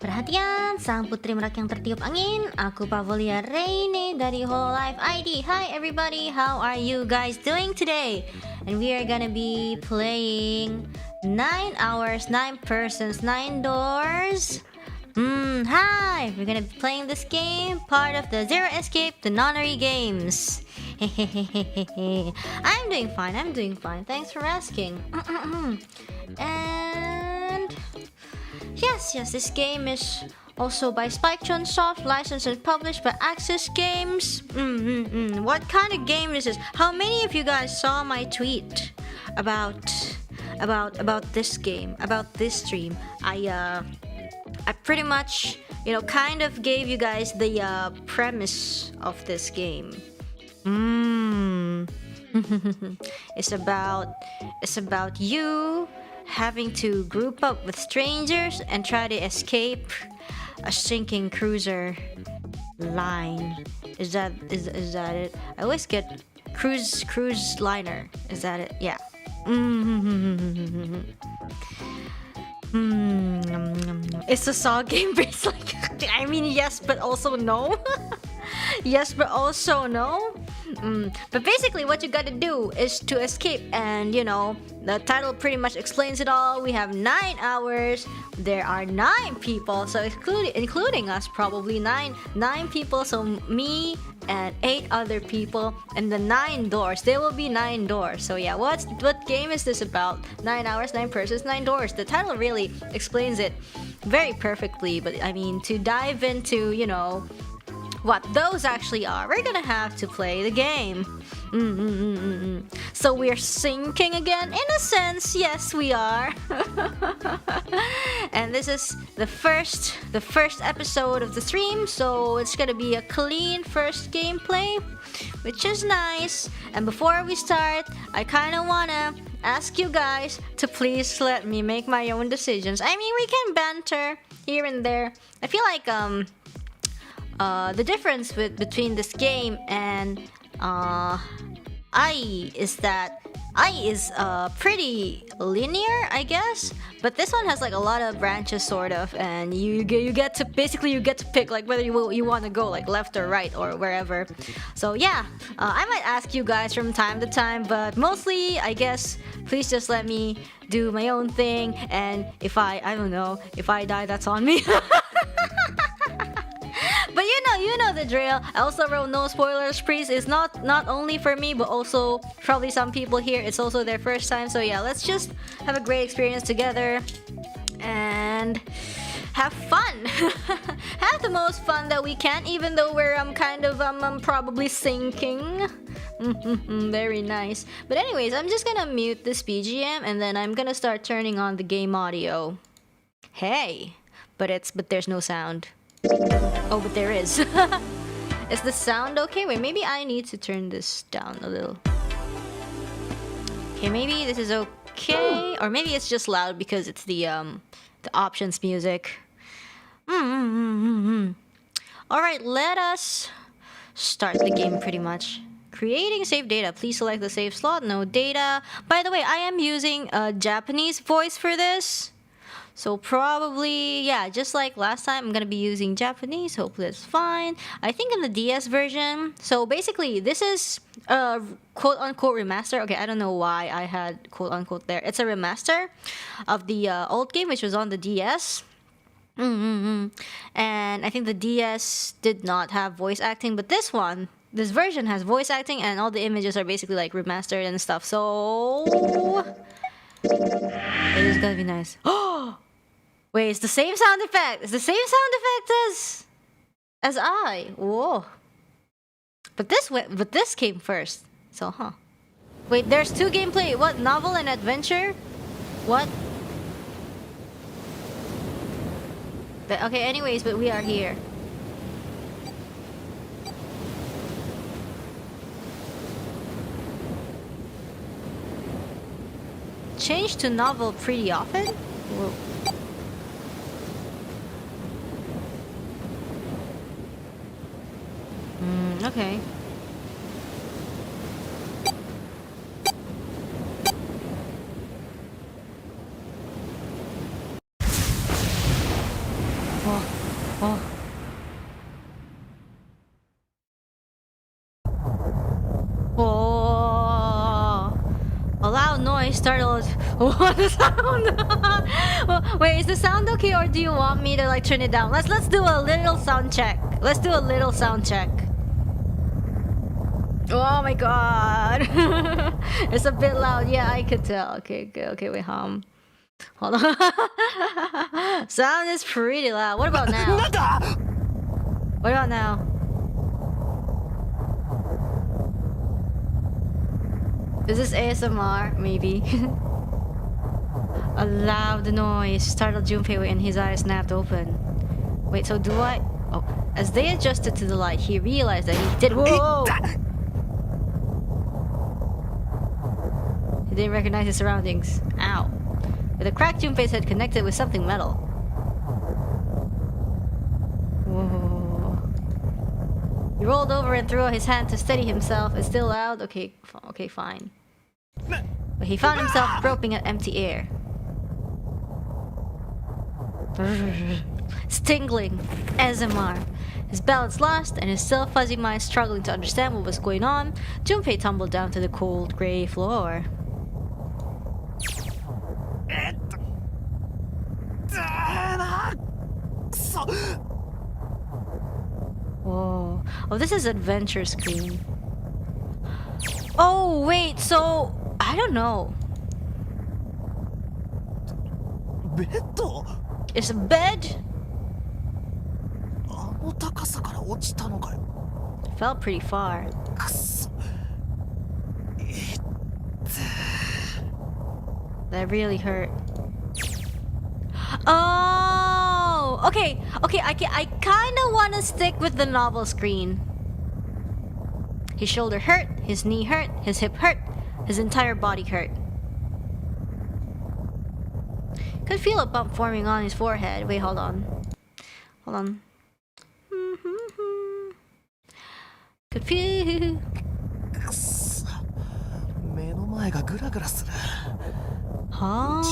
Perhatian, sang putri merak yang tertiup angin. Aku Pavolia Reine dari hololiveID. Hi everybody, how are you guys doing today? And we are gonna be playing 9 hours, 9 persons, 9 doors. Hi! We're gonna be playing this game, part of the Zero Escape, the Nonary games. I'm doing fine. Thanks for asking. And yes, this game is also by Spike Chunsoft, licensed and published by Access Games. What kind of game is this? How many of you guys saw my tweet about this game, about this stream? I pretty much, kind of gave you guys the premise of this game. It's about you having to group up with strangers and try to escape a sinking cruiser line. Is that it? I always get cruise liner. Is that it? Yeah. It's a Saw game, but it's like, I mean, yes, but also no. Yes, but also no. But basically what you gotta do is to escape, and the title pretty much explains it all. We have 9 hours. There are 9 people, so including us, probably 9 people. So me and 8 other people, and the 9 doors. There will be 9 doors. So yeah, what game is this about? 9 hours, 9 persons, 9 doors. The title really explains it very perfectly. But I mean, to dive into what those actually are, we're gonna have to play the game. So we're sinking again, in a sense. Yes, we are. And this is the first episode of the stream, so it's gonna be a clean first gameplay, which is nice. And before we start, I kind of wanna ask you guys to please let me make my own decisions. I mean, we can banter here and there. I feel like the difference between this game and I is that I is pretty linear, I guess, but this one has like a lot of branches, sort of, and you get to pick like whether you want to go like left or right or wherever. So yeah, I might ask you guys from time to time, but mostly I guess please just let me do my own thing, and if I don't know, if I die, that's on me. But you know the drill. I also wrote no spoilers, please. It's not only for me, but also probably some people here, it's also their first time. So yeah, let's just have a great experience together and have fun. Have the most fun that we can, even though we're probably sinking. Very nice. But anyways, I'm just gonna mute this BGM, and then I'm gonna start turning on the game audio. Hey, but there's no sound. Oh, but there is. Is the sound okay? Wait, maybe I need to turn this down a little. Okay, maybe this is okay, or maybe it's just loud because it's the options music. All right, let us start the game. Pretty much. Creating save data. Please select the save slot. No data. By the way, I am using a Japanese voice for this. So probably, yeah, just like last time, I'm gonna be using Japanese. Hopefully that's fine. I think in the DS version. So basically, this is a quote-unquote remaster. Okay, I don't know why I had quote-unquote there. It's a remaster of the old game, which was on the DS. And I think the DS did not have voice acting, but this version has voice acting, and all the images are basically like remastered and stuff. So it is gonna be nice. Oh! Wait, it's the same sound effect. It's the same sound effect as I. Whoa. But this came first. So, Wait, there's 2 gameplay. What? Novel and adventure? What? Okay, anyways, but we are here. Change to novel pretty often? Whoa. Okay. Oh. Oh. Oh. A loud noise startled. What the sound? Wait, is the sound okay, or do you want me to like turn it down? Let's do a little sound check. Let's do a little sound check. Oh my god. It's a bit loud. Yeah, I could tell. Okay, wait, hum. Hold on. Sound is pretty loud. What about now? What about now? Is this ASMR? Maybe. A loud noise startled Junpei and his eyes snapped open. Wait, so do I... Oh, as they adjusted to the light, he realized that he did... Whoa! He didn't recognize his surroundings. Ow. With a crack, Junpei's head connected with something metal. Whoa. He rolled over and threw out his hand to steady himself. It's still loud? Okay, fine. But he found himself groping at empty air. Stingling. ASMR. His balance lost and his still fuzzy mind struggling to understand what was going on, Junpei tumbled down to the cold, grey floor. Whoa. Oh, this is adventure screen. Oh, wait, so... I don't know. It's a bed? Fell pretty far. That really hurt. Oh, okay. I kind of want to stick with the novel screen. His shoulder hurt, his knee hurt, his hip hurt, his entire body hurt. Could feel a bump forming on his forehead. Wait, hold on. Could feel. Huh?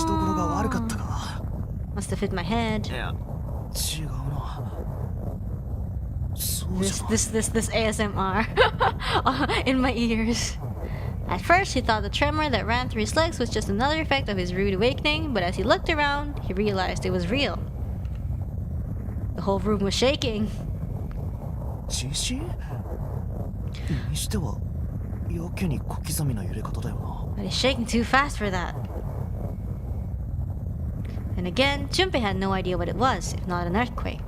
Must have hit my head. This ASMR in my ears. At first, he thought the tremor that ran through his legs was just another effect of his rude awakening, but as he looked around, he realized it was real. The whole room was shaking. But it's shaking too fast for that. And again, Junpei had no idea what it was, if not an earthquake.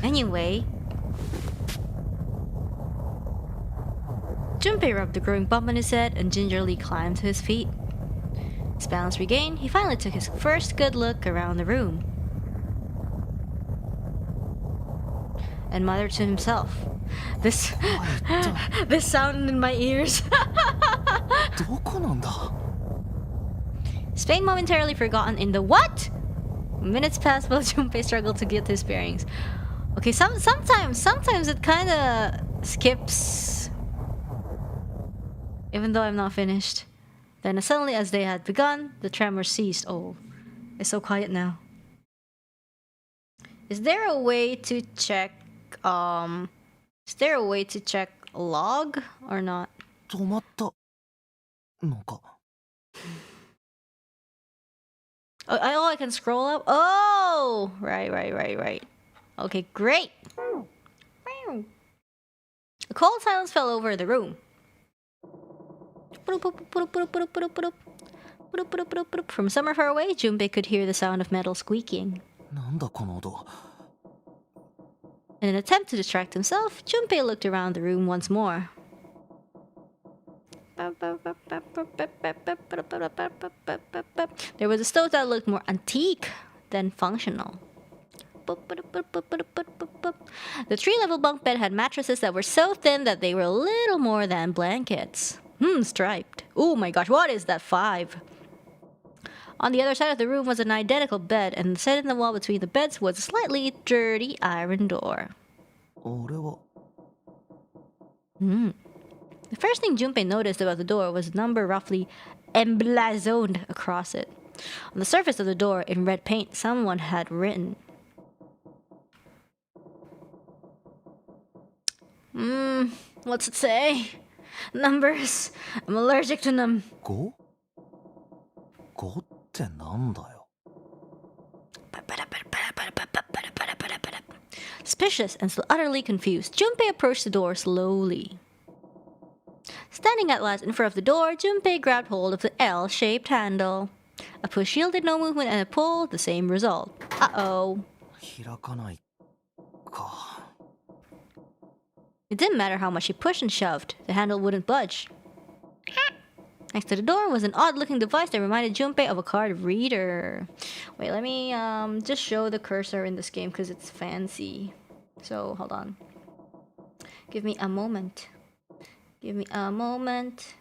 Anyway, Junpei rubbed the growing bump on his head and gingerly climbed to his feet. His balance regained, he finally took his first good look around the room. And muttered to himself, This sound in my ears. Spain momentarily forgotten in the what? Minutes passed while Junpei struggled to get his bearings. Okay, sometimes it kind of skips, even though I'm not finished. Then suddenly, as they had begun, the tremor ceased. Oh, it's so quiet now. Is there a way to check? Is there a way to check log or not? Oh, I can scroll up? Oh! Right. Okay, great! A cold silence fell over the room. From somewhere far away, Junpei could hear the sound of metal squeaking. In an attempt to distract himself, Junpei looked around the room once more. There was a stove that looked more antique than functional. The tree-level bunk bed had mattresses that were so thin that they were little more than blankets. Striped. Oh my gosh, what is that? 5. On the other side of the room was an identical bed, and set in the wall between the beds was a slightly dirty iron door. The first thing Junpei noticed about the door was a number roughly emblazoned across it. On the surface of the door, in red paint, someone had written, What's it say? Numbers. I'm allergic to them. 5? 5ってなんだよ。 Suspicious and still utterly confused, Junpei approached the door slowly. Standing at last in front of the door, Junpei grabbed hold of the L-shaped handle. A push yielded no movement and a pull, the same result. Uh-oh. 開かないか。 It didn't matter how much he pushed and shoved, the handle wouldn't budge. Next to the door was an odd-looking device that reminded Junpei of a card reader. Wait, let me just show the cursor in this game because it's fancy. So, hold on. Give me a moment. Give me a moment.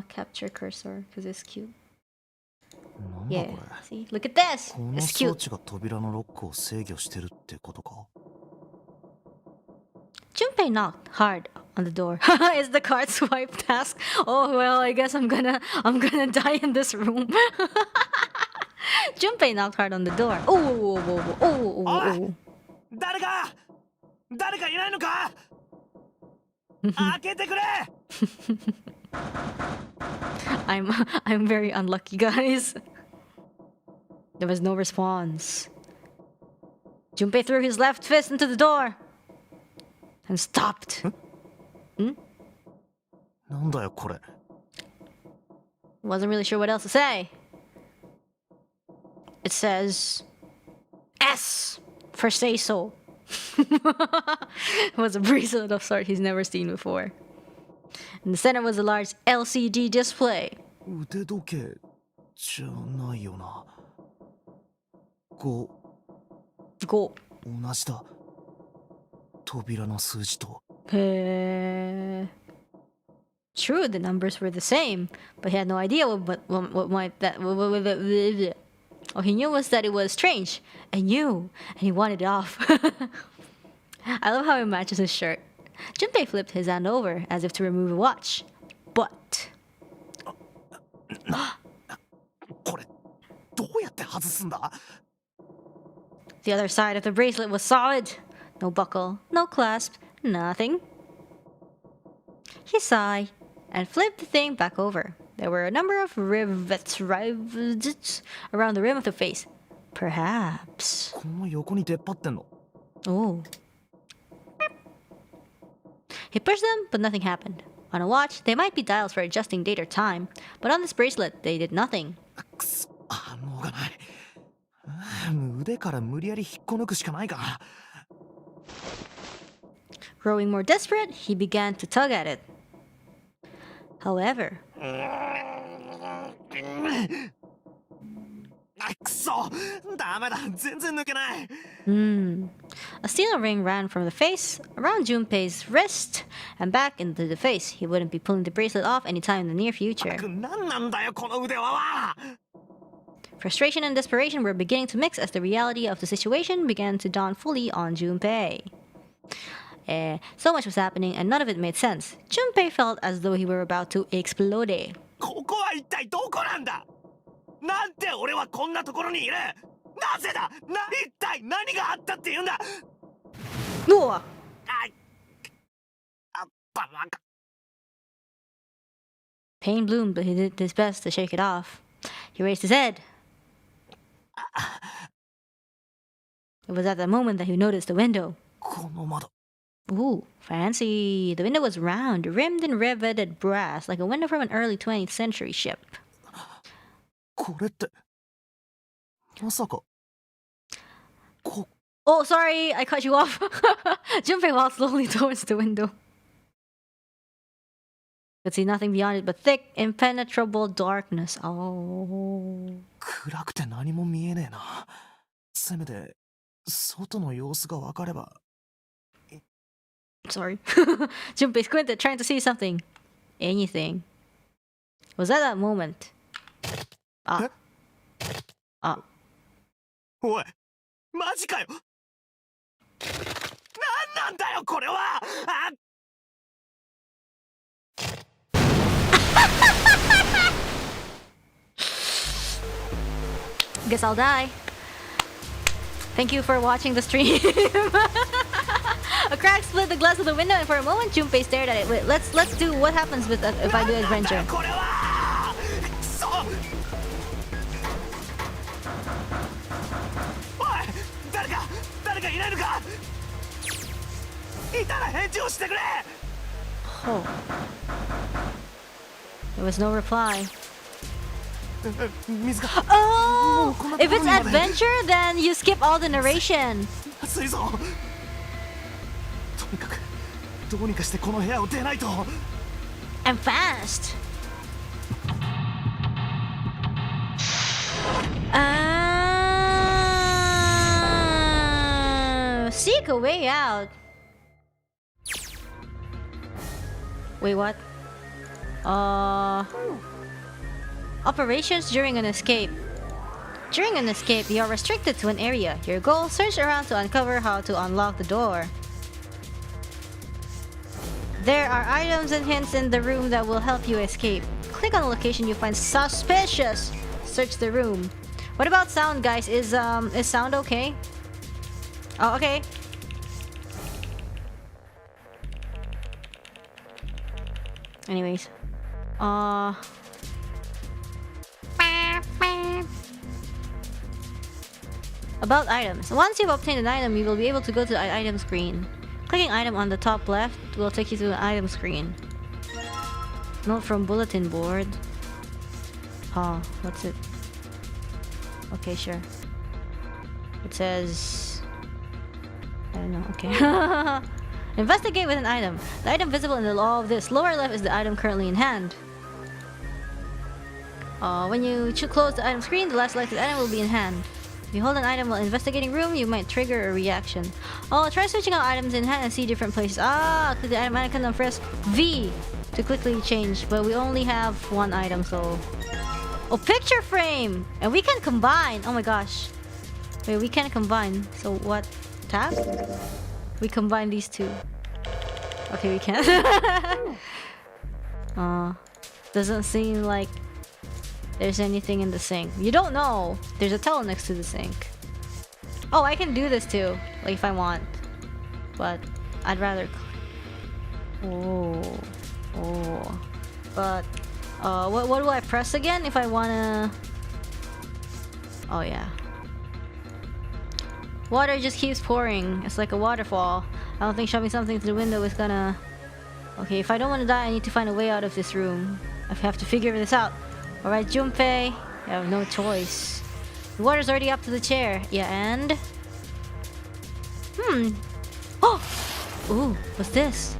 Capture cursor because it's cute. なんだ Yeah, これ。 see? Look at this! この It's 装 cute. 置が扉のロックを制御してるってことか。 Junpei knocked hard on the door. Is the card swipe task? Oh well, I guess I'm gonna die in this room. Junpei knocked hard on the door. Oh. 誰かいないのか。開けてくれ。 I'm very unlucky, guys. There was no response. Junpei threw his left fist into the door and stopped. なんだよこれ。 Wasn't really sure what else to say. It says S for say so. It was a bracelet of sort he's never seen before. In the center was a large LCD display. 腕時計じゃないよな。5 Go. 同じだ。扉の数字と。 True, the numbers were the same, but he had no idea what might that. All he knew was that it was strange, and he wanted it off. I love how it matches his shirt. Junpei flipped his hand over as if to remove a watch, but これどうやって外すんだ。 the other side of the bracelet was solid. No buckle, no clasp, nothing. He sighed and flipped the thing back over. There were a number of rivets around the rim of the face. Perhaps. この横に出っ張ってんの。 Oh. He pushed them, but nothing happened. On a watch, they might be dials for adjusting date or time, but on this bracelet, they did nothing. くそ、反応がない。腕から無理やり引っこ抜くしかないか。 Growing more desperate, he began to tug at it. However, くそ、ダメだ、全然抜けない。 a steel ring ran from the face, around Junpei's wrist, and back into the face. He wouldn't be pulling the bracelet off anytime in the near future. なんなんだよ、この腕輪は。 Frustration and desperation were beginning to mix as the reality of the situation began to dawn fully on Junpei. So much was happening and none of it made sense. Junpei felt as though he were about to explode. ここは一体どこなんだ。なんで俺はこんなところにいる。なぜだ。一体何があったって言うんだ。 Noah! バカ。 Pain bloomed, but he did his best to shake it off. He raised his head. It was at that moment that he noticed the window. この窓。 Ooh, fancy. The window was round, rimmed and riveted brass, like a window from an early 20th century ship. これってまさか。 Oh, sorry, I cut you off. Junpei walked slowly towards the window. Could see nothing beyond it but thick, impenetrable darkness. Oh. 暗くて何も見えねえな。せめて外の様子がわかれば。 Sorry. Junpei squinted, trying to see something. Anything. Was that moment? Ah. おい、マジかよ。なんだよこれは。Guess I'll die. Thank you for watching the stream. A crack split the glass of the window, and for a moment, Junpei stared at it. Wait, let's do what happens with if I do adventure. これはくそおい誰かいないのかいたら返事をしてくれ Oh. There was no reply. 水が Oh! If it's adventure, then you skip all the narration. 熱いぞとにかくどうにかしてこの部屋を出ないと And fast. Seek a way out. Wait, what? Operations during an escape. During an escape, you are restricted to an area. Your goal: search around to uncover how to unlock the door. There are items and hints in the room that will help you escape. Click on the location you find suspicious. Search the room. What about sound, guys? Is sound okay? Oh, okay. Anyways, about items. Once you've obtained an item, you will be able to go to the item screen. Clicking item on the top left will take you to the item screen. Note from bulletin board. Oh, what's it? Okay, sure. It says... I don't know, okay. Investigate with an item. The item visible in the all of this lower left is the item currently in hand. When you close the item screen, the last selected item will be in hand. If you hold an item while investigating room, you might trigger a reaction. Oh, try switching out items in hand and see different places. Ah, click the item icon and press V to quickly change. But we only have one item, so... Oh, picture frame! And we can combine! Oh my gosh. Wait, we can combine. So what? Tab? We combine these two. Okay, we can't. Doesn't seem like there's anything in the sink. You don't know. There's a towel next to the sink. Oh, I can do this too, like if I want. But I'd rather. Oh. But what do I press again if I wanna? Oh yeah. Water just keeps pouring. It's like a waterfall. I don't think shoving something through the window is gonna... Okay, if I don't want to die, I need to find a way out of this room. I have to figure this out. Alright, Junpei. I have no choice. The water's already up to the chair. Yeah, and... Oh! Ooh, what's this?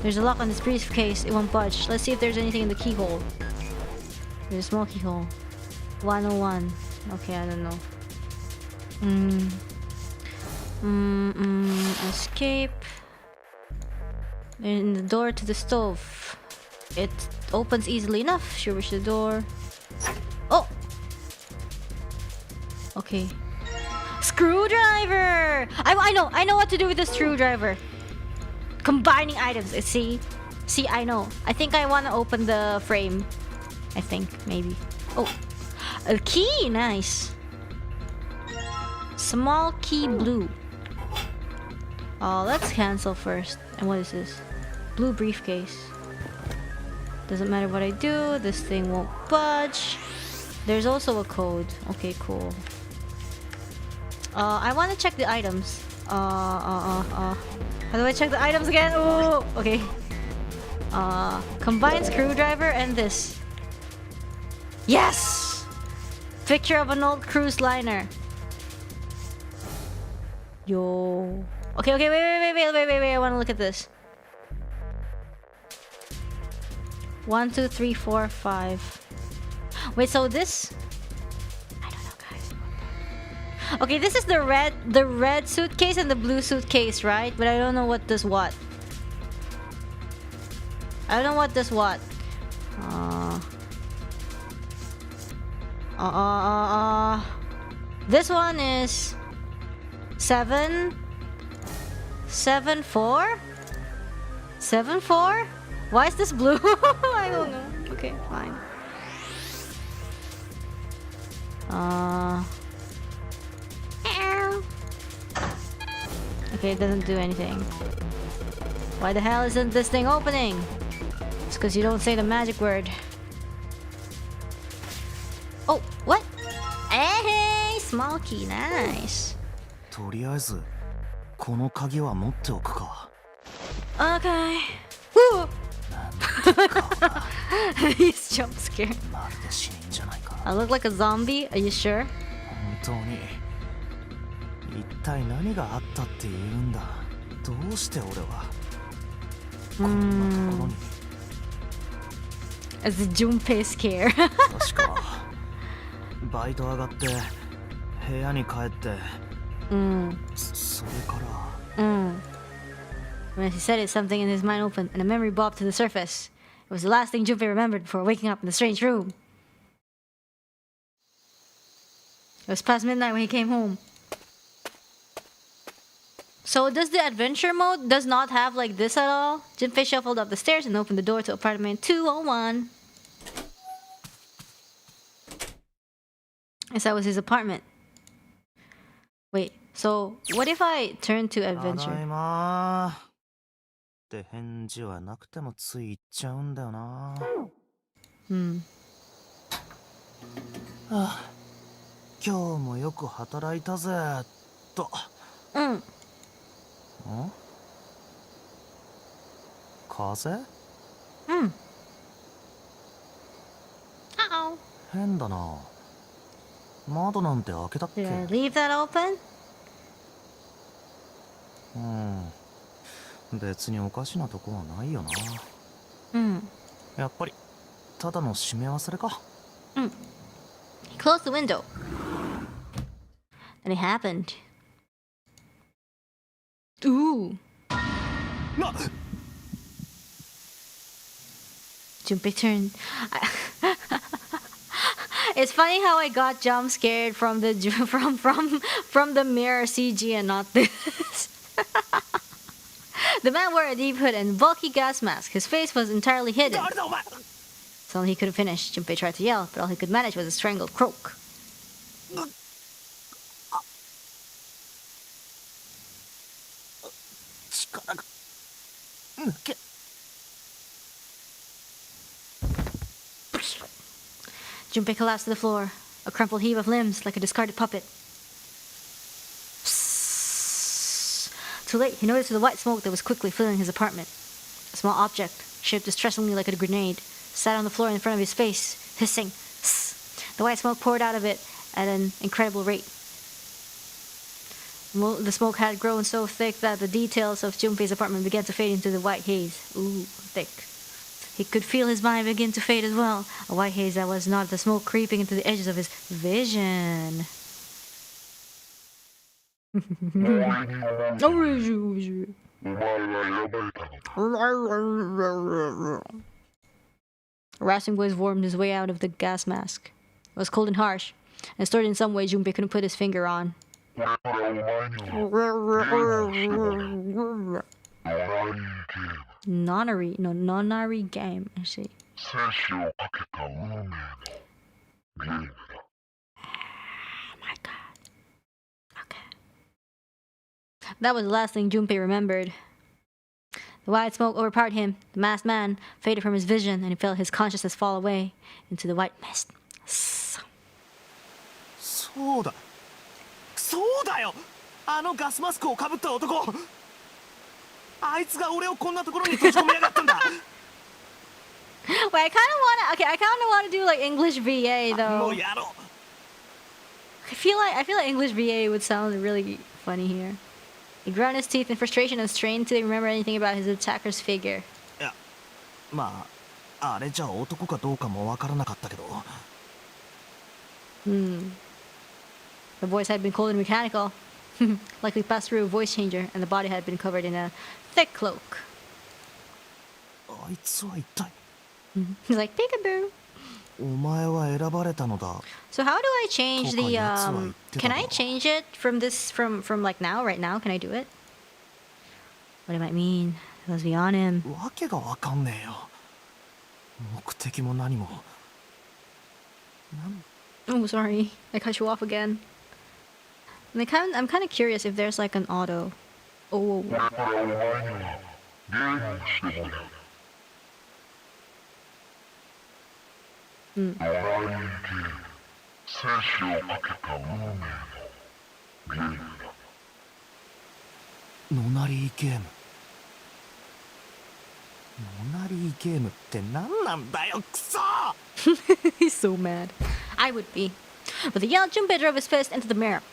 There's a lock on this briefcase. It won't budge. Let's see if there's anything in the keyhole. There's a small keyhole. 101. Okay, I don't know. Escape. In the door to the stove. It opens easily enough. Sure, wish the door. Oh! Okay. Screwdriver! I know what to do with the screwdriver. Combining items. See, I know. I think I want to open the frame. I think, maybe. Oh, a key. Nice. Small key blue. Let's cancel first. And what is this? Blue briefcase. Doesn't matter what I do, this thing won't budge. There's also a code. Okay, cool. I want to check the items. How do I check the items again? Oh, okay. Combine screwdriver and this. Yes! Picture of an old cruise liner. Yo. Okay, wait. I want to look at this. 1, 2, 3, 4, 5. Wait, so this... I don't know, guys. Okay, this is the red suitcase and the blue suitcase, right? But I don't know what does what. I don't know what does what. This one is 7 4. Why is this blue? I don't know. Okay, fine. Okay, it doesn't do anything. Why the hell isn't this thing opening? It's because you don't say the magic word. Oh, what? Hey, small key, nice. とりあえずこの鍵は持っておくか。 Okay. Woo! なんか He's jump scared. まるで死人じゃないか。 I look like a zombie? Are you sure? 本当に一体何があったって言うんだ。どうして俺はこんなところに。 As the Junpei scare. 確かバイト上がって部屋に帰って、それから When he said it, something in his mind opened, and a memory bobbed to the surface. It was the last thing Junpei remembered before waking up in the strange room. It was past midnight when he came home. So does the adventure mode does not have like this at all? Junpei shuffled up the stairs and opened the door to apartment 201. Yes, that was his apartment. Wait, so what if I turn to ただい adventure? まって返事はなくてもつい言っちゃうんだよな。あ、今日もよく働いたぜと。ん？風？Uh-oh. 変だな。窓なんて開けたっけ？ Did I leave that open? 別におかしなとこはないよな。やっぱりただの閉め忘れか。He closed the window. Then it happened. Ooh. No. Junpei turned. It's funny how I got jump scared from the from the mirror CG and not this. The man wore a deep hood and bulky gas mask. His face was entirely hidden. So he couldn't finish. Junpei tried to yell, but all he could manage was a strangled croak. Junpei collapsed to the floor, a crumpled heap of limbs like a discarded puppet. Too late, he noticed the white smoke that was quickly filling his apartment. A small object, shaped distressingly like a grenade, sat on the floor in front of his face, hissing. The white smoke poured out of it at an incredible rate. The smoke had grown so thick that the details of Junpei's apartment began to fade into the white haze. Ooh, thick. He could feel his mind begin to fade as well, a white haze that was not the smoke creeping into the edges of his vision. A rasping voice wormed his way out of the gas mask. It was cold and harsh, and stored in some way Junpei couldn't put his finger on. Nonary, no, Nonary game, I see. Oh my god. Okay. That was the last thing Junpei remembered. The white smoke overpowered him. The masked man faded from his vision, and he felt his consciousness fall away into the white mist. そうだ。そうだよ。あのガスマスクをかぶった男。あいつが俺をこんなところに閉じ込めやがったんだ。Wait, I kind of wanna do like English VA も though. うやろう。I feel like English VA would sound really funny here. He ground his teeth in frustration and strained till he remembered anything about his attacker's figure. いや、まああれじゃ男かどうかもわからなかったけど。The voice had been cold and mechanical, likely passed through a voice changer, and the body had been covered in a thick cloak. あいつは一体。He's like, peekaboo. お前は選ばれたのだ。 So how do I change the Can can I change it from this from like now right now? Can I do it? What it might mean? It was beyond him. わけがわかんねえよ。目的も何も。Oh, sorry, I cut you off again. I'm kind of curious if there's like an auto. Oh. これからお前にはゲームをしてもらう。ドライゲーム、生死をかけた運命のゲームだ。ノナリーゲーム。ノナリーゲームって何なんだよ、クソHe's so mad. I would be. With a yell, Junpei drove his fist into the mirror.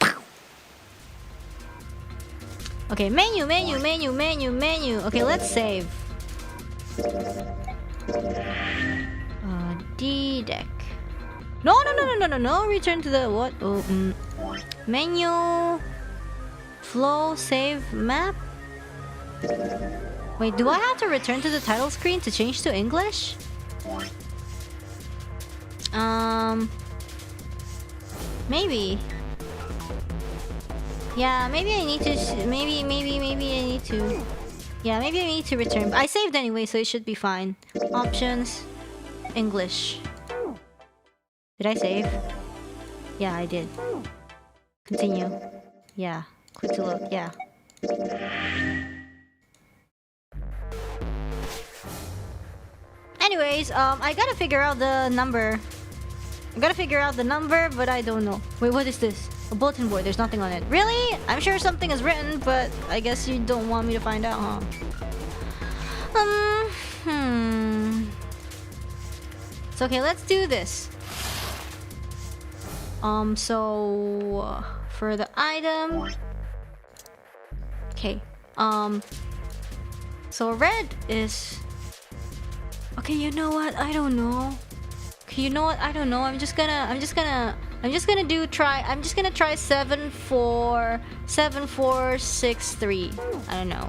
Okay, menu. Okay, let's save. D deck. No. Return to the what? Oh, menu. Flow, save, map. Wait, do I have to return to the title screen to change to English? Maybe. Yeah, maybe I need to. Maybe I need to. Yeah, maybe I need to return. I saved anyway, so it should be fine. Options, English. Did I save? Yeah, I did. Continue. Yeah. Click to load. Yeah. Anyways, I gotta figure out the number. But I don't know. Wait, what is this? A bulletin board. There's nothing on it. Really? I'm sure something is written, but I guess you don't want me to find out, huh? It's okay, let's do this. So for the item. Okay. So red is. Okay, you know what? I don't know. I'm just gonna try 7463. I don't know.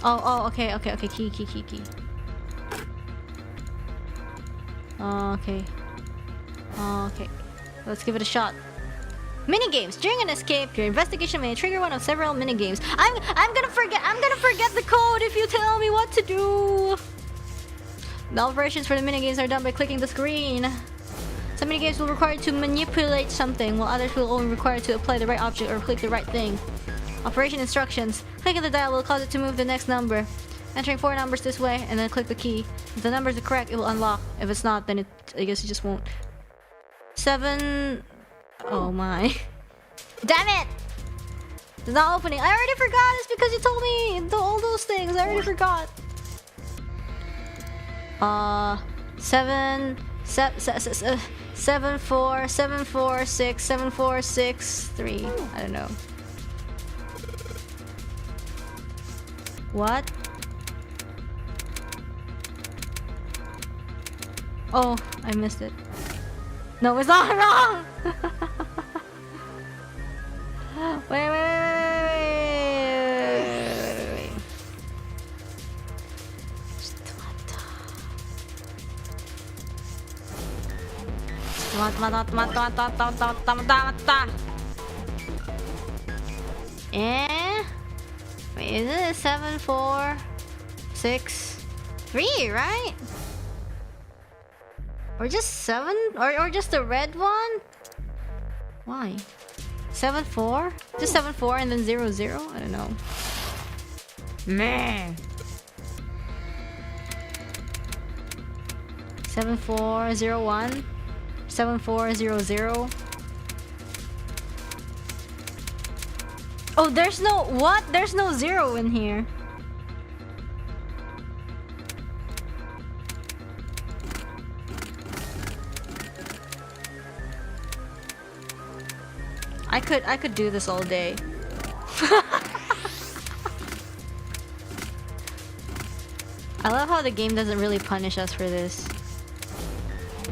Oh, okay. Key. Okay. Let's give it a shot. Minigames. During an escape, your investigation may trigger one of several minigames. I'm gonna forget the code if you tell me what to do. The operations for the minigames are done by clicking the screen. Some minigames will require you to manipulate something, while others will only require you to apply the right object or click the right thing. Operation instructions. Clicking the dial will cause it to move the next number. Entering 4 numbers this way, and then click the key. If the numbers are correct, it will unlock. If it's not, then I guess it just won't. 7... Oh my. Damn it! It's not opening. I already forgot. It's because you told me all those things. I already forgot. 7463. I don't know. What? Oh, I missed it. No, it's not wrong! Wait. Wait, is it 7463, right? Or just 7? Or just the red one? Why? 74? Just 74 and then 00? I don't know. Meh. 7401? 7400? Oh, there's no... What? There's no 0 in here. I could do this all day. I love how the game doesn't really punish us for this.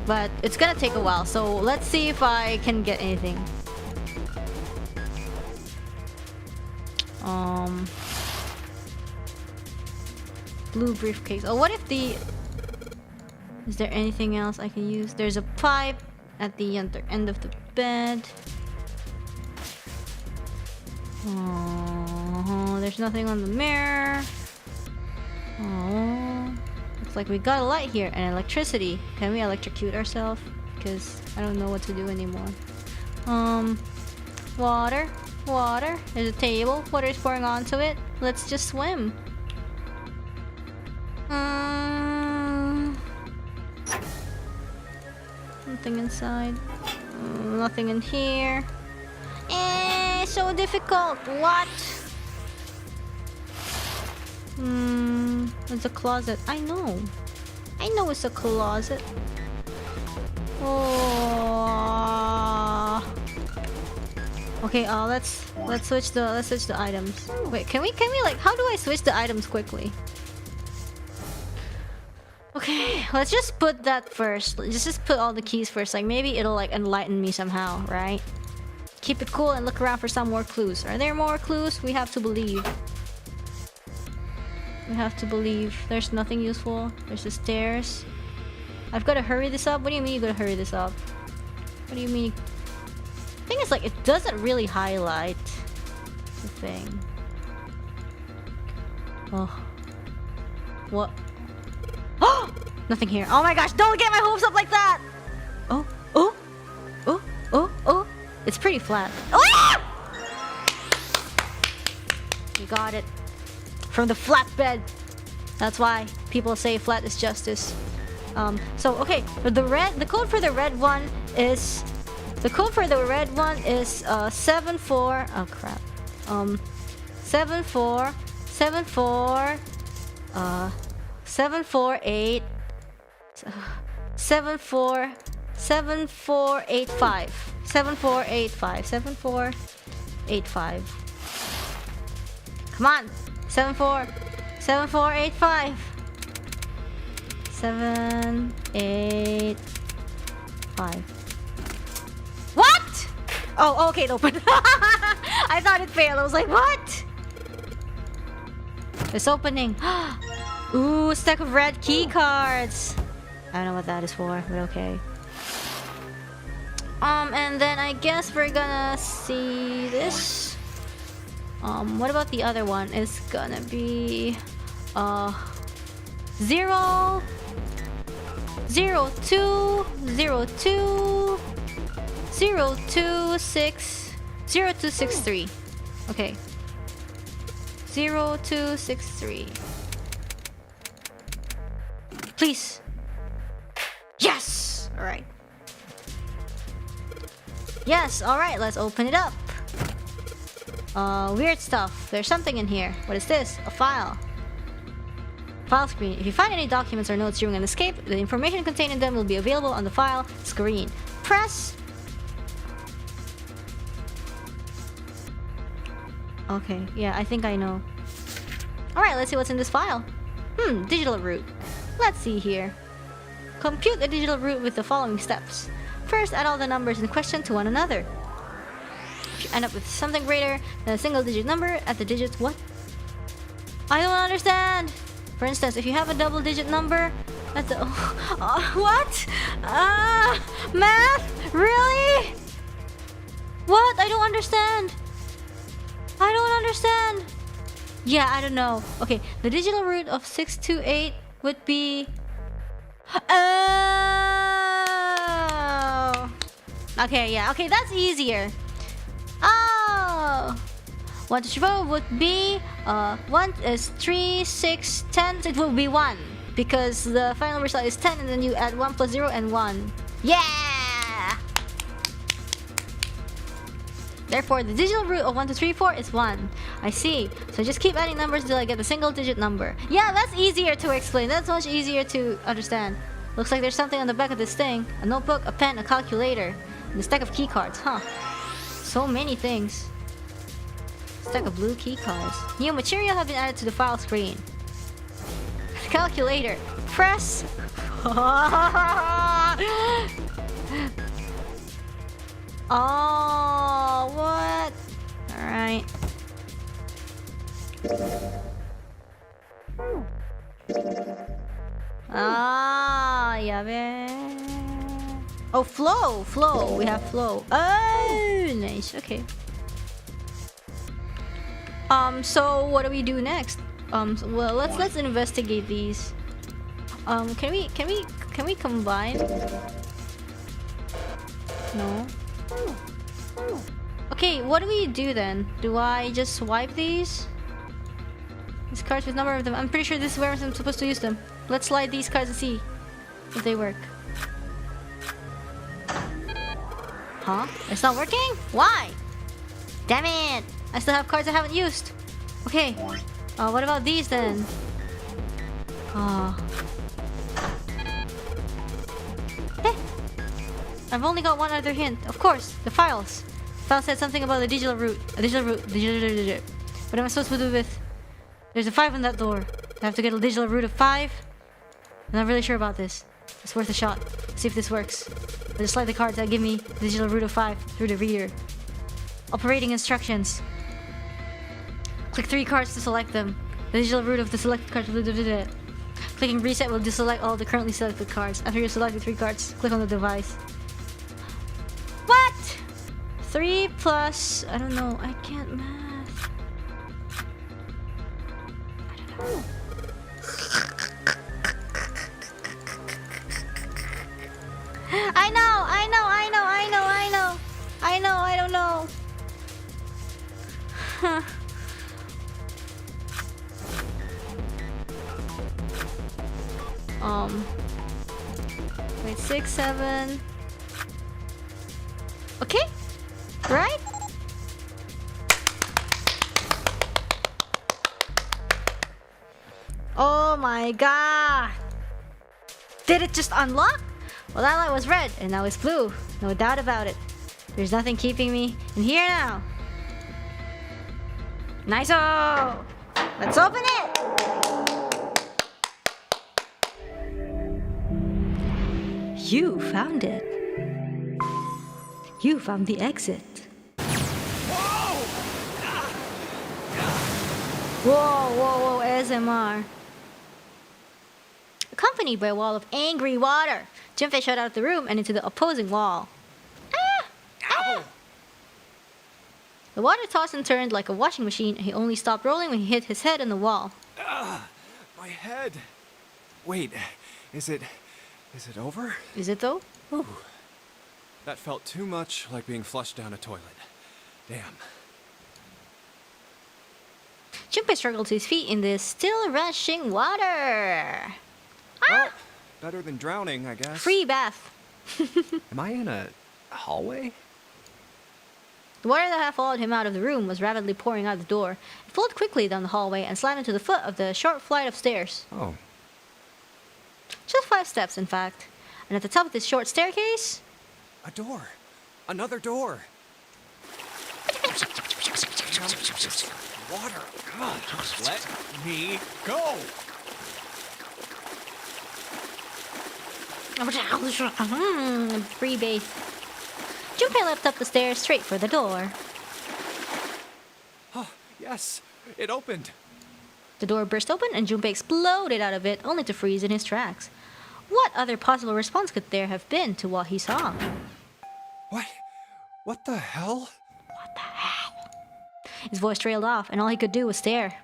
But it's gonna take a while, so let's see if I can get anything. Blue briefcase. Oh, what if the... Is there anything else I can use? There's a pipe at the end of the bed. Oh, there's nothing on the mirror. Oh, looks like we got a light here and electricity. Can we electrocute ourselves? Because I don't know what to do anymore. Water. Water. There's a table. Water is pouring onto it. Let's just swim. Nothing inside. Nothing in here. So difficult. What? It's a closet. I know. I know it's a closet. Oh. Okay. Let's switch the items. Wait. Can we like? How do I switch the items quickly? Okay. Let's just put that first. Let's just put all the keys first. Like maybe it'll like enlighten me somehow, right? Keep it cool and look around for some more clues. Are there more clues? We have to believe. We have to believe. There's nothing useful. There's the stairs. I've got to hurry this up. What do you mean you gotta hurry this up? What do you mean? The thing is, like, it doesn't really highlight the thing. Oh. What? Oh! Nothing here. Oh my gosh, don't get my hopes up like that! Oh, oh, oh, oh, oh. It's pretty flat. Oh! We got it. From the flatbed. That's why people say flat is justice. So okay, the code for the red one is 74. Oh crap. 748 7485. 7485. Come on. 7485. 785. What? Oh, okay, it opened. I thought it failed. I was like, what? It's opening. Ooh, a stack of red key cards. I don't know what that is for, but okay. And then I guess we're gonna see this. What about the other one? It's gonna be 0 0 2 0 2 0 2 6 0 2 6 3. Okay. 0 2 6 3. Please. Yes. All right. Yes. All right. Let's open it up. Weird stuff. There's something in here. What is this? A file. File screen. If you find any documents or notes during an escape, the information contained in them will be available on the file screen. Press. Okay, yeah, I think I know. Alright, let's see what's in this file. Digital root. Let's see here. Compute a digital root with the following steps. First, add all the numbers in question to one another. If you end up with something greater than a single digit number, at the digits what? I don't understand! For instance, if you have a double digit number, at the... what? Math? Really? What? I don't understand. I don't understand. Yeah, I don't know. Okay, the digital root of 628 would be... Oh! Okay, yeah. Okay, that's easier. Oh! 1 to 4 would be 1 is 3, 6, 10. So it will be 1 because the final result is 10, and then you add 1 plus 0 and 1. Yeah! Therefore, the digital root of 1, 2, 3, 4 is 1. I see. So just keep adding numbers until I get the single digit number. Yeah, that's easier to explain. That's much easier to understand. Looks like there's something on the back of this thing. A notebook, a pen, a calculator, and a stack of key cards. Huh. So many things. Stack of blue key cards. New material have been added to the file screen. Calculator. Press. Oh, what? Alright. Yabe. Oh, flow. Flow. We have flow. Oh, nice. Okay. So what do we do next? Well, let's investigate these. Can we combine? No. Okay, what do we do then? Do I just swipe these? These cards with number of them. I'm pretty sure this is where I'm supposed to use them. Let's slide these cards and see if they work. Huh? It's not working? Why? Damn it! I still have cards I haven't used. Okay. What about these then? I've only got one other hint. Of course, the files. File said something about the digital root. A digital root. What am I supposed to do with? There's a 5 on that door. I have to get a digital root of 5. I'm not really sure about this. It's worth a shot. See if this works. I'll just slide the cards that give me the digital root of 5 through the reader. Operating instructions. Click 3 cards to select them. The digital root of the selected cards. Clicking reset will deselect all the currently selected cards. After you've selected 3 cards, click on the device. What? 3 plus... I don't know. I can't math. I don't know. I don't know. Wait, 6, 7. Okay, right? Oh my god! Did it just unlock? Well, that light was red and now it's blue. No doubt about it. There's nothing keeping me in here now. Nice-o! Let's open it! You found it. You found the exit. Whoa, ASMR. Accompanied by a wall of angry water, Junpei shot out of the room and into the opposing wall. The water tossed and turned like a washing machine, and he only stopped rolling when he hit his head on the wall. My head. Wait, is it over? Is it though? Ooh. That felt too much like being flushed down a toilet. Damn. Junpei struggled to his feet in the still rushing water. Well, better than drowning, I guess. Free bath. Am I in a hallway? The water that had followed him out of the room was rapidly pouring out the door. It flowed quickly down the hallway and slammed into the foot of the short flight of stairs. Oh. Just 5 steps, in fact. And at the top of this short staircase... A door. Another door. Water. God, let me go. Free base. Junpei leapt up the stairs straight for the door. Oh, yes. It opened. The door burst open and Junpei exploded out of it, only to freeze in his tracks. What other possible response could there have been to what he saw? What? What the hell? What the hell? His voice trailed off, and all he could do was stare.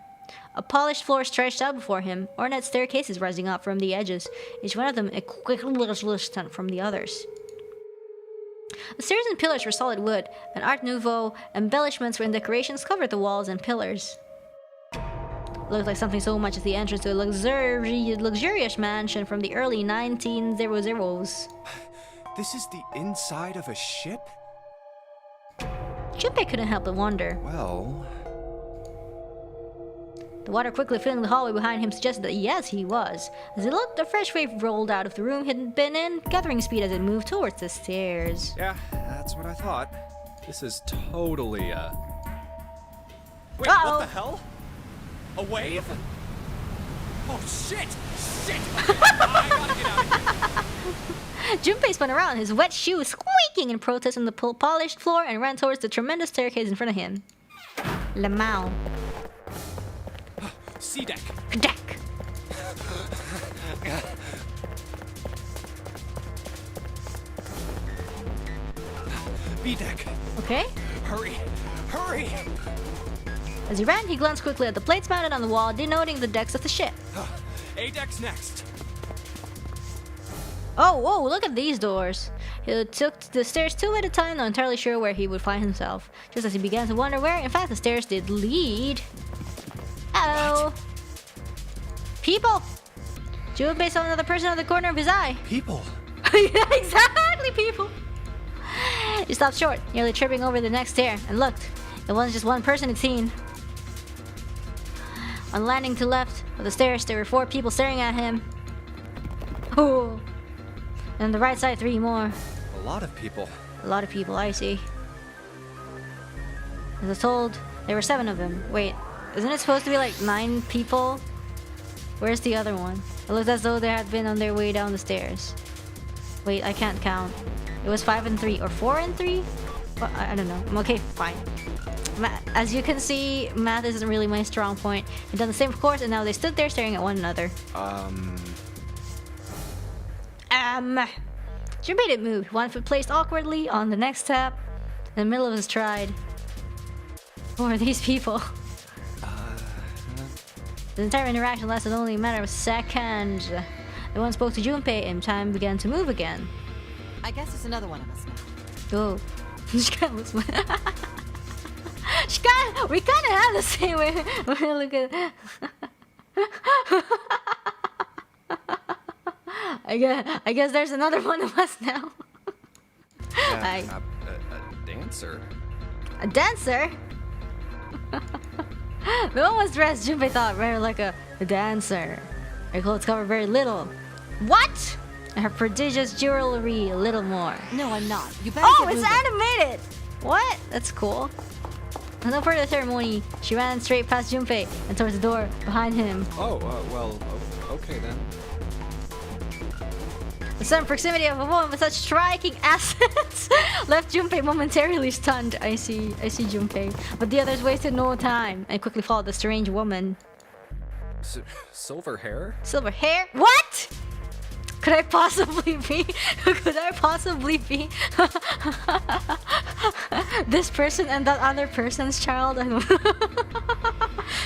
A polished floor stretched out before him, ornate staircases rising up from the edges, each one of them equidistant from the others. The stairs and pillars were solid wood, and Art Nouveau embellishments and decorations covered the walls and pillars. It looked like something so much as the entrance to a luxurious mansion from the early 1900s. This is the inside of a ship? Junpei couldn't help but wonder. Well... The water quickly filling the hallway behind him suggested that yes, he was. As he looked, a fresh wave rolled out of the room he had been in, gathering speed as it moved towards the stairs. Yeah, that's what I thought. This is totally, Wait, Uh-oh. What the hell? A wave? Oh, shit! Shit! Okay, I gotta get out of here! Junpei spun around, his wet shoes squeaking in protest on the polished floor, and ran towards the tremendous staircase in front of him. Lamau. C deck. Deck. B deck. Okay. Hurry! Hurry! As he ran, he glanced quickly at the plates mounted on the wall, denoting the decks of the ship. A deck's next. Oh, whoa, look at these doors. He took the stairs two at a time, not entirely sure where he would find himself. Just as he began to wonder where, in fact, the stairs did lead. Hello. What? People. Junpei saw another person at the corner of his eye. People. Yeah, exactly, people. He stopped short, nearly tripping over the next stair, and looked. It wasn't just one person he'd seen. On landing to left of the stairs, there were 4 people staring at him. Oh. And on the right side, 3 more. A lot of people. A lot of people, I see. As I was told, there were 7 of them. Wait, isn't it supposed to be like 9 people? Where's the other one? It looked as though they had been on their way down the stairs. Wait, I can't count. It was 5 and 3, or 4 and 3? Well, I don't know. Okay, fine. As you can see, math isn't really my strong point. They'd done the same course, and now they stood there staring at one another. Junpei didn't move. One foot placed awkwardly on the next step, in the middle of his stride. Who are these people? The entire interaction lasted only a matter of seconds. The one spoke to Junpei, and time began to move again. I guess it's another one of us now. Oh, she kind of looks. We kind of have the same way. Look at. I guess there's another one of us now. A dancer. A dancer? The one was dressed, Junpei thought, very like a dancer. Her clothes covered very little. What? And her prodigious jewelry a little more. No, I'm not. You better Oh, get it's moving. animated! What? That's cool. With no further ceremony, she ran straight past Junpei and towards the door behind him. Oh, well, okay then. The sudden proximity of a woman with such striking assets left Junpei momentarily stunned. I see Junpei. But the others wasted no time and quickly followed the strange woman. Silver hair? Silver hair? What? Could I possibly be? Could I possibly be this person and that other person's child? I don't know.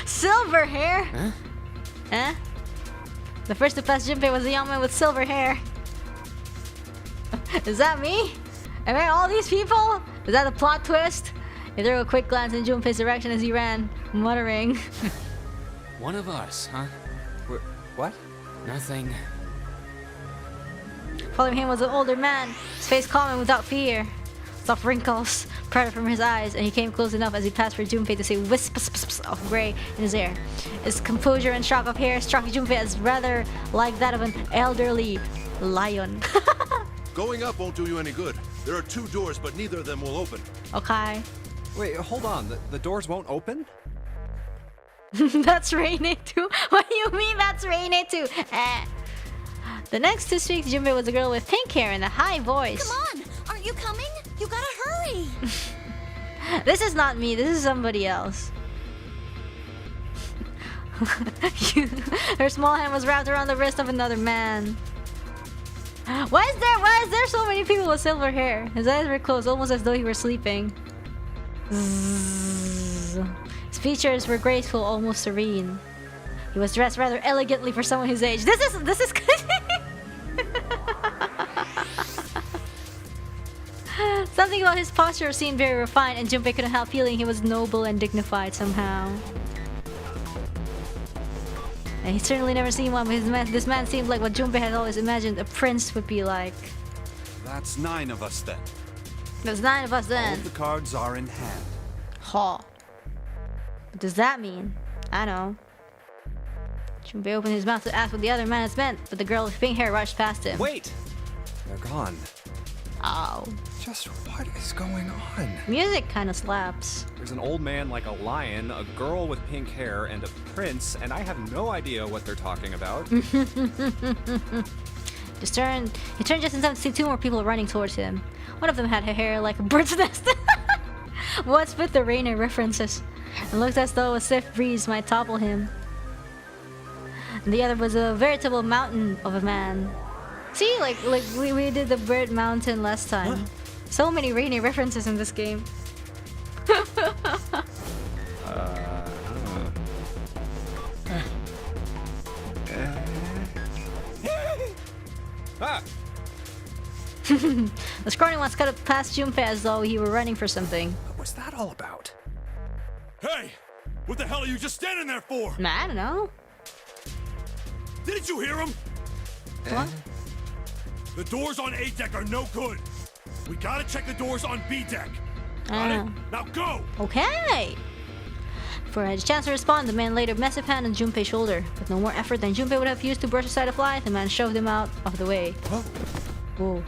Silver hair? Huh? Eh? The first to pass Junpei was a young man with silver hair. Is that me? Am I all these people? Is that a plot twist? He threw a quick glance in Junpei's direction as he ran, muttering. One of us, huh? What? Nothing. Following him was an older man, his face calm and without fear. Soft wrinkles parted from his eyes, and he came close enough as he passed for Junpei to say wisps of gray in his ear. His composure and shock of hair struck Junpei as rather like that of an elderly lion. Going up won't do you any good. There are 2 doors, but neither of them will open. Okay. Wait, hold on. The doors won't open? That's Reine too? What do you mean that's Reine too? The next to speak to Junpei was a girl with pink hair and a high voice. Come on! Aren't you coming? You gotta hurry! This is not me, this is somebody else. Her small hand was wrapped around the wrist of another man. Why is there so many people with silver hair? His eyes were closed, almost as though he were sleeping. His features were graceful, almost serene. He was dressed rather elegantly for someone his age. This is Something about his posture seemed very refined, and Junpei couldn't help feeling he was noble and dignified somehow. And he'd certainly never seen one, but this man seemed like what Junpei had always imagined a prince would be like. That's 9 of us then. There's 9 of us All then. of the cards are in hand. Ha. What does that mean? I know. Junpei opened his mouth to ask what the other man has meant, but the girl with pink hair rushed past him. Wait! They're gone. Oh. Just what is going on? Music kind of slaps. There's an old man like a lion, a girl with pink hair, and a prince, and I have no idea what they're talking about. He turned just in time to see 2 more people running towards him. One of them had hair like a bird's nest. What's with the Reine references? It looked as though a swift breeze might topple him. And the other was a veritable mountain of a man. See, like we did the bird mountain last time. What? So many Reine references in this game. Ah! The scrawny one cut past Junpei as though he were running for something. What was that all about? Hey! What the hell are you just standing there for? Nah, I don't know. Didn't you hear him? What? The doors on A deck are no good. We gotta check the doors on B deck. Got it? Now go! Okay. Before I had a chance to respond, the man laid a massive hand on Junpei's shoulder. With no more effort than Junpei would have used to brush aside a fly, the man shoved him out of the way. Whoa.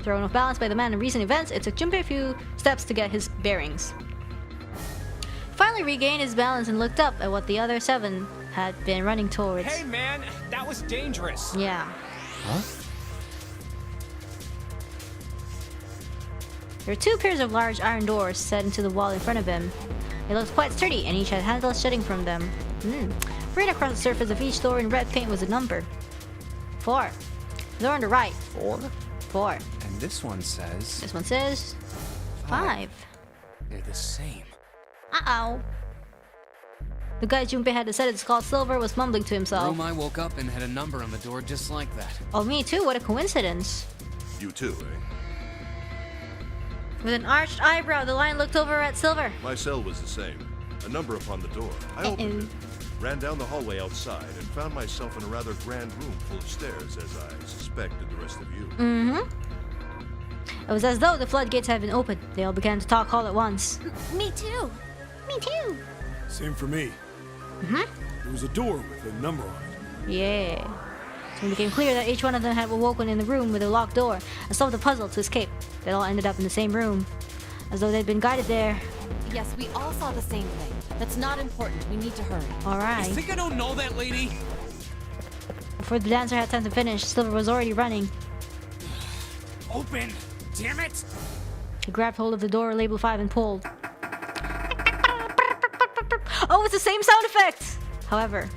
Thrown off balance by the man in recent events, it took Junpei a few steps to get his bearings. He finally regained his balance and looked up at what the other 7 had been running towards. Hey man, that was dangerous. Yeah. Huh? There were 2 pairs of large iron doors set into the wall in front of him. They looked quite sturdy, and each had handles shutting from them. Right across the surface of each door in red paint was a number. 4. The door on the right. 4. And this one says... This one says 5. They're the same. Uh-oh. The guy Junpei had decided to call Silver was mumbling to himself. Room I woke up and had a number on the door just like that. Oh, me too. What a coincidence. You too, eh? With an arched eyebrow, the lion looked over at Silver. My cell was the same. A number upon the door. I opened it, ran down the hallway outside, and found myself in a rather grand room full of stairs, as I suspected the rest of you. It was as though the floodgates had been opened. They all began to talk all at once. Me too. Me too. Same for me. There was a door with a number on it. Yeah. Soon it became clear that each one of them had awoken in the room with a locked door and solved the puzzle to escape. They all ended up in the same room, as though they'd been guided there. Yes, we all saw the same thing. That's not important. We need to hurry. Alright. You think I don't know that lady? Before the dancer had time to finish, Silver was already running. Open! Damn it! He grabbed hold of the door labeled 5 and pulled. Oh, it's the same sound effect! However,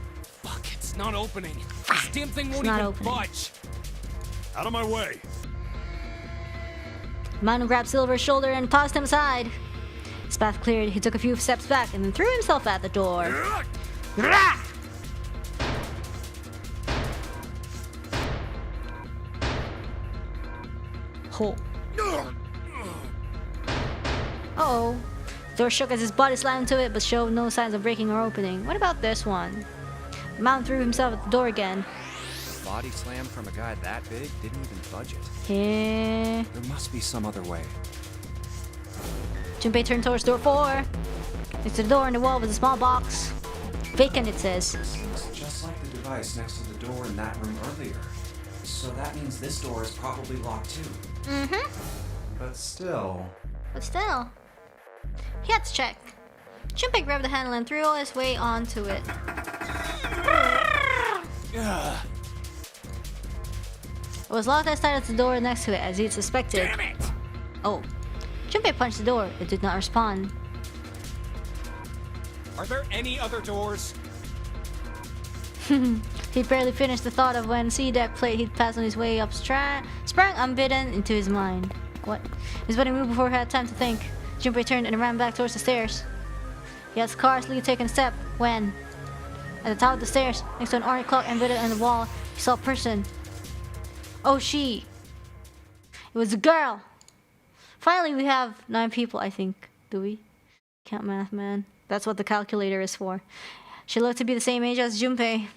Fuck, it's not opening. This damn thing won't not even opening. budge. Out of my way! the man grabbed Silver's shoulder and tossed him aside. His path cleared, he took a few steps back and then threw himself at the door. Oh. Uh-oh. The door shook as his body slammed into it, but showed no signs of breaking or opening. What about this one? The man threw himself at the door again. Body slam from a guy that big didn't even budge it. Yeah. There must be some other way. Junpei turned towards door 4. Next to the door on the wall was a small box. Vacant, it says. Seems just like the device next to the door in that room earlier. So that means this door is probably locked too. But still... He had to check. Junpei grabbed the handle and threw all his weight onto it. It was locked outside of the door next to it, as he'd suspected. Damn it! Oh. Junpei punched the door. It did not respond. Are there any other doors? He barely finished the thought of when C-deck plate he'd passed on his way up sprang unbidden into his mind. What? His body moved before he had time to think. Junpei turned and ran back towards the stairs. He had scarcely taken a step when, at the top of the stairs, next to an orange clock embedded on the wall, he saw a person. Oh, she. It was a girl. Finally, we have 9 people, I think. Do we? Can't math, man. That's what the calculator is for. She looked to be the same age as Junpei.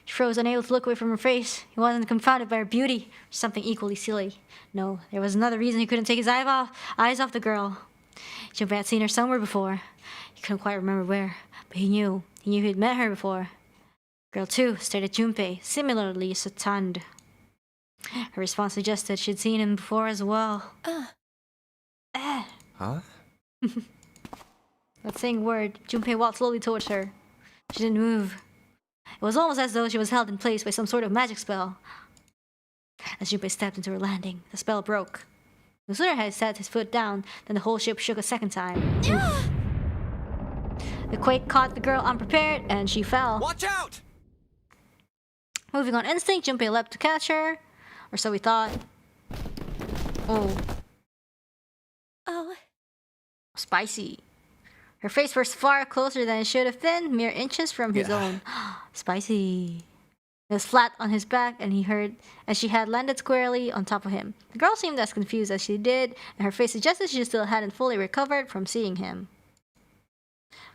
She froze, unable to look away from her face. He wasn't confounded by her beauty, or something equally silly. No, there was another reason he couldn't take his eyes off the girl. Junpei had seen her somewhere before. He couldn't quite remember where, but he knew he'd met her before. The girl, too, stared at Junpei, similarly stunned. Her response suggested she'd seen him before as well. Huh? Without saying a word, Junpei walked slowly towards her. She didn't move. It was almost as though she was held in place by some sort of magic spell. As Junpei stepped into her landing, the spell broke. No sooner had he set his foot down than the whole ship shook a second time. The quake caught the girl unprepared, and she fell. Watch out! Moving on instinct, Junpei leapt to catch her. Or so we thought. Oh. Oh. Spicy. Her face was far closer than it should have been, mere inches from his own. Spicy. He was flat on his back, and he heard as she had landed squarely on top of him. The girl seemed as confused as she did, and her face suggested she still hadn't fully recovered from seeing him.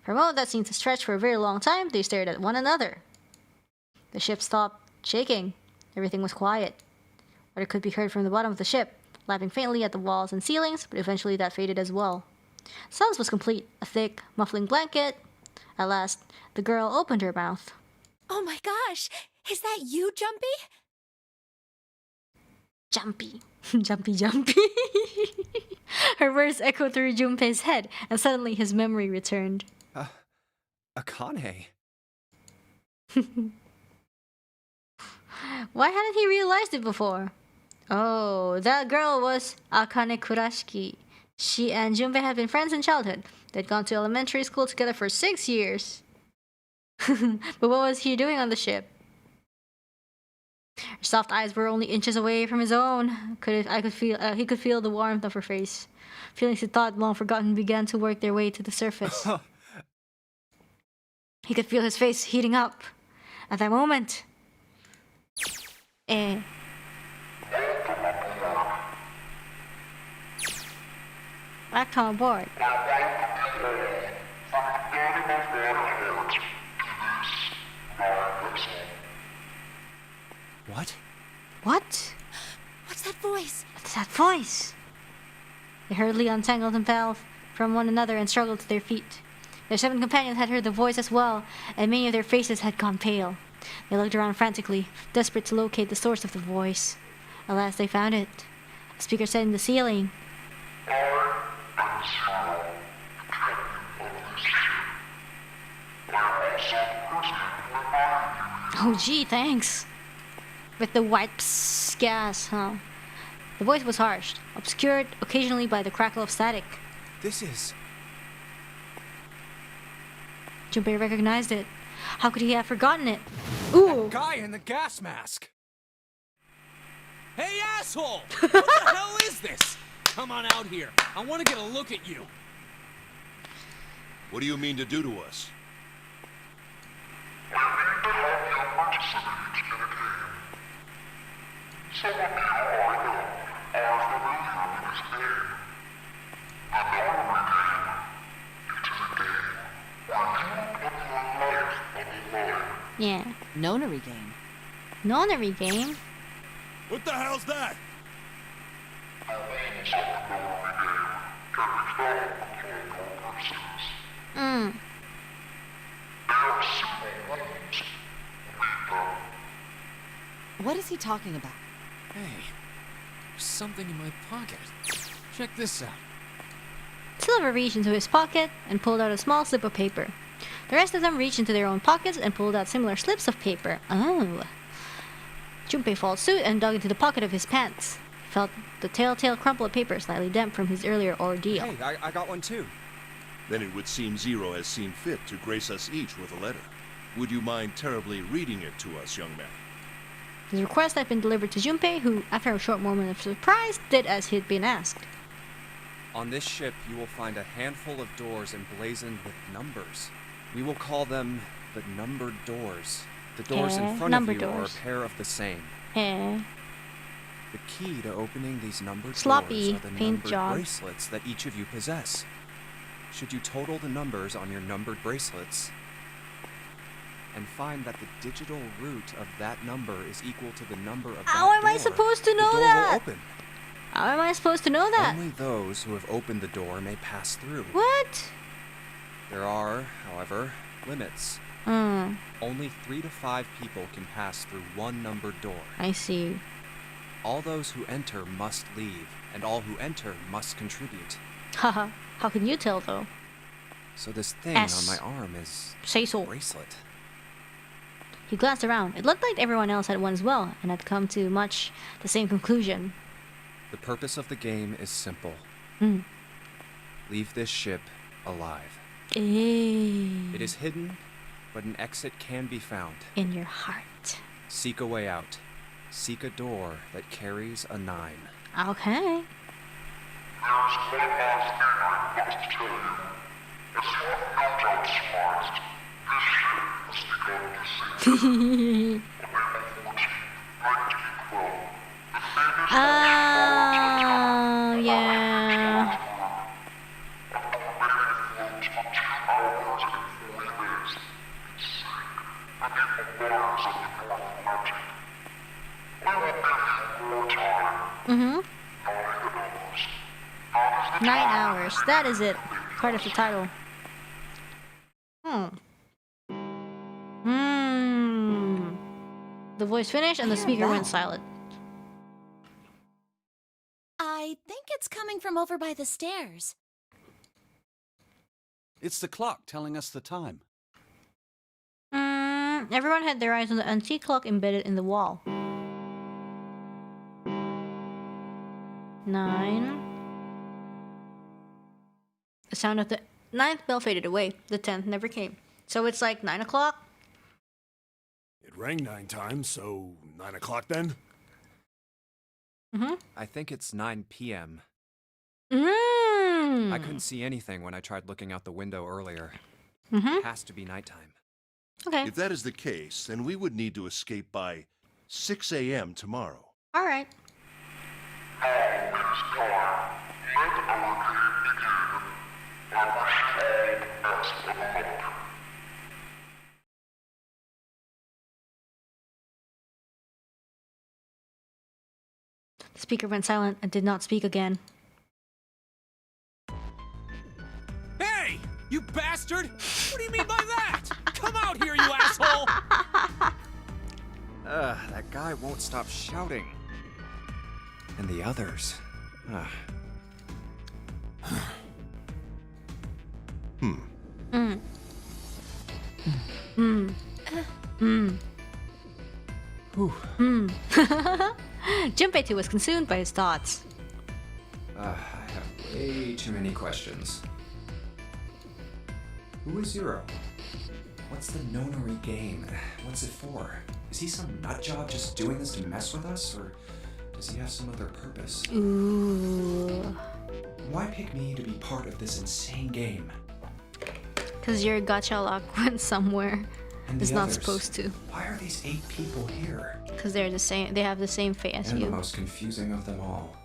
For a moment that seemed to stretch for a very long time, they stared at one another. The ship stopped shaking. Everything was quiet. Water could be heard from the bottom of the ship, lapping faintly at the walls and ceilings, but eventually that faded as well. Silence was complete, a thick, muffling blanket. At last, the girl opened her mouth. Oh my gosh! Is that you, Jumpy? Jumpy. Jumpy, jumpy. Her words echoed through Junpei's head, and suddenly his memory returned. Akane. Why hadn't he realized it before? Oh, that girl was Akane Kurashiki. She and Junpei had been friends in childhood. They'd gone to elementary school together for 6 years. But what was he doing on the ship? Her soft eyes were only inches away from his own. He could feel the warmth of her face. Feelings he thought long forgotten began to work their way to the surface. He could feel his face heating up. At that moment, welcome aboard. What? What? What's that voice? What's that voice? They hurriedly untangled themselves from one another and struggled to their feet. Their 7 companions had heard the voice as well, and many of their faces had gone pale. They looked around frantically, desperate to locate the source of the voice. At last they found it. A speaker set in the ceiling. Oh gee, thanks. With the white psst gas, huh? The voice was harsh, obscured occasionally by the crackle of static. This is... Junpei recognized it. How could he have forgotten it? Ooh! Guy in the gas mask! Hey, asshole! What the hell is this? Come on out here. I want to get a look at you. What do you mean to do to us? Yeah. Nonary game. Nonary game? What the hell's that? What is he talking about? Hey, there's something in my pocket. Check this out. Silver reached into his pocket and pulled out a small slip of paper. The rest of them reached into their own pockets and pulled out similar slips of paper. Oh. Junpei followed suit and dug into the pocket of his pants. He felt the telltale crumple of paper slightly damp from his earlier ordeal. Hey, I got one too. Then it would seem Zero has seen fit to grace us each with a letter. Would you mind terribly reading it to us, young man? His request had been delivered to Junpei, who, after a short moment of surprise, did as he had been asked. On this ship, you will find a handful of doors emblazoned with numbers. We will call them the numbered doors. The doors in front of you are a pair of the same. The key to opening these numbered Sloppy doors are the paint numbered job. bracelets that each of you possess. Should you total the numbers on your numbered bracelets and find that the digital root of that number is equal to the number of How that am I door, supposed to the know door that? will open. How am I supposed to know that? Only those who have opened the door may pass through. What? There are, however, limits. Only 3 to 5 people can pass through one numbered door. I see. All those who enter must leave, and all who enter must contribute. Haha. How can you tell, though? So this thing S. on my arm is Say so. a bracelet. He glanced around. It looked like everyone else had one as well, and had come to much the same conclusion. The purpose of the game is simple. Leave this ship alive. It is hidden, but an exit can be found. In your heart. Seek a way out. Seek a door that carries a 9. Okay. Yeah. Mm-hmm. 9 hours. That is it. Part of the title. The voice finished and the speaker went silent. I think it's coming from over by the stairs. It's the clock telling us the time. Everyone had their eyes on the antique clock embedded in the wall. 9. The sound of the 9th bell faded away. The 10th never came. So it's like 9 o'clock. It rang 9 times, so 9 o'clock then? I think it's 9 p.m. I I couldn't see anything when I tried looking out the window earlier. It has to be nighttime. Okay. If that is the case, then we would need to escape by 6 a.m. tomorrow. All right. The speaker went silent and did not speak again. Hey! You bastard! What do you mean by that? Come out here, you asshole! That guy won't stop shouting. And the others. Junpei was consumed by his thoughts. I have way too many questions. Who is Zero? What's the Nonary game? What's it for? Is he some nutjob just doing this to mess with us, or does he have some other purpose? Ooh. Why pick me to be part of this insane game? Because your gacha lock went somewhere. And It's the not others? supposed to. Why are these 8 people here? Because they're the same. They have the same fate as And the you. most confusing of them all.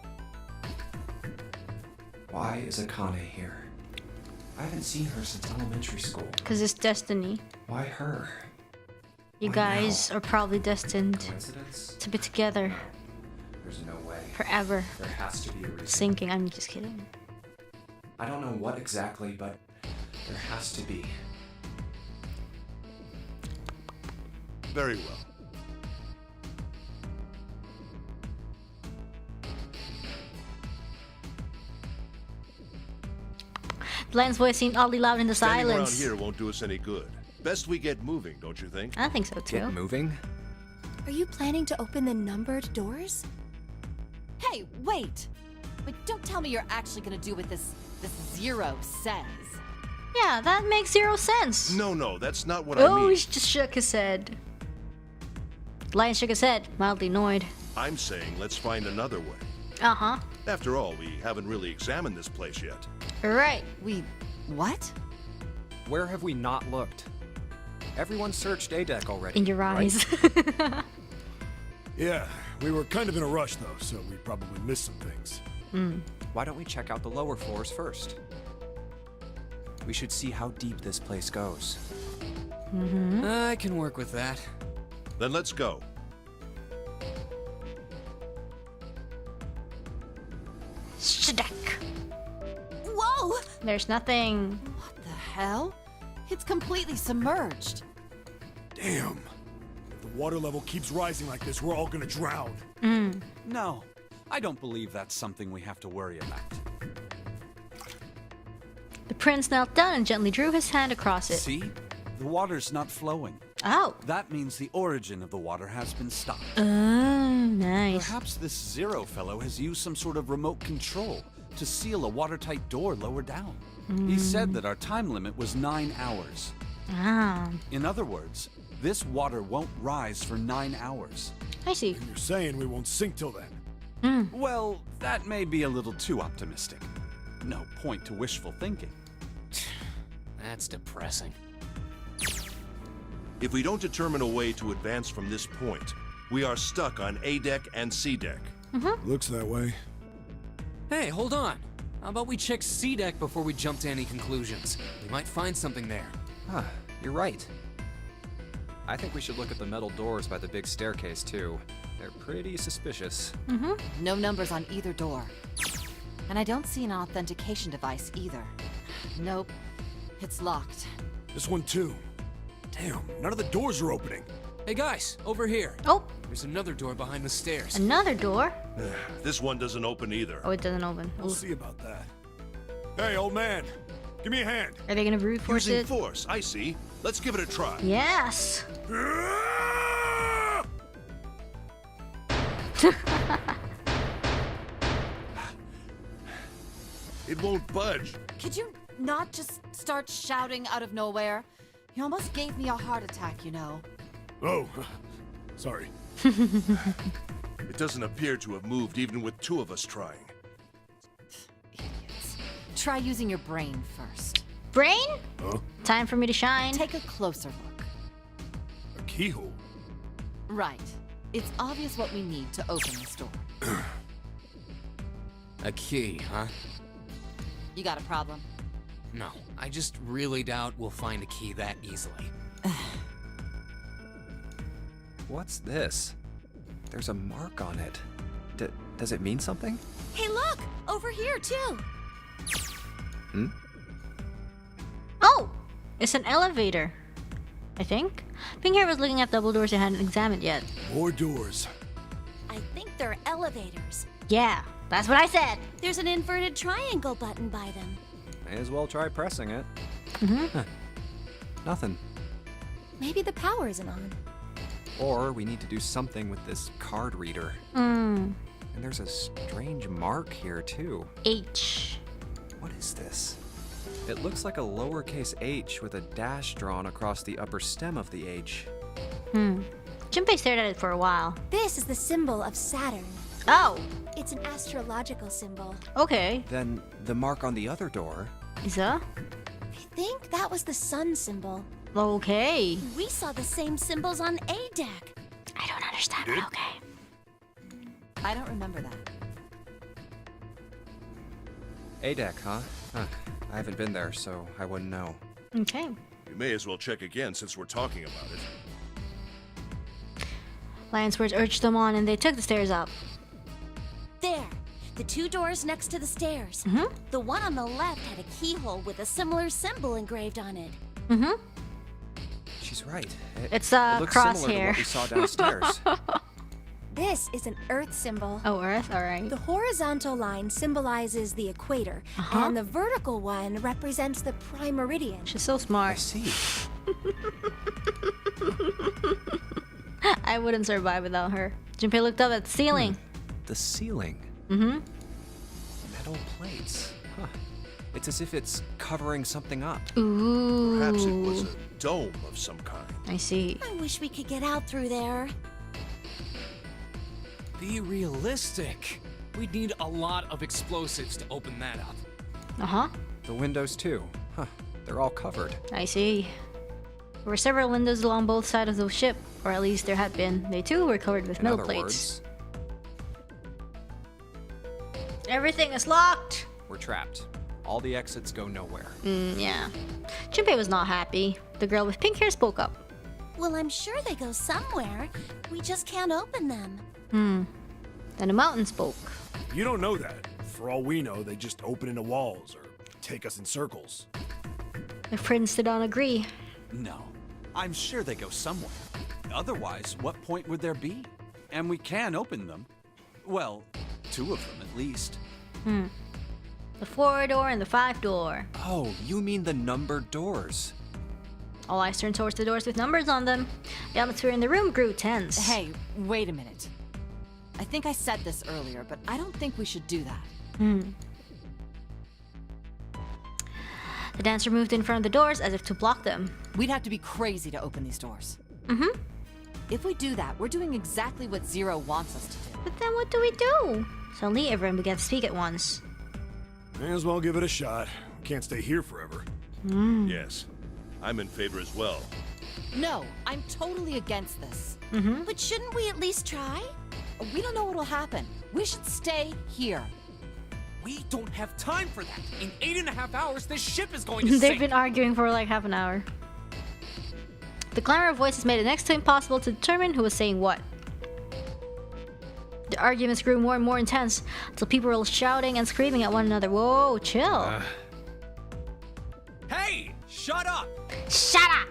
Why is Akane here? I haven't seen her since elementary school. Because it's destiny. Why her? You Why guys now? are probably destined Coincidence? to be together There's no way. forever. There has to be a reason. Sinking. I'm just kidding. I don't know what exactly, but there has to be. Very well. The lion's voice seemed oddly loud in the Standing around silence. here won't do us any good. Best we get moving, don't you think? I think so too. Get moving? Are you planning to open the numbered doors? Hey, wait! But don't tell me you're actually gonna do what this Zero says. Yeah, that makes 0 sense. No, that's not what I Oh, mean. he just shook his head. The lion shook his head, mildly annoyed. I'm saying let's find another way. Uh-huh. After all, we haven't really examined this place yet. Right. What? Where have we not looked? Everyone searched A-Deck already. In your right? eyes. Yeah, we were kind of in a rush though, so we probably missed some things. Why don't we check out the lower floors first? We should see how deep this place goes. I can work with that. Then let's go. Sedang. Whoa! There's nothing. What the hell? It's completely submerged. Damn. If the water level keeps rising like this, we're all gonna drown. No, I don't believe that's something we have to worry about. The prince knelt down and gently drew his hand across it. See? The water's not flowing. Oh. That means the origin of the water has been stopped. Oh, nice. Perhaps this Zero fellow has used some sort of remote control to seal a watertight door lower down. He said that our time limit was 9 hours. Ah, In other words, this water won't rise for 9 hours. I see. And you're saying we won't sink till then. Well, that may be a little too optimistic. No point to wishful thinking. That's depressing. If we don't determine a way to advance from this point, we are stuck on A deck and C deck. Looks that way. Hey, hold on. How about we check C deck before we jump to any conclusions? We might find something there. Ah, you're right. I think we should look at the metal doors by the big staircase, too. They're pretty suspicious. No numbers on either door. And I don't see an authentication device either. Nope. It's locked. This one too. Damn, none of the doors are opening. Hey guys, over here. Oh, There's another door behind the stairs. another door. This one doesn't open either. Oh, it doesn't open. We'll Ooh. see about that. Hey, old man, give me a hand. Are they gonna brute force Using it? force, I see. Let's give it a try. Yes. It won't budge. Could you not just start shouting out of nowhere? You almost gave me a heart attack, you know. Oh, sorry. It doesn't appear to have moved even with two of us trying. Idiots. Try using your brain first. Brain? Huh? Time for me to shine. Take a closer look. A keyhole. Right. It's obvious what we need to open this door. A key, huh? You got a problem? No, I just really doubt we'll find a key that easily. What's this? There's a mark on it. Does it mean something? Hey, look! Over here, too! Oh, it's an elevator. I think. Pink Hair was looking at double doors they hadn't examined yet. More doors. I think they're elevators. Yeah, that's what I said. There's an inverted triangle button by them. May as well try pressing it. Huh. Nothing. Maybe the power isn't on. Or we need to do something with this card reader. Hmm. And there's a strange mark here, too. H. What is this? It looks like a lowercase h with a dash drawn across the upper stem of the H. Junpei stared at it for a while. This is the symbol of Saturn. Oh, It's an astrological symbol. okay. Then the mark on the other door. Is a? I think that was the sun symbol. Okay. We saw the same symbols on A deck. I don't understand, but okay. I don't remember that. A deck, huh? I haven't been there, so I wouldn't know. Okay. We may as well check again since we're talking about it. Lion's words urged them on, and they took the stairs up. There. The two doors next to the stairs. The one on the left had a keyhole with a similar symbol engraved on it. She's right. It's it looks similar to crosshair. what we saw downstairs. This is an Earth symbol. Oh, Earth? Alright. The horizontal line symbolizes the equator, and the vertical one represents the prime meridian. She's so I smart. see. I wouldn't survive without her. Junpei looked up at the ceiling. The ceiling. Metal plates. Huh. It's as if it's covering something up. Ooh. Perhaps it was a dome of some kind. I see. I wish we could get out through there. Be realistic. We'd need a lot of explosives to open that up. Uh-huh. The windows, too. Huh. They're all covered. I see. There were several windows along both sides of the ship, or at least there had been. They too were covered with In metal other plates. words, Everything is locked. we're trapped. All the exits go nowhere. Yeah. Junpei was not happy. The girl with pink hair spoke up. Well, I'm sure they go somewhere. We just can't open them. Then a mountain spoke. You don't know that. For all we know, they just open into walls or take us in circles. The prince did not agree. No. I'm sure they go somewhere. Otherwise, what point would there be? And we can open them. Well, two of them at least. The 4-door and the 5-door. Oh, you mean the numbered doors. All eyes turned towards the doors with numbers on them. The atmosphere in the room grew tense. Hey, wait a minute. I think I said this earlier, but I don't think we should do that. The dancer moved in front of the doors as if to block them. We'd have to be crazy to open these doors. If we do that, we're doing exactly what Zero wants us to do. But then what do we do? Suddenly, everyone began to speak at once. May as well give it a shot. Can't stay here forever. Yes, I'm in favor as well. No, I'm totally against this. But shouldn't we at least try? We don't know what'll happen. We should stay here. We don't have time for that. In 8.5 hours, this ship is going to They've sink. been arguing for like half an hour. The clamor of voices made it next to impossible to determine who was saying what. The arguments grew more and more intense until people were shouting and screaming at one another. Whoa, chill. Hey, shut up! Shut up!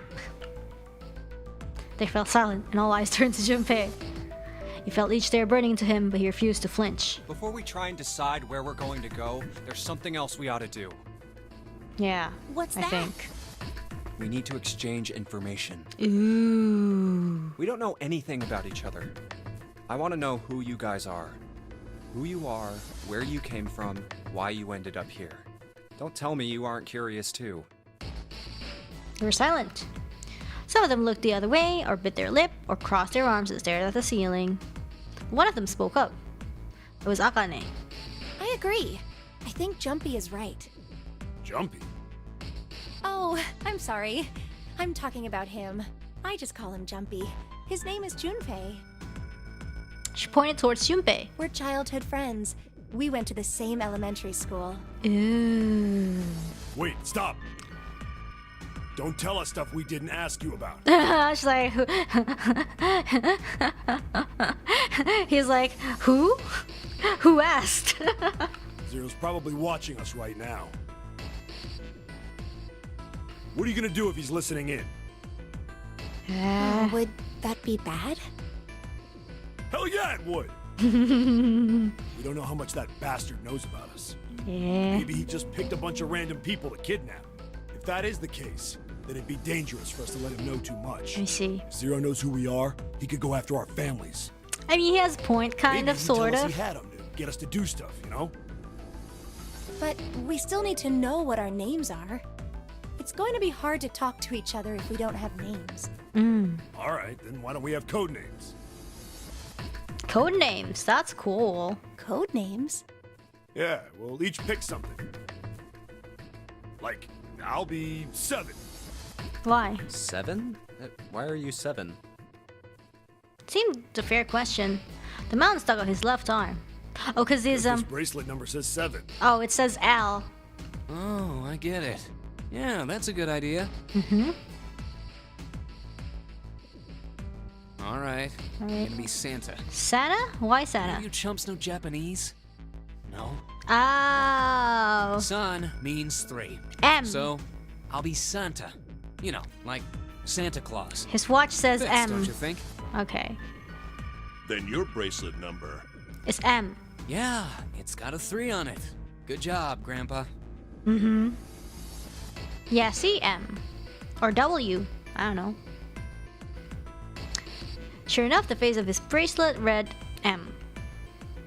They fell silent, and all eyes turned to Junpei. He felt each stare burning into him, but he refused to flinch. Before we try and decide where we're going to go, there's something else we ought to do. Yeah, What's I that? think. We need to exchange information. Ooh. We don't know anything about each other. I want to know who you guys are. Who you are, where you came from, why you ended up here. Don't tell me you aren't curious too. They were silent. Some of them looked the other way, or bit their lip, or crossed their arms and stared at the ceiling. One of them spoke up. It was Akane. I agree. I think Jumpy is right. Jumpy? Oh, I'm sorry. I'm talking about him. I just call him Jumpy. His name is Junpei. She pointed towards Junpei. We're childhood friends. We went to the same elementary school. Ooh. Wait, stop. Don't tell us stuff we didn't ask you about. She's like, he's like, who? Who asked? Zero's probably watching us right now. What are you gonna do if he's listening in? Would that be bad? Hell yeah, it would! We don't know how much that bastard knows about us. Yeah. Maybe he just picked a bunch of random people to kidnap. If that is the case, then it'd be dangerous for us to let him know too much. I see. If Zero knows who we are, he could go after our families. I mean, he has a point, kind Maybe of, he'd tell sort us of. he had him to get us to do stuff, you know? But we still need to know what our names are. It's going to be hard to talk to each other if we don't have names. All right, then why don't we have code names? Code names, that's cool. Code names? Yeah, we'll each pick something. Like, I'll be 7. Why? 7? Why are you 7? Seemed a fair question. The mountain stuck on his left arm. Oh, cause his This bracelet number says 7. Oh, it says Al. Oh, I get it. Yeah, that's a good idea. All right. I'm gonna be Santa. Santa? Why Any Santa? of you chumps know Japanese? No. Oh. San means 3. M. So, I'll be Santa. You know, like Santa Claus. His watch says Fits, M. don't you think? Okay. Then your bracelet number. It's M. Yeah, it's got a 3 on it. Good job, Grandpa. Yeah, see M. Or W. I don't know. Sure enough, the face of his bracelet read M.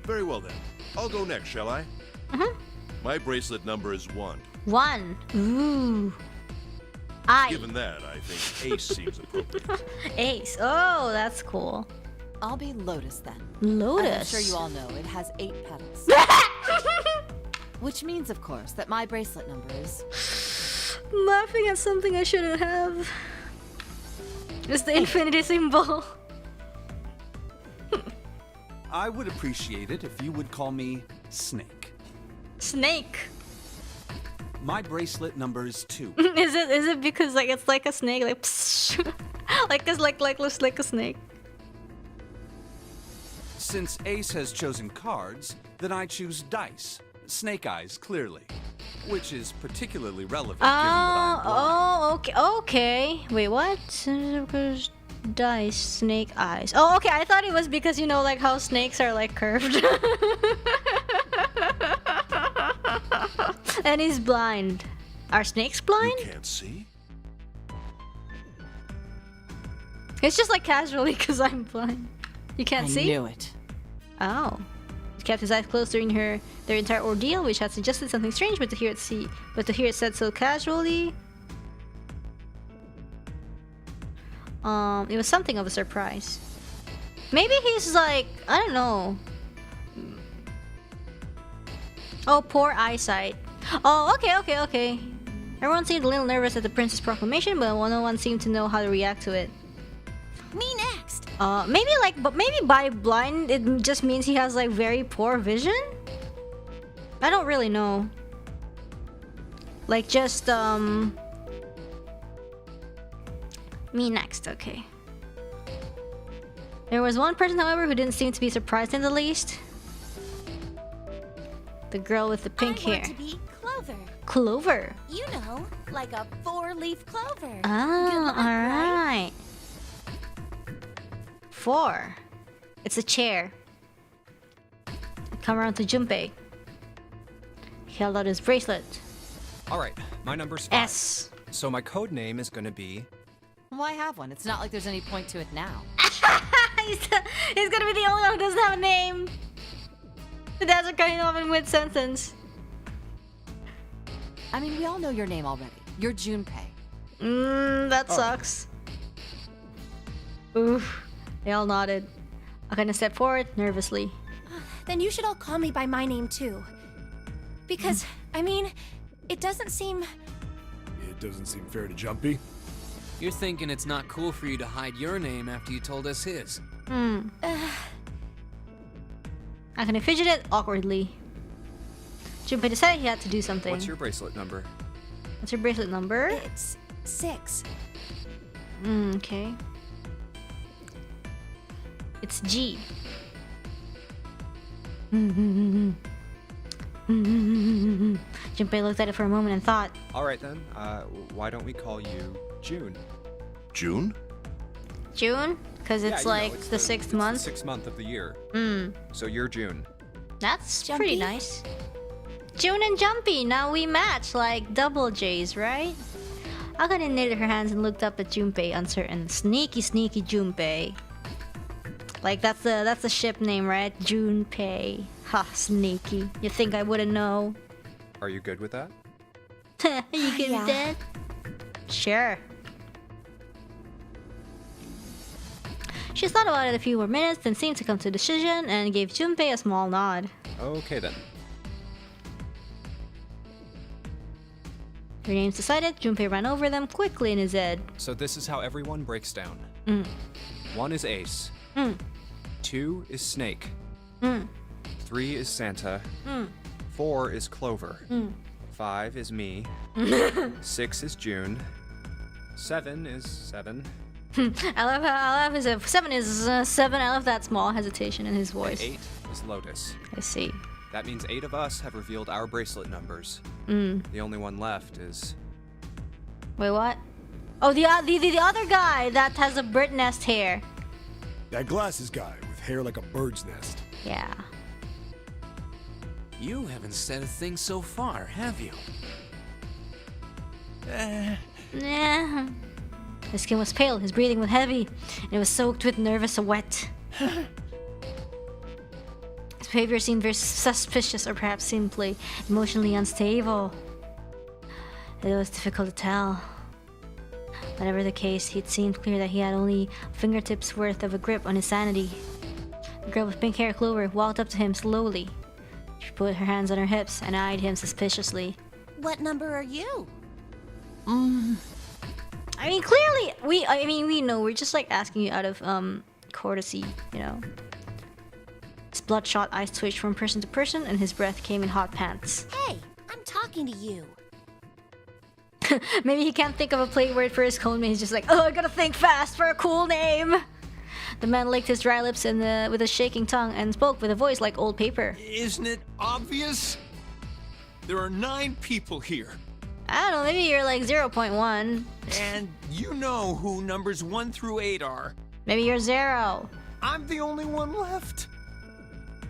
Very well then. I'll go next, shall I? My bracelet number is 1. 1. Ooh. I. Given that, I think Ace seems appropriate. Ace. Oh, that's cool. I'll be Lotus then. Lotus. I'm sure you all know it has 8 petals. Which means, of course, that my bracelet number is... I'm laughing at something I shouldn't have. It's the infinity symbol. I would appreciate it if you would call me Snake. Snake. My bracelet number is 2. Is it because like it's like a snake, like psst, like it's like looks like a snake. Since Ace has chosen cards, then I choose dice. Snake eyes, clearly. Which is particularly relevant given that I'm blind. Okay. Wait, what? Dice, snake eyes. Oh, okay. I thought it was because you know, like how snakes are like curved. And he's blind. Are snakes blind? You can't see? It's just like casually because I'm blind. You can't I see? knew it. Oh. He kept his eyes closed during their entire ordeal, which had suggested something strange, but to hear it said so casually. It was something of a surprise. Maybe he's like, I don't know. Oh, poor eyesight. Oh, okay. Everyone seemed a little nervous at the prince's proclamation, but no one seemed to know how to react to it. Me next. Maybe by blind it just means he has like very poor vision? I don't really know. Like just me next, okay. There was one person, however, who didn't seem to be surprised in the least. The girl with the pink hair. I want to be Clover. Clover? You know, like a 4-leaf clover. Oh, alright. 4. It's a chair. Come around to Junpei. He held out his bracelet. Alright, my number's 5. S. So my code name is gonna be... Why have one? It's not like there's any point to it now. he's gonna be the only one who doesn't have a name. That's a kind of in mid-sentence. I mean, we all know your name already. You're Junpei. That sucks. Oof. They all nodded. I kind of stepped forward nervously. Then you should all call me by my name too. Because, I mean, it doesn't seem... It doesn't seem fair to Jumpy. You're thinking it's not cool for you to hide your name after you told us his. I kind of fidgeted awkwardly. Junpei decided he had to do something. What's your bracelet number? What's your bracelet number? It's 6. Okay. It's G. Junpei looked at it for a moment and thought. Alright then, why don't we call you June? June? June? Because it's it's the 6th month? It's the 6th month of the year. So you're June. That's Jumpy? pretty nice. June and Jumpy, now we match like double J's, right? Akane knitted her hands and looked up at Junpei, uncertain. Sneaky, sneaky Junpei. Like that's the ship name, right? Junpei. Ha, sneaky. You think I wouldn't know? Are you good with that? Are you good with that? Sure. She thought about it a few more minutes, then seemed to come to a decision and gave Junpei a small nod. Okay then. Their names decided, Junpei ran over them quickly in his head. So this is how everyone breaks down. 1 is Ace. 2 is Snake. 3 is Santa. 4 is Clover. 5 is me. 6 is June. 7 is 7. I love his 7 is 7. I love that small hesitation in his voice. 8 is Lotus. I see. That means 8 of us have revealed our bracelet numbers. The only one left is... Wait, what? Oh, the other guy that has a bird nest hair. That glasses guy with hair like a bird's nest. Yeah. You haven't said a thing so far, have you? Nah. His skin was pale, his breathing was heavy, and it was soaked with nervous sweat. His behavior seemed very suspicious, or perhaps simply emotionally unstable. It was difficult to tell. Whatever the case, it seemed clear that he had only fingertips worth of a grip on his sanity. The girl with pink hair, Clover, walked up to him slowly. She put her hands on her hips and eyed him suspiciously. What number are you? I mean, clearly, we know. We're just like asking you out of courtesy, you know. His bloodshot eyes twitched from person to person, and his breath came in hot pants. Hey, I'm talking to you. Maybe he can't think of a play word for his code name. He's just like, oh, I gotta think fast for a cool name. The man licked his dry lips with a shaking tongue and spoke with a voice like old paper. Isn't it obvious? There are 9 people here. I don't know, maybe you're like 0.1. And you know who numbers 1 through 8 are. Maybe you're 0. I'm the only one left.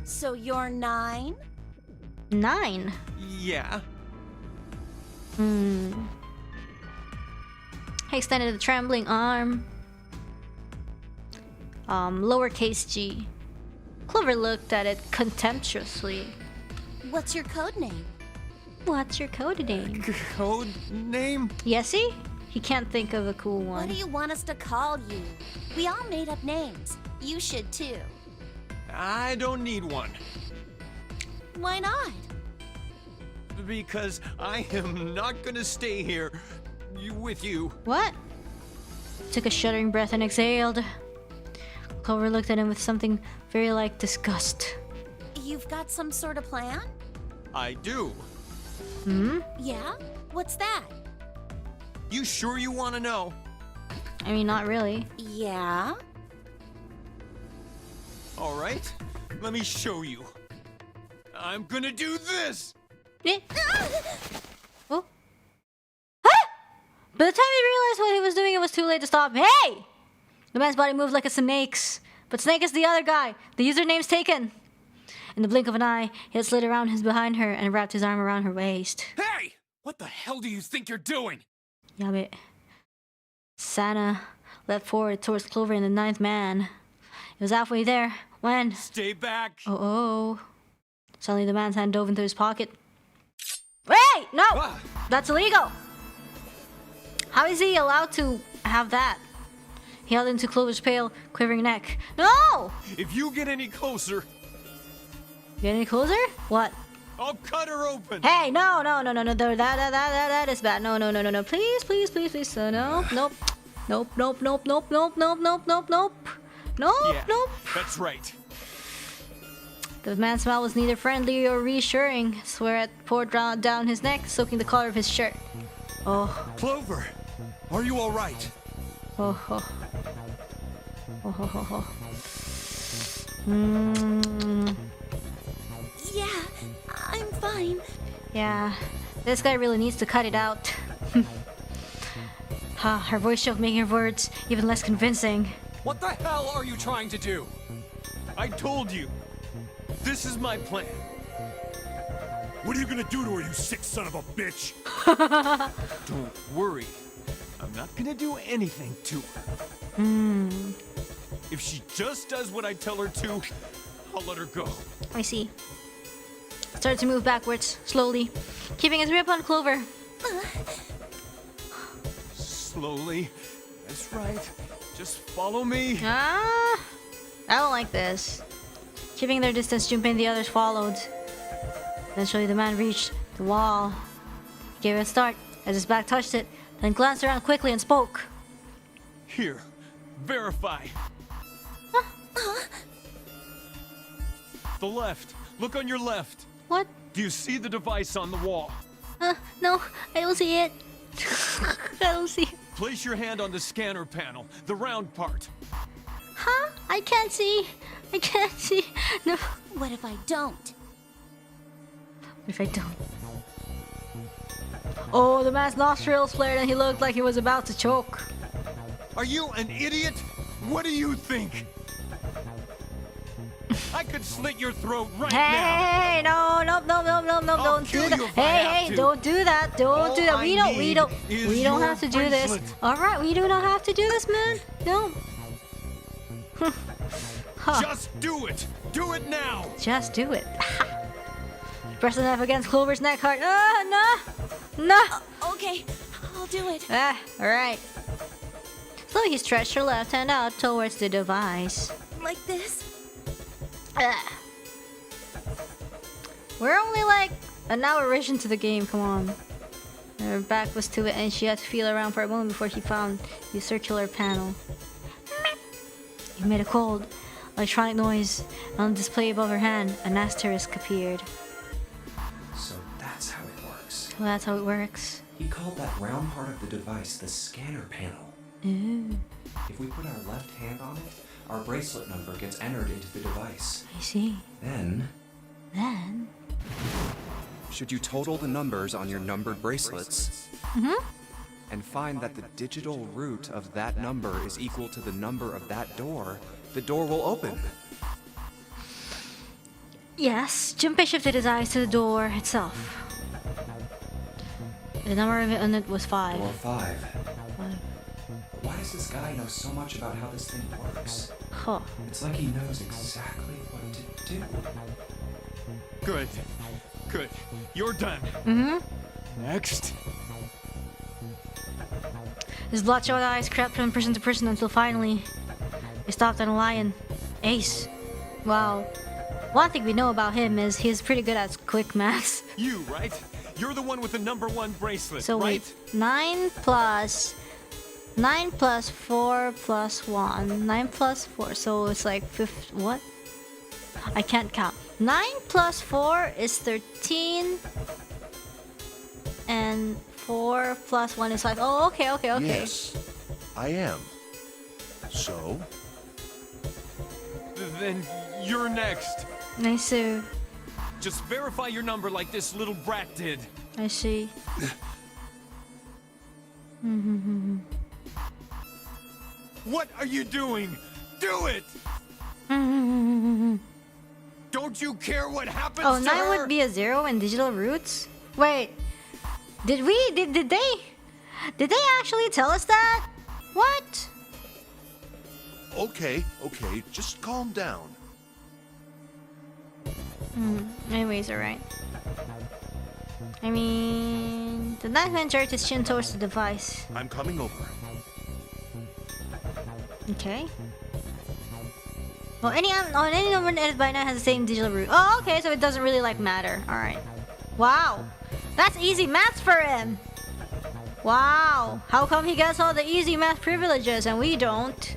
So you're 9? 9? Yeah. He extended a trembling arm. Lowercase g. Clover looked at it contemptuously. What's your code name? What's your code name? Code name? Yessie? He can't think of a cool one. What do you want us to call you? We all made up names. You should too. I don't need one. Why not? because I am not gonna stay here with you. What? Took a shuddering breath and exhaled. Clover looked at him with something very like disgust. You've got some sort of plan? I do. Hmm? Yeah? What's that? You sure you want to know? I mean, not really. Yeah? All right, let me show you. I'm gonna do this! Eh. Oh. Ah! By the time he realized what he was doing, it was too late to stop. Hey! The man's body moved like a snake's. But Snake is the other guy. The username's taken. In the blink of an eye, he had slid around his behind her and wrapped his arm around her waist. Hey! What the hell do you think you're doing? Yabbit. Sana leapt forward towards Clover and the ninth man. It was halfway there when... Stay back! Oh. Suddenly the man's hand dove into his pocket. Wait! No! Ah. That's illegal! How is he allowed to have that? He held into Clover's pale, quivering neck. No! If you get any closer, Get any closer? What? I'll cut her open! Hey, no, that is bad. No. Please. No. Nope. Yeah, Nope. that's right. The man's smile was neither friendly or reassuring. Sweat poured down his neck, soaking the collar of his shirt. Oh. Clover, are you all right? Oh. Yeah, I'm fine. Yeah, this guy really needs to cut it out. Her voice shook, making her words even less convincing. What the hell are you trying to do? I told you. This is my plan. What are you gonna do to her, you sick son of a bitch? Don't worry. I'm not gonna do anything to her. If she just does what I tell her to, I'll let her go. I see. Started to move backwards, slowly, keeping his grip on Clover. Slowly. That's right. Just follow me. I don't like this. Keeping their distance, Junpei and the others followed. Eventually, the man reached the wall. He gave it a start as his back touched it, then glanced around quickly and spoke. Here. Verify. The left. Look on your left. What? Do you see the device on the wall? No, I don't see it. I don't see it. Place your hand on the scanner panel, the round part. Huh? I can't see. No. What if I don't? What if I don't? Oh, the man's nostrils flared and he looked like he was about to choke. Are you an idiot? What do you think? I could slit your throat right now. Hey, no, don't do that. Hey, don't do that. Don't do that. We don't have to do this. All right, we do not have to do this, man. No. Just do it. Do it now. Just do it. Press the knife against Clover's neck hard. No. Okay, I'll do it. All right. So he stretched her left hand out towards the device. Like this? We're only like an hour into the game, come on. Her back was to it and she had to feel around for a moment before she found the circular panel. It made a cold, electronic noise. On the display above her hand, an asterisk appeared. So that's how it works. Well, that's how it works. He called that round part of the device the scanner panel. Ooh. If we put our left hand on it, our bracelet number gets entered into the device. I see. Then... Should you total the numbers on your numbered bracelets and find that the digital root of that number is equal to the number of that door, the door will open. Yes, Junpei shifted his eyes to the door itself. The number of it on it was 5. Door 5. Why does this guy know so much about how this thing works? Huh. It's like he knows exactly what to do. Good. You're done. Next. His bloodshot eyes crept from person to person until finally he stopped at a lion. Ace. Wow. One thing we know about him is he's pretty good at quick maths. You, right? You're the one with the number 1 bracelet, So right? wait, 9 plus 4 plus 1. 9 plus 4, so it's like what? I can't count. 9 plus 4 is 13. And 4 plus 1 is 5. Oh, okay. Yes, I am. So? Then you're next. I see. Just verify your number like this little brat did. I see. What are you doing? Do it! Don't you care what happens Oh, to 9 her? would be a 0 in digital roots? Wait. Did they actually tell us that? What? Okay, just calm down. Anyways, alright. I mean, the knife man jerked his chin towards the device. I'm coming over. Okay. Well, any number edited by now has the same digital root. Oh, okay, so it doesn't really like matter. Alright. Wow. That's easy maths for him. Wow. How come he gets all the easy math privileges and we don't?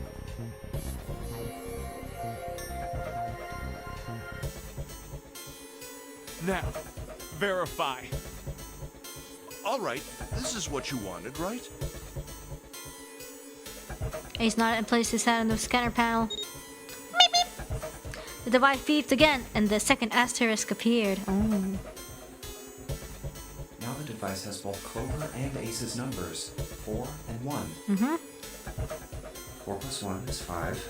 Now, verify. All right, this is what you wanted, right? Ace nodded and placed his hand on the scanner panel. Beep, beep. The device beeped again, and the second asterisk appeared. Oh. Now the device has both Clover and Ace's numbers, 4 and 1. 4 plus 1 is 5.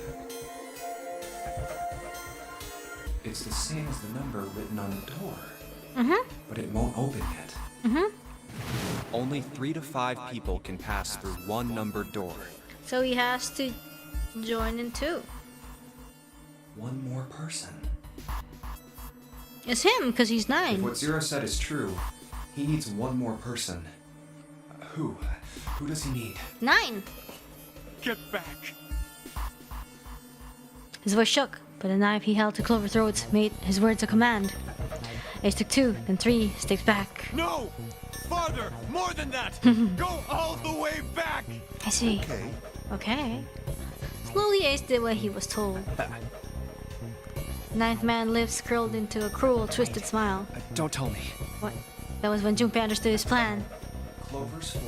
It's the same as the number written on the door. But it won't open yet. Only 3 to 5 people can pass through one numbered door. So he has to join in 2. One more person. It's him, because he's If 9. what Zero said is true, he needs one more person. Who? Who does he need? 9. Get back. His voice shook, but the knife he held to Clover's throat made his words a command. Ace took 2, then 3 steps back. No! Farther! More than that! Go all the way back! I see. Okay. Slowly Ace did what he was told. Ninth man lips curled into a cruel, twisted smile. Don't tell me. What? That was when Junpei understood his plan. Clover's 4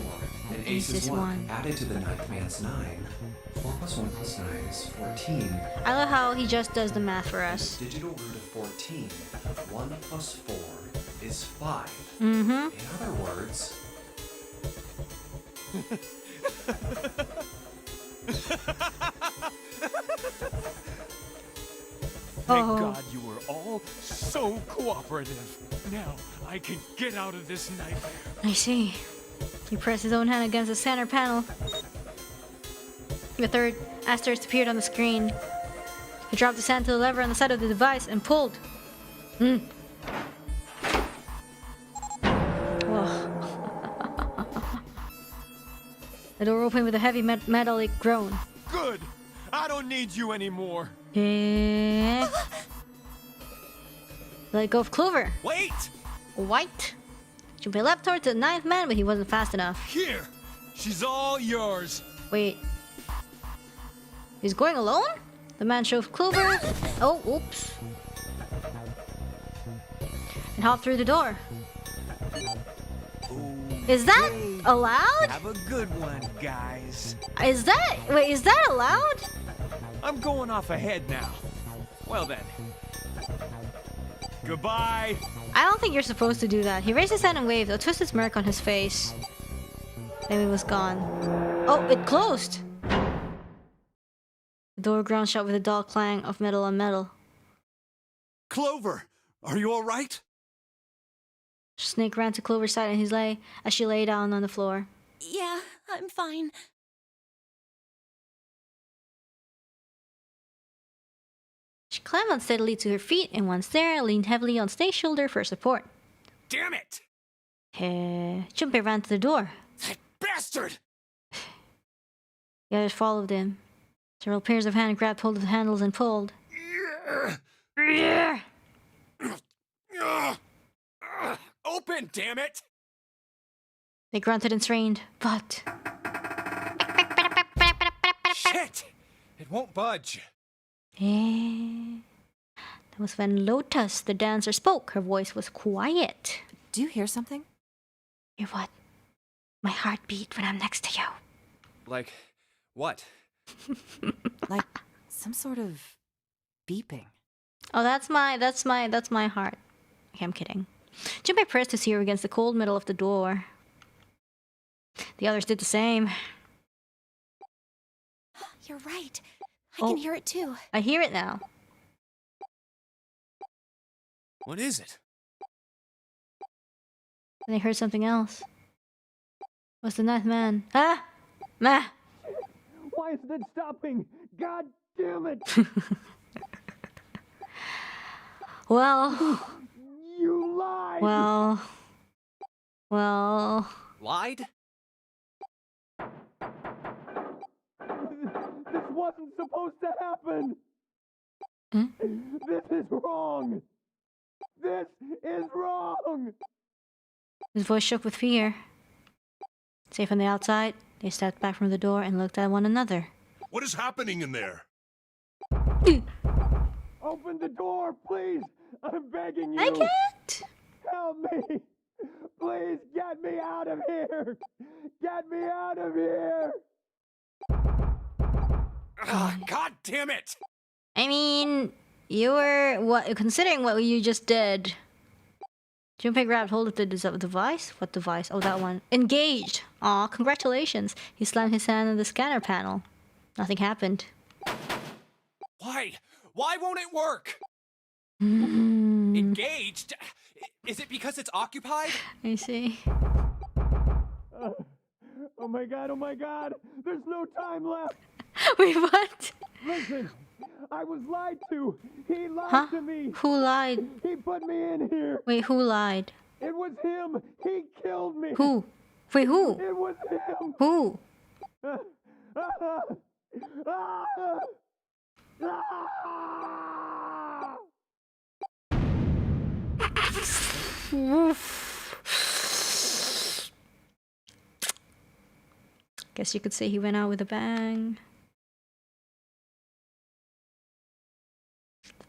and Ace's Ace's 1. 1 added to the ninth man's 9. 4 plus 1 plus 9 is 14. I love how he just does the math for us. The digital root of 14, 1 plus 4 is 5. Mm-hmm. In other words... Thank God you were all so cooperative. Now I can get out of this nightmare. I see. He pressed his own hand against the center panel. The third asterisk appeared on the screen. He dropped his hand to the lever on the side of the device and pulled. Whoa. The door opened with a heavy metallic groan. Good. I don't need you anymore. Yeah. Let go of Clover. Wait! White. Junpei leapt towards the ninth man, but he wasn't fast enough. Here. She's all yours. Wait. He's going alone? The man shoved Clover. Oh, oops. And hopped through the door. Is that allowed? Have a good one, guys. Is that allowed? I'm going off ahead now. Well then. Goodbye. I don't think you're supposed to do that. He raised his hand and waved, a twisted smirk on his face. Then he was gone. Oh, it closed! The door ground shut with a dull clang of metal on metal. Clover, are you all right? Snake ran to Clover's side and as she lay down on the floor. Yeah, I'm fine. She climbed unsteadily to her feet and once there, leaned heavily on Snake's shoulder for support. Damn it! Junpei ran to the door. That bastard! The others followed him. Several pairs of hands grabbed hold of the handles and pulled. Open, damn it! They grunted and strained, but... Shit! It won't budge. That was when Lotus, the dancer, spoke. Her voice was quiet. Do you hear something? Hear what? My heart beat when I'm next to you. Like, what? Like some sort of beeping. Oh, that's my heart. Okay, I'm kidding. Junpei pressed his ear against the cold middle of the door. The others did the same. You're right. I can hear it too. I hear it now. What is it? And they heard something else. Was the ninth man? Ah! Meh! Why isn't it stopping? God damn it! Well... You lied! Well... Lied? This wasn't supposed to happen! Hmm? This is wrong! This is wrong! His voice shook with fear. Safe on the outside, they stepped back from the door and looked at one another. What is happening in there? Open the door, please! I'm begging you! I can't! Help me! Please get me out of here! Get me out of here! God damn it! I mean, you were considering what you just did. Junpei grabbed hold of the device. What device? Oh, that one. Engaged. Aw, congratulations. He slammed his hand on the scanner panel. Nothing happened. Why? Why won't it work? Engaged? Is it because it's occupied? I see. Oh my god, there's no time left! Wait, what? Listen, I was lied to! He lied to me! Who lied? He put me in here! Wait, who lied? It was him! He killed me! Who? Wait, who? It was him! Who? Guess you could say he went out with a bang.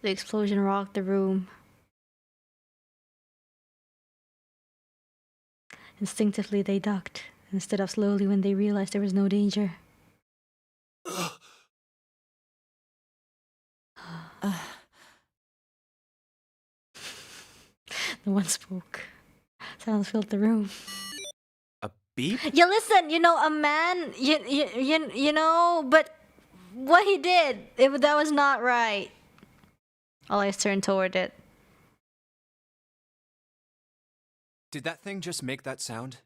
The explosion rocked the room. Instinctively, they ducked and stood up slowly when they realized there was no danger. No one spoke. Silence filled the room. A beep? Yeah, listen, you know, a man, you know, but what he did, that was not right. All eyes turned toward it. Did that thing just make that sound?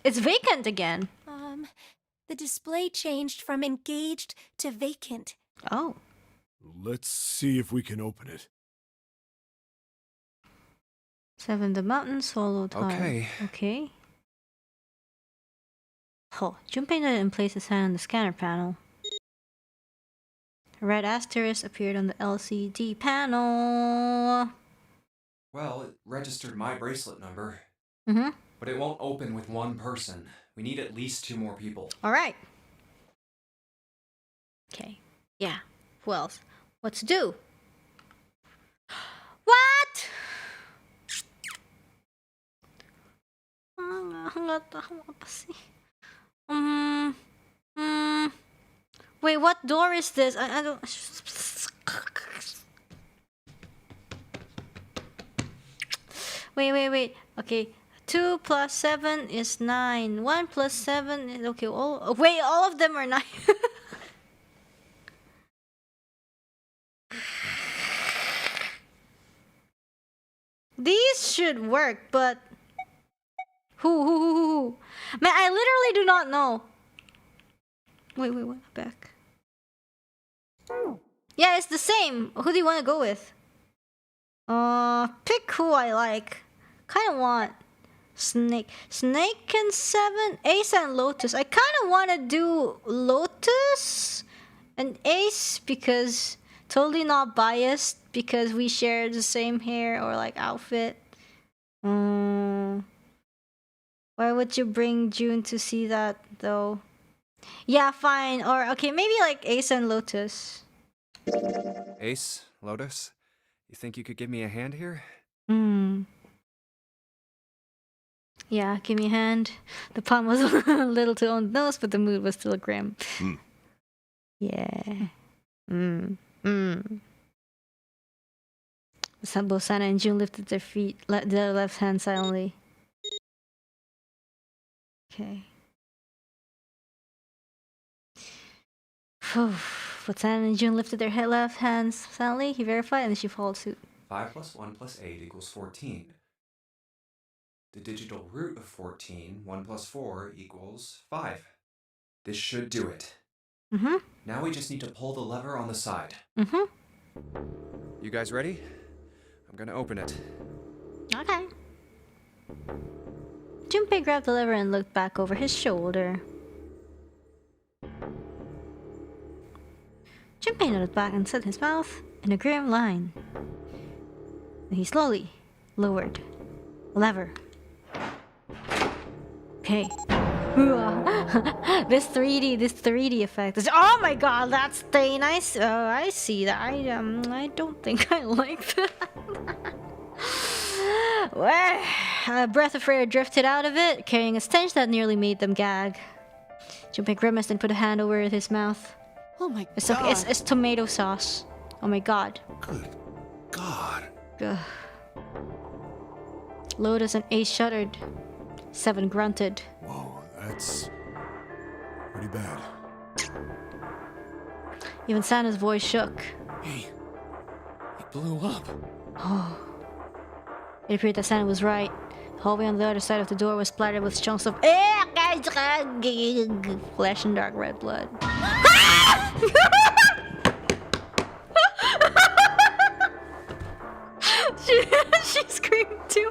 It's vacant again. The display changed from engaged to vacant. Oh. Let's see if we can open it. 7 the mountain, swallowed hard. Okay. Okay. Oh, Junpei nodded and placed his hand on the scanner panel. A red asterisk appeared on the LCD panel. Well, it registered my bracelet number. Mm-hmm. But it won't open with one person. We need at least 2 more people. Alright. Okay. Yeah. Who else? What to do? What? Wait, what door is this? I don't... Wait. Okay. 2 plus 7 is 9. 1 plus 7 is... Okay, wait, all of them are 9. These should work, but... Who? Man, I literally do not know. Wait, what? Back. Yeah, it's the same. Who do you want to go with? Pick who I like. Kind of want Snake and 7, Ace and Lotus. I kind of want to do Lotus and Ace because totally not biased because we share the same hair or like outfit. Why would you bring June to see that, though? Yeah, fine. Or, okay, maybe like Ace and Lotus. Ace, Lotus, you think you could give me a hand here? Yeah, give me a hand. The pun was a little too on the nose, but the mood was still grim. Yeah. Both Sana and June lifted their feet, their left hand silently. Okay. But Sana and June lifted their left hands silently. He verified, and then she followed suit. 5 plus 1 plus 8 equals 14. The digital root of 14, 1 plus 4 equals 5. This should do it. Now we just need to pull the lever on the side. You guys ready? I'm gonna open it. Okay. Junpei grabbed the lever and looked back over his shoulder. Junpei nodded back and set his mouth in a grim line. And he slowly lowered the lever. Okay. This 3D effect is— oh my god, that's very nice. Oh, I see that. I don't think I like that. Well, a breath of air drifted out of it, carrying a stench that nearly made them gag. Junpei grimaced and put a hand over his mouth. Oh my It's god. okay, it's tomato sauce. Oh my god. Good God. Ugh. Lotus and Ace shuddered. Seven grunted. Whoa, that's pretty bad. Even Sana's voice shook. He blew up. Oh. It appeared that Sana was right. The hallway on the other side of the door was splattered with chunks of flesh and dark red blood. she screamed too.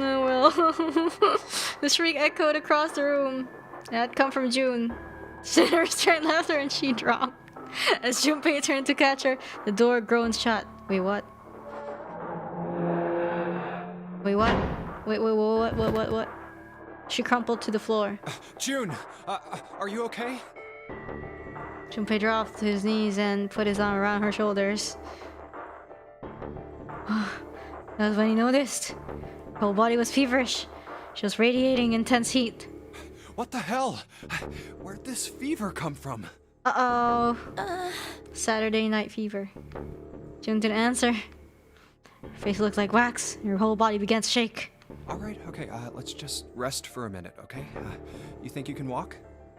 Well, the shriek echoed across the room. It had come from June. Sinners turned laughter and she dropped. As Junpei turned to catch her, the door groaned shut. Wait, what? Wait, what? Wait, what? She crumpled to the floor. June, are you okay? Junpei dropped to his knees and put his arm around her shoulders. That was when he noticed. Her whole body was feverish. She was radiating intense heat. What the hell? Where'd this fever come from? Uh-oh. Saturday night fever. June didn't answer. Her face looked like wax, and her whole body began to shake. All right, okay, let's just rest for a minute, okay? You think you can walk?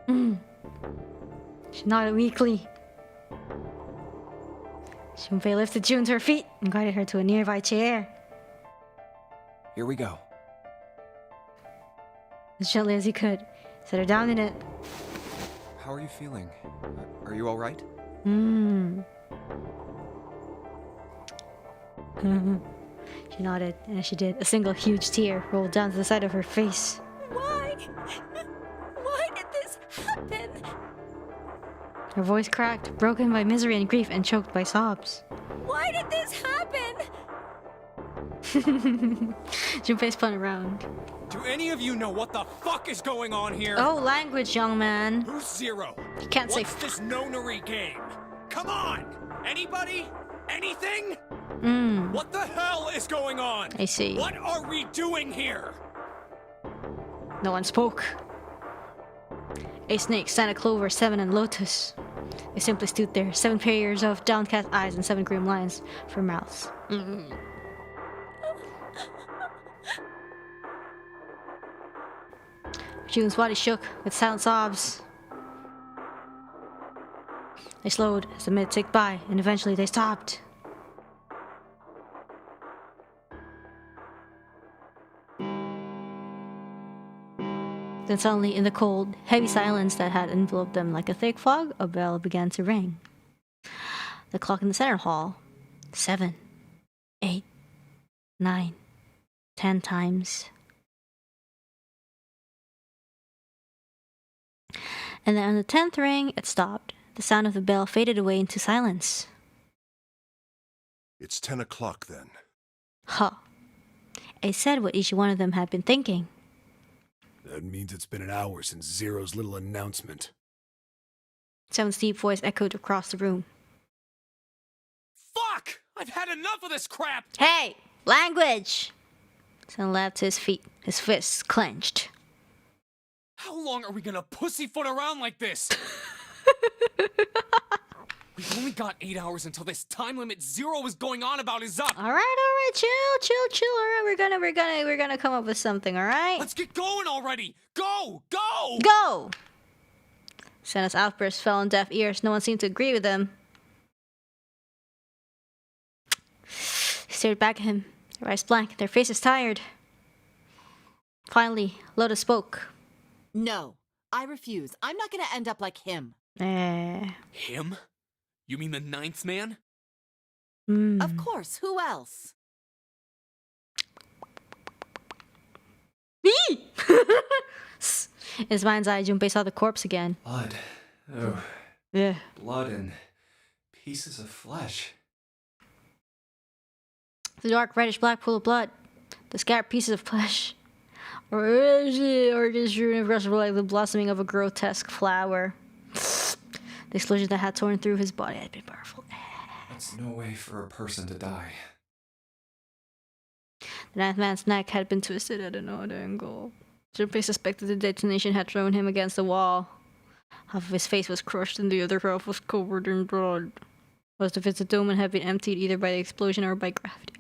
She nodded weakly. Junpei lifted June to her feet and guided her to a nearby chair. Here we go. As gently as he could, set her down in it. How are you feeling? Are you all right? She nodded, and as she did, a single huge tear rolled down to the side of her face. Why? Why did this happen? Her voice cracked, broken by misery and grief, and choked by sobs. Why did this happen? Junpei spun around. Do any of you know what the fuck is going on here? Oh, language, young man. Who's Zero? You can't say What's this Nonary game? Come on! Anybody? Anything? What the hell is going on? I see. What are we doing here? No one spoke. A snake, Santa Clover, Seven, and Lotus. They simply stood there, 7 pairs of downcast eyes and 7 grim lines for mouths. June's body shook with silent sobs. They slowed as the minutes ticked by, and eventually they stopped. Then suddenly, in the cold, heavy silence that had enveloped them like a thick fog, a bell began to ring. The clock in the center hall. 7, 8, 9, 10 times. And then on the 10th ring, it stopped. The sound of the bell faded away into silence. It's 10 o'clock then. Huh. I said what each one of them had been thinking. That means it's been an hour since Zero's little announcement. Seven's deep voice echoed across the room. Fuck! I've had enough of this crap! Hey! Language! Seven leapt to his feet, his fists clenched. How long are we gonna pussyfoot around like this? We've only got 8 hours until this time limit Zero was going on about is up. All right, chill. All right, we're gonna come up with something. All right. Let's get going already. Go. Go. Senna's outburst fell on deaf ears. No one seemed to agree with him. They stared back at him, their eyes blank, their faces tired. Finally, Lotus spoke. No, I refuse. I'm not gonna end up like him. Him? You mean the 9th man? Of course, who else? Me! In his mind's eye, Junpei saw the corpse again. Blood. Oh. Yeah. Blood and pieces of flesh. The dark reddish-black pool of blood. The scattered pieces of flesh. Or just irreversible like the blossoming of a grotesque flower. The explosion that had torn through his body had been powerful. That's no way for a person to die. The 9th man's neck had been twisted at an odd angle. Junpei suspected the detonation had thrown him against the wall. Half of his face was crushed and the other half was covered in blood. Most of its abdomen had been emptied either by the explosion or by gravity.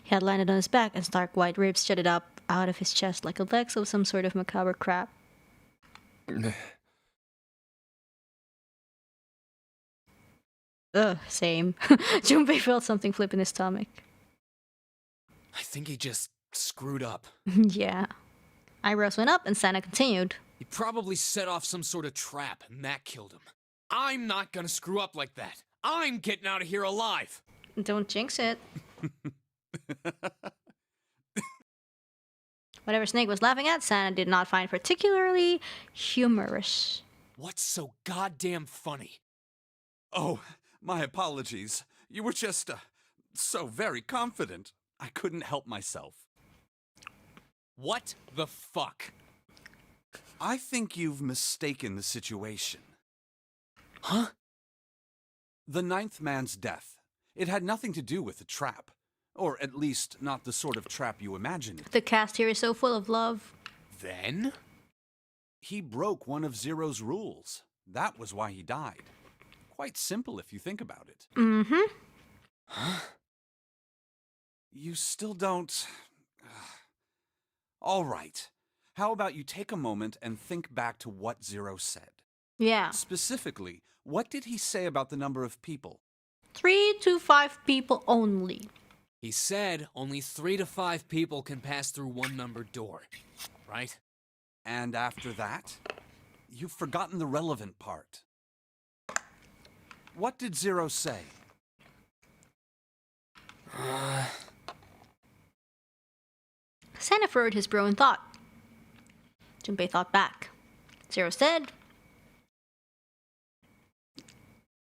He had landed on his back and stark white ribs jutted up out of his chest like the legs of some sort of macabre crab. Ugh, same. Junpei felt something flip in his stomach. I think he just screwed up. Yeah. Eyebrows went up and Santa continued. He probably set off some sort of trap and that killed him. I'm not gonna screw up like that. I'm getting out of here alive. Don't jinx it. Whatever Snake was laughing at, Santa did not find particularly humorous. What's so goddamn funny? Oh, my apologies. You were just, so very confident. I couldn't help myself. What the fuck? I think you've mistaken the situation. Huh? The 9th man's death. It had nothing to do with the trap. Or at least, not the sort of trap you imagine it. The cast here is so full of love. Then? He broke one of Zero's rules. That was why he died. Quite simple if you think about it. Mm-hmm. Huh? You still don't... All right. How about you take a moment and think back to what Zero said? Yeah. Specifically, what did he say about the number of people? 3 to 5 people only. He said only 3 to 5 people can pass through one numbered door, right? And after that? You've forgotten the relevant part. What did Zero say? Santa furrowed his brow in thought. Junpei thought back. Zero said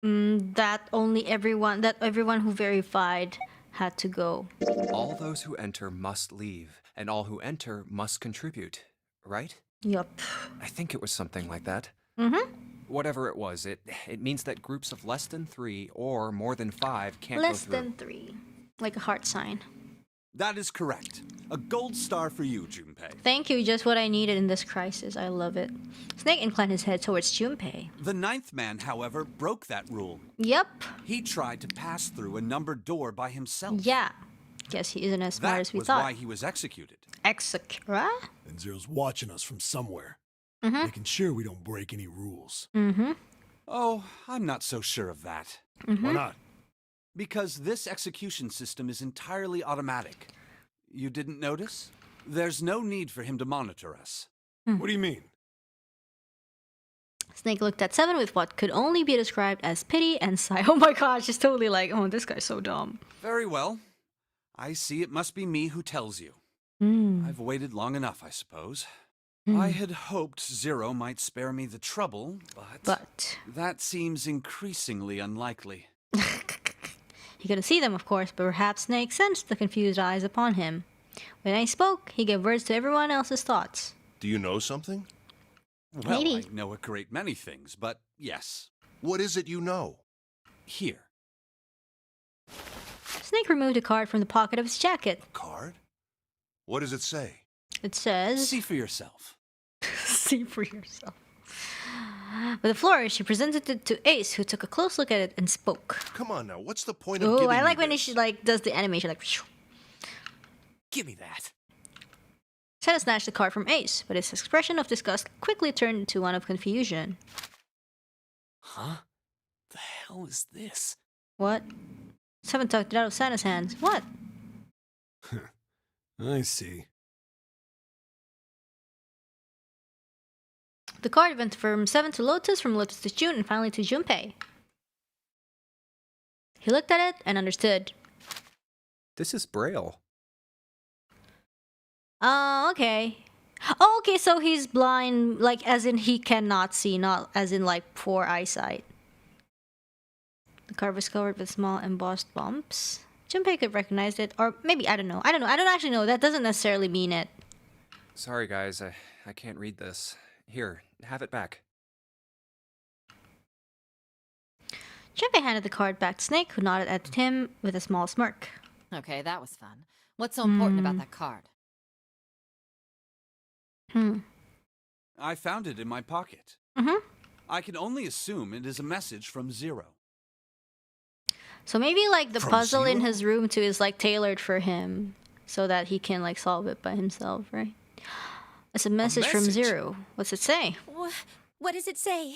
that everyone who verified had to go. All those who enter must leave, and all who enter must contribute, right? Yup. I think it was something like that. Mm-hmm. Whatever it was, it means that groups of less than 3 or more than 5 can't Less go through. than 3. Like a heart sign. That is correct. A gold star for you, Junpei. Thank you, just what I needed in this crisis. I love it. Snake inclined his head towards Junpei. The 9th man, however, broke that rule. Yep. He tried to pass through a numbered door by himself. Yeah. Guess he isn't as smart as we thought. That was why he was executed. Execute? And Zero's watching us from somewhere. Mm-hmm. Making sure we don't break any rules. Mm-hmm. Oh, I'm not so sure of that. Mm-hmm. Why not? Because this execution system is entirely automatic. You didn't notice? There's no need for him to monitor us. What do you mean? Snake looked at Seven with what could only be described as pity and sigh. Oh my gosh, it's totally like, oh, this guy's so dumb. Very well. I see it must be me who tells you. I've waited long enough, I suppose. I had hoped Zero might spare me the trouble, but that seems increasingly unlikely. He couldn't see them, of course, but perhaps Snake sensed the confused eyes upon him. When I spoke, he gave words to everyone else's thoughts. Do you know something? Well, Maybe. I know a great many things, but yes. What is it you know? Here. Snake removed a card from the pocket of his jacket. Card? What does it say? It says... See for yourself. See for yourself. With a flourish, he presented it to Ace, who took a close look at it and spoke. Come on now, what's the point of Oh, giving I like me when this? she does the animation, like... Give me that. Santa snatched the card from Ace, but his expression of disgust quickly turned into one of confusion. Huh? The hell is this? What? Seven tucked it out of Santa's hands. What? I see. The card went from Seven to Lotus, from Lotus to June, and finally to Junpei. He looked at it and understood. This is Braille. Oh, okay. Oh, okay, so he's blind, like, as in he cannot see, not as in, like, poor eyesight. The card was covered with small embossed bumps. Junpei could recognize it, or maybe, I don't know. I don't actually know. That doesn't necessarily mean it. Sorry, guys. I can't read this. Here, have it back. Junpei handed the card back to Snake, who nodded at him with a small smirk. Okay, that was fun. What's so important about that card? I found it in my pocket. I can only assume it is a message from Zero. So maybe, like, the From puzzle in Zero? his room, too, is, like, tailored for him. So that he can, like, solve it by himself, right? It's a message from message? Zero. What's it say? What does it say?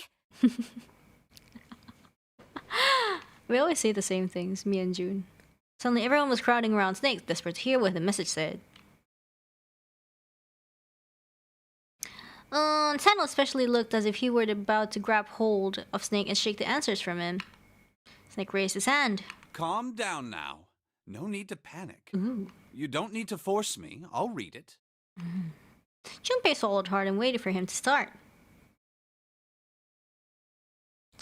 We always say the same things, me and June. Suddenly, everyone was crowding around Snake, desperate to hear what the message said. Sano especially looked as if he were about to grab hold of Snake and shake the answers from him. Snake raised his hand. Calm down now. No need to panic. Ooh. You don't need to force me. I'll read it. Junpei swallowed hard and waited for him to start.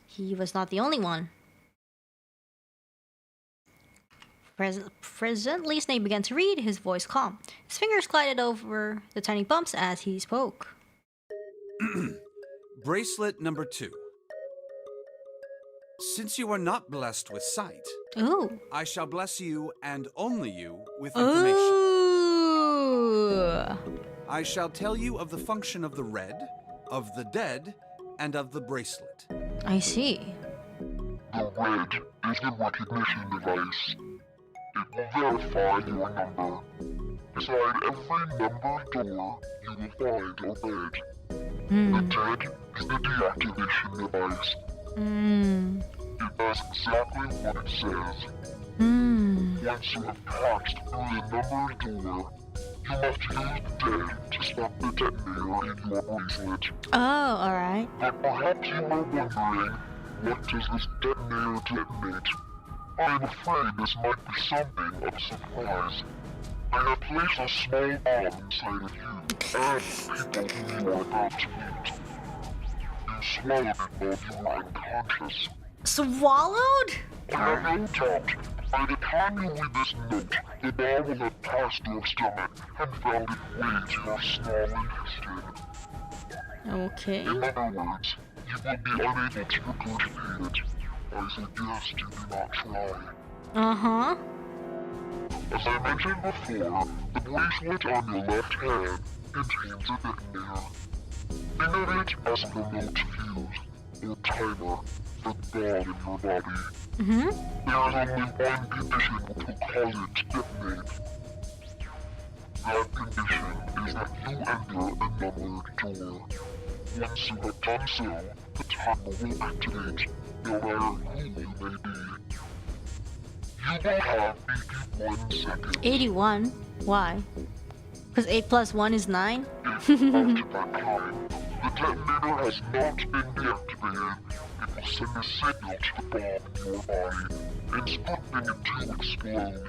He was not the only one. Presently, Snake began to read, his voice calm. His fingers glided over the tiny bumps as he spoke. Bracelet number 2. Since you are not blessed with sight, Ooh. I shall bless you and only you with information. Ooh. I shall tell you of the function of the red, of the dead, and of the bracelet. I see. The red is the recognition device. It will verify your number. Beside every numbered door, you will find a red. The dead is the deactivation device. It does exactly what it says. Once you have passed through the numbered door, you must use dead to stop the detonator in your bracelet. Oh, alright. But perhaps you are wondering, what does this detonator detonate? I am afraid this might be something of a surprise. I have placed a small bomb inside of you and people who you are about to meet. You swallowed it while you were unconscious. Swallowed? I have no doubt, by the time you read this note, the bomb will have passed your stomach and found its way to your small intestine. Okay. In other words, you will be unable to regurgitate it. I suggest you do not try. Uh-huh. As I mentioned before, the bracelet on your left hand contains a detonator. Think of it as a remote fuse, or timer, for the bomb in your body. There is only one condition which will cause it to detonate. That condition is that you enter a numbered door. Once you have done so, the timer will activate, no matter who you may be. You will have 81 seconds. 81? Why? Because 8 plus 1 is 9? If after that time, the detonator has not been deactivated, it will send a signal to the bomb in your body, instructing it to explode.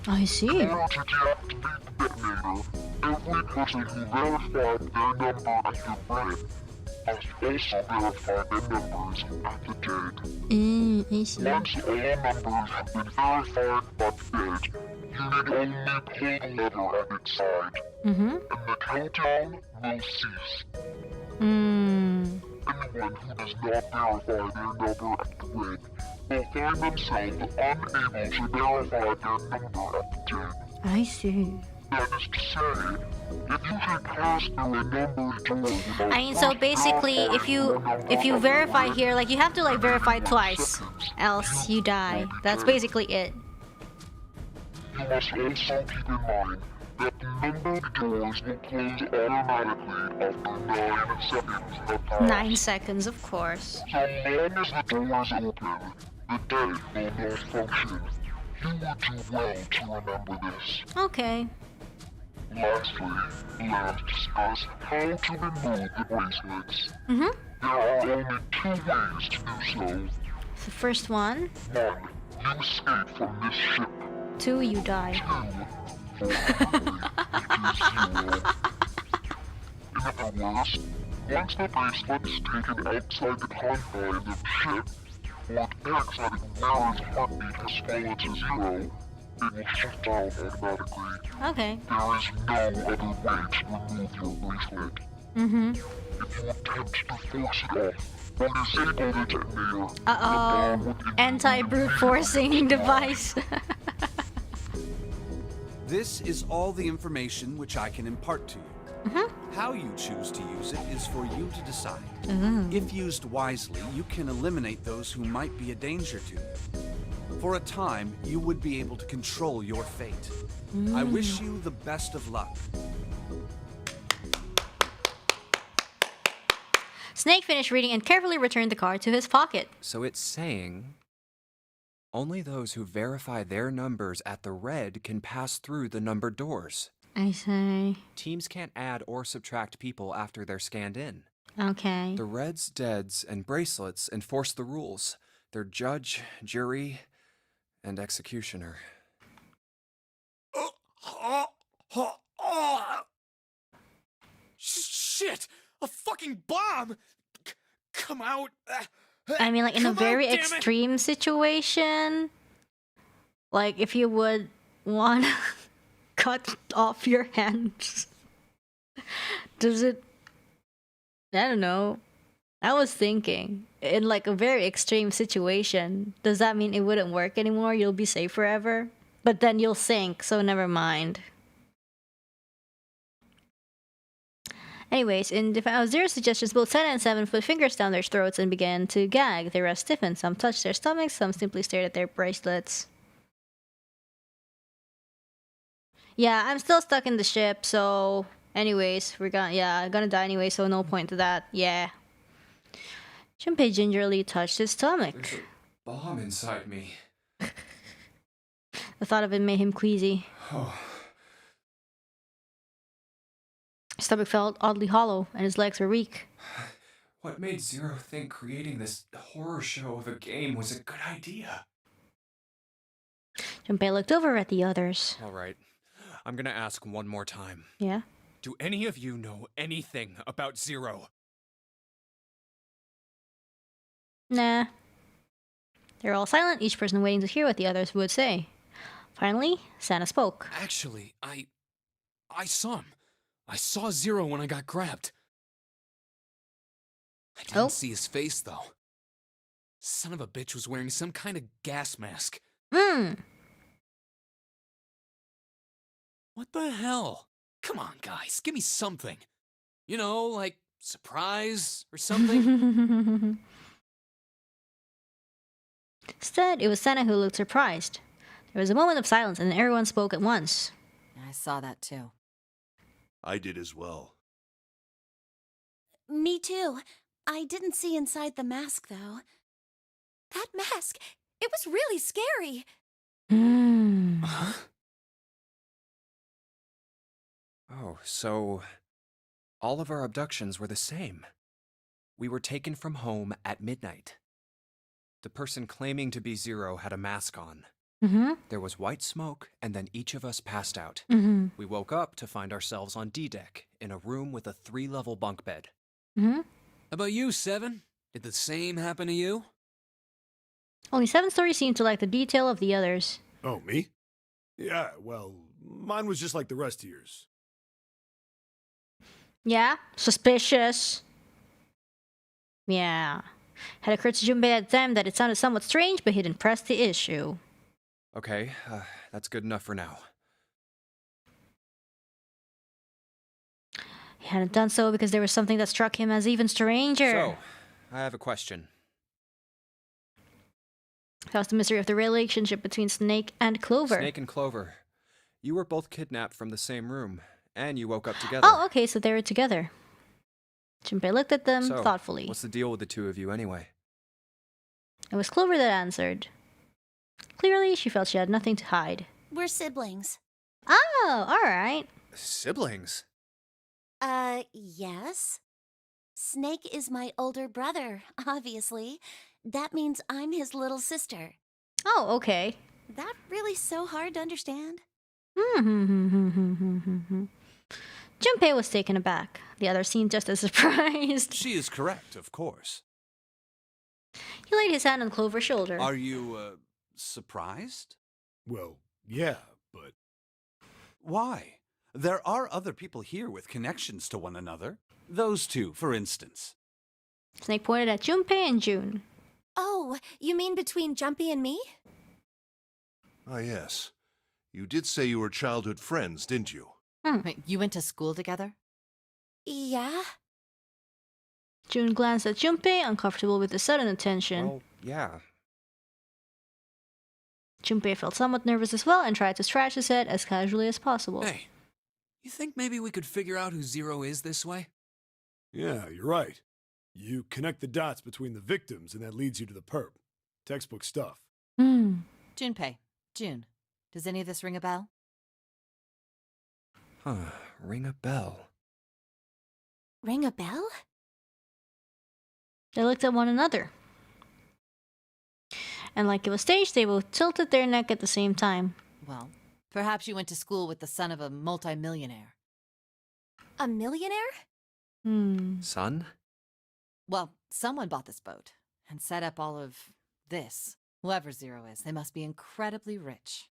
I see. In order to deactivate the detonator, every person who verified their number at the red must also verify their numbers at the dead. I see. Once all numbers have been verified by the dead, you need only pull the lever at its side, and the countdown will cease. Anyone who does not verify their number at the red will find themselves unable to verify their number at the dead. I see. That is to say, if you can pass through a numbered door without I mean, so basically, if you verify here, like you have to like verify twice, else you die. That's basically it. You must also keep in mind that the numbered doors will close automatically after 9 seconds have passed. 9 seconds, of course. So long as the doors open, the dead will not function. You would do well to remember this. Okay. Lastly, let's discuss how to remove the bracelets. There are only 2 ways to do so. The first one. 1. You escape from this ship. 2. You die. 2. In other words, once the bracelet is taken outside the confines of the ship, or the exciting wearer's heartbeat has fallen to 0, it will shut down automatically. Okay. There is no other way to remove your bracelet. If you attempt to force it off, or disable the detonator, Uh-oh. Anti-brute forcing device. This is all the information which I can impart to you. How you choose to use it is for you to decide. If used wisely, you can eliminate those who might be a danger to you. For a time, you would be able to control your fate. I wish you the best of luck. Snake finished reading and carefully returned the card to his pocket. So it's saying only those who verify their numbers at the red can pass through the numbered doors. I see. Teams can't add or subtract people after they're scanned in. Okay. The reds, deads, and bracelets enforce the rules. They're judge, jury, and executioner. Shit! A fucking bomb! Come out! I mean, like in a Come very out, damn it. extreme situation, like if you would want to cut off your hands, does it? I don't know. I was thinking, in like a very extreme situation, does that mean it wouldn't work anymore? You'll be safe forever? But then you'll sink, so never mind. Anyways, in Zero's suggestions, both 7 and 7 put fingers down their throats and began to gag. The rest stiffened. Some touched their stomachs, some simply stared at their bracelets. Yeah, I'm still stuck in the ship, so... Anyways, gonna die anyway, so no point to that. Yeah. Junpei gingerly touched his stomach. There's a bomb inside me. The thought of it made him queasy. Oh. His stomach felt oddly hollow, and his legs were weak. What made Zero think creating this horror show of a game was a good idea? Junpei looked over at the others. All right. I'm gonna ask one more time. Yeah? Do any of you know anything about Zero? Nah. They're all silent, each person waiting to hear what the others would say. Finally, Santa spoke. Actually, I saw him. I saw Zero when I got grabbed. I didn't see his face, though. Son of a bitch was wearing some kind of gas mask. What the hell? Come on, guys, give me something. You know, like surprise or something? Instead, it was Santa who looked surprised. There was a moment of silence, and everyone spoke at once. I saw that too. I did as well. Me too. I didn't see inside the mask, though. That mask, it was really scary. Oh, so all of our abductions were the same. We were taken from home at midnight. The person claiming to be Zero had a mask on. There was white smoke, and then each of us passed out. We woke up to find ourselves on D deck, in a room with a 3-level bunk bed. How about you, Seven? Did the same happen to you? Only 7 stories seem to like the detail of the others. Oh, me? Yeah, well, mine was just like the rest of yours. Yeah? Suspicious. Yeah. Had occurred to Junpei at the time that it sounded somewhat strange, but he didn't press the issue. Okay, that's good enough for now. He hadn't done so because there was something that struck him as even stranger. So, I have a question. That was the mystery of the relationship between Snake and Clover. Snake and Clover, you were both kidnapped from the same room, and you woke up together. Oh, okay, so they were together. Junpei looked at them So, thoughtfully. what's the deal with the two of you anyway? It was Clover that answered. Clearly, she felt she had nothing to hide. We're siblings. Oh, alright. Siblings? Yes. Snake is my older brother, obviously. That means I'm his little sister. Oh, okay. That really so hard to understand? Junpei was taken aback. The other seemed just as surprised. She is correct, of course. He laid his hand on Clover's shoulder. Are you, surprised? Well, yeah, but... Why? There are other people here with connections to one another. Those two, for instance. Snake pointed at Junpei and June. Oh, you mean between Jumpy and me? Ah, yes. You did say you were childhood friends, didn't you? Wait, you went to school together? Yeah. June glanced at Junpei, uncomfortable with the sudden attention. Well, yeah. Junpei felt somewhat nervous as well and tried to scratch his head as casually as possible. Hey, you think maybe we could figure out who Zero is this way? Yeah, you're right. You connect the dots between the victims, and that leads you to the perp. Textbook stuff. Junpei, June, does any of this ring a bell? Huh, ring a bell. Ring a bell? They looked at one another. And like it was staged, they both tilted their neck at the same time. Well, perhaps you went to school with the son of a multimillionaire. A millionaire? Son? Well, someone bought this boat and set up all of this. Whoever Zero is, they must be incredibly rich.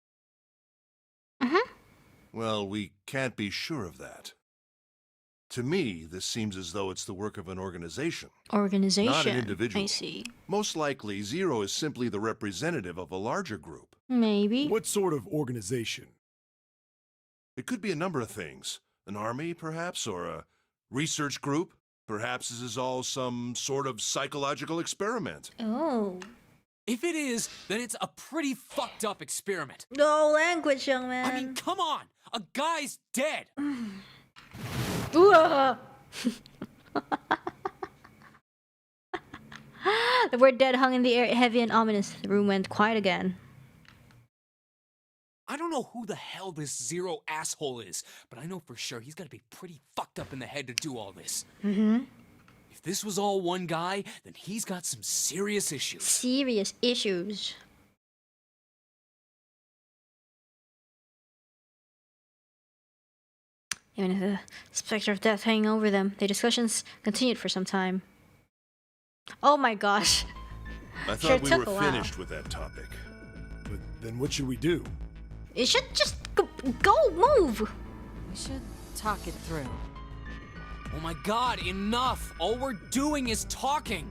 Well, we can't be sure of that. To me, this seems as though it's the work of an organization. Organization. Not an individual. I see. Most likely, Zero is simply the representative of a larger group. Maybe. What sort of organization? It could be a number of things. An army, perhaps, or a research group. Perhaps this is all some sort of psychological experiment. Oh. If it is, then it's a pretty fucked up experiment. No language, young man. I mean, come on! A guy's dead! The word dead hung in the air, heavy and ominous. The room went quiet again. I don't know who the hell this Zero asshole is, but I know for sure he's gotta be pretty fucked up in the head to do all this. If this was all one guy, then he's got some serious issues. Serious issues. Even with the specter of death hanging over them, the discussions continued for some time. Oh my gosh. I Sure thought we took were a while. finished with that topic. But then what should we do? It should just go move. We should talk it through. Oh my god, enough! All we're doing is talking!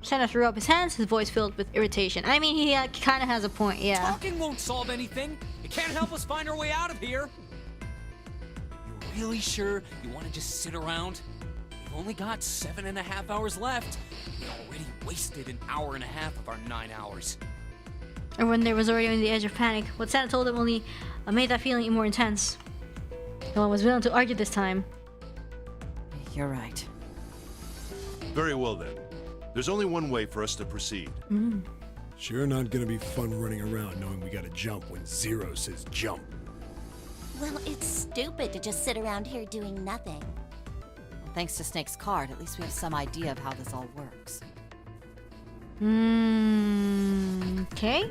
Santa threw up his hands, his voice filled with irritation. I mean, he kind of has a point, yeah. Talking won't solve anything! It can't help us find our way out of here! You're really sure you want to just sit around? We've only got 7.5 hours left. We already wasted an hour and a half of our 9 hours. Everyone was already on the edge of panic. What Santa told them only made that feeling more intense. No one was willing to argue this time. You're right. Very well then. There's only one way for us to proceed. Sure not gonna be fun running around knowing we gotta jump when Zero says jump. Well, it's stupid to just sit around here doing nothing. Well, thanks to Snake's card, at least we have some idea of how this all works. Okay.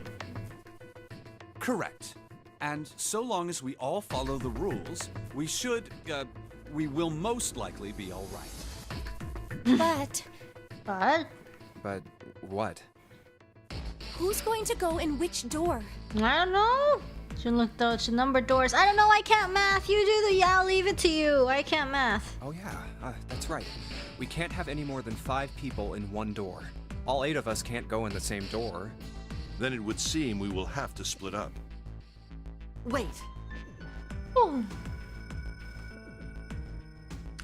Correct. And so long as we all follow the rules, we will most likely be all right. But But what? Who's going to go in which door? I don't know. Should look though. Should number doors. I don't know. I can't math. You do the. Yeah, I'll leave it to you. I can't math. Oh yeah, that's right. We can't have any more than 5 people in one door. All 8 of us can't go in the same door. Then it would seem we will have to split up. Wait. Oh.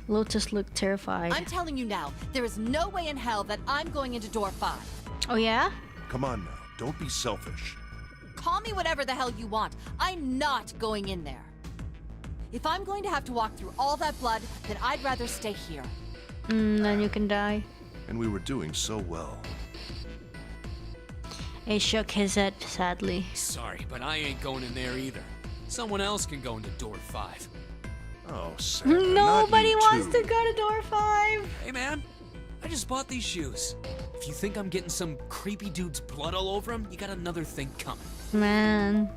Lotus looked terrified. I'm telling you now, there is no way in hell that I'm going into door 5. Oh yeah? Come on now, don't be selfish. Call me whatever the hell you want. I'm not going in there. If I'm going to have to walk through all that blood, then I'd rather stay here. Then you can die. And we were doing so well. He shook his head sadly. Sorry, but I ain't going in there either. Someone else can go into door 5. Oh, Santa, Nobody not you wants too. to go to door 5. Hey man, I just bought these shoes. If you think I'm getting some creepy dude's blood all over them, you got another thing coming. Man.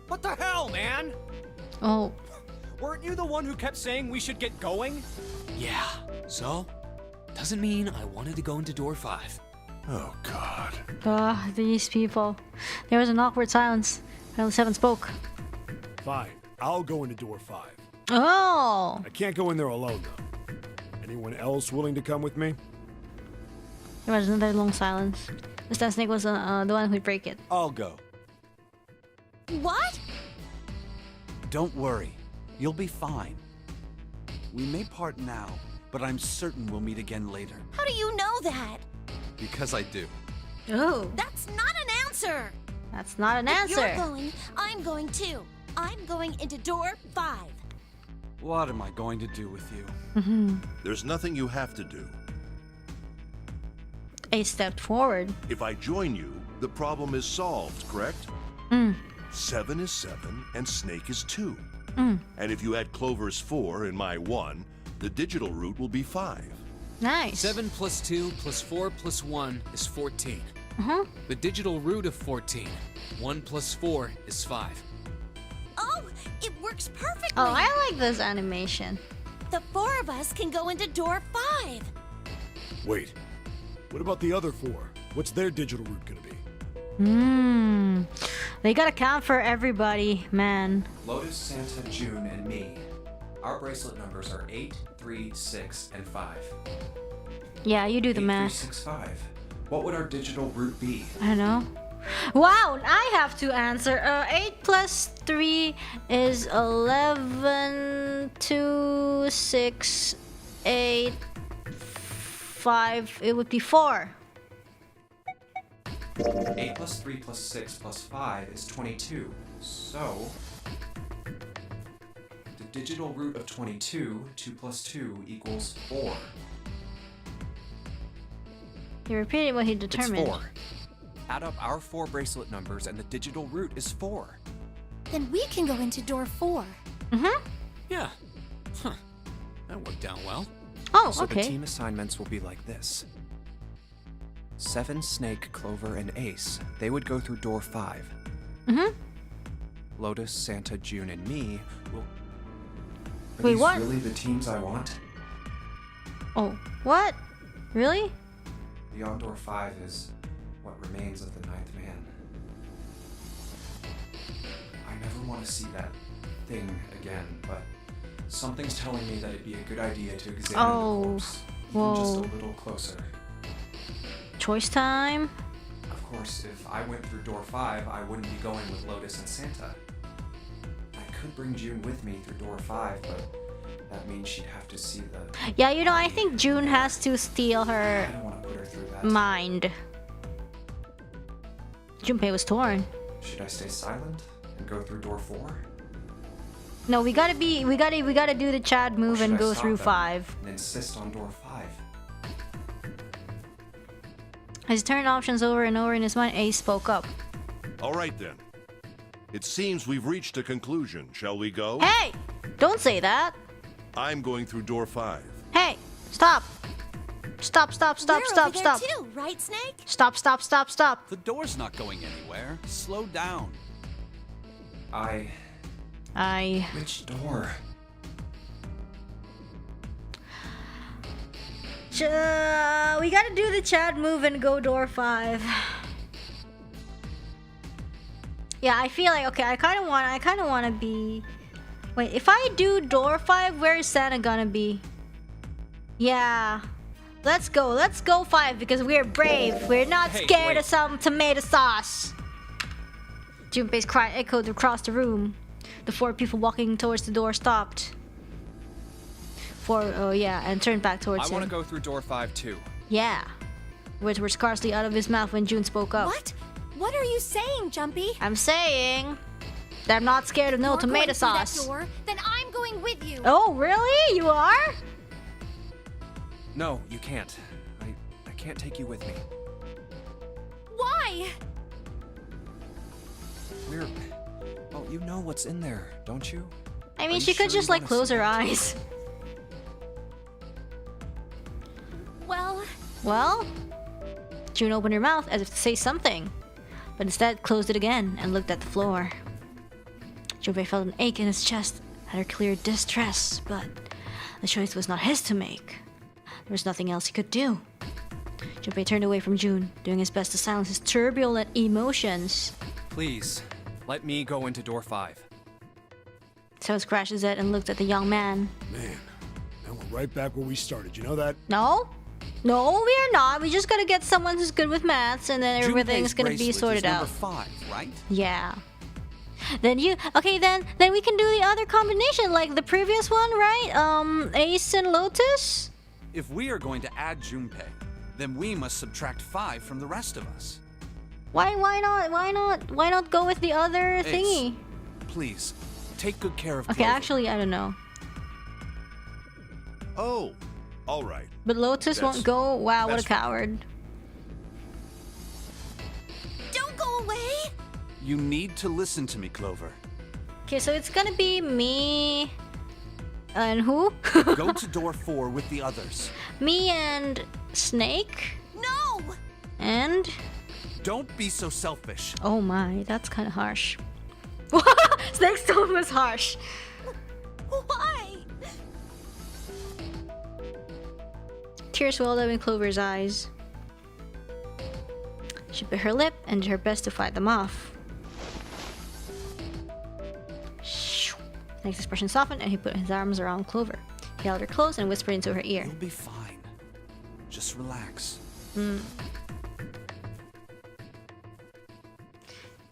What the hell, man? Oh. Weren't you the one who kept saying we should get going? Yeah, so? Doesn't mean I wanted to go into door 5. Oh, God. These people. There was an awkward silence. The 7 spoke. Fine, I'll go into door 5. Oh! I can't go in there alone, though. Anyone else willing to come with me? There was another long silence. Mr. Snake was the one who'd break it. I'll go. What? Don't worry. You'll be fine. We may part now, but I'm certain we'll meet again later. How do you know that? Because I do. Oh. That's not an answer. That's not an If answer. you're going, I'm going too. I'm going into door 5. What am I going to do with you? There's nothing you have to do. A stepped forward. If I join you, the problem is solved, correct? 7 is 7, and Snake is 2. And if you add Clover's 4 and my 1, the digital root will be 5. Nice. 7 plus 2 plus 4 plus 1 is 14. The digital root of 14. 1 plus 4 is 5. Oh, it works perfectly. Oh, I like this animation. The 4 of us can go into door 5. Wait, what about the other 4? What's their digital root gonna be? They gotta count for everybody, man. Lotus, Santa, June, and me. Our bracelet numbers are 8, 3, 6, and 5. Yeah, you do the 8, 3, math. 6, 5. What would our digital root be? I don't know. Wow, I have to answer. 8 plus 3 is 11, 2, 6, 8, 5. It would be 4. 8 plus 3 plus 6 plus 5 is 22. So, the digital root of 22, 2 plus 2 equals 4. He repeated what he It's determined. 4. Add up our 4 bracelet numbers and the digital root is 4. Then we can go into door 4. Yeah. Huh. That worked out well. Oh, So okay. the team assignments will be like this. 7, Snake, Clover, and Ace. They would go through door 5. Lotus, Santa, June, and me will... Are Wait, these what? really the teams I want? Oh, what? Really? Beyond door 5 is what remains of the 9th man. I never want to see that thing again, but something's telling me that it'd be a good idea to examine the corpse even just a little closer. Choice time? Of course, if I went through door 5, I wouldn't be going with Lotus and Santa. I could bring June with me through door 5, but that means she'd have to see the... Yeah, you know, I think June has to steal her I don't want to put her through that. mind. Junpei was torn. Should I stay silent and go through door 4? No, we gotta do the Chad move Or and should I go stop through them 5. and insist on door 5? As he turned options over and over in his mind, Ace spoke up. All right, then. It seems we've reached a conclusion. Shall we go? Hey! Don't say that! I'm going through door 5. Hey! Stop! Stop, stop, stop, We're stop, over stop. there too, right, Snake? Stop, stop, stop, stop. The door's not going anywhere. Slow down. Which door? We gotta do the Chad move and go door 5. Yeah, I feel like, okay, I kind of want to be... Wait, if I do door 5, where is Santa gonna be? Yeah. Let's go 5 because we're brave. We're not scared of some tomato sauce. Junpei's cry echoed across the room. The 4 people walking towards the door stopped. And turned back towards him. I want to go through door 5 too. Yeah. Words were scarcely out of his mouth when June spoke up. What? What are you saying, Jumpy? I'm saying that I'm not scared of no tomato sauce. That door, then I'm going with you. Oh, really? You are? No, you can't. I can't take you with me. Why? Well, you know what's in there, don't you? I mean, she could just like close her eyes. Well? June opened her mouth as if to say something, but instead closed it again and looked at the floor. Junpei felt an ache in his chest at her clear distress, but the choice was not his to make. There was nothing else he could do. Junpei turned away from June, doing his best to silence his turbulent emotions. Please, let me go into door 5. So scratched his head and looked at the young man. Man, now we're right back where we started. You know that? No, we are not. We just gotta get someone who's good with maths, and then everything's gonna be sorted out. Number 5, right? Yeah. Then we can do the other combination, like the previous one, right? Ace and Lotus. If we are going to add Junpei, then we must subtract 5 from the rest of us. Why not go with the other Ace, thingy? Please, take good care of Okay, Clover. actually, I don't know. Oh, all right. But Lotus won't go. Wow, what a coward. Don't go away! You need to listen to me, Clover. Okay, so it's gonna be me and who? Go to door 4 with the others. Me and Snake? No! And? Don't be so selfish. Oh my, that's kind of harsh. Snake's tone was harsh. Why? Tears welled up in Clover's eyes. She bit her lip and did her best to fight them off. Snake's expression softened and he put his arms around Clover. He held her close and whispered into her ear. You'll be fine. Just relax. It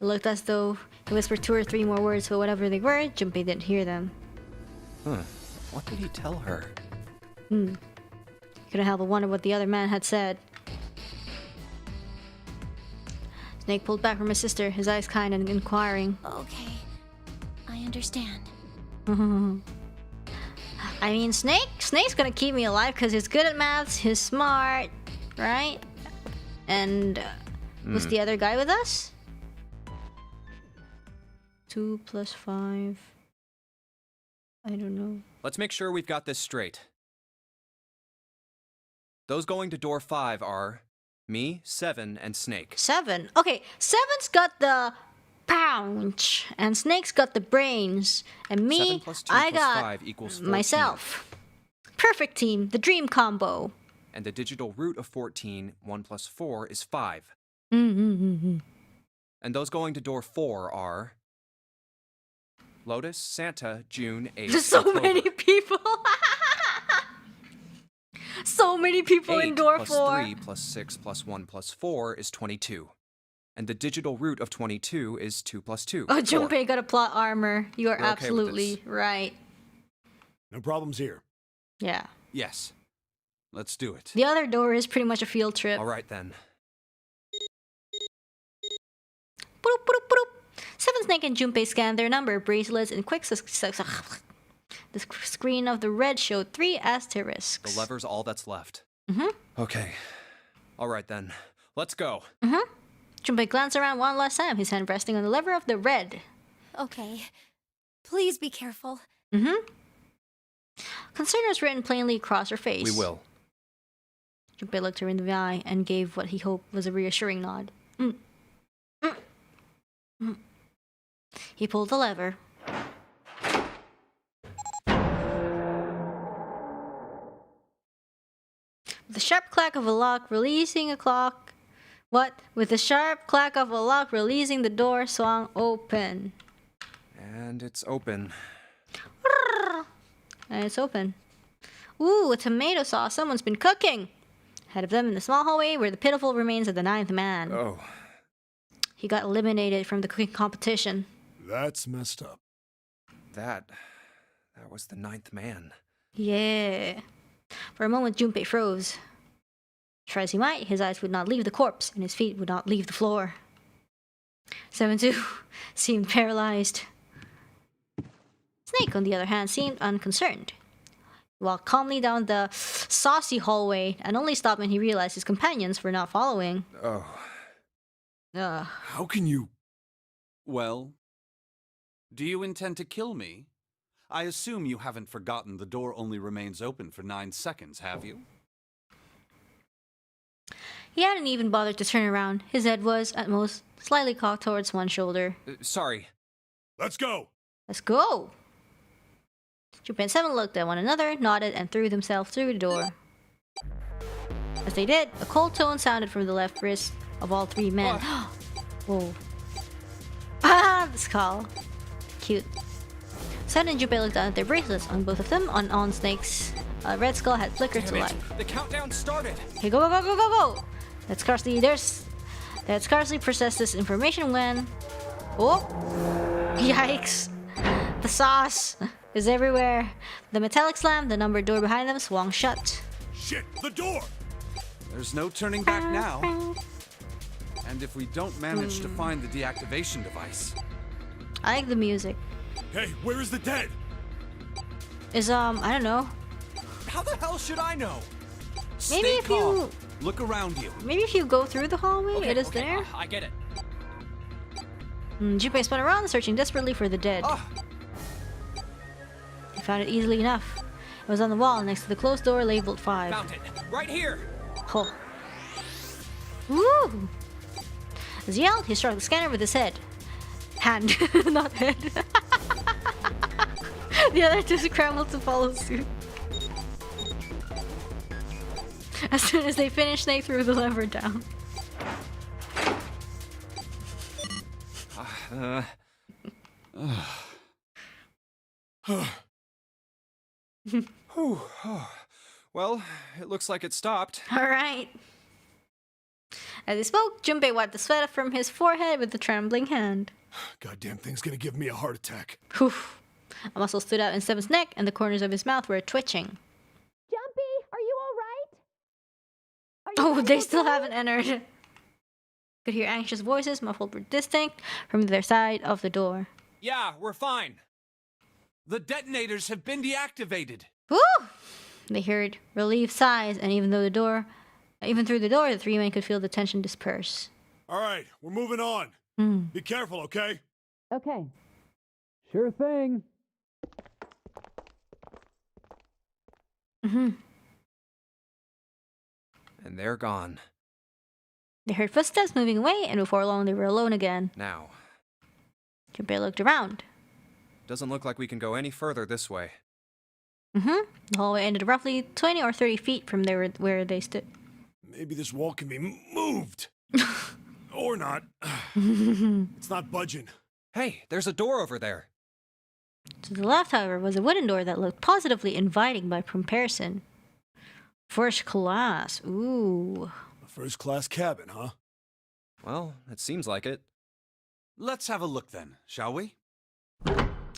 looked as though he whispered 2 or 3 more words, but whatever they were, Junpei didn't hear them. What did he tell her? Couldn't help but wonder what the other man had said. Snake pulled back from his sister, his eyes kind and inquiring. Okay, I understand. I mean, Snake's gonna keep me alive because he's good at maths, he's smart, right? And was the other guy with us? 2 + 5. I don't know. Let's make sure we've got this straight. Those going to door 5 are me, 7, and Snake. 7. Okay, 7's got the pouch, and Snake's got the brains, and me, 7 + 2 I + got 5 = 14. myself. Perfect team, the dream combo. And the digital root of 14, 1 + 4 is 5. And And those going to door 4 are Lotus, Santa, June, Ace, There's so and Clover. many people. So many people 8 in door + 4. 3 + 6 + 1 + 4 is 22. And the digital root of 22 is 2 + 2. Oh, 4. Junpei got a plot armor. You are We're okay with absolutely this. right. No problems here. Yeah. Yes. Let's do it. The other door is pretty much a field trip. All right then. Boop, boop, boop. 7, Snake, and Junpei scanned their number, bracelets, and quick the screen of the red showed 3 asterisks. The lever's all that's left. Mm-hmm. Okay. All right then. Let's go. Mm-hmm. Junpei glanced around one last time, his hand resting on the lever of the red. Okay. Please be careful. Mm-hmm. Concern was written plainly across her face. We will. Junpei looked her in the eye and gave what he hoped was a reassuring nod. He pulled the lever. With the sharp clack of a lock releasing a clock. What? With the sharp clack of a lock releasing the door swung open. And it's open. And it's open. Ooh, a tomato sauce. Someone's been cooking. Ahead of them in the small hallway were the pitiful remains of the 9th man. Oh. He got eliminated from the cooking competition. That's messed up. That was the 9th man. Yeah. For a moment, Junpei froze. Try as he might, his eyes would not leave the corpse, and his feet would not leave the floor. 7-2 seemed paralyzed. Snake, on the other hand, seemed unconcerned. He walked calmly down the saucy hallway, and only stopped when he realized his companions were not following. Oh. How can you... Well, do you intend to kill me? I assume you haven't forgotten the door only remains open for 9 seconds, have you? He hadn't even bothered to turn around. His head was, at most, slightly cocked towards one shoulder. Sorry. Let's go! Let's go! Junpei and 7 looked at one another, nodded, and threw themselves through the door. As they did, a cold tone sounded from the left wrist of all 3 men. Whoa. Ah, the skull. Cute. 7 and Junpei looked down at their bracelets on both of them. On Snake's red skull had flickered to life. The countdown started. Okay, go, go, go, go, go, go! They had scarcely processed this information when... Oh! Yikes! The sauce is everywhere. The metallic slam, the numbered door behind them swung shut. Shit, the door! There's no turning back now. And if we don't manage to find the deactivation device... I like the music. Hey, where is the dead? Is, I don't know. How the hell should I know? Maybe Stay if calm. you... Look around you. Maybe if you go through the hallway, it is there. I get it. Junpei spun around, searching desperately for the dead. He found it easily enough. It was on the wall next to the closed door labeled 5. Found it. Right here. Oh. Woo! As he yelled, he struck the scanner with his head. Hand, not head. The other 2 scrambled to follow suit. As soon as they finished, they threw the lever down. Well, it looks like it stopped. Alright. As he spoke, Junpei wiped the sweat from his forehead with a trembling hand. Goddamn thing's gonna give me a heart attack. Oof. A muscle stood out in 7's neck, and the corners of his mouth were twitching. Jumpy, are you alright? Oh, they still haven't entered. Could hear anxious voices, muffled but distinct, from their side of the door. Yeah, we're fine. The detonators have been deactivated. Woo! They heard relieved sighs, and even through the door, the 3 men could feel the tension disperse. Alright, we're moving on. Be careful, okay? Okay. Sure thing. And they're gone. They heard footsteps moving away, and before long they were alone again. Now. Junpei looked around. Doesn't look like we can go any further this way. The hallway ended roughly 20 or 30 feet from where they stood. Maybe this wall can be moved. Or not. It's not budging. Hey, there's a door over there. To the left, however, was a wooden door that looked positively inviting by comparison. First class. Ooh. A first-class cabin, huh? Well, it seems like it. Let's have a look then, shall we?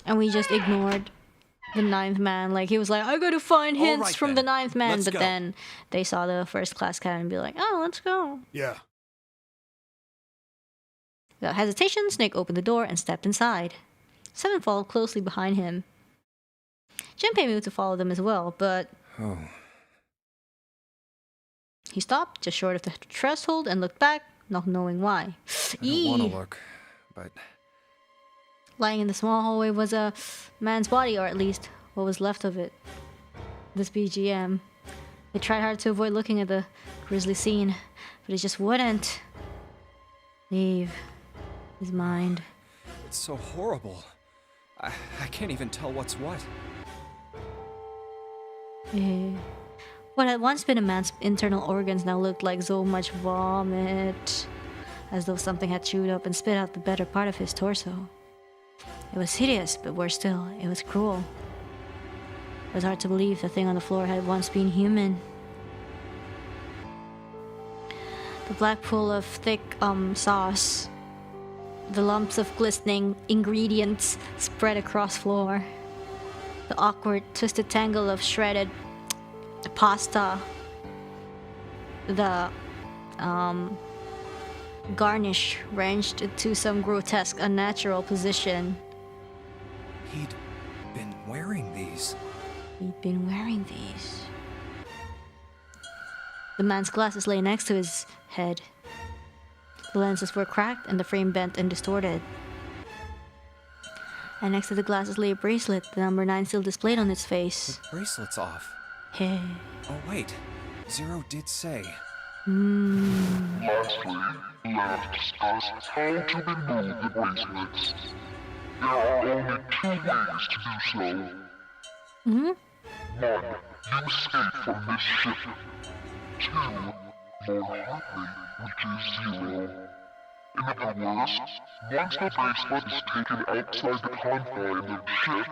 And we just ignored the 9th man. Like, he was like, I gotta find hints from the 9th man. Let's but go. then they saw the first class cabin and be like, oh, let's go. Yeah. Without hesitation, Snake opened the door and stepped inside. 7 followed closely behind him. Junpei moved to follow them as well, but Oh. he stopped just short of the threshold and looked back, not knowing why. I don't want to look, but... Lying in the small hallway was a man's body, or at least what was left of it. This BGM. They tried hard to avoid looking at the grisly scene, but it just wouldn't leave his mind. It's so horrible. I can't even tell what's what. What had once been a man's internal organs now looked like so much vomit, as though something had chewed up and spit out the better part of his torso. It was hideous, but worse still, it was cruel. It was hard to believe the thing on the floor had once been human. The black pool of thick sauce, the lumps of glistening ingredients spread across floor, the awkward twisted tangle of shredded pasta, the garnish wrenched into some grotesque unnatural position. He'd been wearing these. He'd been wearing these. The man's glasses lay next to his head. The lenses were cracked and the frame bent and distorted. And next to the glasses lay a bracelet, the number 9 still displayed on its face. The bracelet's off. Hey. Oh wait, Zero did say. Lastly, let's discuss how to remove the bracelets. There are only 2 ways to do so. 1. You escape from this ship. 2. More hotly, which is 0. In other words, once the bracelet is taken outside the confine of the ship,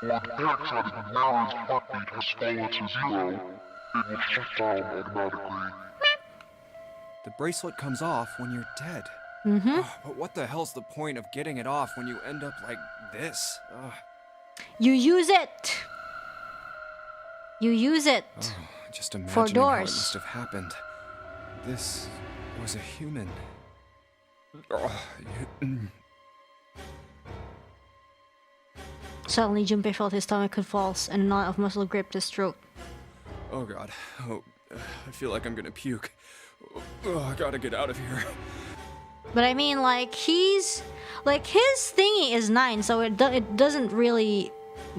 or the backside of the wearer's heartbeat has fallen to 0, it will shut down automatically. The bracelet comes off when you're dead. But what the hell's the point of getting it off when you end up like this? You use it! You use it! Just imagining for doors. How it must have happened. This was a human. Suddenly, Junpei felt his stomach convulse and a knot of muscle gripped his throat. Oh god. Oh, I feel like I'm gonna puke. Oh, I gotta get out of here. But I mean, like, his thingy is 9, so it doesn't really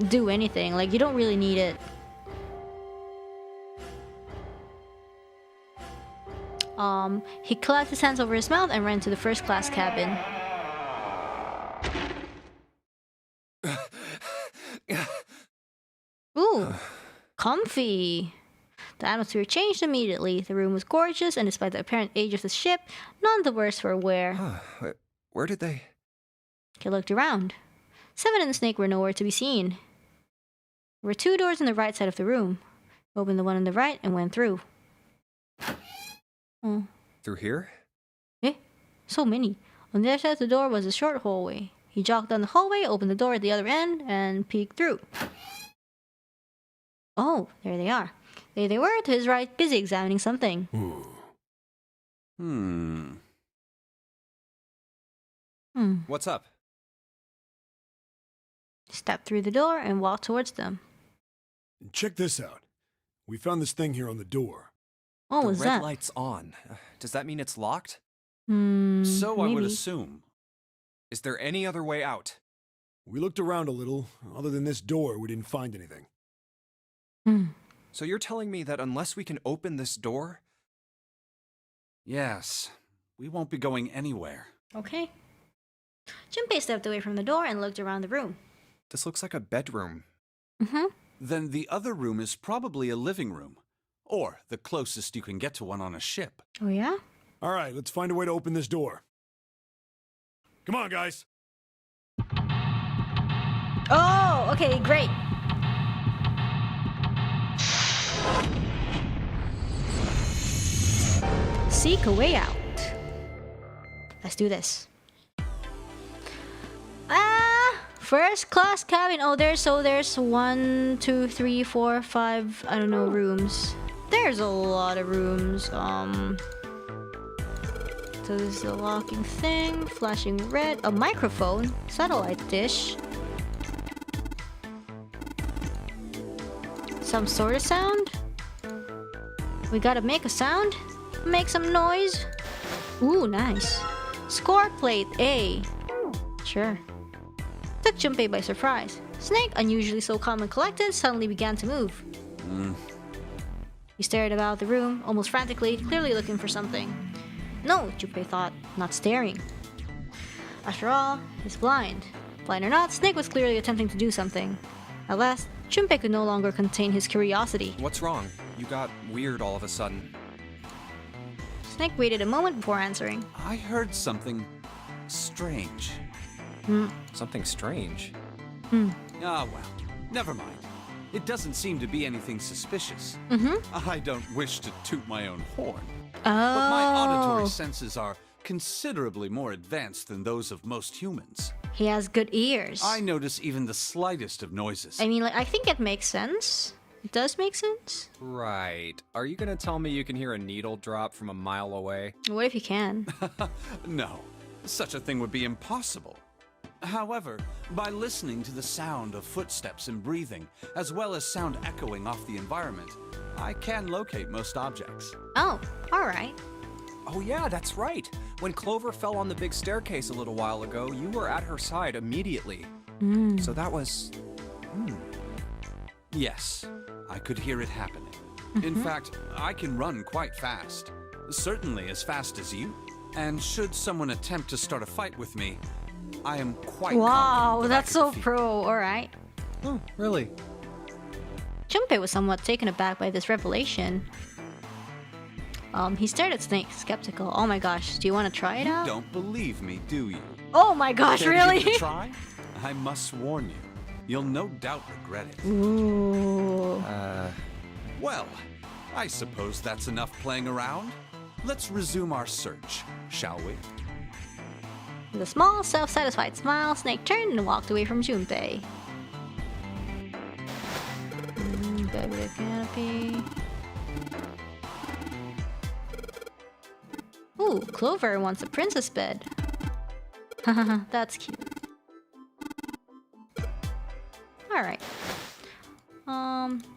do anything. Like, you don't really need it. He clapped his hands over his mouth and ran to the first class cabin. Ooh, comfy. The atmosphere changed immediately. The room was gorgeous, and despite the apparent age of the ship, none the worse for wear. Where did they... He looked around. 7 and the snake were nowhere to be seen. There were 2 doors on the right side of the room. He opened the one on the right and went through. Through here? So many. On the other side of the door was a short hallway. He jogged down the hallway, opened the door at the other end, and peeked through. Oh, there they are. There they were, to his right, busy examining something. What's up? He stepped through the door and walked towards them. Check this out. We found this thing here on the door. Oh, what's the that? red light's on. Does that mean it's locked? So I would maybe. assume. Is there any other way out? We looked around a little. Other than this door, we didn't find anything. So you're telling me that unless we can open this door? Yes. We won't be going anywhere. Okay. Junpei stepped away from the door and looked around the room. This looks like a bedroom. Then the other room is probably a living room. Or the closest you can get to one on a ship. Oh, yeah? All right, let's find a way to open this door. Come on, guys. Oh, okay, great. Seek a way out. Let's do this. First class cabin. Oh, there's 1, 2, 3, 4, 5, I don't know, rooms. There's a lot of rooms. So this is a locking thing, flashing red, a microphone, satellite dish. Some sort of sound. We gotta make a sound. Make some noise. Ooh, nice. Score plate A. Sure. Took Junpei by surprise. Snake, unusually so calm and collected, suddenly began to move. He stared about the room, almost frantically, clearly looking for something. No, Junpei thought, not staring. After all, he's blind. Blind or not, Snake was clearly attempting to do something. At last, Junpei could no longer contain his curiosity. What's wrong? You got weird all of a sudden. Snake waited a moment before answering. I heard something strange. Something strange? Ah, well, never mind. It doesn't seem to be anything suspicious. I don't wish to toot my own horn. But my auditory senses are considerably more advanced than those of most humans. He has good ears. I notice even the slightest of noises. I mean, like, I think it makes sense. It does make sense. Right. Are you gonna tell me you can hear a needle drop from a mile away? What if you can? No, such a thing would be impossible. However, by listening to the sound of footsteps and breathing, as well as sound echoing off the environment, I can locate most objects. Oh, alright. Oh yeah, that's right. When Clover fell on the big staircase a little while ago, you were at her side immediately. So that was... Yes, I could hear it happening. In fact, I can run quite fast. Certainly as fast as you. And should someone attempt to start a fight with me, I am quite Wow, confident that's that I so can defeat pro. Alright. Oh, really? Junpei was somewhat taken aback by this revelation. He stared at Snake, skeptical. Oh my gosh, do you want to try it out? You don't believe me, do you? Oh my gosh, Care to really? give it a try? I must warn you, you'll no doubt regret it. Ooh. Well, I suppose that's enough playing around. Let's resume our search, shall we? With a small, self-satisfied smile, Snake turned and walked away from Junpei. Baby the canopy. Ooh, Clover wants a princess bed. Hahaha, that's cute. Alright.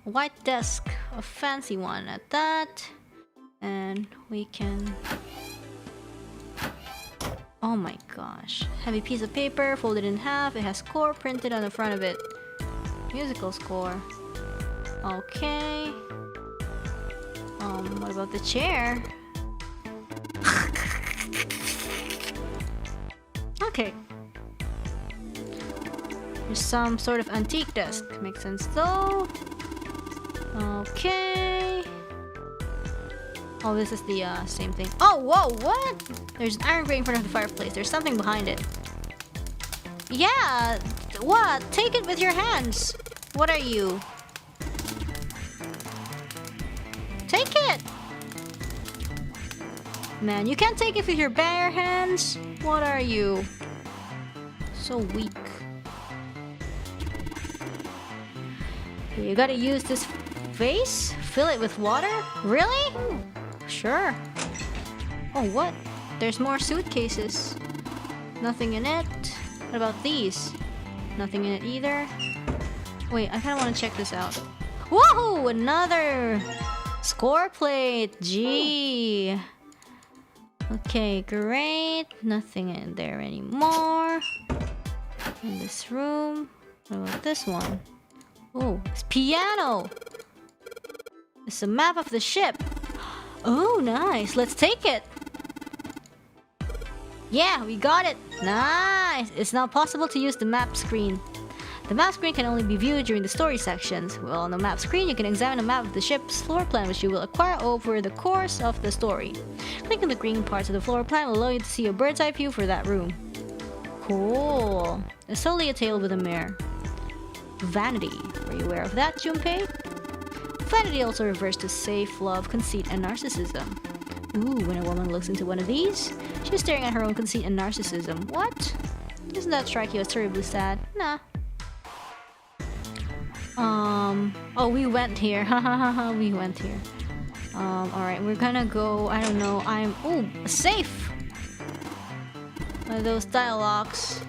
White desk, a fancy one at that. And we can... Oh my gosh. Heavy piece of paper, folded in half. It has score printed on the front of it. Musical score. Okay. What about the chair? Okay. There's some sort of antique desk. Makes sense though. Okay. Oh, this is the same thing. Oh, whoa, what? There's an iron grate in front of the fireplace. There's something behind it. Yeah, what? Take it with your hands. What are you? Take it! Man, you can't take it with your bare hands? What are you? So weak. You gotta use this vase? Fill it with water? Really? Sure. Oh, what? There's more suitcases. Nothing in it. What about these? Nothing in it either. Wait, I kinda wanna check this out. Whoa! Another score plate! Gee. Okay, great. Nothing in there anymore. In this room. What about this one? Oh, it's piano! It's a map of the ship. Oh, nice. Let's take it. Yeah, we got it. Nice. It's now possible to use the map screen. The map screen can only be viewed during the story sections. Well, on the map screen, you can examine a map of the ship's floor plan, which you will acquire over the course of the story. Clicking the green parts of the floor plan will allow you to see a bird's eye view for that room. Cool. It's solely a tale with a mirror. Vanity. Were you aware of that, Junpei? Vanity also refers to safe, love, conceit, and narcissism. Ooh, when a woman looks into one of these, she's staring at her own conceit and narcissism. What? Doesn't that strike you as terribly sad? Nah. Oh, we went here. Hahaha, we went here. Alright, we're gonna go, I don't know, ooh, a safe! One of those dialogues.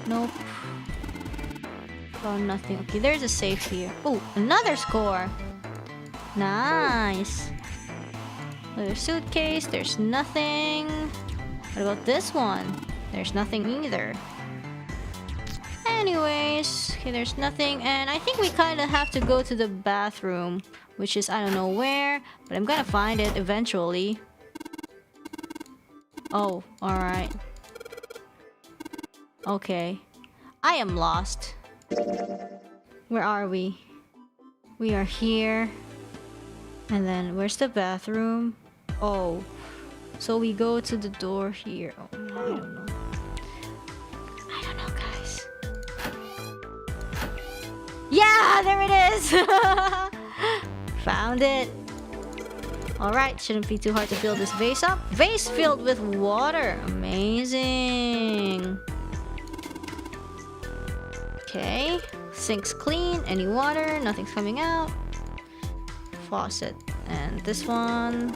Nope. Oh, nothing. Okay, there's a safe here. Oh, another score! Nice! Another suitcase, there's nothing. What about this one? There's nothing either. Anyways, okay, there's nothing, and I think we kind of have to go to the bathroom, which is I don't know where, but I'm gonna find it eventually. Oh, alright. Okay. I am lost. Where are we? We are here. And then, where's the bathroom? Oh. So we go to the door here. Oh, I don't know. I don't know, guys. Yeah, there it is! Found it. Alright, shouldn't be too hard to fill this vase up. Vase filled with water. Amazing. Okay. Sink's clean. Any water. Nothing's coming out. Faucet. And this one.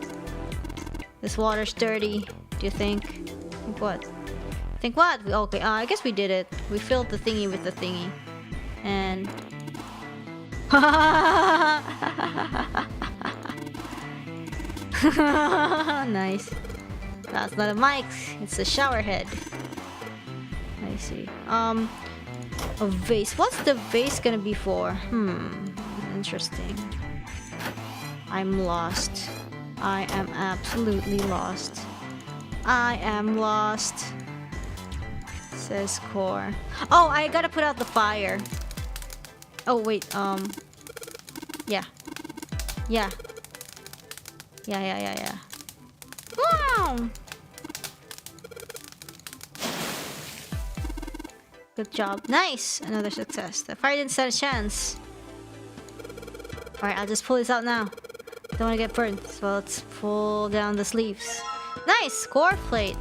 This water's dirty. Do you think? Think what? Think what? Okay, I guess we did it. We filled the thingy with the thingy. And... Nice. That's not a mic. It's a shower head. I see. A vase. What's the vase gonna be for? Interesting. I'm lost. I am absolutely lost. I am lost. Says core. Oh, I gotta put out the fire. Oh, wait, yeah. Yeah. Yeah. Wow! Good job. Nice! Another success. The fire didn't stand a chance. Alright, I'll just pull this out now. Don't want to get burned, so let's pull down the sleeves. Nice! Core plate!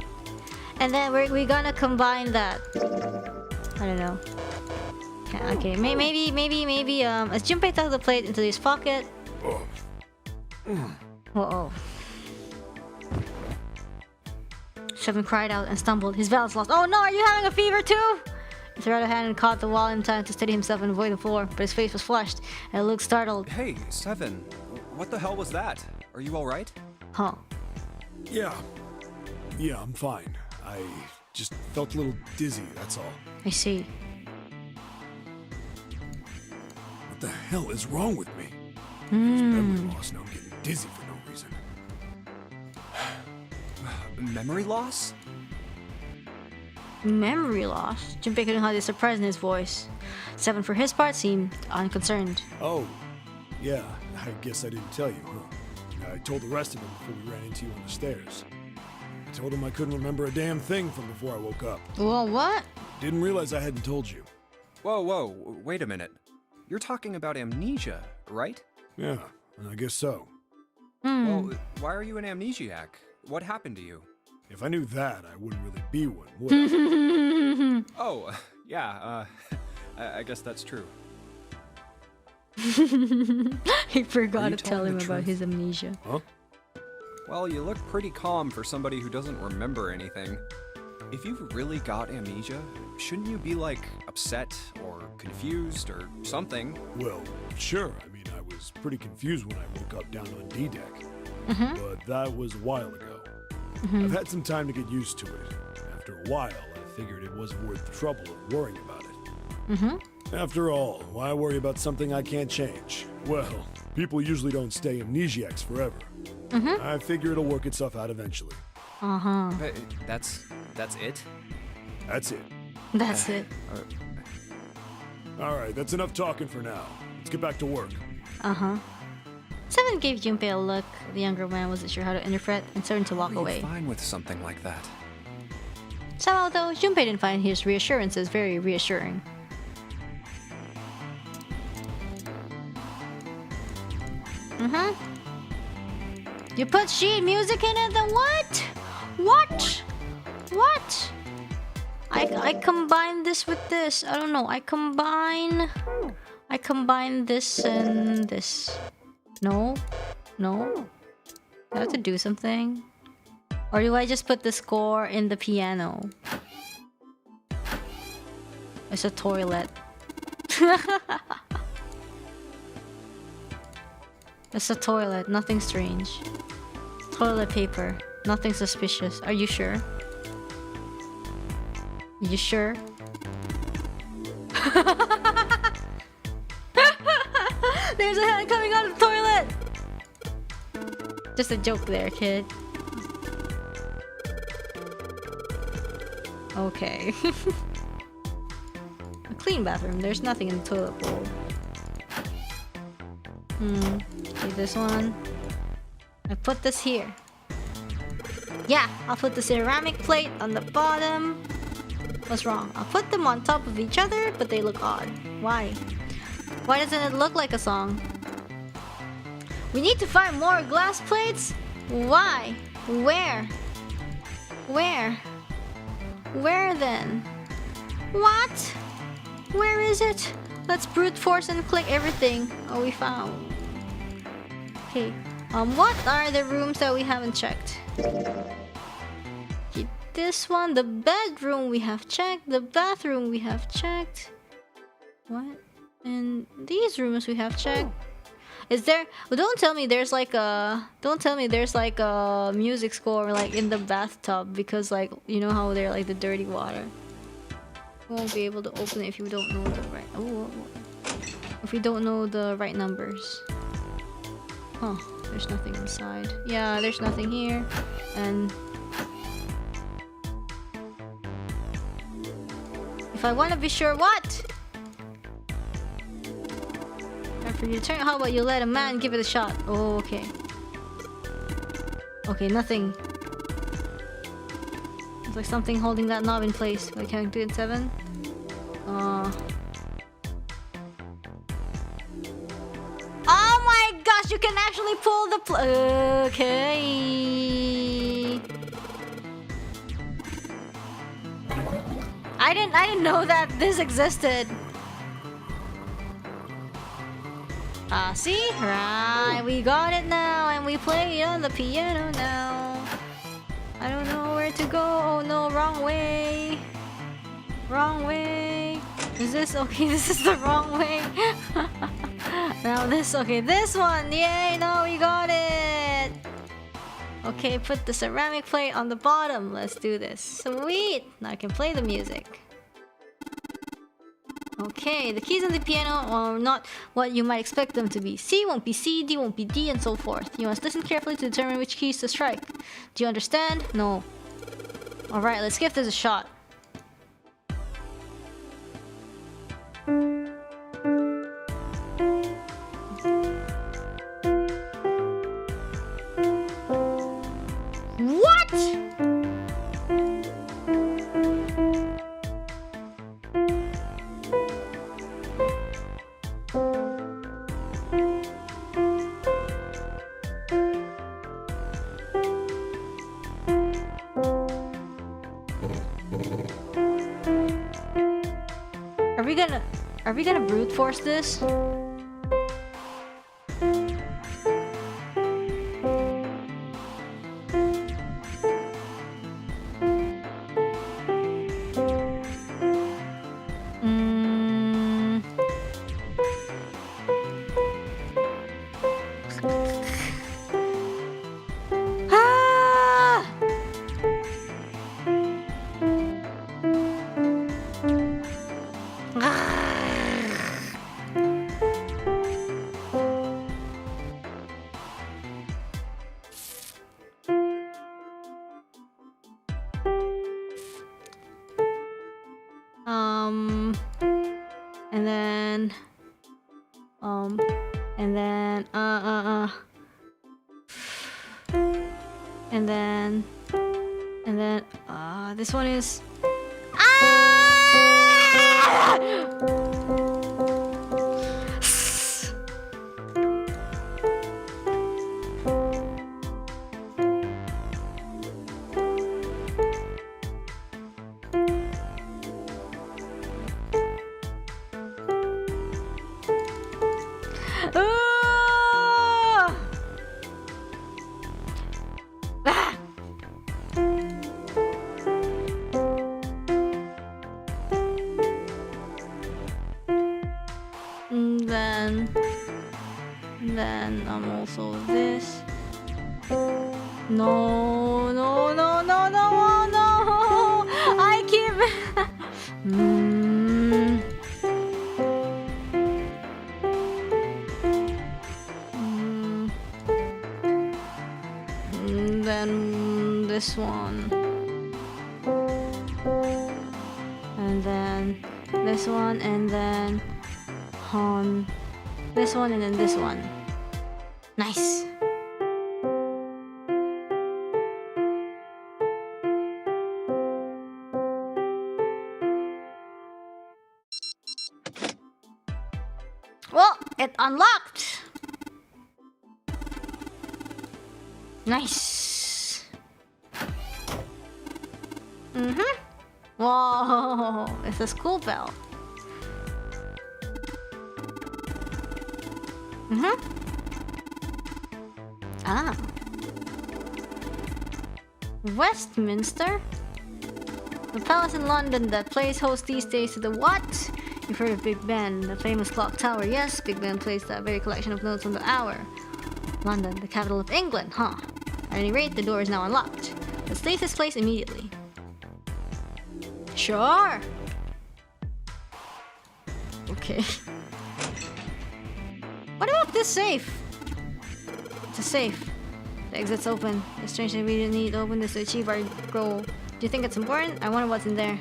And then we're gonna combine that. I don't know. Okay, maybe, let's Junpei tuck the plate into his pocket. Uh-oh. Seven cried out and stumbled. His balance lost. Oh no, are you having a fever too? He threw out a hand and caught the wall in time to steady himself and avoid the floor, but his face was flushed and looked startled. Hey, Seven. What the hell was that? Are you alright? Huh. Yeah, I'm fine. I just felt a little dizzy, that's all. I see. What the hell is wrong with me? There's memory loss, now I'm getting dizzy for no reason. Memory loss? Memory loss? Junpei couldn't hide the surprise in his voice. Seven, for his part, seemed unconcerned. Oh, yeah, I guess I didn't tell you, huh? I told the rest of them before we ran into you on the stairs. I told them I couldn't remember a damn thing from before I woke up. Well, what? Didn't realize I hadn't told you. Whoa, wait a minute. You're talking about amnesia, right? Yeah, I guess so. Well, why are you an amnesiac? What happened to you? If I knew that, I wouldn't really be one, would I? Oh, yeah, I guess that's true. He forgot to tell him about his amnesia. Huh? Well, you look pretty calm for somebody who doesn't remember anything. If you've really got amnesia, shouldn't you be, like, upset or confused or something? Well, sure. I mean, I was pretty confused when I woke up down on D-Deck. But that was a while ago. I've had some time to get used to it. After a while, I figured it wasn't worth the trouble of worrying about it. After all, why worry about something I can't change? Well, people usually don't stay amnesiacs forever. I figure it'll work itself out eventually. But that's it? That's it. That's it. Alright, that's enough talking for now. Let's get back to work. Seven gave Junpei a look. The younger man wasn't sure how to interpret and started to walk away. Fine with something like that. Somehow, though, Junpei didn't find his reassurances very reassuring. You put sheet music in it, then what? What? I combine this with this. I don't know. I combine this and this. No. I have to do something. Or do I just put the score in the piano? It's a toilet. It's a toilet, nothing strange. Toilet paper, nothing suspicious. Are you sure? You sure? There's a hand coming out of the toilet! Just a joke there, kid. Okay. A clean bathroom. There's nothing in the toilet bowl. Okay, this one. I put this here. Yeah, I'll put the ceramic plate on the bottom. What's wrong? I'll put them on top of each other, but they look odd. Why? Why doesn't it look like a song? We need to find more glass plates? Why? Where? Where? Where then? What? Where is it? Let's brute force and click everything. Oh, we found. Okay. What are the rooms that we haven't checked? Okay, this one, the bedroom we have checked, the bathroom we have checked. What? And these rooms we have checked. Is there? Well, don't tell me there's like a. Don't tell me there's like a music score like in the bathtub because like you know how they're like the dirty water. We won't be able to open it if you don't know the right. Oh, if we don't know the right numbers. Huh? There's nothing inside. Yeah, there's nothing here, and if I want to be sure, what? After you turn, how about you let a man give it a shot? Oh, okay. Okay, nothing. It's like something holding that knob in place. Wait, can I do it in 7? Oh my gosh, you can actually pull the okay. I didn't know that this existed. See? Right, we got it now, and we play it on the piano now. I don't know where to go. Oh no, wrong way. Wrong way. Is this okay? This is the wrong way. Now this, okay, this one. Yay, no, we got it. Okay, put the ceramic plate on the bottom. Let's do this. Sweet. Now I can play the music. Okay, the keys on the piano are not what you might expect them to be. C won't be C, D won't be D, and so forth. You must listen carefully to determine which keys to strike. Do you understand? No. Alright, let's give this a shot. What? Are we gonna brute force this? This one is... then I'm also this. No, no, no, no, no, oh, no! I keep... then this one. And then this one, and then this one, and then this one. Nice. Well, it unlocked. Nice. Whoa, it's a school bell. Ah. Westminster? The palace in London that plays host these days to the what? You've heard of Big Ben, the famous clock tower. Yes, Big Ben plays that very collection of notes on the hour. London, the capital of England, huh? At any rate, the door is now unlocked. Let's leave this place immediately. Sure! Okay. What about this safe? It's a safe. The exit's open. It's strange that we didn't need to open this to achieve our goal. Do you think it's important? I wonder what's in there.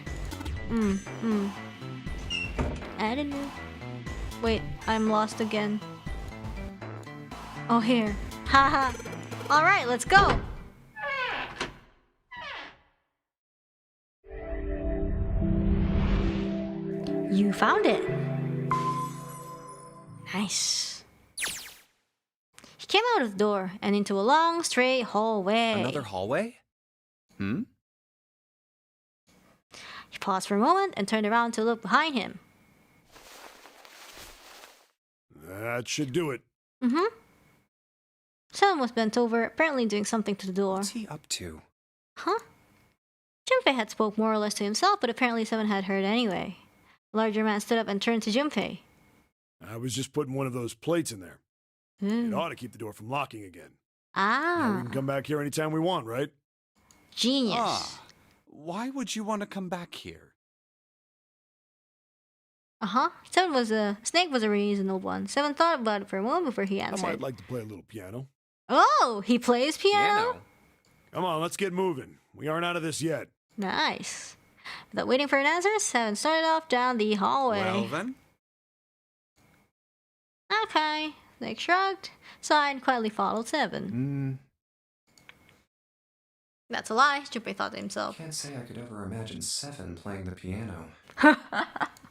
I don't know. Wait, I'm lost again. Oh, here. Haha. Alright, let's go! You found it! Nice. He came out of the door and into a long, straight hallway. Another hallway? He paused for a moment and turned around to look behind him. That should do it. Someone was bent over, apparently doing something to the door. What's he up to? Huh? Junpei had spoke more or less to himself, but apparently someone had heard anyway. The larger man stood up and turned to Junpei. I was just putting one of those plates in there. It ought to keep the door from locking again. Now we can come back here anytime we want, right? Genius. Why would you want to come back here? Snake was a reasonable one. Seven thought about it for a moment before he answered. I might like to play a little piano. Oh, he plays piano? Come on, let's get moving. We aren't out of this yet. Nice. Without waiting for an answer, Seven started off down the hallway. Well then. Okay. Snake shrugged, sighed, and quietly followed Seven. That's a lie, Junpei thought to himself. Can't say I could ever imagine Seven playing the piano.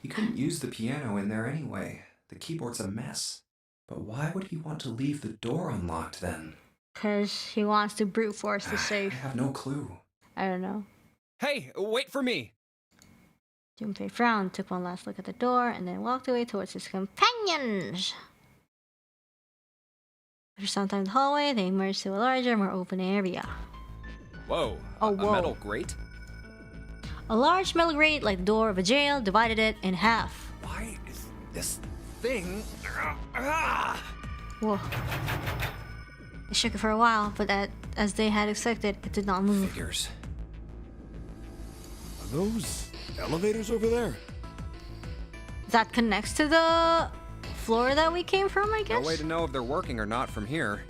He couldn't use the piano in there anyway. The keyboard's a mess. But why would he want to leave the door unlocked then? Because he wants to brute force the safe. I have no clue. I don't know. Hey, wait for me! Junpei frowned, took one last look at the door, and then walked away towards his companions. After some time in the hallway, they emerged to a larger, more open area. Whoa, a metal grate? A large metal grate, like the door of a jail, divided it in half. Why is this thing... Whoa. They shook it for a while, but as they had expected, it did not move. Figures. Are those elevators over there? That connects to the floor that we came from, I guess? No way to know if they're working or not from here.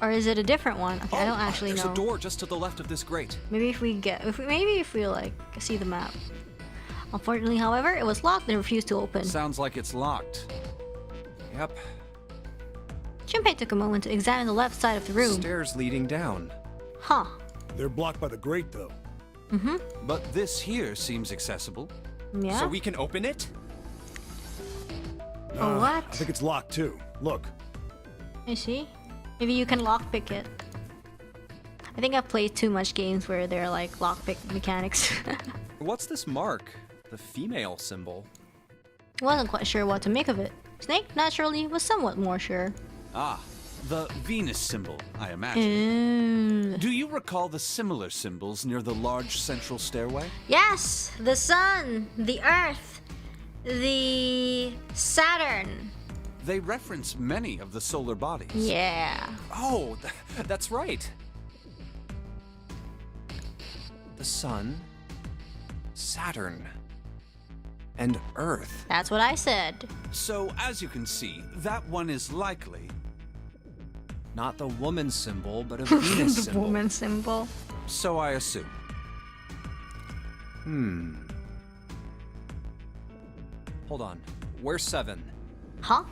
Or is it a different one? Okay, I don't actually know. There's a door just to the left of this grate. Maybe if we like see the map. Unfortunately, however, it was locked and refused to open. Sounds like it's locked. Yep. Junpei took a moment to examine the left side of the room. Stairs leading down. Huh. They're blocked by the grate, though. But this here seems accessible. Yeah. So we can open it? Oh, what? I think it's locked, too. Look. I see. Maybe you can lockpick it. I think I've played too much games where they're like lockpick mechanics. What's this mark? The female symbol. Wasn't quite sure what to make of it. Snake, naturally, was somewhat more sure. Ah, the Venus symbol, I imagine. Ooh. Do you recall the similar symbols near the large central stairway? Yes! The sun, the earth, the Saturn. They reference many of the solar bodies. Yeah. Oh, that's right. The sun, Saturn, and Earth. That's what I said. So, as you can see, that one is likely Not the woman symbol, but a Venus The symbol. woman symbol. So I assume. Hold on. Where's 7? Huh?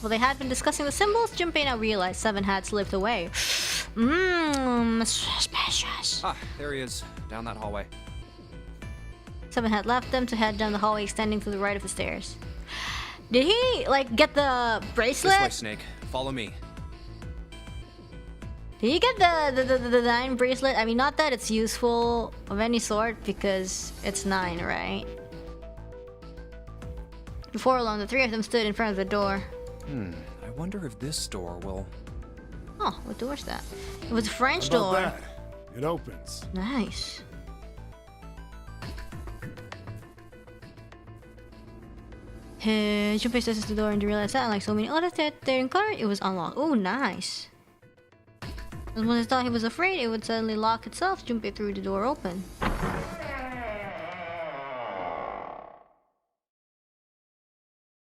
Well, they had been discussing the symbols. Junpei now realized 7 had slipped away. Suspicious. Ah, there he is. Down that hallway. 7 had left them to head down the hallway extending to the right of the stairs. Did he, like, get the bracelet? This way, Snake. Follow me. Did he get the 9 bracelet? I mean, not that it's useful of any sort, because it's 9, right? Before long, the 3 of them stood in front of the door. I wonder if this door will... Oh, what door is that? It was a French How door. about that? It opens. Nice. Junpei steps to the door and realized that, like so many others that they're in car, it was unlocked. Oh, nice. And when he thought he was afraid it would suddenly lock itself, Junpei threw the door open.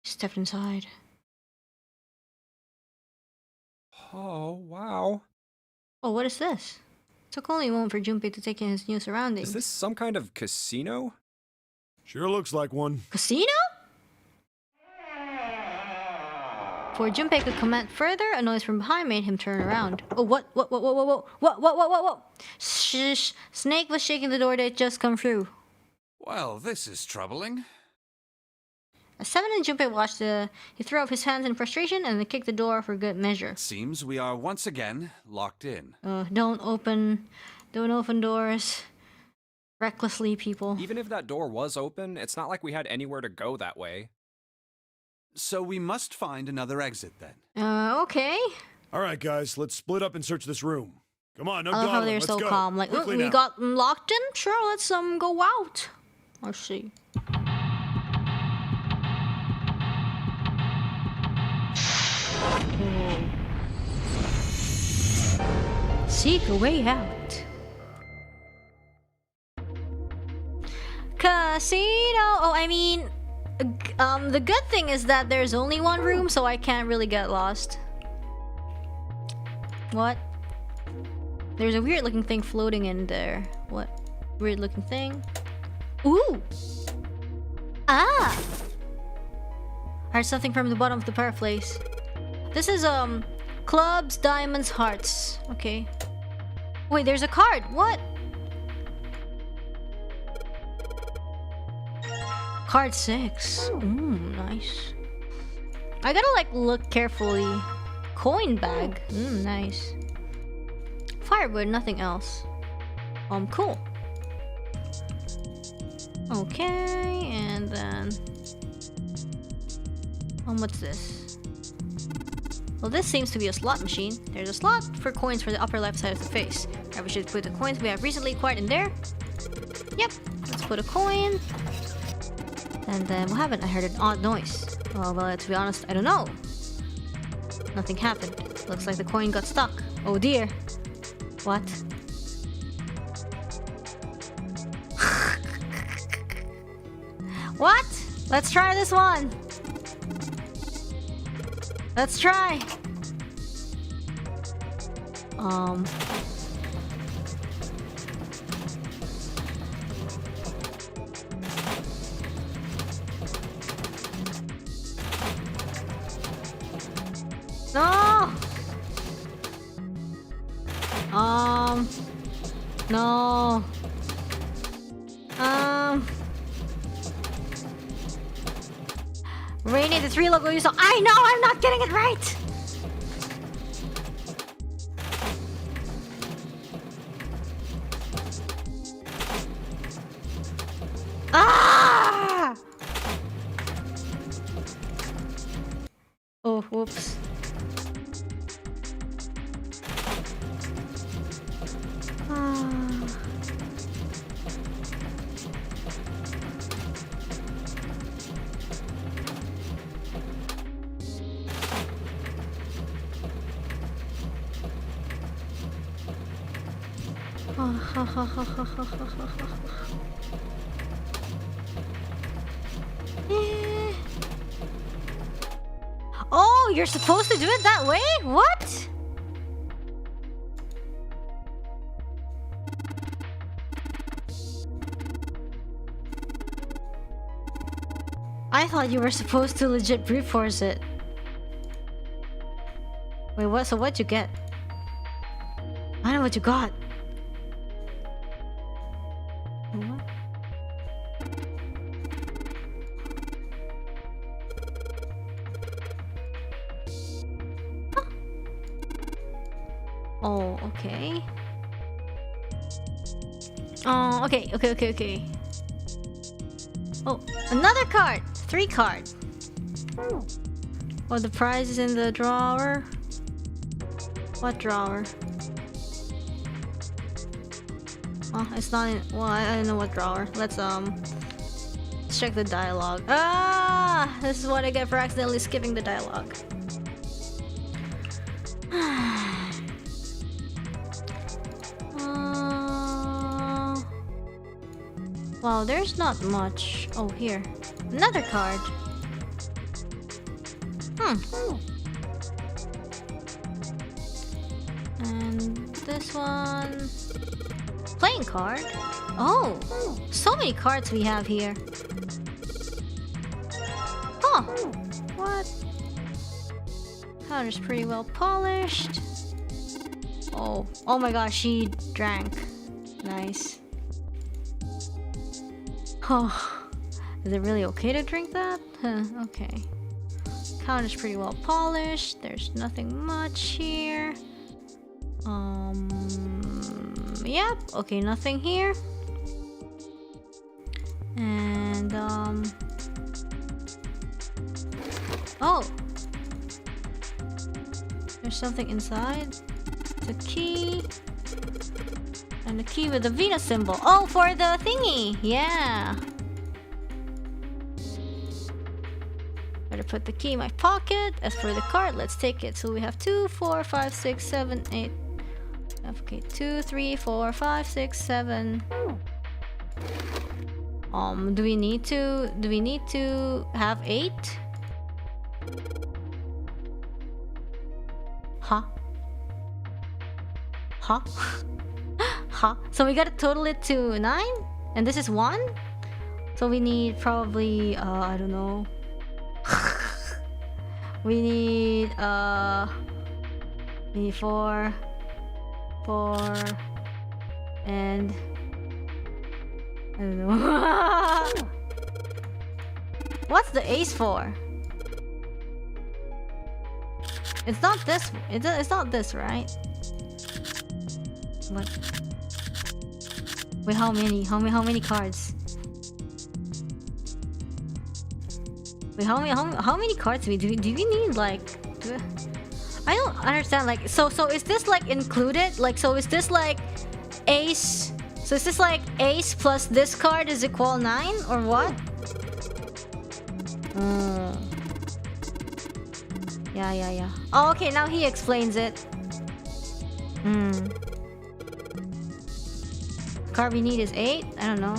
He stepped inside. Oh, wow. Oh, what is this? It took only a moment for Junpei to take in his new surroundings. Is this some kind of casino? Sure looks like one. Casino? Before Junpei could comment further, a noise from behind made him turn around. Oh, what? Shh. Snake was shaking the door that had just come through. Well, this is troubling. As 7 and Junpei watched, he threw up his hands in frustration and then kicked the door for good measure. Seems we are once again locked in. Don't open doors recklessly, people. Even if that door was open, it's not like we had anywhere to go that way. So we must find another exit then. Okay. All right, guys, let's split up and search this room. Come on, no I love how dawdling, they're let's so go. calm. Like, Quickly we now. got locked in? Sure, let's go out. Let's see. Seek a way out. Casino. Oh, I mean, the good thing is that there's only one room, so I can't really get lost. What? There's a weird looking thing floating in there. What? Weird looking thing? Ooh! Ah! I heard something from the bottom of the fireplace. This is, clubs, diamonds, hearts. Okay. Wait, there's a card. What? Card 6. Nice. I gotta, like, look carefully. Coin bag. Nice. Firewood, nothing else. Cool. Okay, and then... what's this? Well, this seems to be a slot machine. There's a slot for coins for the upper left side of the face. We should put the coins we have recently acquired in there. Yep, let's put a coin. And then what happened? I heard an odd noise. Oh, well, to be honest, I don't know. Nothing happened. Looks like the coin got stuck. Oh dear. What? What? Let's try this one. Let's try. No. No. Rainy, the 3 logo you saw. I know I'm not getting it right. Ah! Oh, whoops. Oh, you're supposed to do it that way? What? I thought you were supposed to legit brute force it. Wait, what? So what'd you get? I know what you got. What? Oh, okay. Oh, okay. Oh, another card! 3 card. Oh, the prize is in the drawer. What drawer? Oh, it's not in. Well, I don't know what drawer. Let's check the dialogue. Ah, this is what I get for accidentally skipping the dialogue. Wow, there's not much. Oh, here. Another card. And this one... Playing card? Oh! So many cards we have here. Huh! What? Card is pretty well polished. Oh. Oh my gosh, she drank. Nice. Oh, is it really okay to drink that? Huh, okay. Count is pretty well polished. There's nothing much here. Yep. Okay, nothing here. And oh, there's something inside. It's a key. And the key with the Venus symbol. Oh, for the thingy! Yeah! Better put the key in my pocket. As for the card, let's take it. So we have 2, 4, 5, 6, 7, 8. Okay, 2, 3, 4, 5, 6, 7. Do we need to have 8? Huh? Huh? Huh? So we gotta total it to 9? And this is 1? So we need probably, I don't know. we need 4, and I don't know. What's the ace for? It's not this. It's not this, right? What? Wait, how many? How many cards? Wait, how many cards do we need? Like, I don't understand. Like, so is this like included? Like, so is this like ace? So is this like ace plus this card is equal 9 or what? Yeah. Oh, okay. Now he explains it. Card we need is 8? I don't know.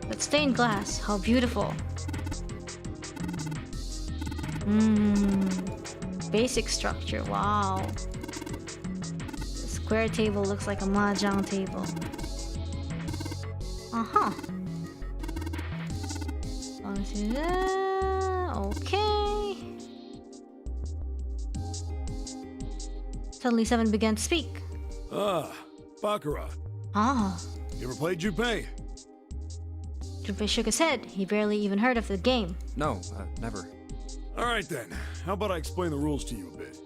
But stained glass, how beautiful. Basic structure, wow. The square table looks like a mahjong table. Okay. Suddenly 7 began to speak. Ah, Baccarat. Ah. You ever played Junpei? Junpei shook his head. He barely even heard of the game. No, never. Alright then, how about I explain the rules to you a bit?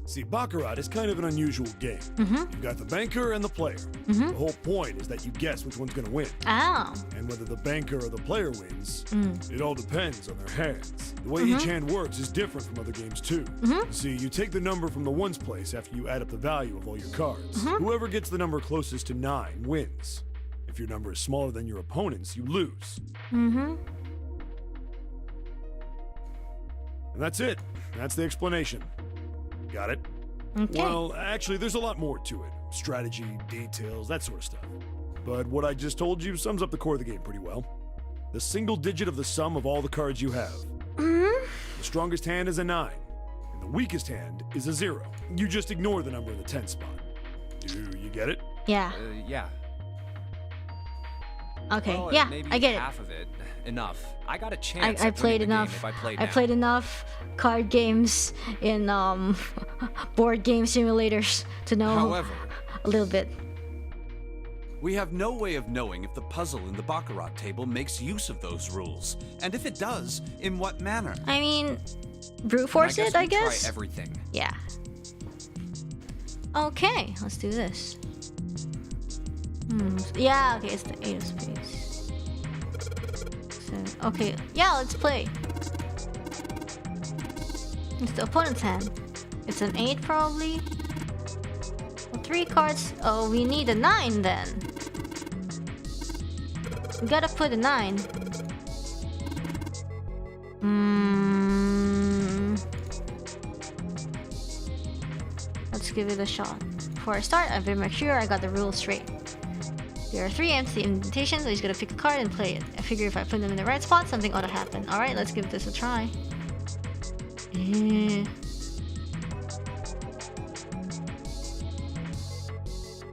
See, Baccarat is kind of an unusual game. You've got the banker and the player. The whole point is that you guess which one's gonna win. Oh. And whether the banker or the player wins, it all depends on their hands. The way each hand works is different from other games too. See, you take the number from the ones place after you add up the value of all your cards. Whoever gets the number closest to 9 wins. If your number is smaller than your opponent's, you lose. And that's it. That's the explanation. Got it? Okay. Well, actually, there's a lot more to it. Strategy, details, that sort of stuff. But what I just told you sums up the core of the game pretty well. The single digit of the sum of all the cards you have. The strongest hand is a 9, and the weakest hand is a 0. You just ignore the number in the 10 spot. Do you get it? Yeah. Yeah. Okay, Well, yeah, maybe I get it. half of it. Enough. I got a chance. I at played winning the game enough. if I played I now. played enough card games in board game simulators to know However, a little bit. we have no way of knowing if the puzzle in the Baccarat table makes use of those rules. And if it does, in what manner? I mean, brute force it, I we guess. Try everything. Yeah. Okay, let's do this. Yeah, okay, it's the 8 of spades. So, okay, yeah, let's play. It's the opponent's hand. It's an 8 probably. Well, 3 cards. Oh, we need a 9 then. We gotta put a 9. Let's give it a shot. Before I start, I better make sure I got the rules straight. There are 3 empty invitations, so he's gonna pick a card and play it. I figure if I put them in the right spot, something ought to happen. Alright, let's give this a try.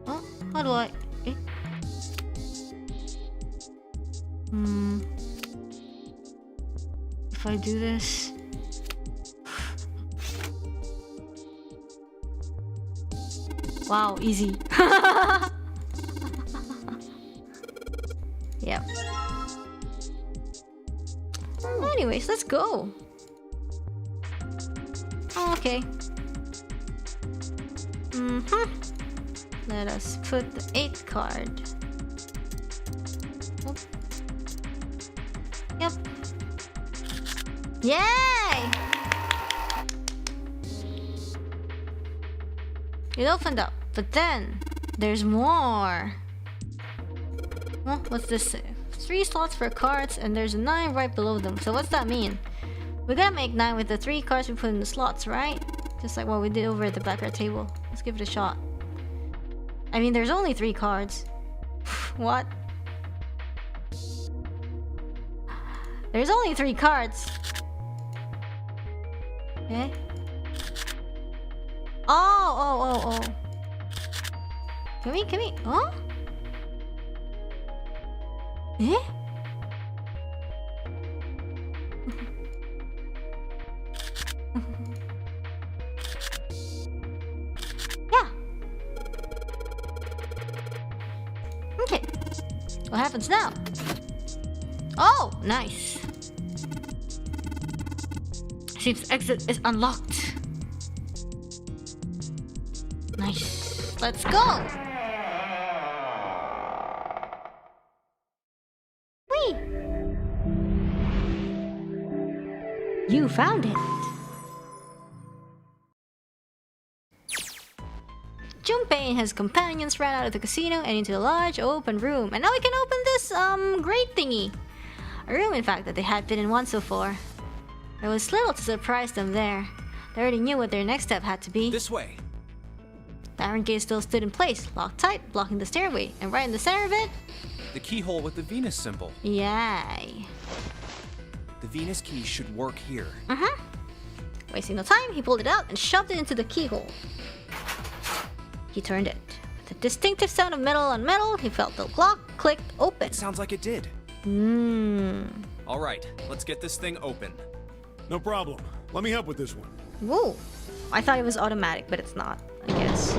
Oh, how do I... If I do this... Wow, easy. Yep. Anyways, let's go. Okay. Let us put the 8th card. Oh. Yep. Yay! It opened up, but then there's more. Well, what's this? 3 slots for cards, and there's a 9 right below them. So what's that mean? We gotta make 9 with the 3 cards we put in the slots, right? Just like what we did over at the Baccarat table. Let's give it a shot. I mean, there's only 3 cards. What? There's only 3 cards. Okay. Oh. Can we? Huh? Eh? Yeah. Okay. What happens now? Oh, nice. Seems exit is unlocked. Nice. Let's go. Whee! You found it. Junpei and his companions ran out of the casino and into a large open room. And now we can open this grate thingy. A room, in fact, that they had been in once before. There was little to surprise them there. They already knew what their next step had to be. This way. The iron gate still stood in place, locked tight, blocking the stairway. And right in the center of it... The keyhole with the Venus symbol. Yay. The Venus key should work here. Wasting no time, he pulled it out and shoved it into the keyhole. He turned it. With a distinctive sound of metal on metal, he felt the lock clicked open. It sounds like it did. All right, let's get this thing open. No problem. Let me help with this one. Whoa. I thought it was automatic, but it's not, I guess.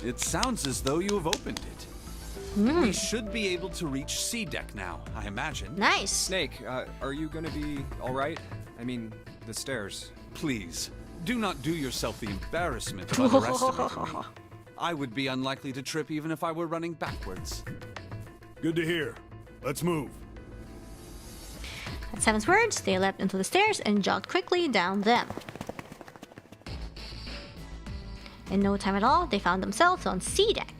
It sounds as though you have opened it. We should be able to reach C deck now, I imagine. Nice. Snake, are you gonna be all right? I mean, the stairs. Please, do not do yourself the embarrassment of underestimating me. I would be unlikely to trip even if I were running backwards. Good to hear. Let's move. At Seven's words, they leapt into the stairs and jogged quickly down them. In no time at all, they found themselves on C deck.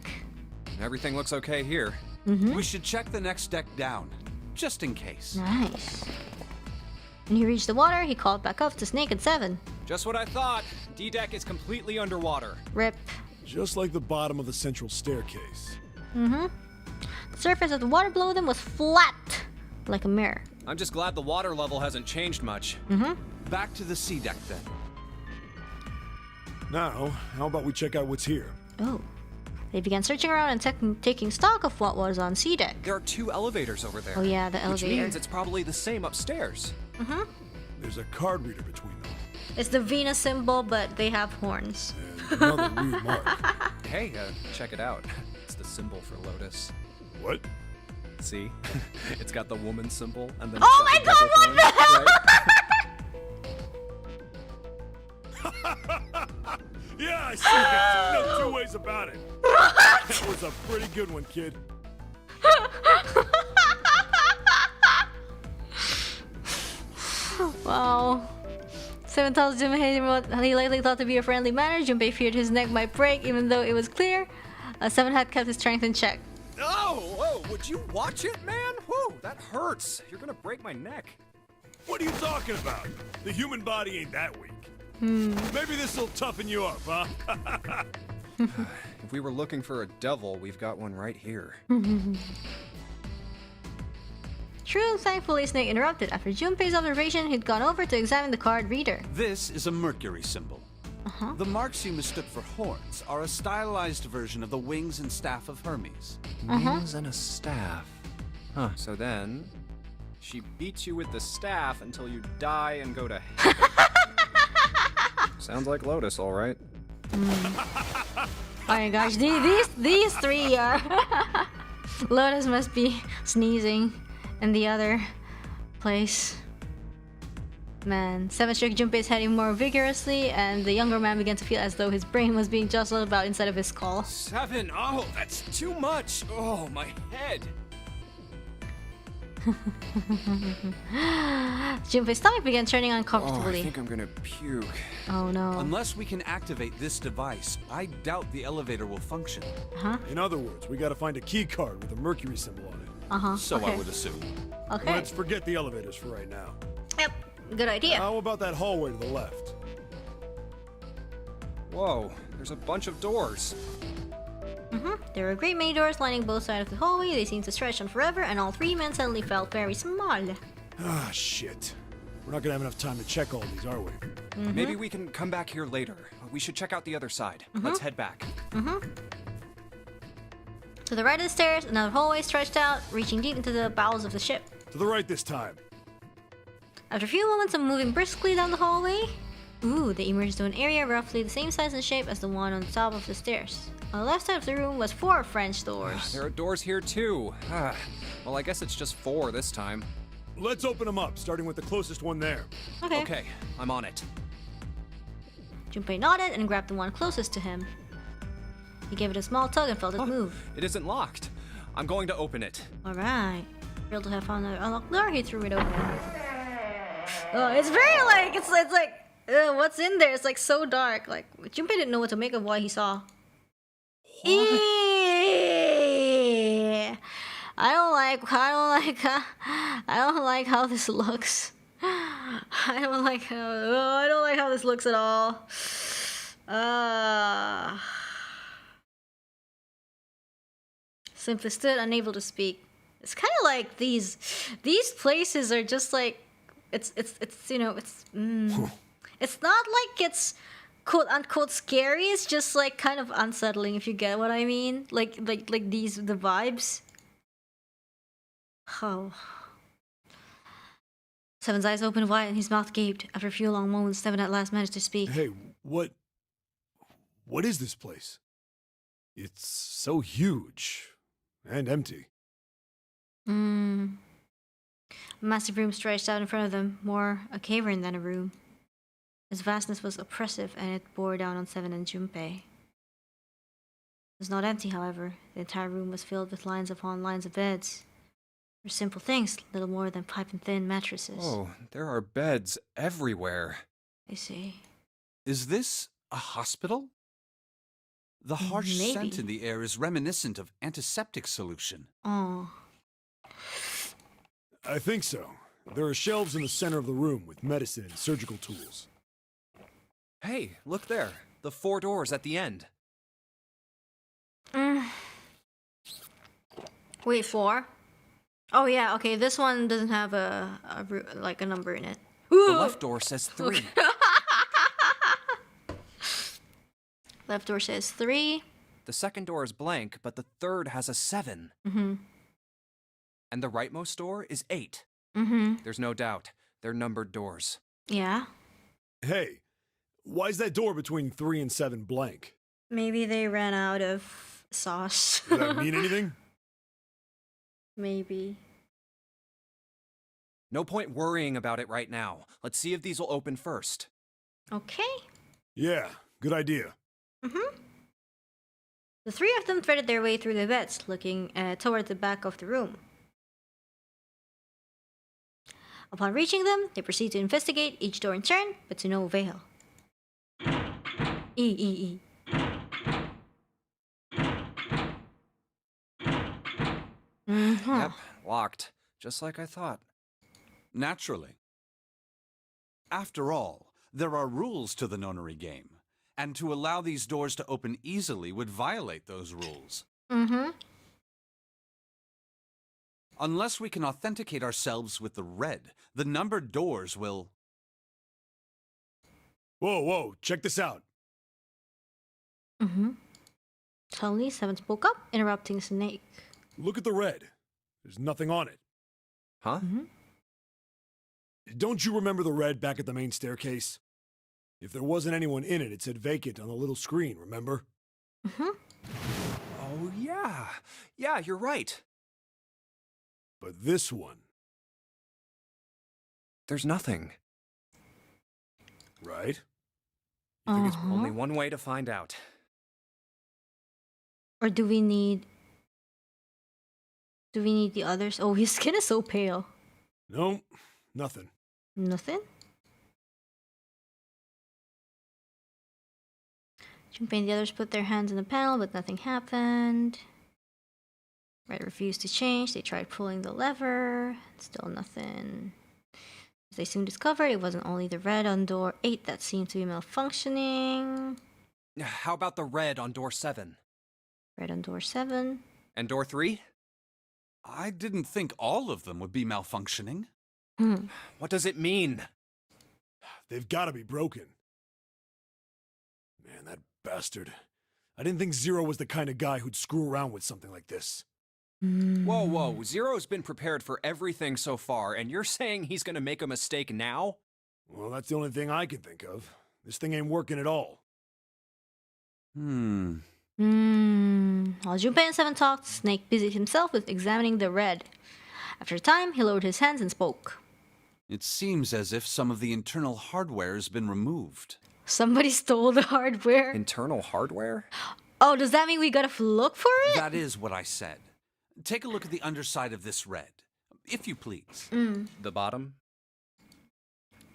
Everything looks okay here. We should check the next deck down, just in case. Nice. When he reached the water, he called back up to Snake and Seven. Just what I thought. D-deck is completely underwater. Rip. Just like the bottom of the central staircase. The surface of the water below them was flat, like a mirror. I'm just glad the water level hasn't changed much. Back to the C deck then. Now, how about we check out what's here? Oh. They began searching around and taking stock of what was on C deck. There are 2 elevators over there. Oh yeah, the elevator. Which means it's probably the same upstairs. There's a card reader between them. It's the Venus symbol, but they have horns. And another weird mark. Hey, check it out. It's the symbol for Lotus. What? See? It's got the woman symbol and then. Oh my god, what the hell? Yeah, I see that. No two ways about it. That was a pretty good one, kid. Wow. 7 tells Junpei he likely thought to be a friendly manner. Junpei feared his neck might break, even though it was clear. 7 had kept his strength in check. Oh, whoa, would you watch it, man? Whoa, that hurts. You're gonna break my neck. What are you talking about? The human body ain't that weak. Maybe this'll toughen you up, huh? If we were looking for a devil, we've got one right here. True, thankfully Snake interrupted. After Junpei's observation, he'd gone over to examine the card reader. This is a Mercury symbol. The marks you mistook for horns are a stylized version of the wings and staff of Hermes. Wings and a staff. Huh. So then, she beats you with the staff until you die and go to heaven. Sounds like Lotus, all right. Oh my gosh, these three are... Lotus must be sneezing in the other place. Man, 7 shook Junpei's head even more vigorously, and the younger man began to feel as though his brain was being jostled about inside of his skull. 7, oh, that's too much. Oh, my head. Junpei's stomach began turning uncomfortably. Oh, I think I'm gonna puke. Oh no. Unless we can activate this device, I doubt the elevator will function. In other words, we gotta find a key card with a Mercury symbol on it. So okay. I would assume. Okay. Let's forget the elevators for right now. Yep. Good idea. How about that hallway to the left? Whoa, there's a bunch of doors. There were a great many doors lining both sides of the hallway. They seemed to stretch on forever, and all 3 men suddenly felt very small. Ah, shit. We're not gonna have enough time to check all these, are we? Maybe we can come back here later. We should check out the other side. Let's head back. To the right of the stairs, another hallway stretched out, reaching deep into the bowels of the ship. To the right this time. After a few moments of moving briskly down the hallway, they emerged into an area roughly the same size and shape as the one on the top of the stairs. On the left side of the room was 4 French doors. There are doors here too. Well, I guess it's just 4 this time. Let's open them up, starting with the closest one there. Okay, I'm on it. Junpei nodded and grabbed the one closest to him. He gave it a small tug and felt it move. It isn't locked. I'm going to open it. Alright. Thrilled to have found the unlocked door, he threw it open. Oh, it's very like, it's like, what's in there? It's like so dark. Like, Junpei didn't know what to make of what he saw. I don't like how this looks. I don't like how this looks at all. Simply stood, unable to speak. It's kind of like these places are just like, it's you know, it's not like it's quote unquote scary. It's just like kind of unsettling, if you get what I mean. Like the vibes. Oh. 7's eyes opened wide and his mouth gaped. After a few long moments, 7 at last managed to speak. Hey, what is this place? It's so huge and empty. A massive room stretched out in front of them, more a cavern than a room. Its vastness was oppressive, and it bore down on 7 and Junpei. It was not empty, however. The entire room was filled with lines upon lines of beds. They were simple things, little more than pipe-and-thin mattresses. Oh, there are beds everywhere. I see. Is this a hospital? The harsh scent in the air is reminiscent of antiseptic solution. Oh. I think so. There are shelves in the center of the room with medicine and surgical tools. Hey, look there. The 4 doors at the end. Wait, 4? Oh yeah, okay, this one doesn't have a number in it. The left door says 3. Okay. Left door says 3. The second door is blank, but the third has a 7. And the rightmost door is 8. There's no doubt. They're numbered doors. Yeah. Hey, why is that door between 3 and 7 blank? Maybe they ran out of sauce. Does that mean anything? Maybe. No point worrying about it right now. Let's see if these will open first. Okay. Yeah, good idea. The three of them threaded their way through the beds, looking toward the back of the room. Upon reaching them, they proceed to investigate each door in turn, but to no avail. E. Yep, locked. Just like I thought. Naturally. After all, there are rules to the Nonary game, and to allow these doors to open easily would violate those rules. Unless we can authenticate ourselves with the red, the numbered doors will... Whoa, check this out. Suddenly, Seven spoke up, interrupting Snake. Look at the red. There's nothing on it. Huh? Don't you remember the red back at the main staircase? If there wasn't anyone in it, it said vacant on the little screen, remember? Oh, yeah. Yeah, you're right. But this one... There's nothing. Right? You think it's only one way to find out. Or do we need the others? Oh, his skin is so pale. No, nothing. Nothing? Junpei and the others put their hands on the panel, but nothing happened. Red refused to change. They tried pulling the lever. Still nothing. As they soon discovered, it wasn't only the red on door 8 that seemed to be malfunctioning. How about the red on door 7? Red on door 7. And door 3? I didn't think all of them would be malfunctioning. What does it mean? They've got to be broken. Man, that bastard. I didn't think Zero was the kind of guy who'd screw around with something like this. Whoa. Zero's been prepared for everything so far, and you're saying he's gonna make a mistake now? Well, that's the only thing I can think of. This thing ain't working at all. While Junpei and Seven talked, Snake busied himself with examining the red. After a time, he lowered his hands and spoke. It seems as if some of the internal hardware has been removed. Somebody stole the hardware? Internal hardware? Oh, does that mean we gotta look for it? That is what I said. Take a look at the underside of this red, if you please. The bottom?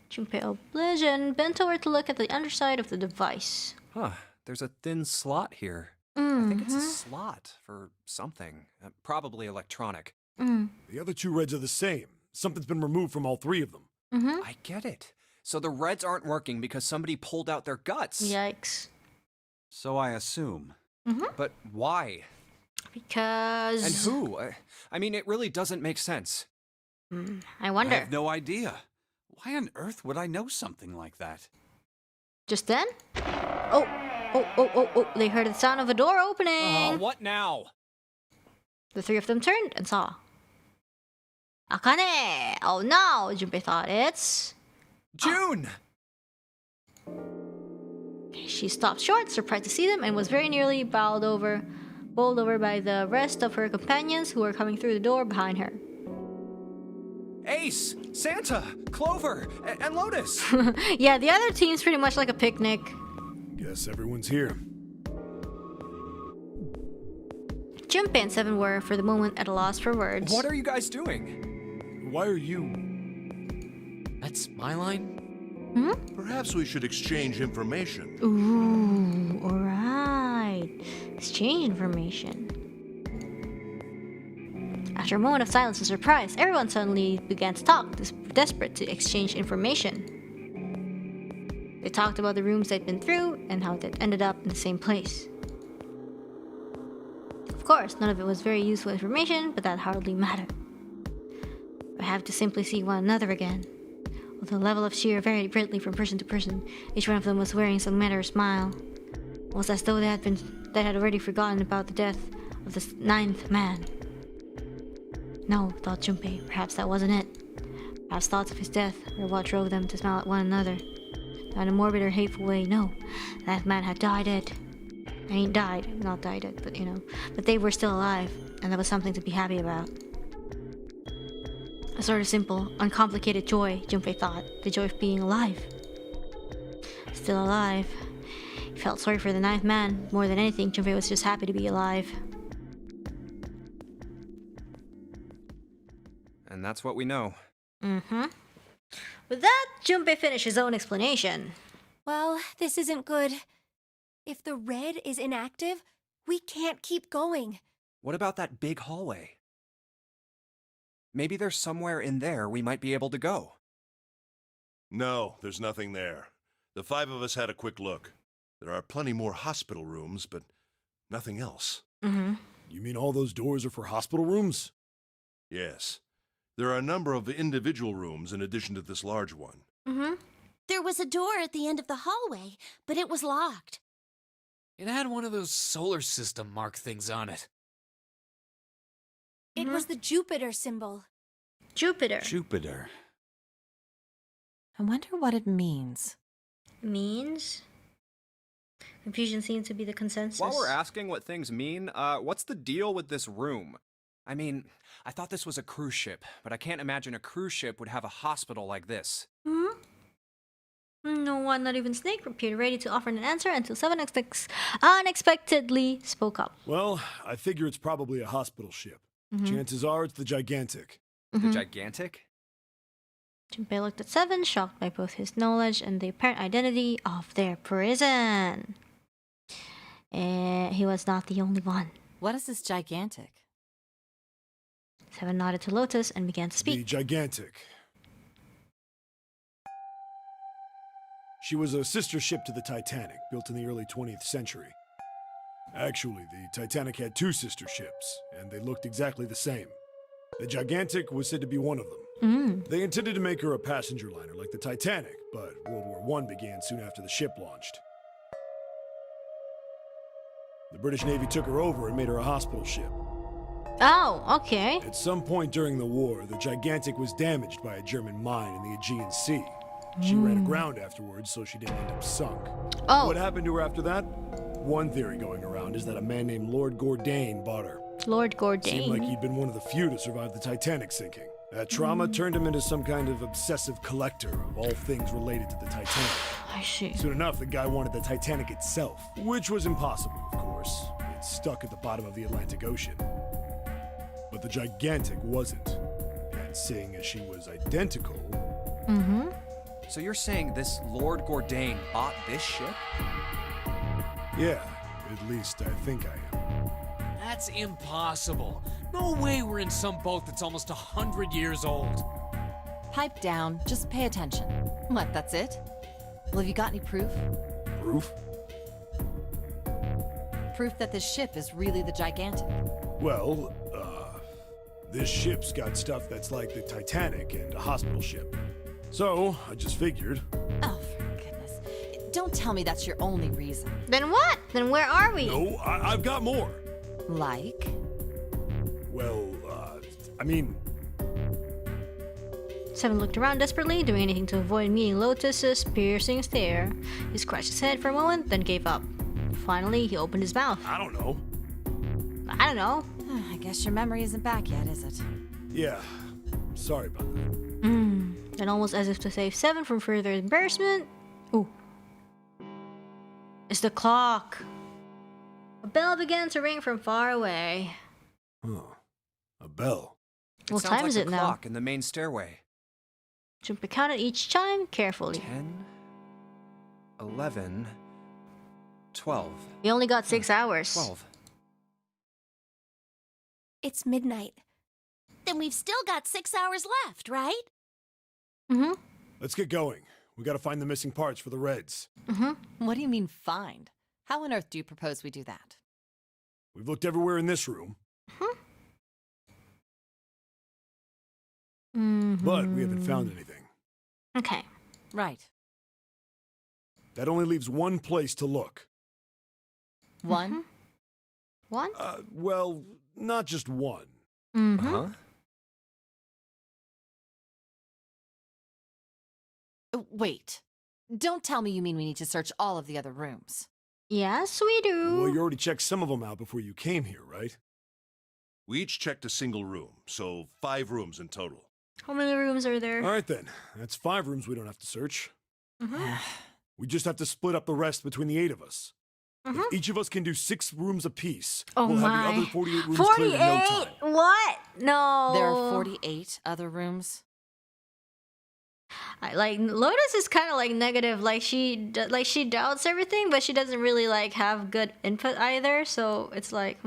Junpei Oblivion bent over to look at the underside of the device. Huh, there's a thin slot here. I think it's a slot for something. Probably electronic. The other two reds are the same. Something's been removed from all three of them. I get it. So the reds aren't working because somebody pulled out their guts. Yikes. So I assume. But why? Because... And who? I mean, it really doesn't make sense. I wonder. I have no idea. Why on earth would I know something like that? Just then? Oh, they heard the sound of a door opening. What now? The three of them turned and saw Akane! Oh no! Junpei thought it's... June! She stopped short, surprised to see them, and was very nearly bowled over by the rest of her companions who were coming through the door behind her. Ace! Santa! Clover! And Lotus! Yeah, the other team's pretty much like a picnic. Guess everyone's here. Junpei and Seven were, for the moment, at a loss for words. What are you guys doing? Why are you... That's my line? Perhaps we should exchange information. Ooh, alright. Exchange information. After a moment of silence and surprise, everyone suddenly began to talk, desperate to exchange information. They talked about the rooms they'd been through and how they'd ended up in the same place. Of course, none of it was very useful information, but that hardly mattered. We have to simply see one another again. Although the level of cheer varied greatly from person to person, each one of them was wearing some manner of smile. It was as though they had been that had already forgotten about the death of the ninth man. No, thought Junpei, perhaps that wasn't it. Perhaps thoughts of his death were what drove them to smile at one another. Not in a morbid or hateful way, no. That man had died it. I mean, died. Not died it, but you know. But they were still alive, and that was something to be happy about. A sort of simple, uncomplicated joy, Junpei thought. The joy of being alive. Still alive. He felt sorry for the ninth man. More than anything, Junpei was just happy to be alive. And that's what we know. Mm-hmm. With that, Junpei finished his own explanation. Well, this isn't good. If the red is inactive, we can't keep going. What about that big hallway? Maybe there's somewhere in there we might be able to go. No, there's nothing there. The 5 of us had a quick look. There are plenty more hospital rooms, but nothing else. Mm-hmm. You mean all those doors are for hospital rooms? Yes. There are a number of individual rooms in addition to this large one. Mm-hmm. There was a door at the end of the hallway, but it was locked. It had one of those solar system mark things on it. It was the Jupiter symbol. Jupiter. Jupiter. I wonder what it means. Means? Confusion seems to be the consensus. While we're asking what things mean, what's the deal with this room? I mean, I thought this was a cruise ship, but I can't imagine a cruise ship would have a hospital like this. Hmm? No one, not even Snake, appeared ready to offer an answer until Seven unexpectedly spoke up. Well, I figure it's probably a hospital ship. Chances are it's the Gigantic. The Gigantic? Junpei looked at Seven, shocked by both his knowledge and the apparent identity of their prison. He was not the only one. What is this Gigantic? Seven nodded to Lotus and began to The speak. Gigantic. She was a sister ship to the Titanic, built in the early 20th century. Actually, the Titanic had 2 sister ships, and they looked exactly the same. The Gigantic was said to be one of them. They intended to make her a passenger liner like the Titanic, but World War I began soon after the ship launched. The British Navy took her over and made her a hospital ship. Oh, okay. At some point during the war, the Gigantic was damaged by a German mine in the Aegean Sea. She ran aground afterwards, so she didn't end up sunk. Oh. What happened to her after that? One theory going around is that a man named Lord Gourdane bought her. Lord Gourdane. Seemed like he'd been one of the few to survive the Titanic sinking. That trauma turned him into some kind of obsessive collector of all things related to the Titanic. I see. Soon enough, the guy wanted the Titanic itself, which was impossible, of course. It's stuck at the bottom of the Atlantic Ocean. But the Gigantic wasn't. And seeing as she was identical... So you're saying this Lord Gourdane bought this ship? Yeah, at least I think I am. That's impossible. No way we're in some boat that's almost 100 years old. Pipe down, just pay attention. What, that's it? Well, have you got any proof? Proof? Proof that this ship is really the Gigantic. Well, this ship's got stuff that's like the Titanic and a hospital ship. So, I just figured. Oh, for goodness. Don't tell me that's your only reason. Then what? Then where are we? No, I've got more. Like? Well, I mean... Seven looked around desperately, doing anything to avoid meeting Lotus's piercing stare. He scratched his head for a moment, then gave up. Finally, he opened his mouth. I don't know. I don't know. I guess your memory isn't back yet, is it? Yeah, sorry about that. Then almost as if to save Seven from further embarrassment... Ooh. It's the clock. A bell began to ring from far away. Huh. A bell. What sounds time like is the it now? clock in the main stairway. Junpei counted each chime carefully. 10, 11, 12. We only got 6 hours. 12. It's midnight. Then we've still got 6 hours left, right? Let's get going. We gotta find the missing parts for the Reds. What do you mean, find? How on earth do you propose we do that? We've looked everywhere in this room. But we haven't found anything. Okay. Right. That only leaves one place to look. One? One? Well, not just one. Mm-hmm. Huh? Wait. Don't tell me you mean we need to search all of the other rooms. Yes, we do. Well, you already checked some of them out before you came here, right? We each checked a single room, so 5 rooms in total. How many rooms are there? All right then. That's 5 rooms we don't have to search. Mm-hmm. We just have to split up the rest between the 8 of us. Mm-hmm. If each of us can do 6 rooms apiece, Oh we'll my. have the other 48 rooms 48? cleared in no time. What? No. There are 48 other rooms? Like Lotus is kind of like negative. Like she doubts everything, but she doesn't really like have good input either. So it's like,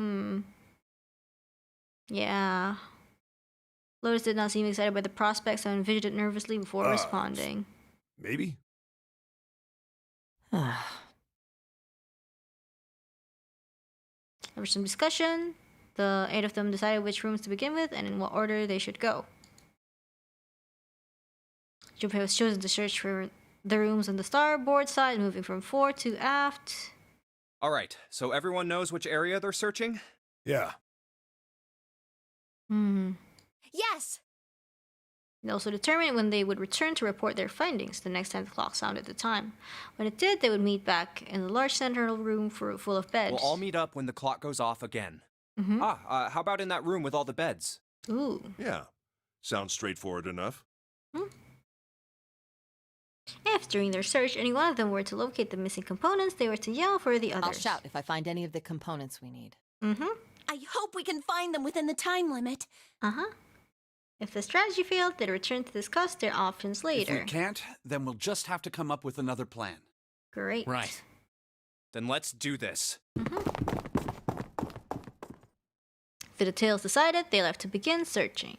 yeah. Lotus did not seem excited by the prospects and fidgeted nervously before responding. Maybe. There was some discussion. The 8 of them decided which rooms to begin with and in what order they should go. Junpei was chosen to search for the rooms on the starboard side, moving from fore to aft. All right, so everyone knows which area they're searching? Yeah. Yes! They also determined when they would return to report their findings the next time the clock sounded the time. When it did, they would meet back in the large central room full of beds. We'll all meet up when the clock goes off again. Mm-hmm. How about in that room with all the beds? Ooh. Yeah. Sounds straightforward enough. If during their search any one of them were to locate the missing components, they were to yell for the others. I'll shout if I find any of the components we need. Mm-hmm. I hope we can find them within the time limit. Uh-huh. If the strategy failed, they'd return to discuss their options later. If we can't, then we'll just have to come up with another plan. Great. Right. Then let's do this. The details decided, they left to begin searching.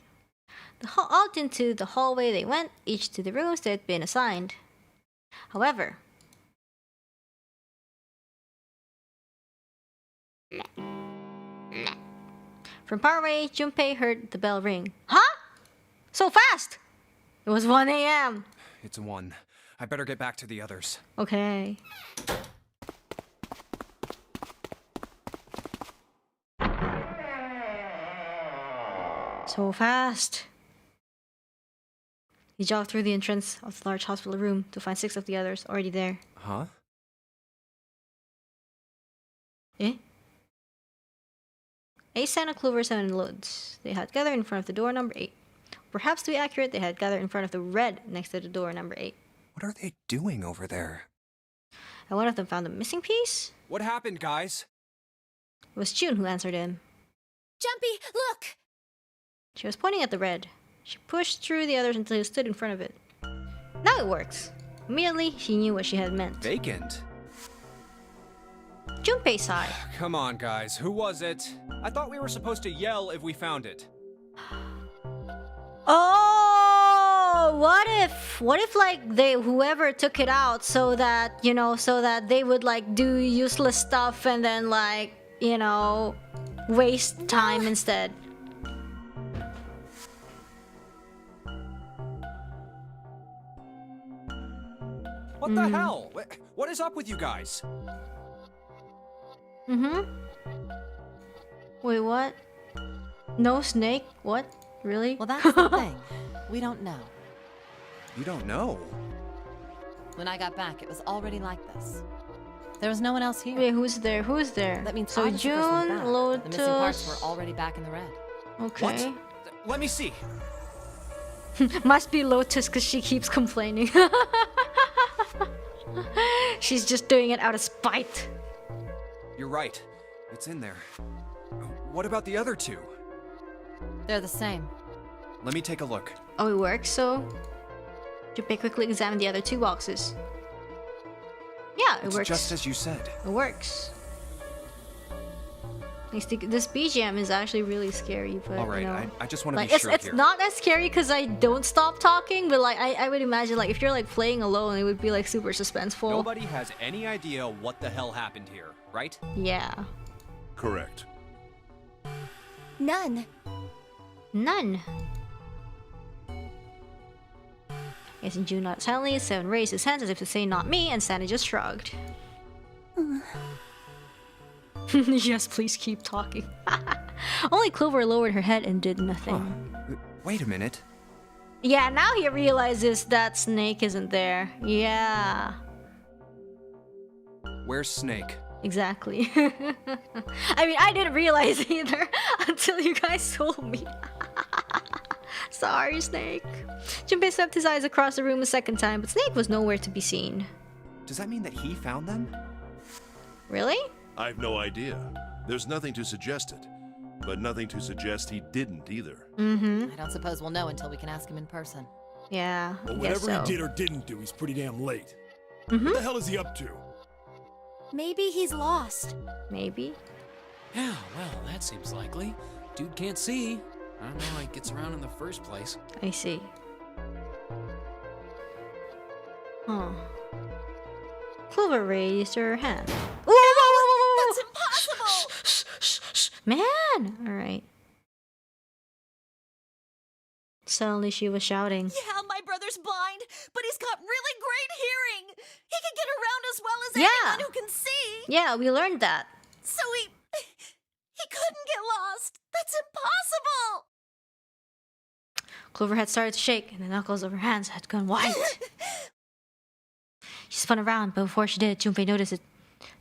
Out into the hallway they went, each to the rooms they had been assigned. However, from far away, Junpei heard the bell ring. Huh? So fast! It was 1 a.m. It's 1. I better get back to the others. Okay. So fast. He jogged through the entrance of the large hospital room to find 6 of the others already there. Huh? Eh? 8 Santa Clover, 7 Loads. They had gathered in front of the door number 8. Perhaps to be accurate, they had gathered in front of the red next to the door number 8. What are they doing over there? And one of them found a missing piece. What happened, guys? It was June who answered him. Jumpy, look! She was pointing at the red. She pushed through the others until he stood in front of it. Now it works. Immediately, she knew what she had meant. Vacant? Junpei sighed. Come on, guys. Who was it? I thought we were supposed to yell if we found it. Oh, what if like whoever took it out so that, so that they would like do useless stuff and then like, waste time instead. What the hell? What is up with you guys? Wait, what? No snake? What? Really? Well, that's the thing. We don't know. You don't know? When I got back, it was already like this. There was no one else here. Wait, who's there? Who's there? That means so I was the first one June, back. Lotus. The missing parts were already back in the red. Okay. What? Let me see. Must be Lotus because she keeps complaining. She's just doing it out of spite. You're right. It's in there. What about the other 2? They're the same. Let me take a look. Oh, it works, so... Junpei quickly examined the other 2 boxes. Yeah, it It's works. just as you said. It works. This BGM is actually really scary, but Alright, I just want to like, be sure it's here. not as scary because I don't stop talking, but like I would imagine like if you're like playing alone, it would be like super suspenseful. Nobody has any idea what the hell happened here, right? Yeah. Correct. None. None. Yes, and June nodded silently. 7 raised his hands as if to say not me, and Santa just shrugged. Yes, please keep talking. Only Clover lowered her head and did nothing. Wait a minute. Yeah, now he realizes that Snake isn't there. Yeah. Where's Snake? Exactly. I mean, I didn't realize either until you guys told me. Sorry, Snake. Junpei swept his eyes across the room a second time, but Snake was nowhere to be seen. Does that mean that he found them? Really? I've no idea. There's nothing to suggest it, but nothing to suggest he didn't either. I don't suppose we'll know until we can ask him in person. Yeah, But I guess whatever so. he did or didn't do, he's pretty damn late. What the hell is he up to? Maybe he's lost. Maybe. Yeah, well, that seems likely. Dude can't see. I don't know how he gets around in the first place. I see. Huh. Clover raised her hand. Whoa, whoa, whoa, whoa, whoa, That's impossible! Shh, man! Alright. Suddenly she was shouting. Yeah, my brother's blind, but he's got really great hearing. He can get around as well as Yeah. anyone who can see. Yeah, we learned that. So he couldn't get lost. That's impossible. Clover had started to shake, and the knuckles of her hands had gone white. She spun around, but before she did, Junpei noticed it.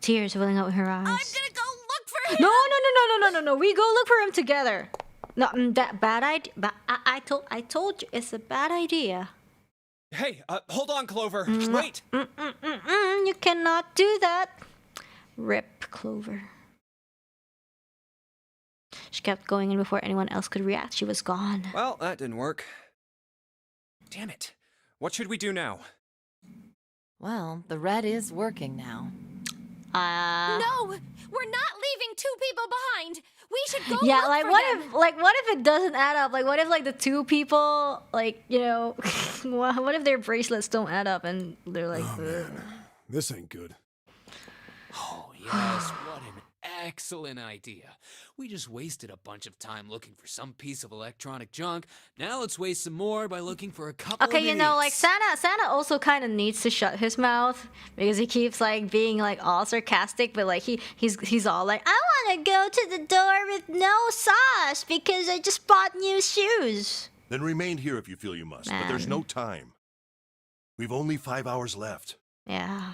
Tears welling out in her eyes. I'm gonna go look for him. No. We go look for him together. No, that bad idea. I told you, it's a bad idea. Hey, hold on, Clover. Wait. You cannot do that. Rip, Clover. She kept going, and before anyone else could react, she was gone. Well, that didn't work. Damn it. What should we do now? Well, the red is working now. No, we're not leaving two people behind. We should go. Yeah, look like for what them. if it doesn't add up? Like what if like the two people, like, you know, what if their bracelets don't add up and they're like, Oh, man. This ain't good. Oh, yes, what an excellent idea. We just wasted a bunch of time looking for some piece of electronic junk. Now let's waste some more by looking for a couple of okay, you know, like idiots. Santa also kind of needs to shut his mouth because he keeps like being like all sarcastic, but like he's all like, I want to go to the door with no sauce because I just bought new shoes. Then remain here if you feel you must, but there's no time. We've only 5 hours left. Yeah.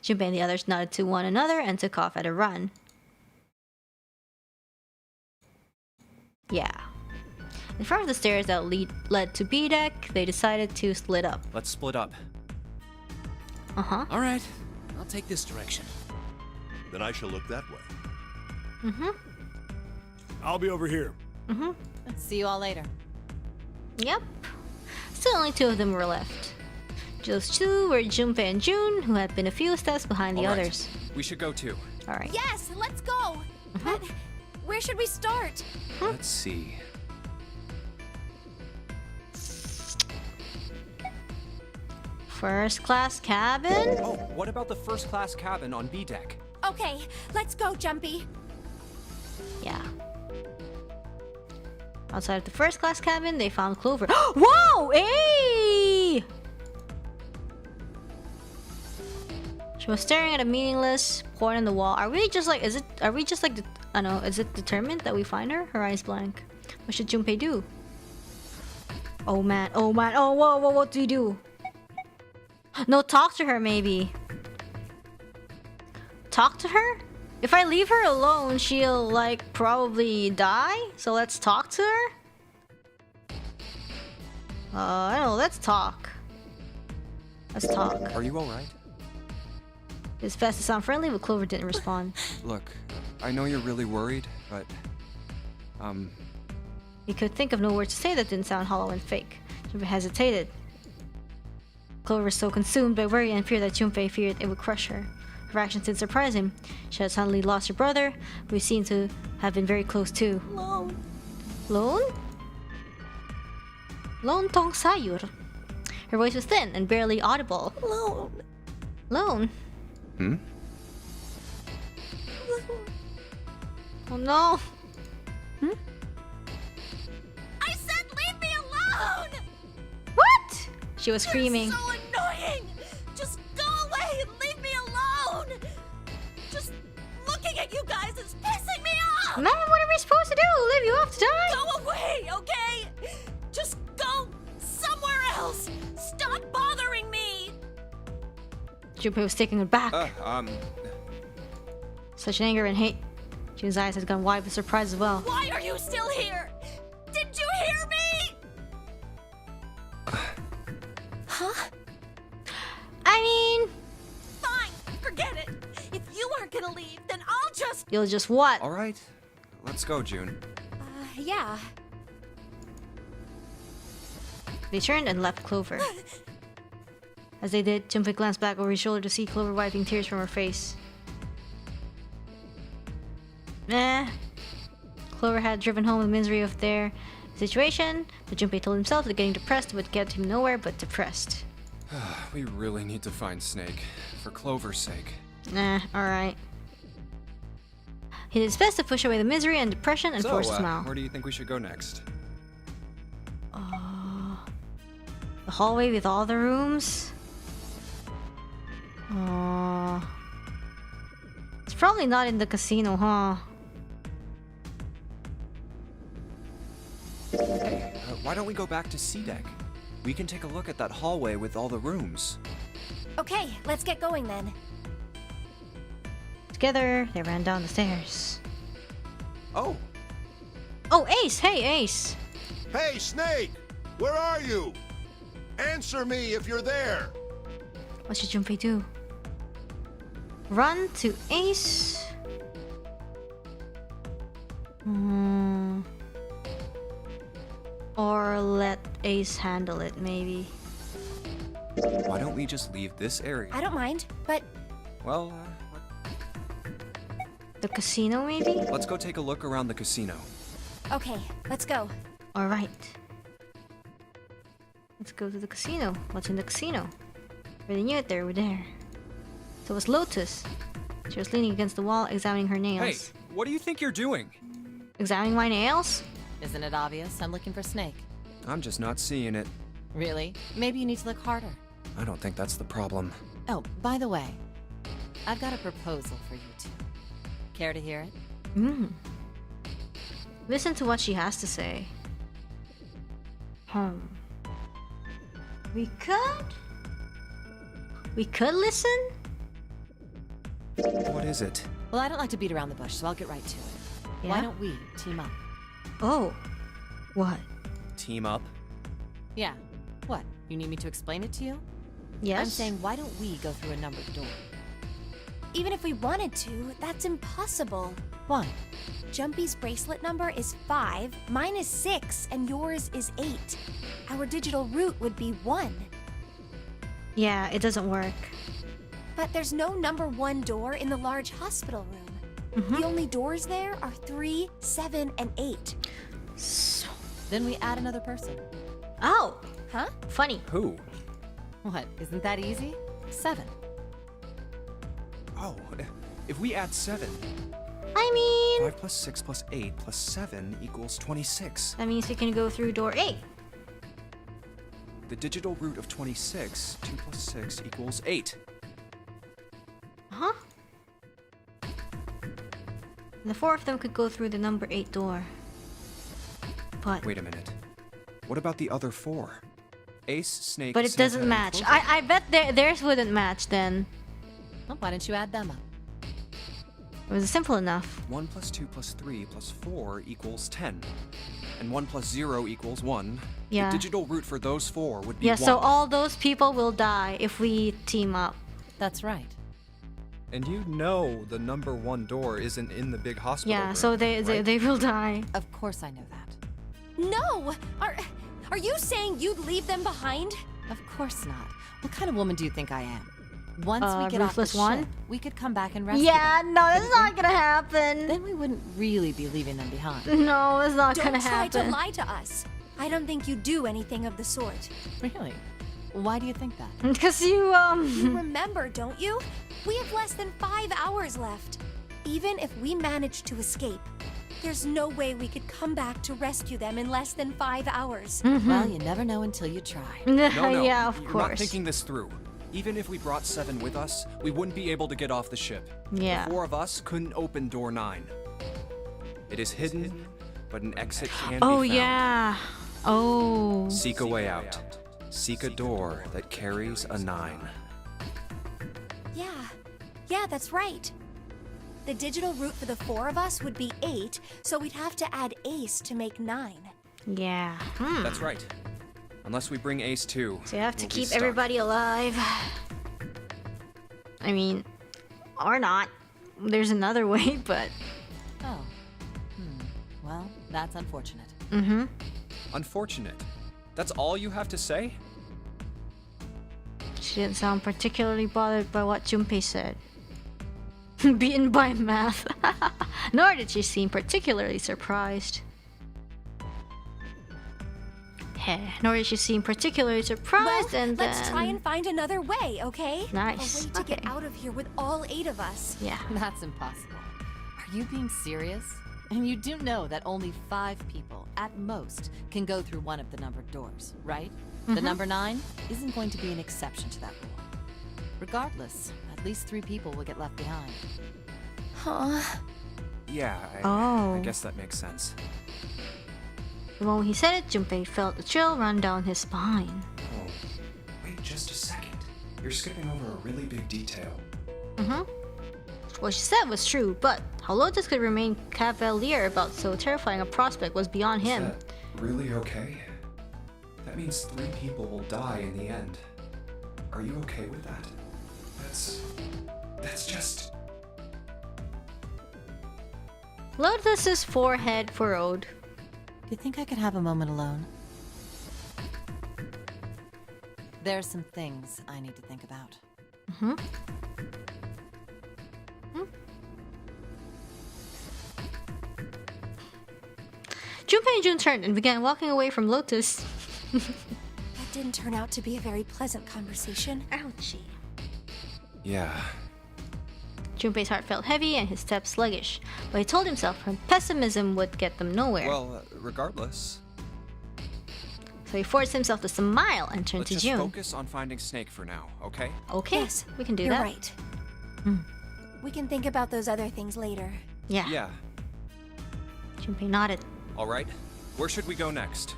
Junpei and the others nodded to one another and took off at a run. Yeah. In front of the stairs that led to B deck, they decided to split up. Let's split up. Uh-huh. All right, I'll take this direction. Then I shall look that way. Mm-hmm. I'll be over here. Mm-hmm. See you all later. Yep. Still only two of them were left. Those two were Junpei and June, who had been a few steps behind the All right. others. We should go too. Alright. Yes, let's go. But where should we start? Let's see. First class cabin? Oh, what about the first class cabin on B deck? Okay, let's go, Jumpy. Yeah. Outside of the first class cabin, they found Clover. Whoa! Hey! She was staring at a meaningless point in the wall. Are we just like, is it determined that we find her? Her eyes blank. What should Junpei do? Oh man, oh whoa, what do you do? No, talk to her maybe. Talk to her? If I leave her alone, she'll like probably die. So let's talk to her? I don't know, let's talk. Let's talk. Are you alright? It's fast to sound friendly, but Clover didn't respond. Look, I know you're really worried, but... He could think of no words to say that didn't sound hollow and fake. Junpei hesitated. Clover was so consumed by worry and fear that Junpei feared it would crush her. Her actions didn't surprise him. She had suddenly lost her brother, who seemed to have been very close to. Lone. Lone? Lone Tong Sayur. Her voice was thin and barely audible. Lone. Lone? Hmm? Oh no. I said leave me alone! What? She was screaming. You're so annoying! Just go away and leave me alone! Just looking at you guys Man, what are we supposed to do? Leave you off to die? Go away, okay? Just go somewhere else. Stop bothering me. Junpei was taking her back. Um, Such anger and hate. Jun's eyes had gone wide with surprise as well. Why are you still here? Did you hear me? Huh? I mean, Fine, forget it. If you aren't gonna leave, then I'll just... you'll just what? all right. Let's go, June. Yeah. They turned and left Clover. As they did, Junpei glanced back over his shoulder to see Clover wiping tears from her face. Clover had driven home the misery of their situation, but Junpei told himself that getting depressed would get him nowhere but depressed. We really need to find Snake, for Clover's sake. Alright. He did his best to push away the misery and depression and force a smile. Where do you think we should go next? The hallway with all the rooms? It's probably not in the casino, huh? Hey, why don't we go back to C deck? We can take a look at that hallway with all the rooms. Okay, let's get going then. Together, they ran down the stairs. Oh! Oh, Ace! Hey, Ace! Hey, Snake! Where are you? Answer me if you're there! What should Junpei do? Run to Ace? Or let Ace handle it, maybe. Why don't we just leave this area? I don't mind, but Well, The casino, maybe? let's go take a look around the casino. okay, let's go. Alright. Let's go to the casino. What's in the casino? Really knew it, they were there. So was Lotus. She was leaning against the wall, examining her nails. Hey, what do you think you're doing? Examining my nails? Isn't it obvious? I'm looking for Snake. I'm just not seeing it. Really? Maybe you need to look harder. I don't think that's the problem. Oh, by the way, I've got a proposal for you two. Care to hear it? Listen to what she has to say. We could listen? What is it? Well, I don't like to beat around the bush, so I'll get right to it. Yeah? Why don't we team up? Oh. What? Team up? Yeah. What? You need me to explain it to you? Yes? I'm saying, why don't we go through a numbered door? Even if we wanted to, that's impossible. Why? Jumpy's bracelet number is 5, mine is 6, and yours is 8. Our digital root would be 1. Yeah, it doesn't work. But there's no number 1 door in the large hospital room. The only doors there are 3, 7, and 8. So... Then we add another person. Oh! Huh? Funny. Who? What? Isn't that easy? 7. Oh, if we add 7, I mean... 5 plus 6 plus 8 plus 7 equals 26. That means we can go through door 8. The digital root of 26, 2 plus 6 equals 8. Huh? And the 4 of them could go through the number 8 door. But... Wait a minute. What about the other 4? Ace, Snake, But it Santa, doesn't and match. Clover. I bet theirs wouldn't match then. Well, why don't you add them up? It was simple enough. 1 plus 2 plus 3 plus 4 equals 10. And 1 plus 0 equals 1. Yeah. The digital root for those 4 would be Yeah, 1. so all those people will die if we team up. That's right. And you know the number 1 door isn't in the big hospital Yeah, room, so they right? they will die. Of course I know that. No! Are you saying you'd leave them behind? Of course not. What kind of woman do you think I am? Once we get off the ruthless one? ship, we could come back and rescue Yeah, them. no, that's not gonna happen. Then we wouldn't really be leaving them behind. No, it's not Don't gonna try happen. to lie to us. I don't think you do anything of the sort. Really? Why do you think that? Because you, You remember, don't you? We have less than 5 hours left. Even if we manage to escape, there's no way we could come back to rescue them in less than 5 hours. Well, you never know until you try. No, yeah, of you're course. not thinking this through. Even if we brought 7 with us, we wouldn't be able to get off the ship. Yeah. The 4 of us couldn't open door 9. It is hidden, but an exit can Oh, be found. yeah. Oh. Seek a way out. Seek a door that carries a 9. Yeah, that's right. The digital route for the 4 of us would be 8, so we'd have to add Ace to make 9. Yeah. That's right. Unless we bring Ace too. So you have to we'll be keep stuck. everybody alive. I mean, or not. There's another way, but... Oh. Well, that's unfortunate. Mm-hmm. Unfortunate. That's all you have to say? She didn't sound particularly bothered by what Junpei said. Beaten by math. Nor did she seem particularly surprised. Nor did she seem particularly surprised, Well, and let's then... try and find another way, okay? Nice. A way to get out of here with all 8 of us. Yeah. That's impossible. Are you being serious? And you do know that only 5 people, at most, can go through one of the numbered doors, right? The number 9 isn't going to be an exception to that rule. Regardless, at least 3 people will get left behind. Huh? Yeah, Oh. I guess that makes sense. The moment he said it, Junpei felt a chill run down his spine. Oh, wait just a second. You're skipping over a really big detail. What she said was true, but how Lotus could remain cavalier about so terrifying a prospect was beyond him. Is that really okay? That means 3 people will die in the end. Are you okay with that? That's just... Lotus's forehead furrowed. Do you think I could have a moment alone? There's some things I need to think about. Junpei and Jun turned and began walking away from Lotus. That didn't turn out to be a very pleasant conversation. Ouchie. Yeah. Junpei's heart felt heavy and his steps sluggish, but he told himself her pessimism would get them nowhere. Well, regardless, So he forced himself to smile and turned let's to just June. focus on finding Snake for now, okay? Okay, Yes, we can do You're that. right. We can think about those other things later. Yeah. Yeah. Junpei nodded. All right. Where should we go next?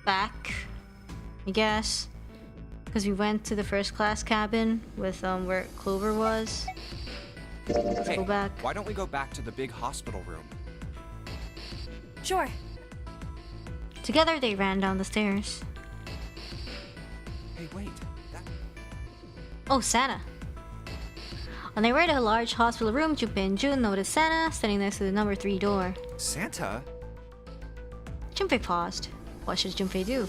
Back, I guess. Because we went to the first class cabin with where Clover was. Let's Hey, go back. why don't we go back to the big hospital room? Sure. Together they ran down the stairs. Hey, wait. Oh, Santa. On their way to a large hospital room, Junpei and Jun noticed Santa standing next to the number 3 door. Santa? Junpei paused. What should Junpei do?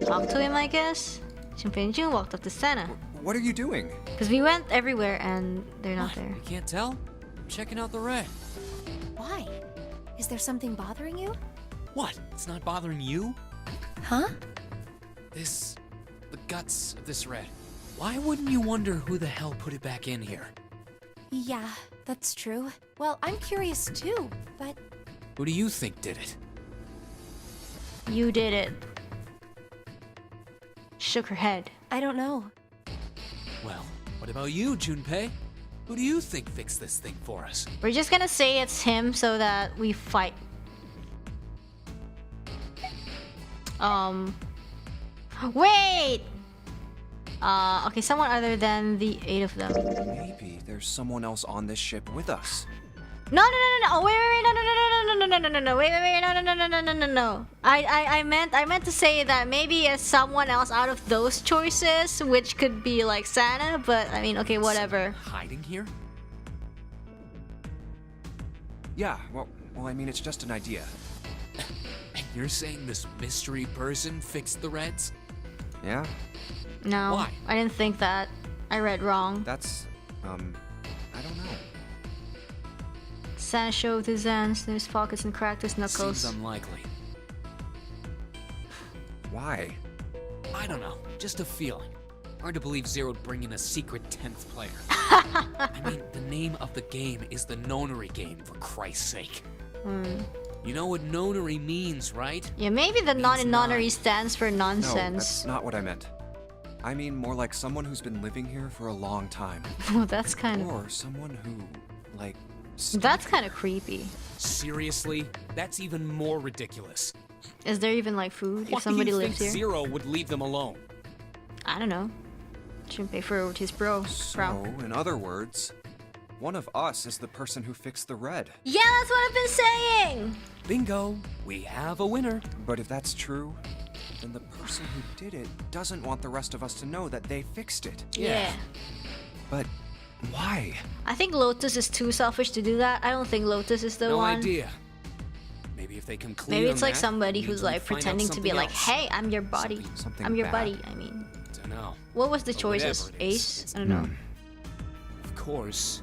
Talk to him, I guess? Junpei and Jun walked up to Santa. What are you doing? Because we went everywhere and they're not What? there. You can't tell? I'm checking out the red. Why? Is there something bothering you? What? It's not bothering you? Huh? The guts of this red. Why wouldn't you wonder who the hell put it back in here? Yeah, that's true. Well, I'm curious too, but Who do you think did it? You did it. Shook her head. I don't know. Well, what about you, Junpei? Who do you think fixed this thing for us? We're just gonna say it's him so that we fight. Wait! Okay, someone other than the 8 of them. Maybe there's someone else on this ship with us. No, oh, wait, no, wait, no. I meant to say that maybe it's someone else out of those choices, which could be like Santa, but I mean, okay, whatever. Hiding here? Yeah, well, I mean, it's just an idea. And you're saying this mystery person fixed the reds? Yeah? No, Why? I didn't think that. I read wrong. That's, I don't know. Santa shoved his hands in his pockets and cracked his knuckles. Seems unlikely. Why? I don't know, just a feeling. Hard to believe Zero'd bring in a secret 10th player. I mean, the name of the game is the Nonary game, for Christ's sake. You know what Nonary means, right? Yeah, maybe the non in Nonary stands for No, nonsense. that's not what I meant. I mean more like someone who's been living here for a long time. Oh, that's kind of... Or someone who, like, That's kind of creepy. Seriously? That's even more ridiculous. Is there even like food Why if somebody do you lives think here? Zero would leave them alone? I don't know. Junpei for his bro. So, in other words, one of us is the person who fixed the red. Yeah, that's what I've been saying! Bingo! We have a winner. But if that's true, then the person who did it doesn't want the rest of us to know that they fixed it. Yeah. But why? I think Lotus is too selfish to do that. I don't think Lotus is the No one. idea. Maybe if they can clean Maybe it's on like that, somebody means who's we like find out pretending to be something like, else. hey, I'm your buddy. Something I'm your bad. buddy, I mean. Dunno. What was the But choices? whatever it is, Ace? it's- I don't know. Of course.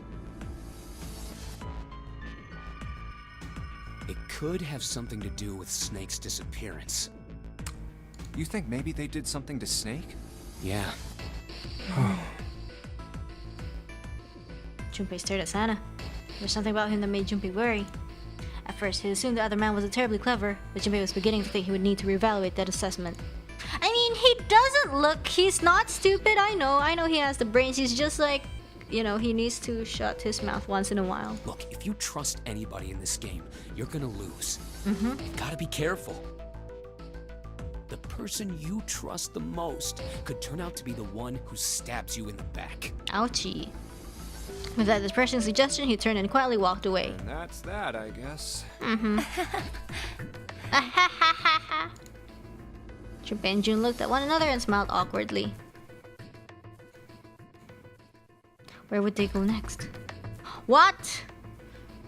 It could have something to do with Snake's disappearance. You think maybe they did something to Snake? Yeah. Junpei stared at Sana. There's something about him that made Junpei worry. At first, he assumed the other man wasn't terribly clever, but Junpei was beginning to think he would need to reevaluate that assessment. I mean, he doesn't look... He's not stupid, I know he has the brains. He's just like, you know, he needs to shut his mouth once in a while. Look, if you trust anybody in this game, you're gonna lose. Mm-hmm. You've gotta be careful. The person you trust the most could turn out to be the one who stabs you in the back. Ouchie. With that depression suggestion, he turned and quietly walked away. And that's that, I guess. Mm-hmm. Junpei and Jun looked at one another and smiled awkwardly. Where would they go next? What?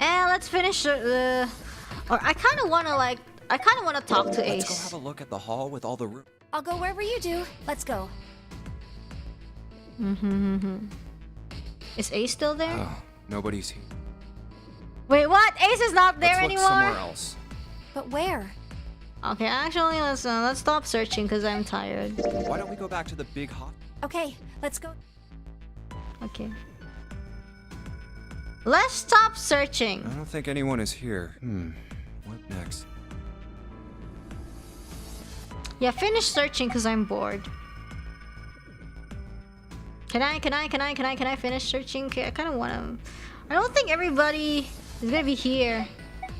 Let's finish or I kind of want to talk to Ace. Let's go have a look at the hall with all the rooms. I'll go wherever you do. Let's go. Is Ace still there? Oh, nobody's here. Wait, what? Ace is not there Let's look anymore? somewhere else. But where? Okay, actually, let's stop searching because I'm tired. Why don't we go back to the big hot? Okay, let's go. Okay. Let's stop searching. I don't think anyone is here. What next? Yeah, finish searching because I'm bored. Can I finish searching? Okay, I kind of want to. I don't think everybody is gonna be here.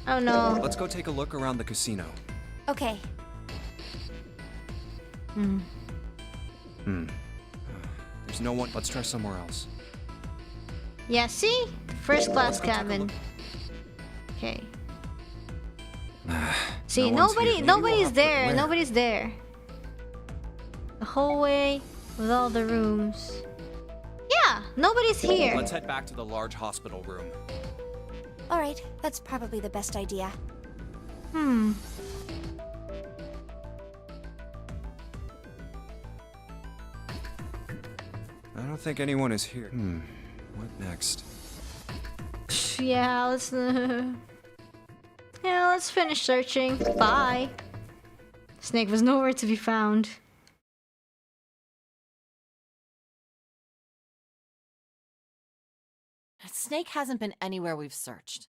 I don't know. Let's go take a look around the casino. Okay. There's no one. Let's try somewhere else. Yeah, see? First class cabin. Okay. See, No one's here. Maybe we'll nobody's have to- there. where? Nobody's there. The hallway with all the rooms. Yeah, nobody's here. Let's head back to the large hospital room. All right, that's probably the best idea. I don't think anyone is here. What next? Yeah, let's. Yeah, let's finish searching. Bye. Snake was nowhere to be found. Snake hasn't been anywhere we've searched.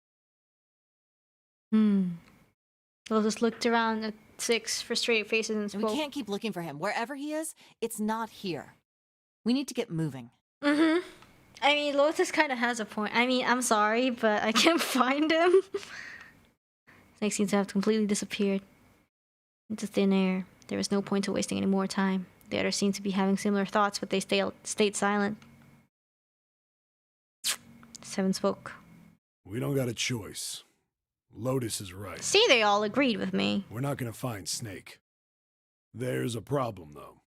Lotus looked around at 6 frustrated faces and spoke. We can't keep looking for him. Wherever he is, it's not here. We need to get moving. I mean, Lotus kind of has a point. I mean, I'm sorry, but I can't find him. Snake seems to have completely disappeared into thin air. There was no point to wasting any more time. The others seemed to be having similar thoughts, but they stayed silent. 7 spoke. We don't got a choice. Lotus is right. See, they all agreed with me. We're not gonna find Snake. There's a problem, though.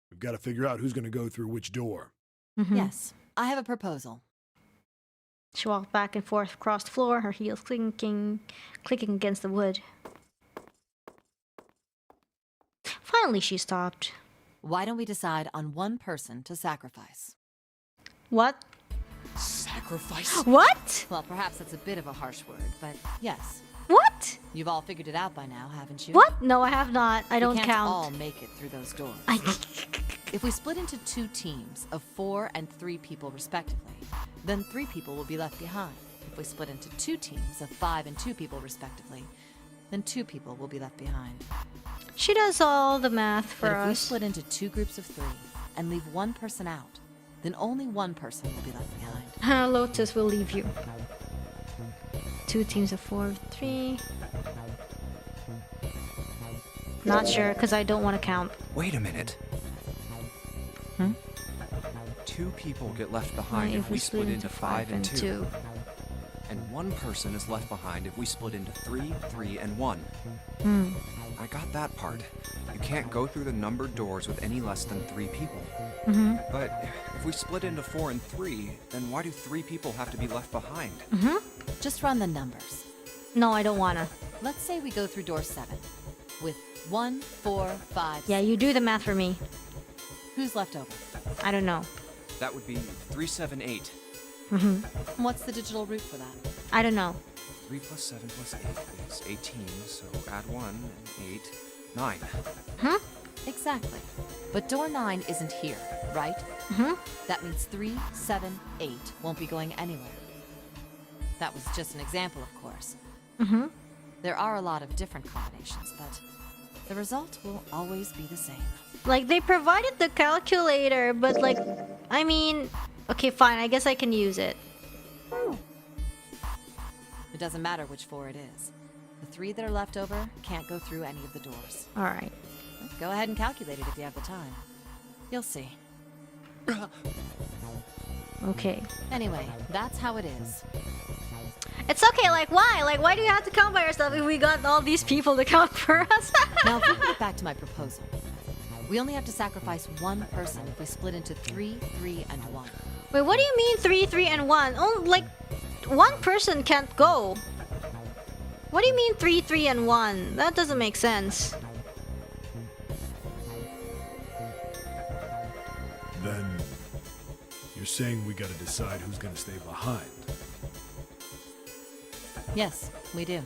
We've got to figure out who's gonna go through which door. Yes, I have a proposal. She walked back and forth across the floor, her heels clicking against the wood. Finally, she stopped. Why don't we decide on one person to sacrifice? What? Sacrifice? What? Well, perhaps that's a bit of a harsh word, but yes. What? You've all figured it out by now, haven't you? What? No, I have not. I don't we can't count. all make it through those doors. If we split into 2 teams of 4 and 3 people respectively, then 3 people will be left behind. If we split into 2 teams of 5 and 2 people respectively, then 2 people will be left behind. She does all the math for But if we us. split into 2 groups of 3 and leave one person out, then only one person will be left behind. Lotus will leave you. 2 teams of 4, 3. Not sure, because I don't want to count. Wait a minute. Hmm? 2 people get left behind if we split into 5 and 2. And 1 person is left behind if we split into 3, 3, and 1. Hmm. I got that part. You can't go through the numbered doors with any less than 3 people. Mm-hmm. But if we split into 4 and 3, then why do 3 people have to be left behind? Mm-hmm. Just run the numbers. No, I don't wanna. Let's say we go through door 7 with 1, 4, 5. Yeah, you do the math for me. Who's left over? I don't know. That would be 3, 7, 8. Mm-hmm. What's the digital root for that? I don't know. 3 plus 7 plus 8 is 18, so add 1 and 8, 9. Huh? Exactly. But door 9 isn't here, right? Mm-hmm. That means 3, 7, 8 won't be going anywhere. That was just an example, of course. Mm-hmm. There are a lot of different combinations, but the result will always be the same. Like, they provided the calculator, but like, I mean, okay, fine, I guess I can use it. It doesn't matter which 4 it is. The 3 that are left over can't go through any of the doors. Alright. Go ahead and calculate it if you have the time. You'll see. Okay. Anyway, that's how it is. It's okay, like, why? Like, why do you have to count by yourself if we got all these people to count for us? Now, if we get back to my proposal, we only have to sacrifice 1 person if we split into 3, 3, and 1. Wait, what do you mean 3, 3, and 1? Oh, like, 1 person can't go. What do you mean 3, 3, and 1? That doesn't make sense. Then you're saying we gotta decide who's gonna stay behind. Yes, we do.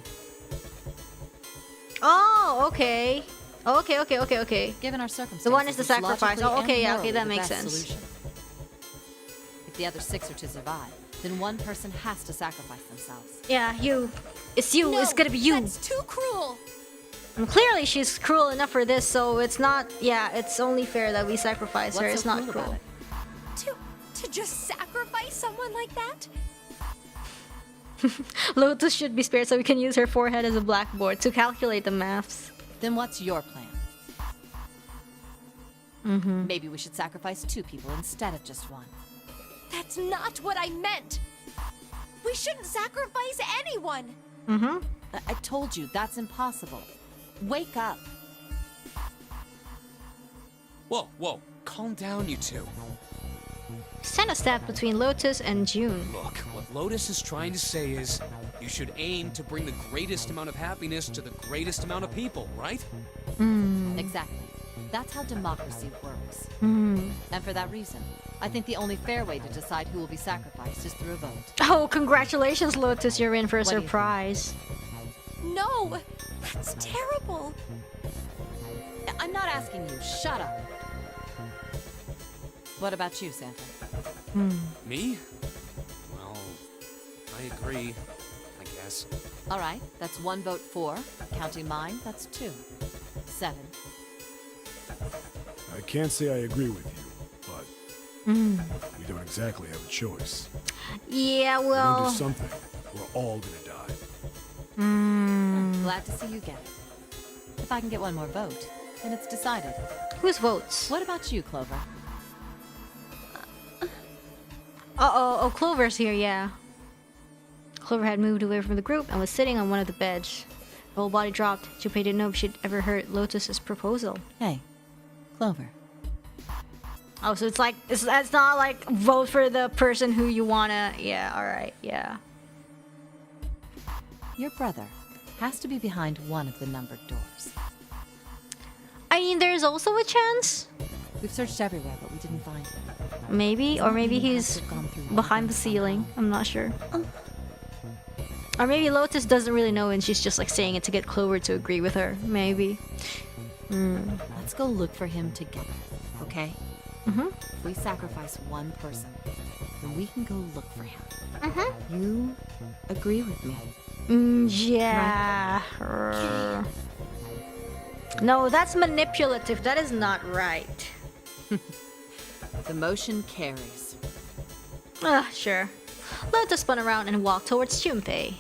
Oh, okay. Okay. Given our circumstances, The one is the it's sacrifice. logically Oh, okay, and yeah, okay, morally that the makes best sense. solution. If the other 6 are to survive, then 1 person has to sacrifice themselves. Yeah, you. It's you. No, it's gonna be you. That's too cruel. And clearly, she's cruel enough for this, so it's not. Yeah, it's only fair that we sacrifice her. What's It's so not cruel cruel. about it? To just sacrifice someone like that? Lotus should be spared so we can use her forehead as a blackboard to calculate the maths. Then what's your plan? Mm-hmm. Maybe we should sacrifice 2 people instead of just 1. That's not what I meant. We shouldn't sacrifice anyone. Mm-hmm. I told you, that's impossible. Wake up. Whoa, calm down, you 2. Stand a step between Lotus and June. Look, what Lotus is trying to say is, you should aim to bring the greatest amount of happiness to the greatest amount of people, right? Exactly. That's how democracy works. Mm. And for that reason, I think the only fair way to decide who will be sacrificed is through a vote. Oh, congratulations, Lotus. You're in for a What do you surprise. No, that's terrible. I'm not asking you. Shut up. What about you, Santa? Me? Well, I agree, I guess. All right, that's 1 vote for. Counting mine, that's 2. 7. I can't say I agree with you, but we don't exactly have a choice. Yeah, We're gonna well. do something. We're all gonna die. I'm glad to see you get it. If I can get 1 more vote, then it's decided. Whose votes? What about you, Clover? Oh, Clover's here, yeah. Clover had moved away from the group and was sitting on one of the beds. Her whole body dropped. Junpei didn't know if she'd ever heard Lotus's proposal. Hey, Clover. Oh, so it's like, it's not like vote for the person who you wanna. Yeah, alright, yeah. Your brother has to be behind one of the numbered doors. I mean, there's also a chance. We've searched everywhere, but we didn't find him. Maybe, or maybe he's behind the ceiling. I'm not sure. Or maybe Lotus doesn't really know and she's just like saying it to get Clover to agree with her. Maybe. Let's go look for him together, okay? If we sacrifice 1 person, then we can go look for him. You agree with me? Yeah. No, that's manipulative. That is not right. The motion carries. Sure. Lotus spun around and walked towards Junpei.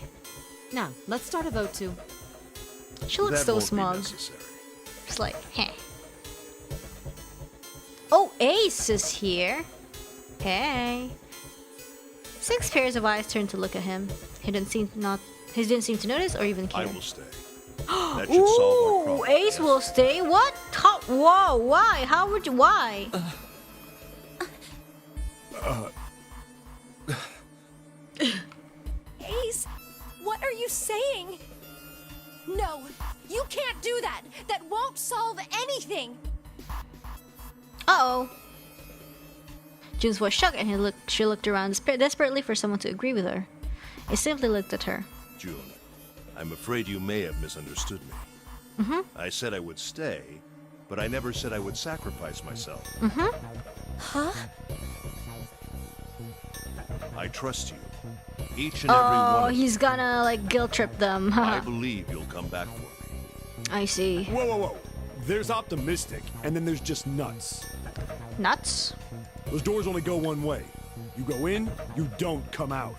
Now, let's start a vote too. She looks That so won't be smug. necessary. It's like, heh. Oh, Ace is here. Hey. 6 pairs of eyes turned to look at him. He didn't seem to notice or even care. I will stay. That should solve our problem. Ace will stay? What? How? Whoa, why? How would you? Why? Ace, what are you saying? No, you can't do that. That won't solve anything. Uh-oh. June's voice shook and she looked around desperately for someone to agree with her. He simply looked at her. June, I'm afraid you may have misunderstood me. I said I would stay, but I never said I would sacrifice myself. Huh? I trust you. Each and every one Oh, of he's gonna like guilt trip them. I believe you'll come back for me. I see. Whoa, whoa, whoa. There's optimistic, and then there's just nuts. Nuts? Those doors only go one way. You go in, you don't come out.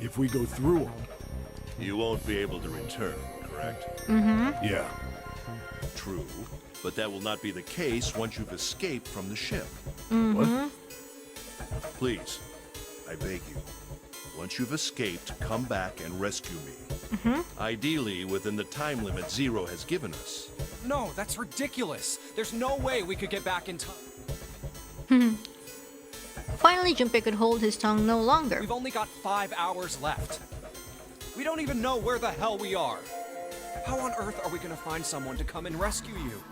If we go through them. You won't be able to return, correct? Yeah. True, but that will not be the case once you've escaped from the ship. What? Please, I beg you, once you've escaped, come back and rescue me. Ideally, within the time limit Zero has given us. No, that's ridiculous. There's no way we could get back in time. Finally, Junpei could hold his tongue no longer. We've only got 5 hours left. We don't even know where the hell we are. How on earth are we gonna find someone to come and rescue you?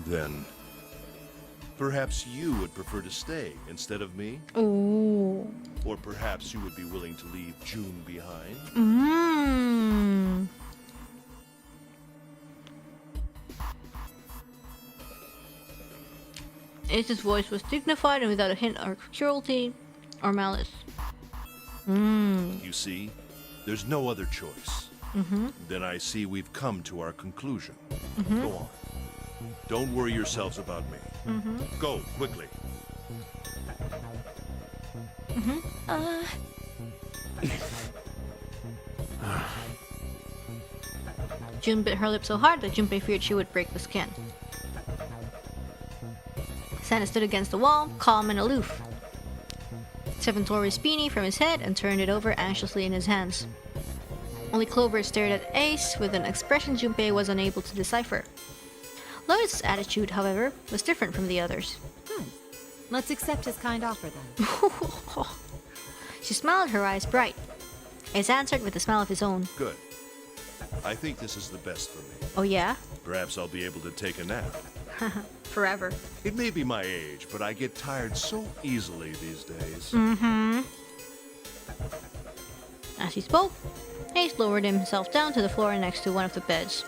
Then, perhaps you would prefer to stay instead of me? Ooh. Or perhaps you would be willing to leave June behind? Ace's voice was dignified and without a hint of cruelty or malice. You see, there's no other choice. Then I see we've come to our conclusion. Go on. Don't worry yourselves about me. Go, quickly. June bit her lip so hard that Junpei feared she would break the skin. Santa stood against the wall, calm and aloof. Seven tore his beanie from his head and turned it over anxiously in his hands. Only Clover stared at Ace with an expression Junpei was unable to decipher. Lotus's attitude, however, was different from the others. Let's accept his kind offer then. She smiled, her eyes bright. Ace answered with a smile of his own. Good. I think this is the best for me. Oh yeah? Perhaps I'll be able to take a nap. Forever. It may be my age, but I get tired so easily these days. As he spoke, Ace lowered himself down to the floor next to one of the beds.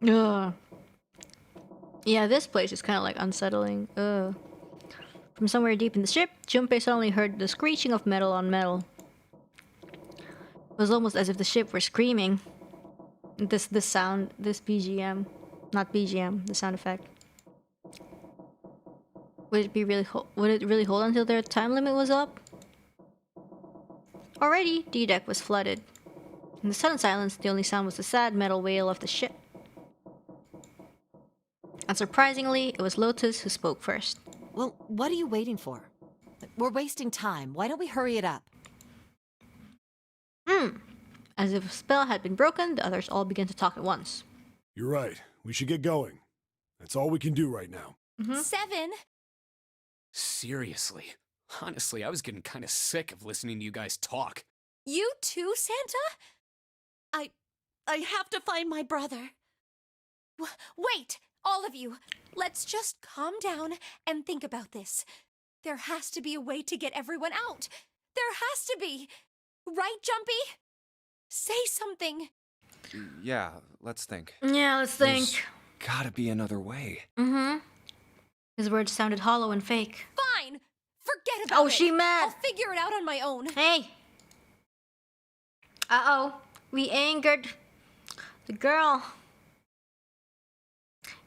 Ugh. Yeah, this place is kind of like unsettling. Ugh. From somewhere deep in the ship, Junpei suddenly heard the screeching of metal on metal. It was almost as if the ship were screaming. This sound, this BGM, not BGM, the sound effect. Would it really hold until their time limit was up? Already, D-deck was flooded. In the sudden silence, the only sound was the sad metal wail of the ship. Unsurprisingly, it was Lotus who spoke first. Well, what are you waiting for? We're wasting time. Why don't we hurry it up? As if a spell had been broken, the others all began to talk at once. You're right. We should get going. That's all we can do right now. 7. Seriously. Honestly, I was getting kind of sick of listening to you guys talk. You too, Santa? I have to find my brother. Wait, all of you. Let's just calm down and think about this. There has to be a way to get everyone out. There has to be. Right, Jumpy? Say something. Yeah, let's think. Yeah, let's think. There's gotta be another way. His words sounded hollow and fake. Fine. Forget about it. Oh, she mad. I'll figure it out on my own. Hey. Uh-oh. We angered the girl.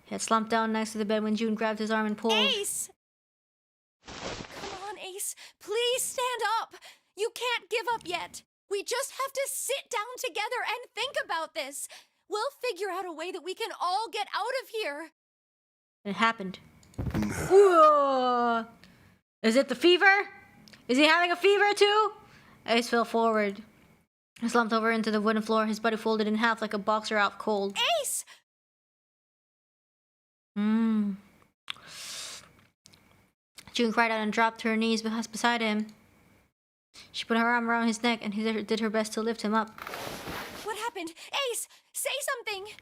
He had slumped down next to the bed when June grabbed his arm and pulled. Ace! Come on, Ace. please stand up. You can't give up yet. We just have to sit down together and think about this. We'll figure out a way that we can all get out of here. It happened. Whoa. Is it the fever? Is he having a fever too? Ace fell forward. He slumped over into the wooden floor, his body folded in half like a boxer out cold. Ace! June cried out and dropped to her knees beside him. She put her arm around his neck and he did her best to lift him up. What happened? Ace, say something!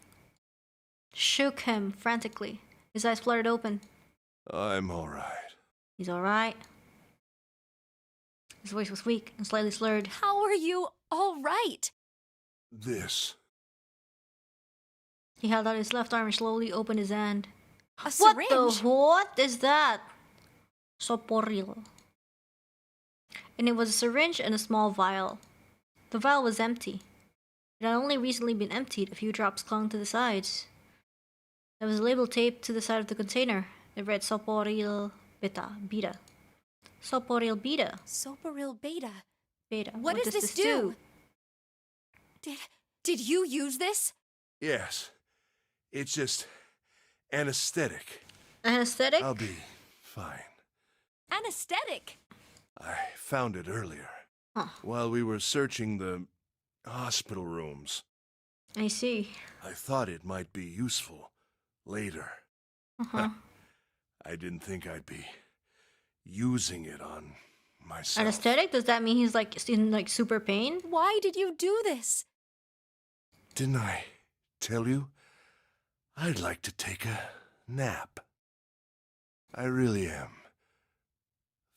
Shook him frantically. His eyes fluttered open. I'm alright. He's alright. His voice was weak and slightly slurred. How are you alright? This. He held out his left arm and slowly opened his hand. A syringe? What is that? Soporil. And it was a syringe and a small vial. The vial was empty. It had only recently been emptied. A few drops clung to the sides. There was a label taped to the side of the container. It read Soporil Beta. Soporil Beta. Soporil Beta. Beta. What does this do? Did you use this? Yes. It's just anesthetic. Anesthetic? I'll be fine. Anesthetic? I found it earlier. Huh. While we were searching the hospital rooms. I see. I thought it might be useful later. Uh-huh. I didn't think I'd be using it on myself. Anesthetic? Does that mean he's in super pain? Why did you do this? Didn't I tell you? I'd like to take a nap. I really am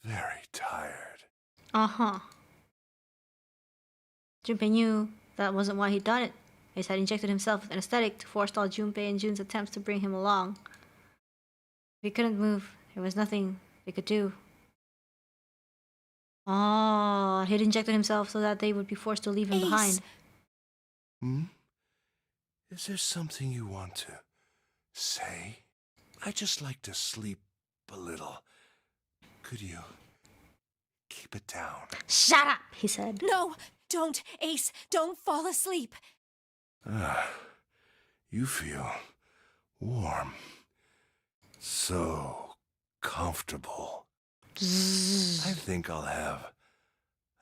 very tired. Uh-huh. Junpei knew that wasn't why he'd done it. Ace had injected himself with anesthetic to forestall Junpei and Jun's attempts to bring him along. If he couldn't move, there was nothing they could do. Oh, he'd injected himself so that they would be forced to leave him behind. Is there something you want to say? I'd just like to sleep a little. Could you keep it down? Shut up, he said. No, don't, Ace. Don't fall asleep. You feel warm. So comfortable. I think I'll have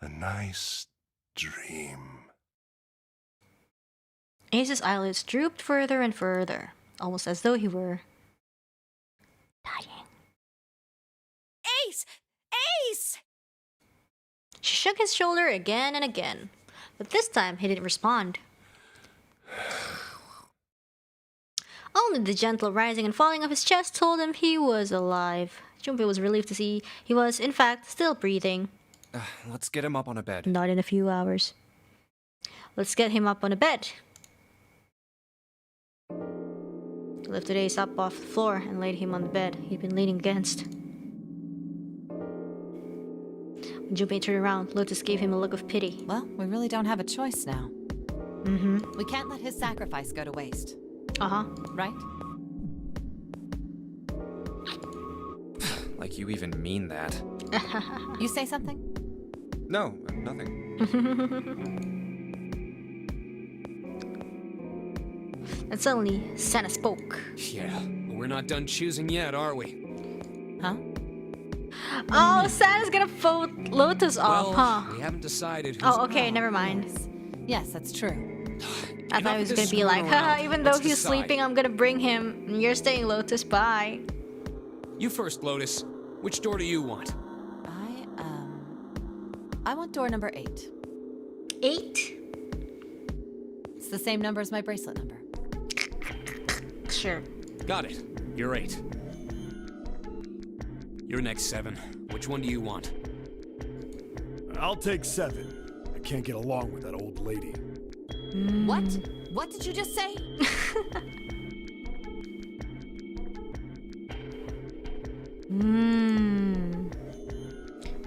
a nice dream. Ace's eyelids drooped further and further, almost as though he were dying. Ace! Ace! She shook his shoulder again and again, but this time he didn't respond. Only the gentle rising and falling of his chest told him he was alive. Junpei was relieved to see he was, in fact, still breathing. Let's get him up on a bed. Not in a few hours. Let's get him up on a bed. He lifted Ace up off the floor and laid him on the bed he'd been leaning against. When Junpei turned around, Lotus gave him a look of pity. Well, we really don't have a choice now. Mm-hmm. We can't let his sacrifice go to waste. Uh-huh. Right? Like you even mean that. You say something? No, nothing. And suddenly, Santa spoke. Yeah, but we're not done choosing yet, are we? Huh? Oh, Santa's gonna vote Lotus off, huh? We haven't decided who's... Oh, okay, never mind. Yes, that's true. I thought he was gonna be like, haha, even though he's sleeping, I'm gonna bring him. You're staying, Lotus, bye. You first, Lotus. Which door do you want? I want door number 8. 8? It's the same number as my bracelet number. Sure. Got it. You're 8. You're next, 7. Which one do you want? I'll take 7. I can't get along with that old lady. What? What did you just say?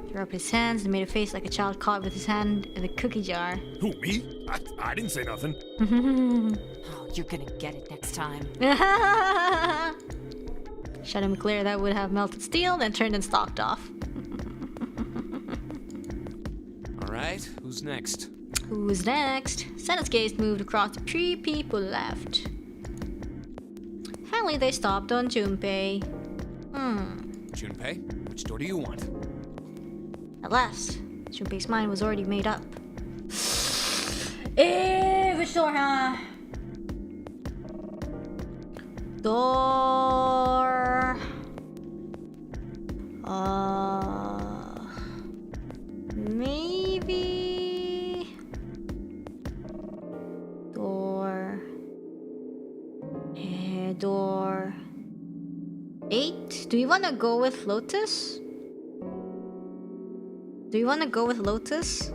He rubbed his hands and made a face like a child caught with his hand in the cookie jar. Who, me? I didn't say nothing. Oh, you're gonna get it next time. Shot him clear that would have melted steel, then turned and stalked off. right, who's next? Who's next? Senate's gaze moved across the 3 people left. Finally, they stopped on Junpei. Junpei, which door do you want? At last, Junpei's mind was already made up. Which door, huh? Door... Maybe... Door... door... 8? Do you want to go with Lotus? Do you want to go with Lotus?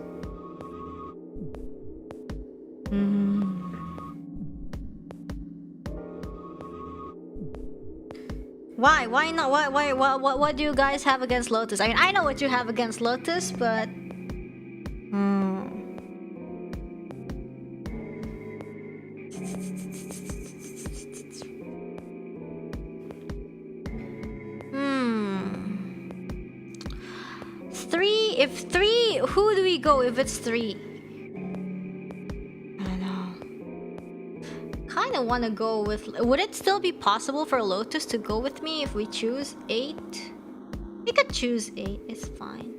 Why? Why not? What do you guys have against Lotus? I mean, I know what you have against Lotus, but... If 3, who do we go if it's 3? I don't know. Kinda wanna go with... Would it still be possible for Lotus to go with me if we choose 8? We could choose 8, it's fine.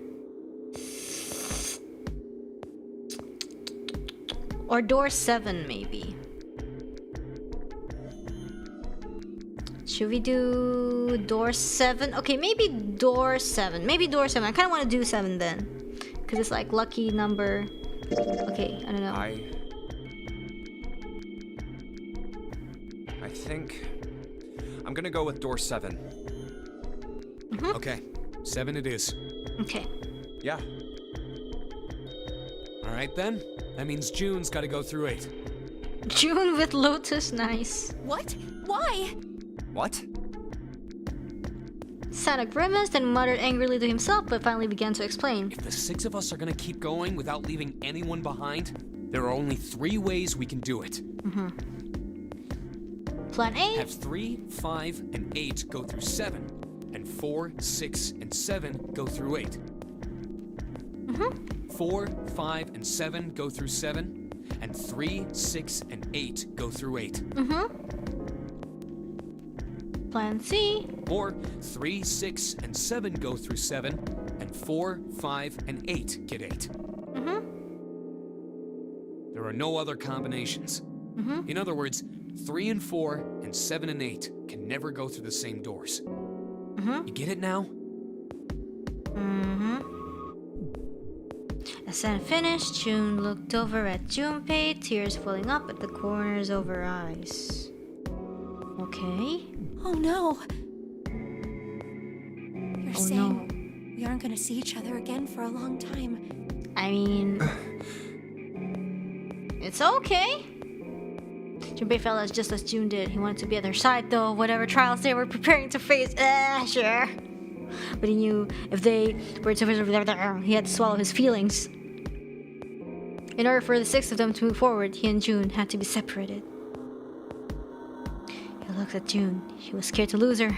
Or door 7 maybe. Should we do door 7? Okay, maybe door 7. Maybe door 7. I kind of want to do 7 then. Because it's like lucky number. Okay, I don't know. I think I'm gonna go with door 7. Okay, 7 it is. Okay. Yeah. Alright then. That means June's gotta go through 8. June with Lotus, nice. What? Why? What? Sana grimaced and muttered angrily to himself, but finally began to explain. If the 6 of us are gonna keep going without leaving anyone behind, there are only 3 ways we can do it. Plan A? Have 3, 5, and 8 go through 7, and 4, 6, and 7 go through 8. 4, 5, and 7 go through 7, and 3, 6, and 8 go through 8. Plan C? Or 3, 6, and 7 go through 7, and 4, 5, and 8 get 8. There are no other combinations. In other words, 3 and 4 and 7 and 8 can never go through the same doors. You get it now? As Sana finished, June looked over at Junpei, tears welling up at the corners of her eyes. Okay. Oh no. You're saying we aren't gonna see each other again for a long time. I mean... it's okay. Junpei felt just as June did. He wanted to be at their side though, whatever trials they were preparing to face. Sure. But he knew if they were to... he had to swallow his feelings. In order for the 6 of them to move forward, he and June had to be separated. He looked at June. He was scared to lose her,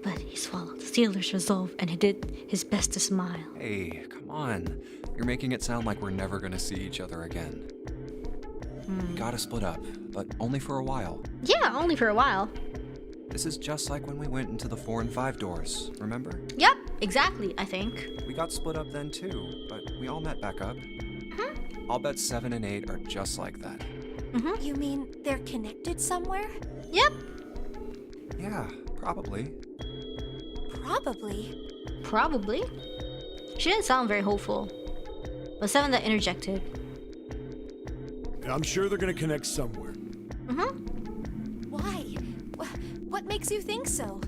but he swallowed the stealer's resolve and he did his best to smile. Hey, come on. You're making it sound like we're never gonna see each other again. We gotta split up, but only for a while. Yeah, only for a while. This is just like when we went into the 4 and 5 doors, remember? Yep, exactly, I think. We got split up then too, but we all met back up. I'll bet 7 and 8 are just like that. You mean they're connected somewhere? Yep. Yeah, probably. Probably. Probably. She didn't sound very hopeful. But 7 that interjected. I'm sure they're gonna connect somewhere. Why? What makes you think so?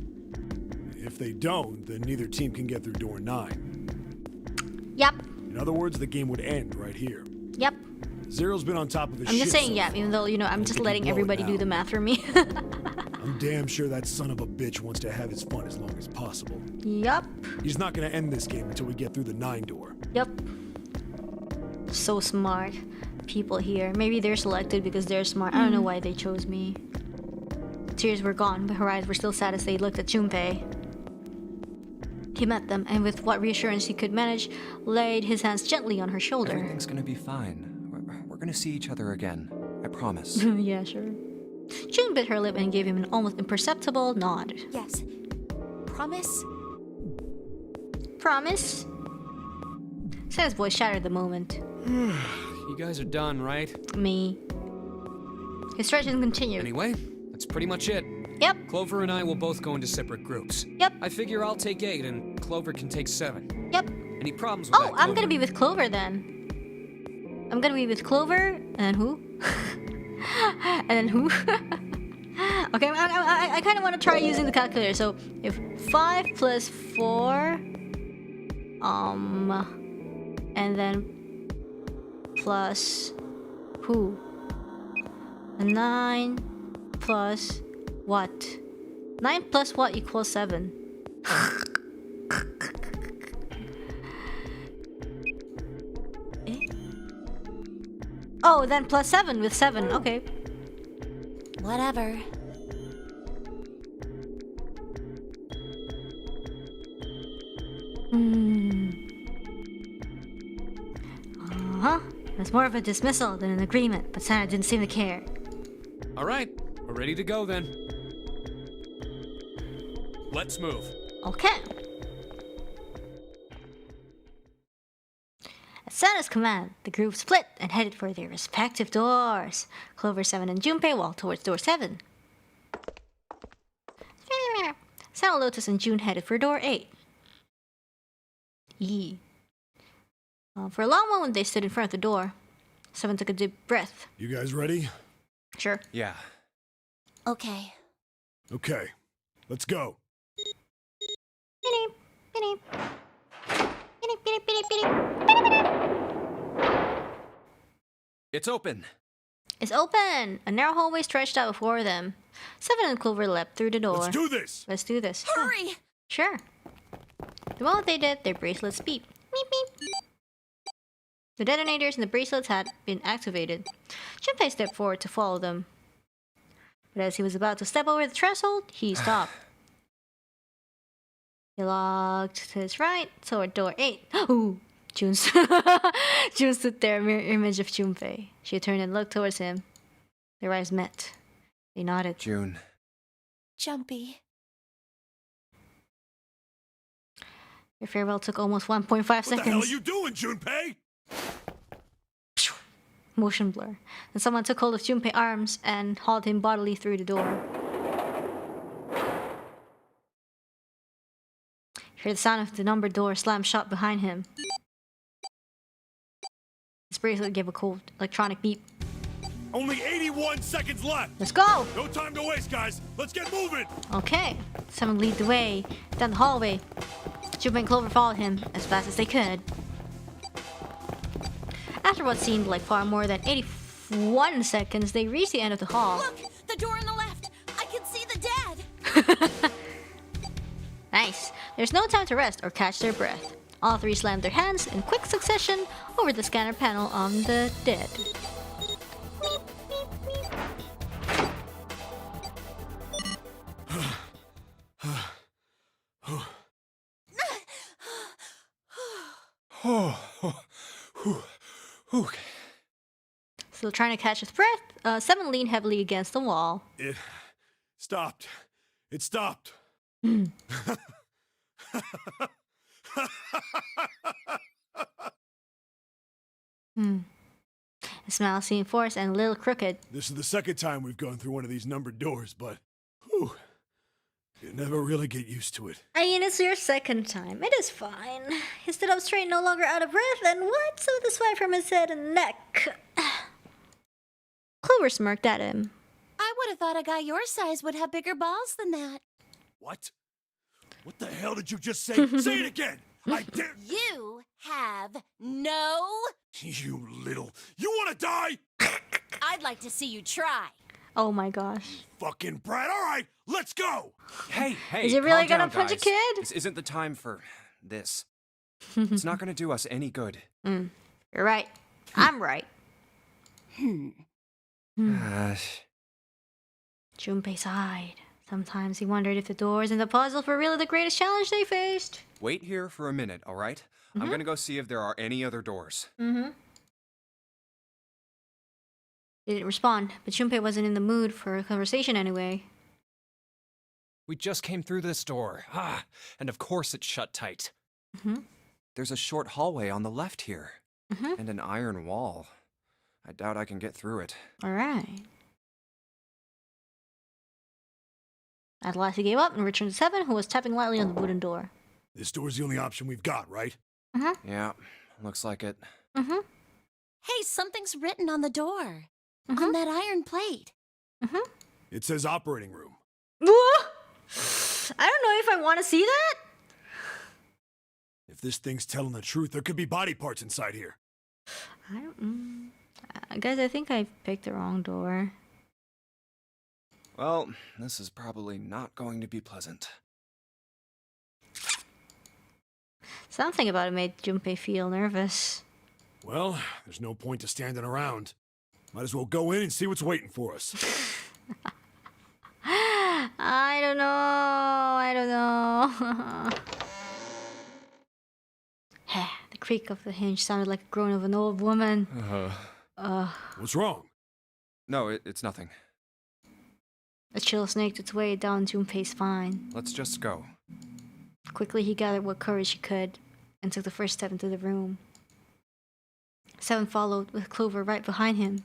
If they don't, then neither team can get through door 9. Yep. In other words, the game would end right here. Yep. Zero's been on top of his I'm shit. just saying, so yeah, far. even though, you know, I'm just letting everybody do the math for me. I'm damn sure that son of a bitch wants to have his fun as long as possible. Yup. He's not gonna end this game until we get through the 9 door. Yep. So smart people here. Maybe they're selected because they're smart. I don't know why they chose me. The tears were gone, but her eyes were still sad as they looked at Junpei. He met them, and with what reassurance he could manage, laid his hands gently on her shoulder. Everything's gonna be fine. We're gonna see each other again. I promise. Yeah, sure. June bit her lip and gave him an almost imperceptible nod. Yes. Promise? Promise? Santa's voice shattered the moment. You guys are done, right? Me. His stretching continued. Anyway, that's pretty much it. Yep. Clover and I will both go into separate groups. Yep. I figure I'll take 8 and Clover can take 7. Yep. Any problems with that, Oh, I'm gonna Clover? be with Clover then. I'm gonna be with Clover, and who? And then who? Okay, I kind of want to try using the calculator. So, if 5 plus 4, and then plus who? 9 plus what? 9 plus what equals 7? Oh, then plus 7 with 7. Okay. Whatever. Uh-huh. It's more of a dismissal than an agreement, but Santa didn't seem to care. All right, we're ready to go then. Let's move. Okay. At Santa's command, the group split and headed for their respective doors. Clover 7 and Junpei walked towards door 7. Santa, Lotus, and June headed for door 8. Yee. For a long moment, they stood in front of the door. 7 took a deep breath. You guys ready? Sure. Yeah. Okay. Okay. Let's go. It's open. It's open! A narrow hallway stretched out before them. 7 and Clover leapt through the door. Let's do this! Let's do this. Hurry! Sure. The moment they did, their bracelets beeped. Beep beep. The detonators in the bracelets had been activated. Junpei stepped forward to follow them. But as he was about to step over the threshold, he stopped. He looked to his right toward door 8. Ooh! June stood there, a mirror image of Junpei. She turned and looked towards him. Their eyes met. They nodded. June. Jumpy. Their farewell took almost 1.5 seconds. What the hell are you doing, Junpei? Motion blur. And someone took hold of Junpei's arms and hauled him bodily through the door. He heard the sound of the numbered door slam shut behind him. His bracelet gave a cold electronic beep. Only 81 seconds left! Let's go! No time to waste, guys! Let's get moving! Okay. Someone lead the way down the hallway. Junpei and Clover followed him as fast as they could. After what seemed like far more than 81 seconds, they reached the end of the hall. Look! The door on the left! I can see the dead! Nice. There's no time to rest or catch their breath. All three slammed their hands in quick succession over the scanner panel on the dead. Still trying to catch his breath, 7 leaned heavily against the wall. It stopped. It stopped. His smile seemed forced and a little crooked. This is the second time we've gone through one of these numbered doors, but whew, you never really get used to it. I mean, it's your second time. It is fine. He stood up straight, no longer out of breath, and wiped some of the sweat from his head and neck. Clover smirked at him. I would have thought a guy your size would have bigger balls than that. What? What the hell did you just say? Say it again! I dare— You have no... You little— You wanna die? I'd like to see you try. Oh my gosh. Fucking brat. Alright, let's go! Hey, Is he really calm gonna down, punch a guys. kid? This isn't the time for this. It's not gonna do us any good. You're right. I'm right. Gosh. Junpei sighed. Sometimes he wondered if the doors in the puzzle were really the greatest challenge they faced. Wait here for a minute, all right? I'm gonna go see if there are any other doors. He didn't respond, but Junpei wasn't in the mood for a conversation anyway. We just came through this door. And of course it's shut tight. There's a short hallway on the left here. And an iron wall. I doubt I can get through it. Alright. At last he gave up and returned to Seven, who was tapping lightly on the wooden door. This door's the only option we've got, right? Yeah, looks like it. Hey, something's written on the door. On that iron plate. It says operating room. I don't know if I want to see that. If this thing's telling the truth, there could be body parts inside here. I don't. Guys, I think I picked the wrong door. Well, this is probably not going to be pleasant. Something about it made Junpei feel nervous. Well, there's no point to standing around. Might as well go in and see what's waiting for us. I don't know. The creak of the hinge sounded like a groan of an old woman. What's wrong? No, it's nothing. A chill snaked its way down Junpei's spine. Let's just go. Quickly, he gathered what courage he could and took the first step into the room. Seven followed, with Clover right behind him.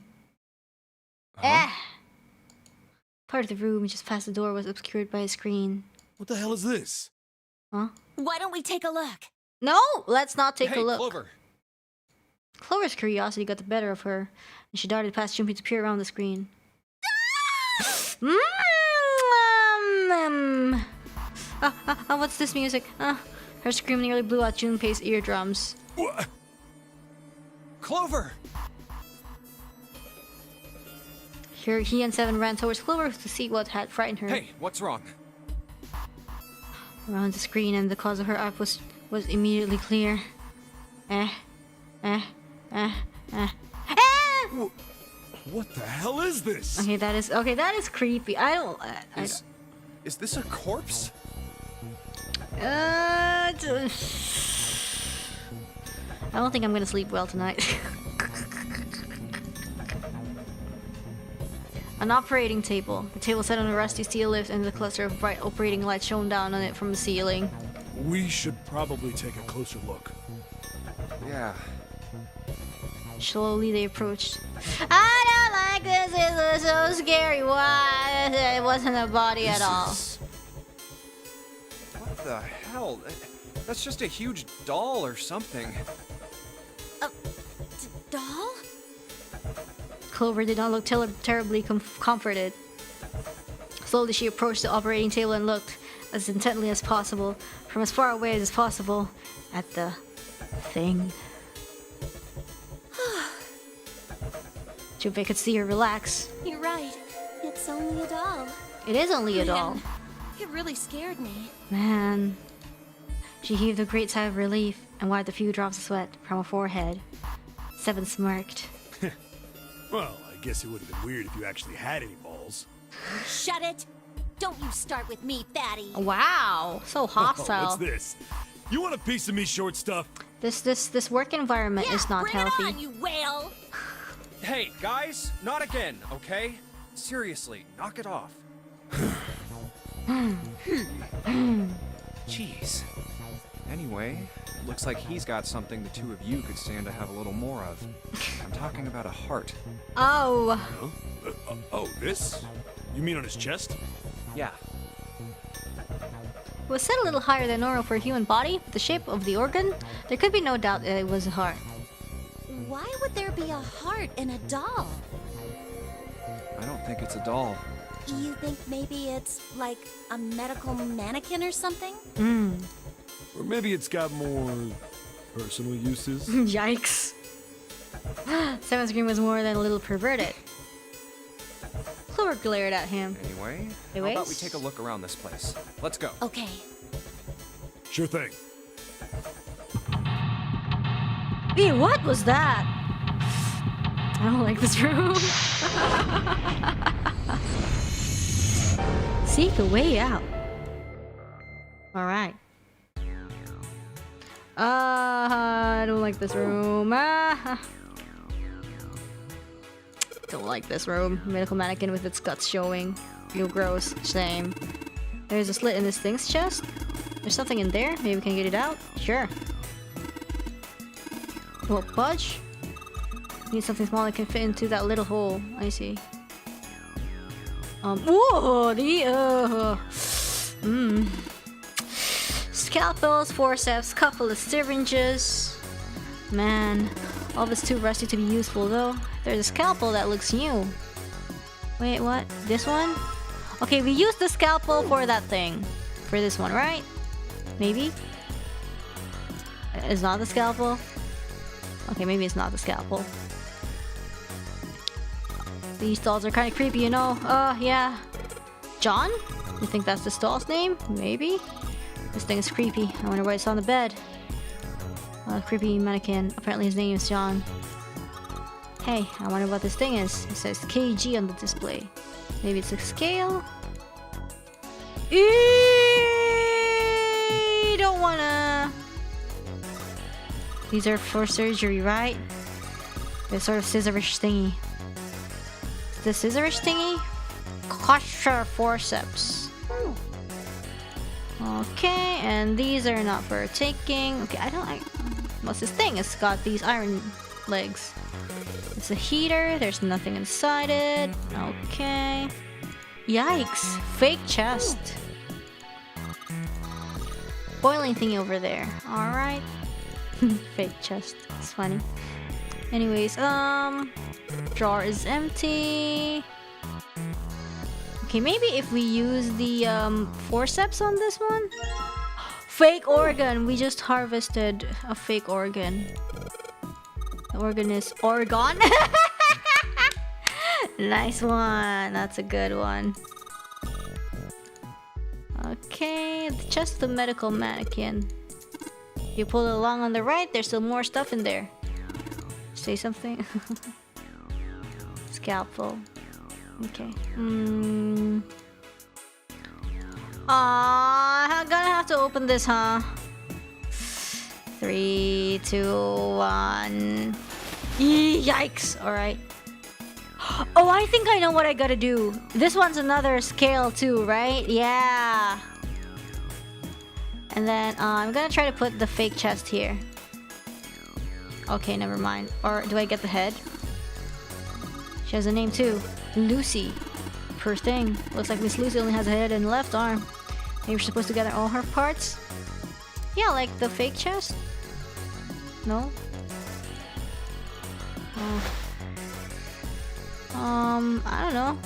Part of the room just past the door was obscured by a screen. What the hell is this? Huh? Why don't we take a look? No, let's not take a look. Clover. Clover's curiosity got the better of her, and she darted past Junpei to peer around the screen. What's this music? Her scream nearly blew out Junpei's eardrums. What? Clover! Here, he and Seven ran towards Clover to see what had frightened her. Hey, what's wrong? Around the screen, and the cause of her act was immediately clear. What the hell is this? Okay, that is creepy. I don't. Is this a corpse? I don't think I'm gonna sleep well tonight. An operating table. The table sat on a rusty steel lift, and the cluster of bright operating lights shone down on it from the ceiling. We should probably take a closer look. Yeah. Slowly they approached. I don't like this. This is so scary. Why? It wasn't a body at all. What the hell? That's just a huge doll or something. Doll? Clover did not look terribly comforted. Slowly she approached the operating table and looked, as intently as possible, from as far away as possible, at the thing. Junpei could see her relax. You're right. It's only a doll. It is only a doll. Man, it really scared me. Man. She heaved a great sigh of relief and wiped a few drops of sweat from her forehead. Seven smirked. Well, I guess it would have been weird if you actually had any balls. Shut it! Don't you start with me, fatty. Wow, so hostile. What's this? You want a piece of me, short stuff? This work environment is not bring healthy. it on, you whale! Hey, guys, not again, okay? Seriously, knock it off. Jeez. Anyway, looks like he's got something the two of you could stand to have a little more of. I'm talking about a heart. Oh. Huh? This? You mean on his chest? Yeah. It was set a little higher than normal for a human body. The shape of the organ, there could be no doubt that it was a heart. Why would there be a heart in a doll? I don't think it's a doll. You think maybe it's like a medical mannequin or something? Or maybe it's got more personal uses? Yikes. Seven's scream was more than a little perverted. Clover glared at him. Anyway, how Anyways? about we take a look around this place? Let's go. Okay. Sure thing. Ew, what was that? I don't like this room. Seek a way out. Alright. I don't like this room. Don't like this room. Medical mannequin with its guts showing. Feel gross. Same. There's a slit in this thing's chest. There's something in there. Maybe we can get it out. Sure. Well, budge. Need something small that can fit into that little hole. I see. Whoa! Scalpels, forceps, couple of syringes. Man, all this too rusty to be useful though. There's a scalpel that looks new. Wait, what? This one? Okay, we used the scalpel for that thing. For this one, right? Maybe? It's not the scalpel? Okay, maybe it's not the scalpel. These stalls are kind of creepy, you know? Yeah. John? You think that's the stall's name? Maybe? This thing is creepy. I wonder why it's on the bed. Creepy mannequin. Apparently his name is John. Hey, I wonder what this thing is. It says kg on the display. Maybe it's a scale? Don't wanna... These are for surgery, right? This sort of scissorish thingy. The scissorish thingy? Kosher forceps. Okay, and these are not for taking. Okay, what's this thing? It's got these iron legs. It's a heater. There's nothing inside it. Okay. Yikes. Fake chest. Boiling thingy over there. Alright. Fake chest. It's funny. Anyways, drawer is empty. Okay, maybe if we use the forceps on this one? Fake organ! We just harvested a fake organ. The organ is Oregon. Nice one. That's a good one. Okay, the chest of the medical mannequin. If you pull it along on the right, there's still more stuff in there. Say something. Scalpel. Okay. I'm gonna have to open this, huh? 3, 2, 1. Yikes! Alright. Oh, I think I know what I gotta do. This one's another scale too, right? Yeah. And then I'm gonna try to put the fake chest here. Okay, never mind. Or do I get the head? She has a name too. Lucy. Poor thing. Looks like Miss Lucy only has a head and left arm. Maybe we're supposed to gather all her parts? Yeah, like the fake chest? No? I don't know.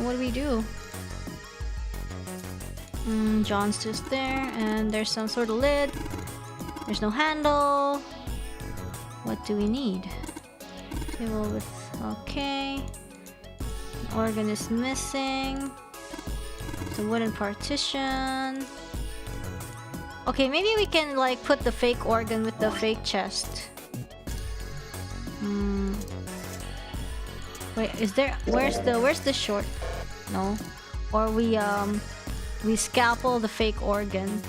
What do we do? John's just there, and there's some sort of lid. There's no handle. What do we need? Table with... okay. Organ is missing. The wooden partition. Okay, maybe we can like put the fake organ with the fake chest. Wait, is there... where's the short? No. Or we scalpel the fake organ.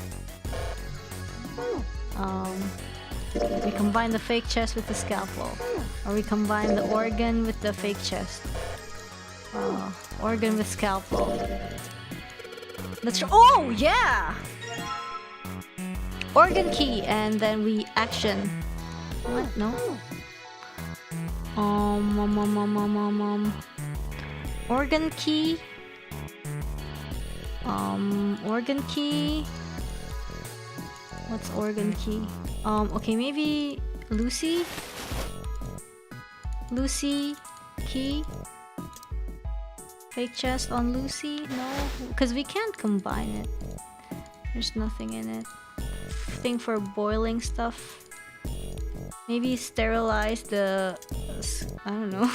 We combine the fake chest with the scalpel. Or we combine the organ with the fake chest. Organ with scalpel. Let's try. Oh, yeah! Organ key, and then we action. What? No? Organ key. Organ key. What's organ key? Okay, maybe Lucy? Lucy key? Fake chest on Lucy? No, because we can't combine it. There's nothing in it. Thing for boiling stuff. Maybe sterilize the... I don't know.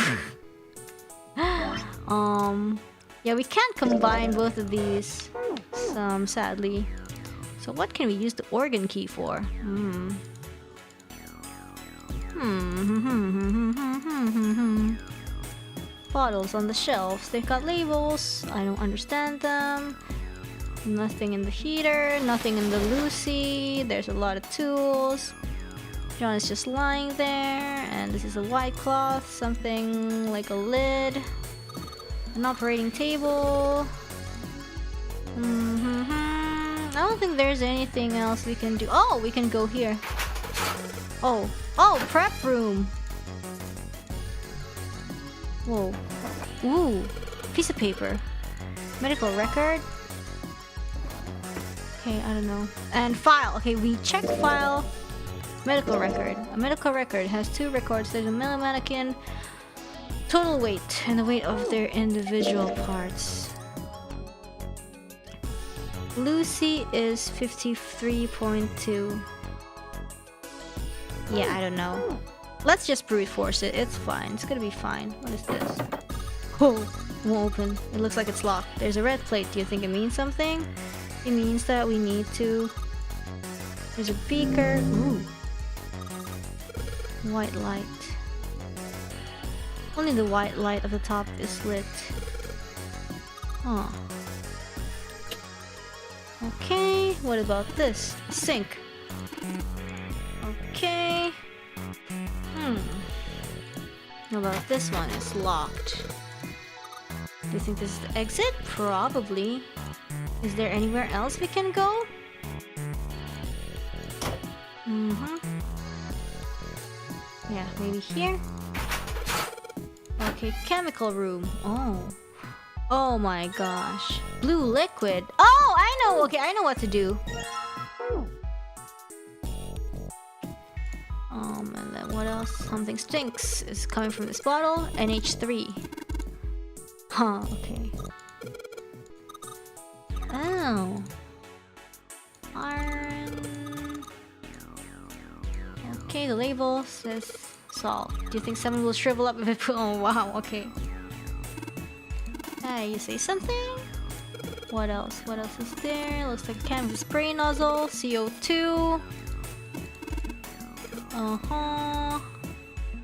Yeah, we can't combine both of these. Sadly. So what can we use the organ key for? Bottles on the shelves. They've got labels. I don't understand them. Nothing in the heater, nothing in the Lucy. There's a lot of tools. John is just lying there, and this is a white cloth, something like a lid, an operating table. I don't think there's anything else we can do. Oh, we can go here. Oh, prep room. Whoa. Ooh, piece of paper. Medical record. Okay, I don't know. And file. Okay, we check file. Medical record. A medical record has 2 records. There's a mannequin, total weight, and the weight of their individual parts. Lucy is 53.2. Yeah, I don't know. Let's just brute force it. It's fine. It's gonna be fine. What is this? Oh, won't open. It looks like it's locked. There's a red plate. Do you think it means something? It means that we need to... There's a beaker. Ooh. White light. Only the white light of the top is lit. Huh. Okay, what about this? A sink. Okay. What about this one? It's locked. Do you think this is the exit? Probably. Is there anywhere else we can go? Yeah, maybe here. Okay, chemical room. Oh my gosh. Blue liquid. Oh, I know. Okay, I know what to do. And then what else? Something stinks. Is coming from this bottle. NH3. Huh, okay. Oh. Iron. Okay, the label says salt. Do you think someone will shrivel up if I put... Oh, wow, okay. Hey, you say something? What else? What else is there? Looks like a can with a spray nozzle. CO2.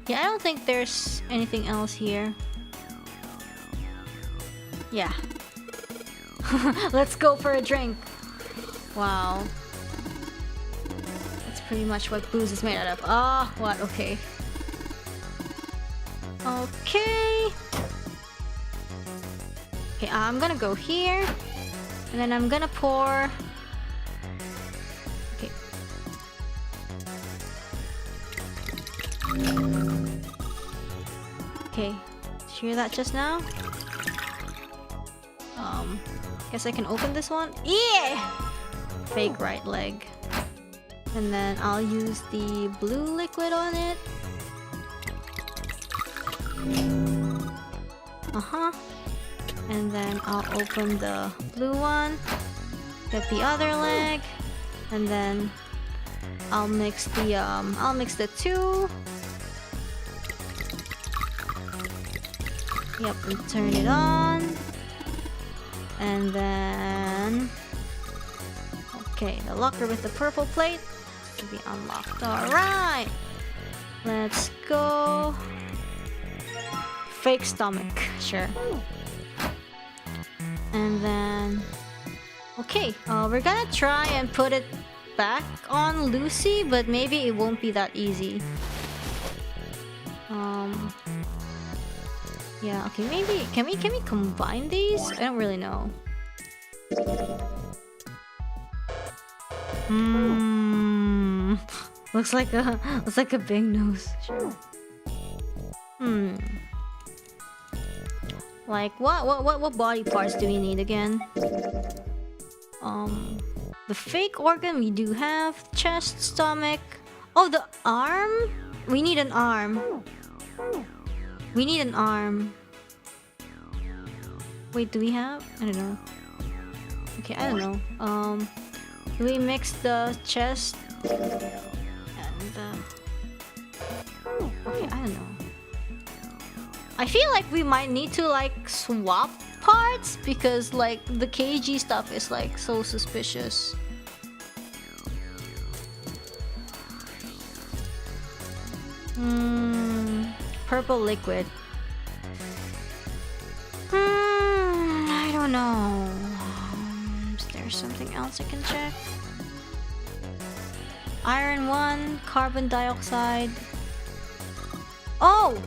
Yeah, I don't think there's anything else here. Yeah. Let's go for a drink. Wow. That's pretty much what booze is made out of. Ah, what? Okay. Okay. Okay, I'm gonna go here. And then I'm gonna pour... Okay. Okay. Did you hear that just now? Guess I can open this one. Yeah! Fake right leg. And then I'll use the blue liquid on it. And then I'll open the blue one. Get the other leg. And then I'll mix the two. Yep, and turn it on. And then... Okay, the locker with the purple plate to be unlocked. Alright! Let's go. Fake stomach, sure. And then... Okay, we're gonna try and put it back on Lucy, but maybe it won't be that easy. Yeah, okay, maybe can we combine these? I don't really know. Looks like a big nose. Sure. Like what body parts do we need again? The fake organ we do have. Chest, stomach. Oh, the arm? We need an arm. We need an arm. Wait, do we have? I don't know. Okay, I don't know. Do we mix the chest and the... Okay, I don't know. I feel like we might need to like swap parts because like the KG stuff is like so suspicious. Purple liquid. I don't know. Is there there's something else I can check. Iron 1, carbon dioxide. Oh!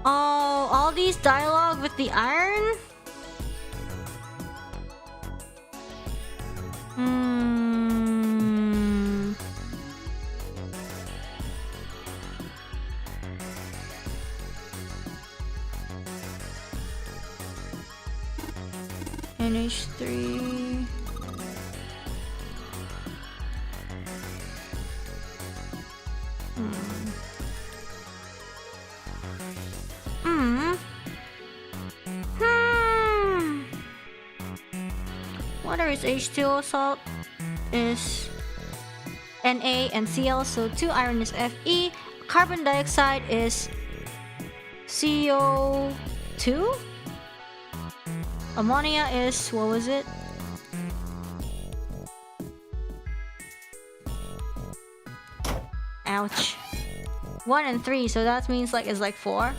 Oh, all these dialogue with the iron? NH3. Water is H2O, salt is Na and Cl, so 2 iron is Fe. Carbon dioxide is CO2. Ammonia is, what was it? Ouch. 1 and 3, so that means like it's like 4.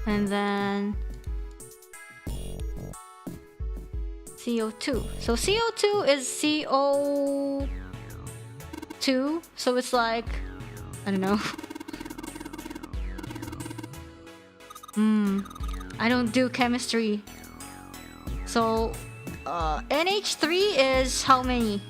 And then CO2. So CO2 is CO2, so it's like, I don't know. I don't do chemistry. So NH3 is how many?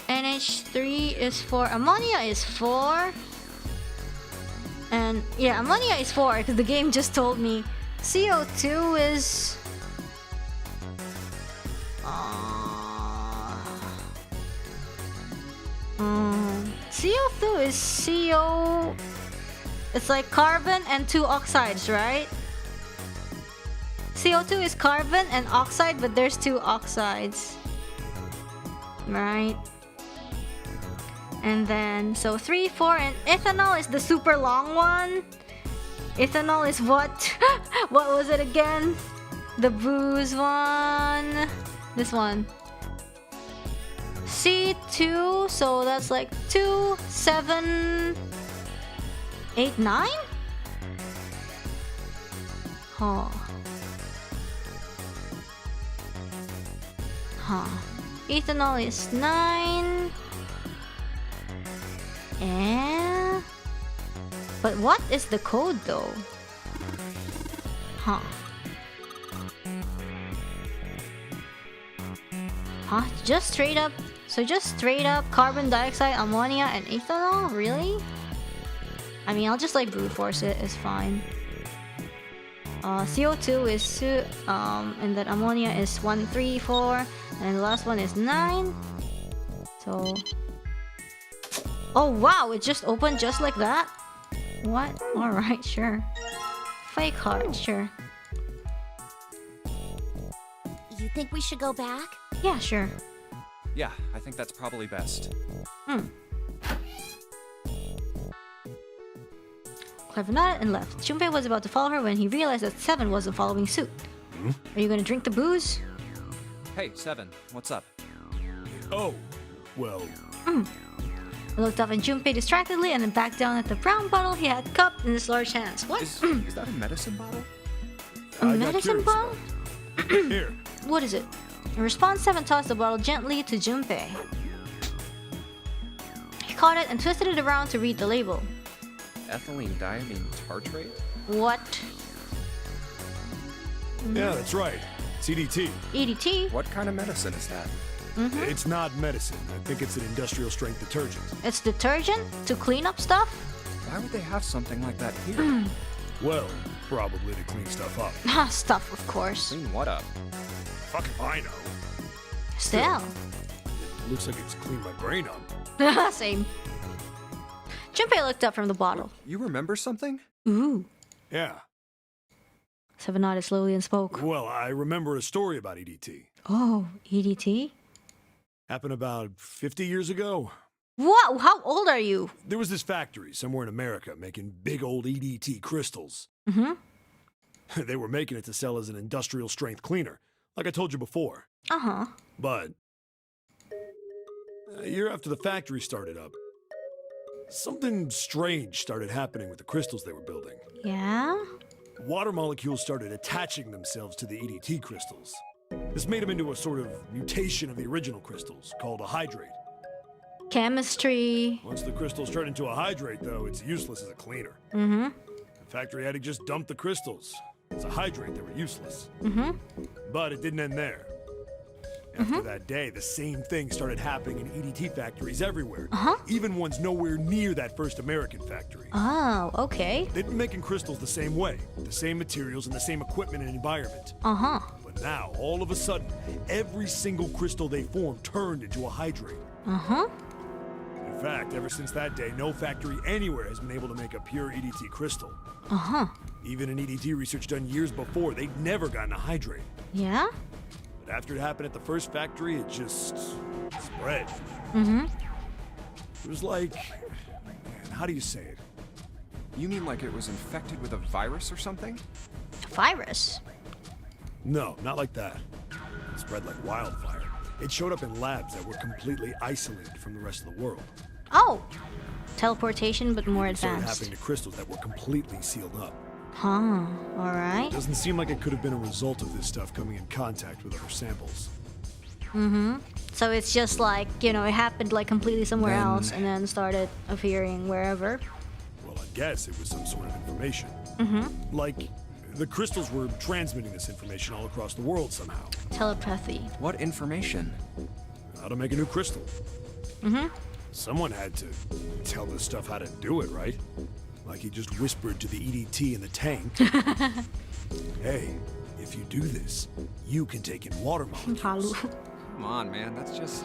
NH3 is 4. Ammonia is 4. And yeah, ammonia is 4 because the game just told me. CO2 is CO2 is CO. It's like carbon and 2 oxides, right? CO2 is carbon and oxide, but there's 2 oxides, right? And then so 3, 4, and ethanol is the super long one. Ethanol is what? What was it again? The booze one. This one. C2, so that's like 2, 7, 8, 9? Huh. Ethanol is 9. But what is the code though? Just straight up. So just straight up carbon dioxide, ammonia, and ethanol? Really? I mean, I'll just like brute force it. It's fine. CO2 is 2, and then ammonia is 1, 3, 4, and the last one is 9. So. Oh wow! It just opened just like that. What? All right, sure. Fake heart, sure. You think we should go back? Yeah, sure. Yeah, I think that's probably best. Clever nodded and left. Junpei was about to follow her when he realized that 7 wasn't following suit. Are you gonna drink the booze? Hey, 7, what's up? Oh, well. He looked up at Junpei distractedly and then back down at the brown bottle he had cupped in his large hands. What? Is that a medicine bottle? A medicine bottle? Here. What is it? In response, 7 tossed the bottle gently to Junpei. He caught it and twisted it around to read the label. Ethylene diamine tartrate? What? Yeah, that's right. CDT. EDT? What kind of medicine is that? It's not medicine. I think it's an industrial strength detergent. It's detergent? To clean up stuff? Why would they have something like that here? Well, probably to clean stuff up. Stuff, of course. Clean what up? Fuck if I know. Still. It looks like it's cleaned my brain up. Same. Junpei looked up from the bottle. You remember something? Ooh. Yeah. Seven nodded slowly and spoke. Well, I remember a story about EDT. Oh, EDT? Happened about 50 years ago. What? How old are you? There was this factory somewhere in America making big old EDT crystals. Mm-hmm. They were making it to sell as an industrial strength cleaner, like I told you before. Uh-huh. But a year after the factory started up, something strange started happening with the crystals they were building. Yeah? Water molecules started attaching themselves to the EDT crystals. This made them into a sort of mutation of the original crystals, called a hydrate. Chemistry. Once the crystals turn into a hydrate, though, it's useless as a cleaner. Mm-hmm. The factory had to just dump the crystals. As a hydrate, they were useless. Mm-hmm. But it didn't end there. After that day, the same thing started happening in EDT factories everywhere. Even ones nowhere near that first American factory. Oh, okay. They'd been making crystals the same way, with the same materials and the same equipment and environment. Uh-huh. But now, all of a sudden, every single crystal they formed turned into a hydrate. Uh-huh. In fact, ever since that day, no factory anywhere has been able to make a pure EDT crystal. Uh-huh. Even in EDT research done years before, they'd never gotten a hydrate. Yeah? But after it happened at the first factory, it just spread. Mm-hmm. It was like, man, how do you say it? You mean like it was infected with a virus or something? A virus? No, not like that. It spread like wildfire. It showed up in labs that were completely isolated from the rest of the world. Oh! Teleportation, but more It started advanced. happening to crystals that were completely sealed up. Huh. Alright. Doesn't seem like it could have been a result of this stuff coming in contact with other samples. Mm-hmm. So it's just like, you know, it happened like completely somewhere else and then started appearing wherever. Well, I guess it was some sort of information. Mm-hmm. Like, the crystals were transmitting this information all across the world somehow. Telepathy. What information? How to make a new crystal. Mm-hmm. Someone had to tell this stuff how to do it, right? Like he just whispered to the EDT in the tank. Hey, if you do this, you can take in water molecules. Come on, man, that's just...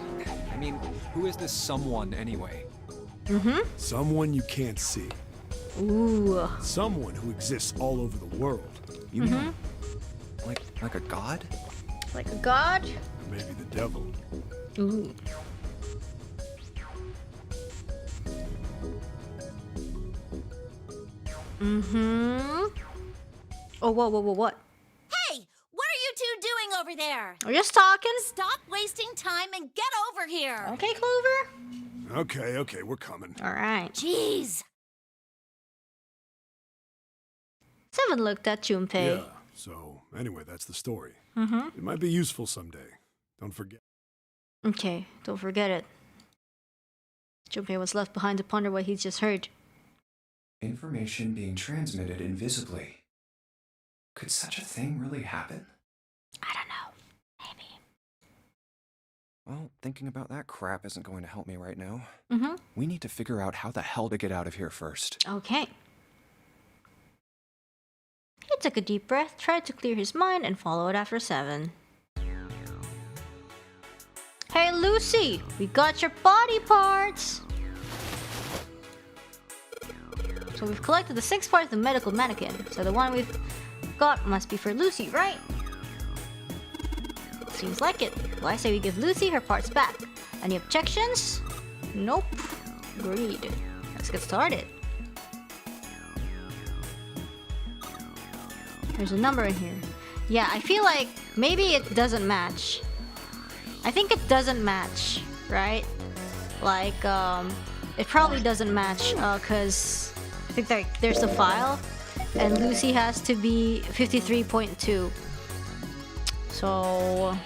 I mean, who is this someone anyway? Mm-hmm. Someone you can't see. Ooh. Someone who exists all over the world. You mean like a god? Like a god? Or maybe the devil. Ooh. Mm-hmm. Oh, whoa, what? Hey, what are you two doing over there? We're just talking. Stop wasting time and get over here. Okay, Clover. Okay, we're coming. Alright. Jeez. Seven looked at Junpei. Yeah, so anyway, that's the story. Mm-hmm. It might be useful someday. Don't forget. Okay, don't forget it. Junpei was left behind to ponder what he'd just heard. Information being transmitted invisibly. Could such a thing really happen? I don't know. Maybe. Well, thinking about that crap isn't going to help me right now. Mm-hmm. We need to figure out how the hell to get out of here first. Okay. He took a deep breath, tried to clear his mind, and followed after Seven. Hey, Lucy! We got your body parts! So we've collected the 6 parts of the medical mannequin, so the one we've got must be for Lucy, right? Seems like it. Well, I say we give Lucy her parts back. Any objections? Nope. Agreed. Let's get started. There's a number in here. Yeah, I feel like maybe it doesn't match. I think it doesn't match, right? Like, it probably doesn't match, cause I think like there's the file, and Lucy has to be 53.2. So,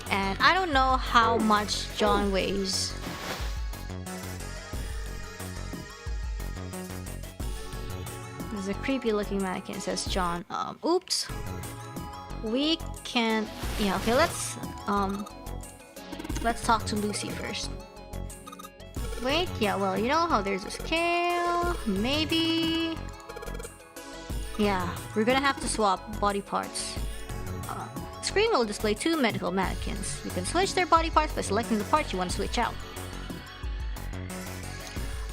and I don't know how much John weighs. There's a creepy looking mannequin, says John. Oops. We can't, yeah, okay, let's talk to Lucy first. Wait, yeah, well, you know how there's a scale, maybe... Yeah, we're gonna have to swap body parts. Screen will display 2 medical mannequins. You can switch their body parts by selecting the part you want to switch out.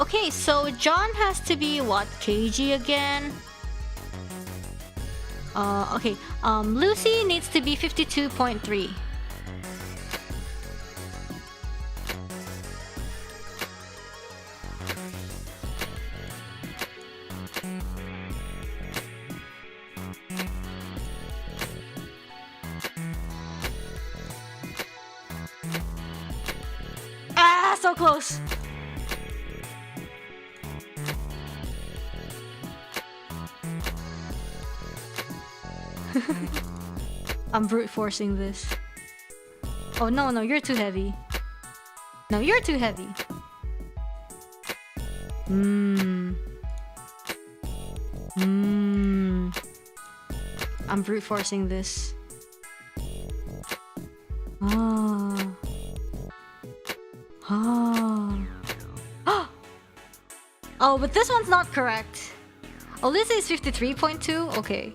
Okay, so John has to be, what, kg again? Okay. Lucy needs to be 52.3. Ah, so close. I'm brute forcing this. Oh no, no, you're too heavy. No, you're too heavy. I'm brute forcing this. Oh. Oh. Oh, but this one's not correct. Oh, this is 53.2? Okay.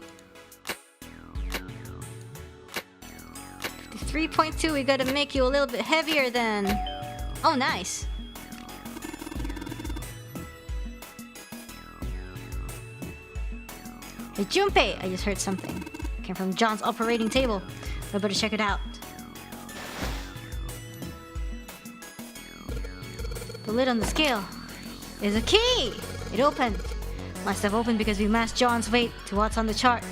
53.2, we gotta make you a little bit heavier then. Oh, nice. Hey, Junpei! I just heard something. It came from John's operating table. I better check it out. The lid on the scale is a key! It opened. Must have opened because we matched John's weight to what's on the chart.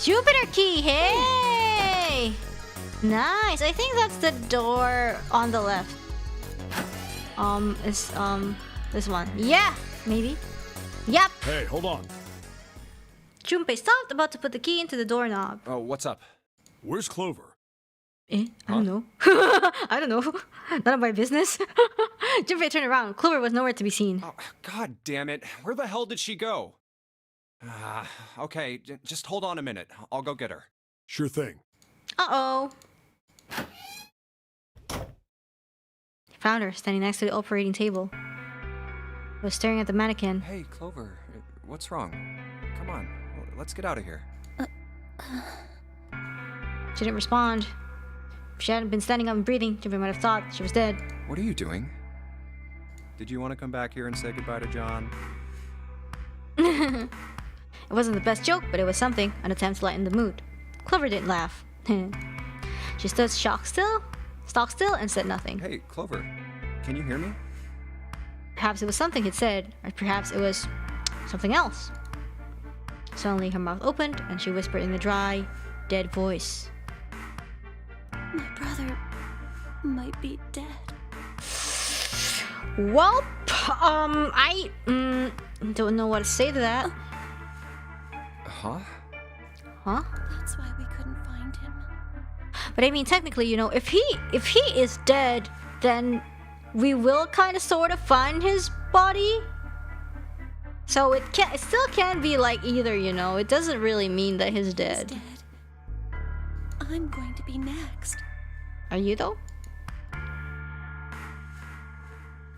Jupiter key! Hey! Nice! I think that's the door on the left. It's this one. Yeah! Maybe. Yep! Hey, hold on. Junpei stopped, about to put the key into the doorknob. Oh, what's up? Where's Clover? I don't know. I don't know. None of my business. Junpei turned around. Clover was nowhere to be seen. Oh, God damn it. Where the hell did she go? Okay, just hold on a minute. I'll go get her. Sure thing. Uh-oh. Found her, standing next to the operating table. Was staring at the mannequin. Hey, Clover. What's wrong? Come on. Let's get out of here. She didn't respond. If she hadn't been standing up and breathing, Junpei might have thought she was dead. What are you doing? Did you want to come back here and say goodbye to John? It wasn't the best joke, but it was something, an attempt to lighten the mood. Clover didn't laugh. She stood stock still, and said nothing. Hey, Clover, can you hear me? Perhaps it was something he'd said, or perhaps it was something else. Suddenly her mouth opened, and she whispered in a dry, dead voice. My brother might be dead. Well, I don't know what to say to that. Huh? Huh? That's why we couldn't find him. But I mean, technically, you know, if he is dead, then we will kind of sort of find his body. So it still can be like either, you know. It doesn't really mean that he's dead. He's dead. I'm going to be next. Are you though?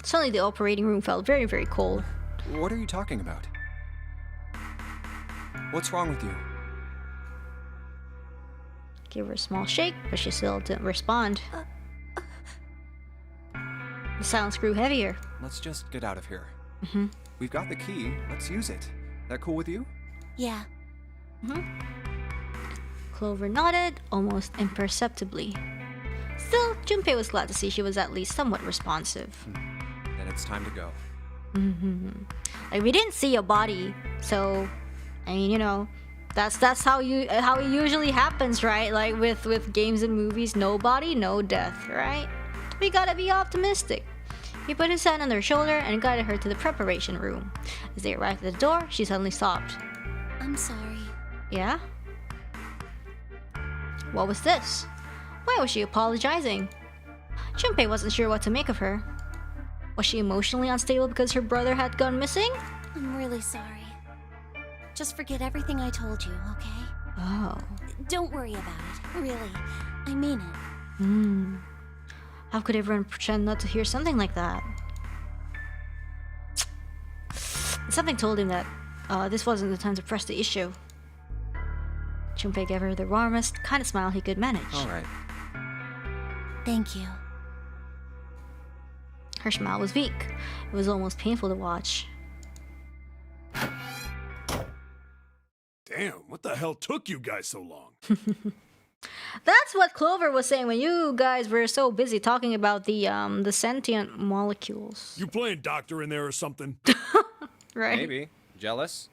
Suddenly the operating room felt very, very cold. What are you talking about? What's wrong with you? Gave her a small shake, but she still didn't respond. The silence grew heavier. Let's just get out of here. We've got the key. Let's use it. That cool with you? Yeah. Clover nodded, almost imperceptibly. Still, Junpei was glad to see she was at least somewhat responsive. Then it's time to go. Like, we didn't see a body, so I mean, you know, that's how it usually happens, right? Like with games and movies, no body, no death, right? We gotta be optimistic. He put his hand on her shoulder and guided her to the preparation room. As they arrived at the door, she suddenly stopped. I'm sorry. Yeah? What was this? Why was she apologizing? Junpei wasn't sure what to make of her. Was she emotionally unstable because her brother had gone missing? I'm really sorry. Just forget everything I told you, okay? Oh. Don't worry about it. Really. I mean it. How could everyone pretend not to hear something like that? Something told him that this wasn't the time to press the issue. Junpei gave her the warmest kind of smile he could manage. All right. Thank you. Her smile was weak. It was almost painful to watch. Damn, what the hell took you guys so long? That's what Clover was saying when you guys were so busy talking about the sentient molecules. You playing doctor in there or something? Right. Maybe. Jealous?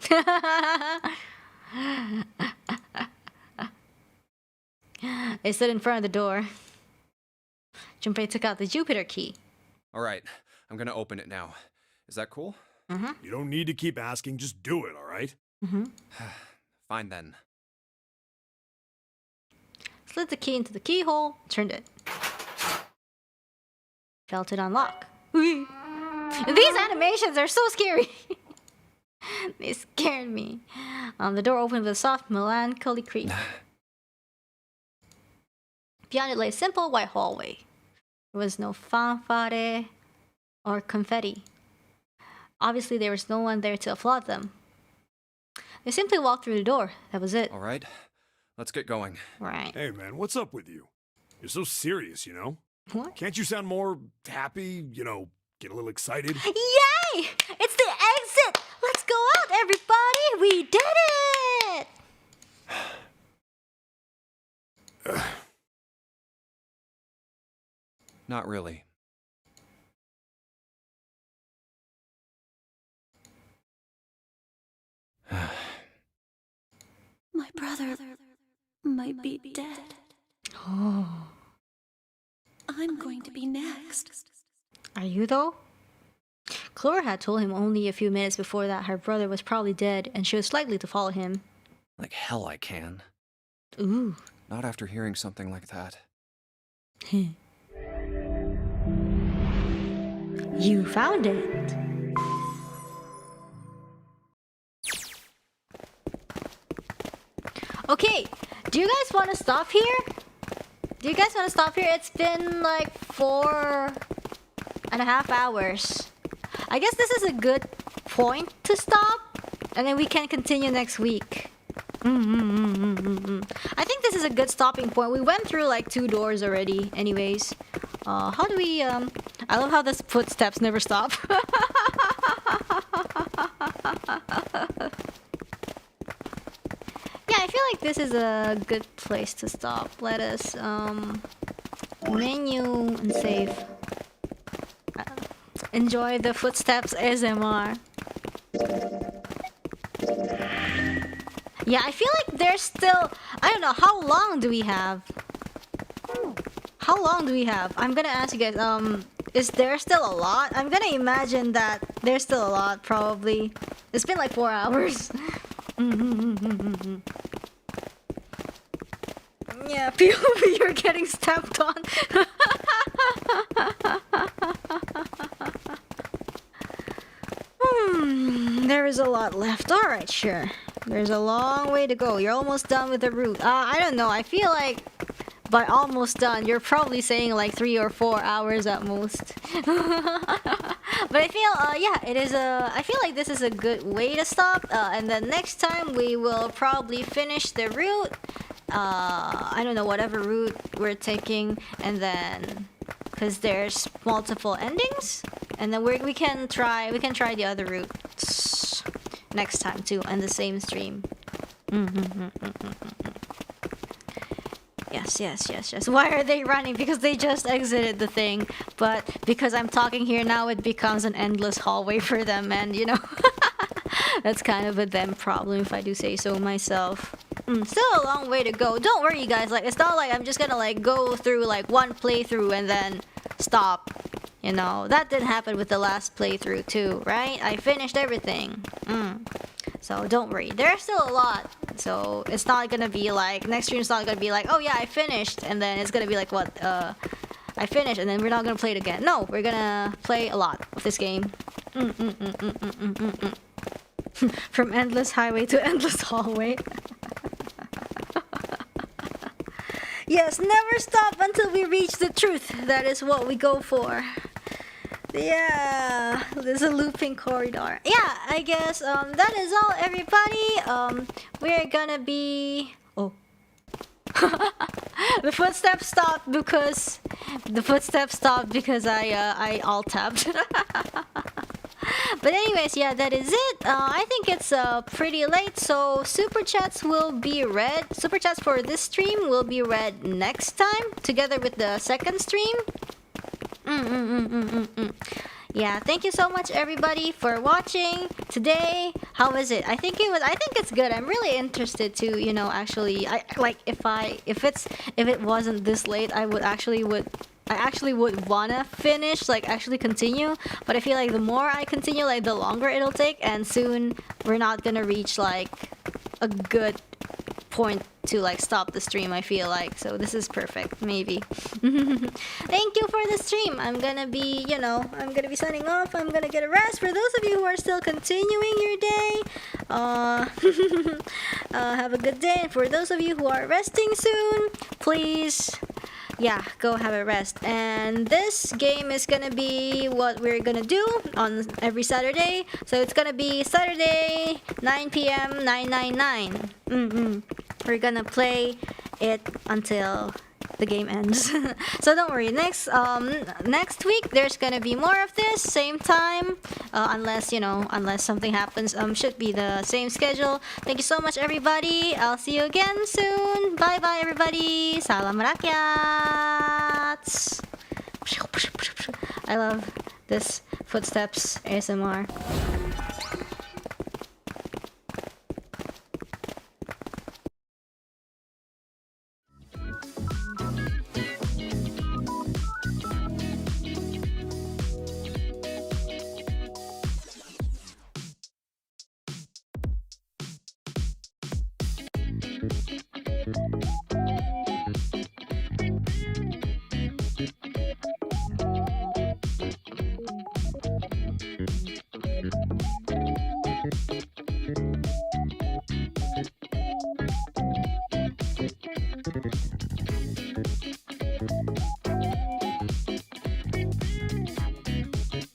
They stood in front of the door. Junpei took out the Jupiter key. All right, I'm gonna open it now. Is that cool? You don't need to keep asking, just do it, all right? Fine then. Slid the key into the keyhole, turned it. Felt it unlock. These animations are so scary. They scared me. The door opened with a soft, melancholy creak. Beyond it lay a simple white hallway. There was no fanfare or confetti. Obviously, there was no one there to applaud them. They simply walked through the door. That was it. All right, let's get going. Right. Hey, man, what's up with you? You're so serious, you know? What? Can't you sound more happy, you know, get a little excited? Yay! It's the exit! Let's go out, everybody! We did it! Not really. My brother might be dead. Oh. I'm going to be next. Are you, though? Clover had told him only a few minutes before that her brother was probably dead and she was likely to follow him. Like hell I can. Ooh. Not after hearing something like that. You found it. Okay, do you guys want to stop here? Do you guys want to stop here? It's been like 4.5 hours. I guess this is a good point to stop, and then we can continue next week. I think this is a good stopping point. We went through like 2 doors already anyways. How do we I love how the footsteps never stop. Yeah, I feel like this is a good place to stop. Let us menu and save. Enjoy the footsteps ASMR. Yeah, I feel like there's still... I don't know, how long do we have? How long do we have? I'm gonna ask you guys, is there still a lot? I'm gonna imagine that there's still a lot, probably. It's been like 4 hours. Yeah, POV, you're getting stepped on. There is a lot left. Alright, sure. There's a long way to go. You're almost done with the route. I don't know. I feel like by almost done, you're probably saying like 3 or 4 hours at most. But I feel, yeah, it is I feel like this is a good way to stop. And then next time we will probably finish the route. I don't know, whatever route we're taking, and then because there's multiple endings, and then we can try the other route next time too, on the same stream. Yes. Why are they running? Because they just exited the thing, but because I'm talking here now, it becomes an endless hallway for them, and you know, that's kind of a them problem if I do say so myself. Still a long way to go. Don't worry, you guys. Like, it's not like I'm just gonna like go through like one playthrough and then stop. You know, that didn't happen with the last playthrough too, right? I finished everything. So don't worry. There's still a lot. So it's not gonna be like next stream's not gonna be like, oh yeah, I finished, and then it's gonna be like what? I finished, and then we're not gonna play it again. No, we're gonna play a lot of this game. From endless highway to endless hallway. Yes, never stop until we reach the truth. That is what we go for. Yeah, there's a looping corridor. Yeah, I guess that is all, everybody. We're gonna be... Oh. The footsteps stopped because I alt-tabbed. But anyways, yeah, that is it. I think it's pretty late, so super chats will be read. Super chats for this stream will be read next time, together with the second stream. Yeah, thank you so much everybody for watching today. How was it? I think it's good. I'm really interested to, you know, actually if it wasn't this late, I actually would wanna finish, like actually continue, but I feel like the more I continue, like the longer it'll take, and soon we're not gonna reach like a good point to like stop the stream, I feel like. So this is perfect, maybe. Thank you for the stream. I'm gonna be signing off. I'm gonna get a rest. For those of you who are still continuing your day, have a good day. And for those of you who are resting soon, please, yeah, go have a rest. And this game is gonna be what we're gonna do on every Saturday. So it's gonna be Saturday 9 p.m. 999. We're gonna play it until the game ends. So don't worry, next week there's gonna be more of this, same time, unless something happens. Should be the same schedule. Thank you so much everybody. I'll see you again soon. Bye bye everybody. Salam rakyat. I love this footsteps ASMR.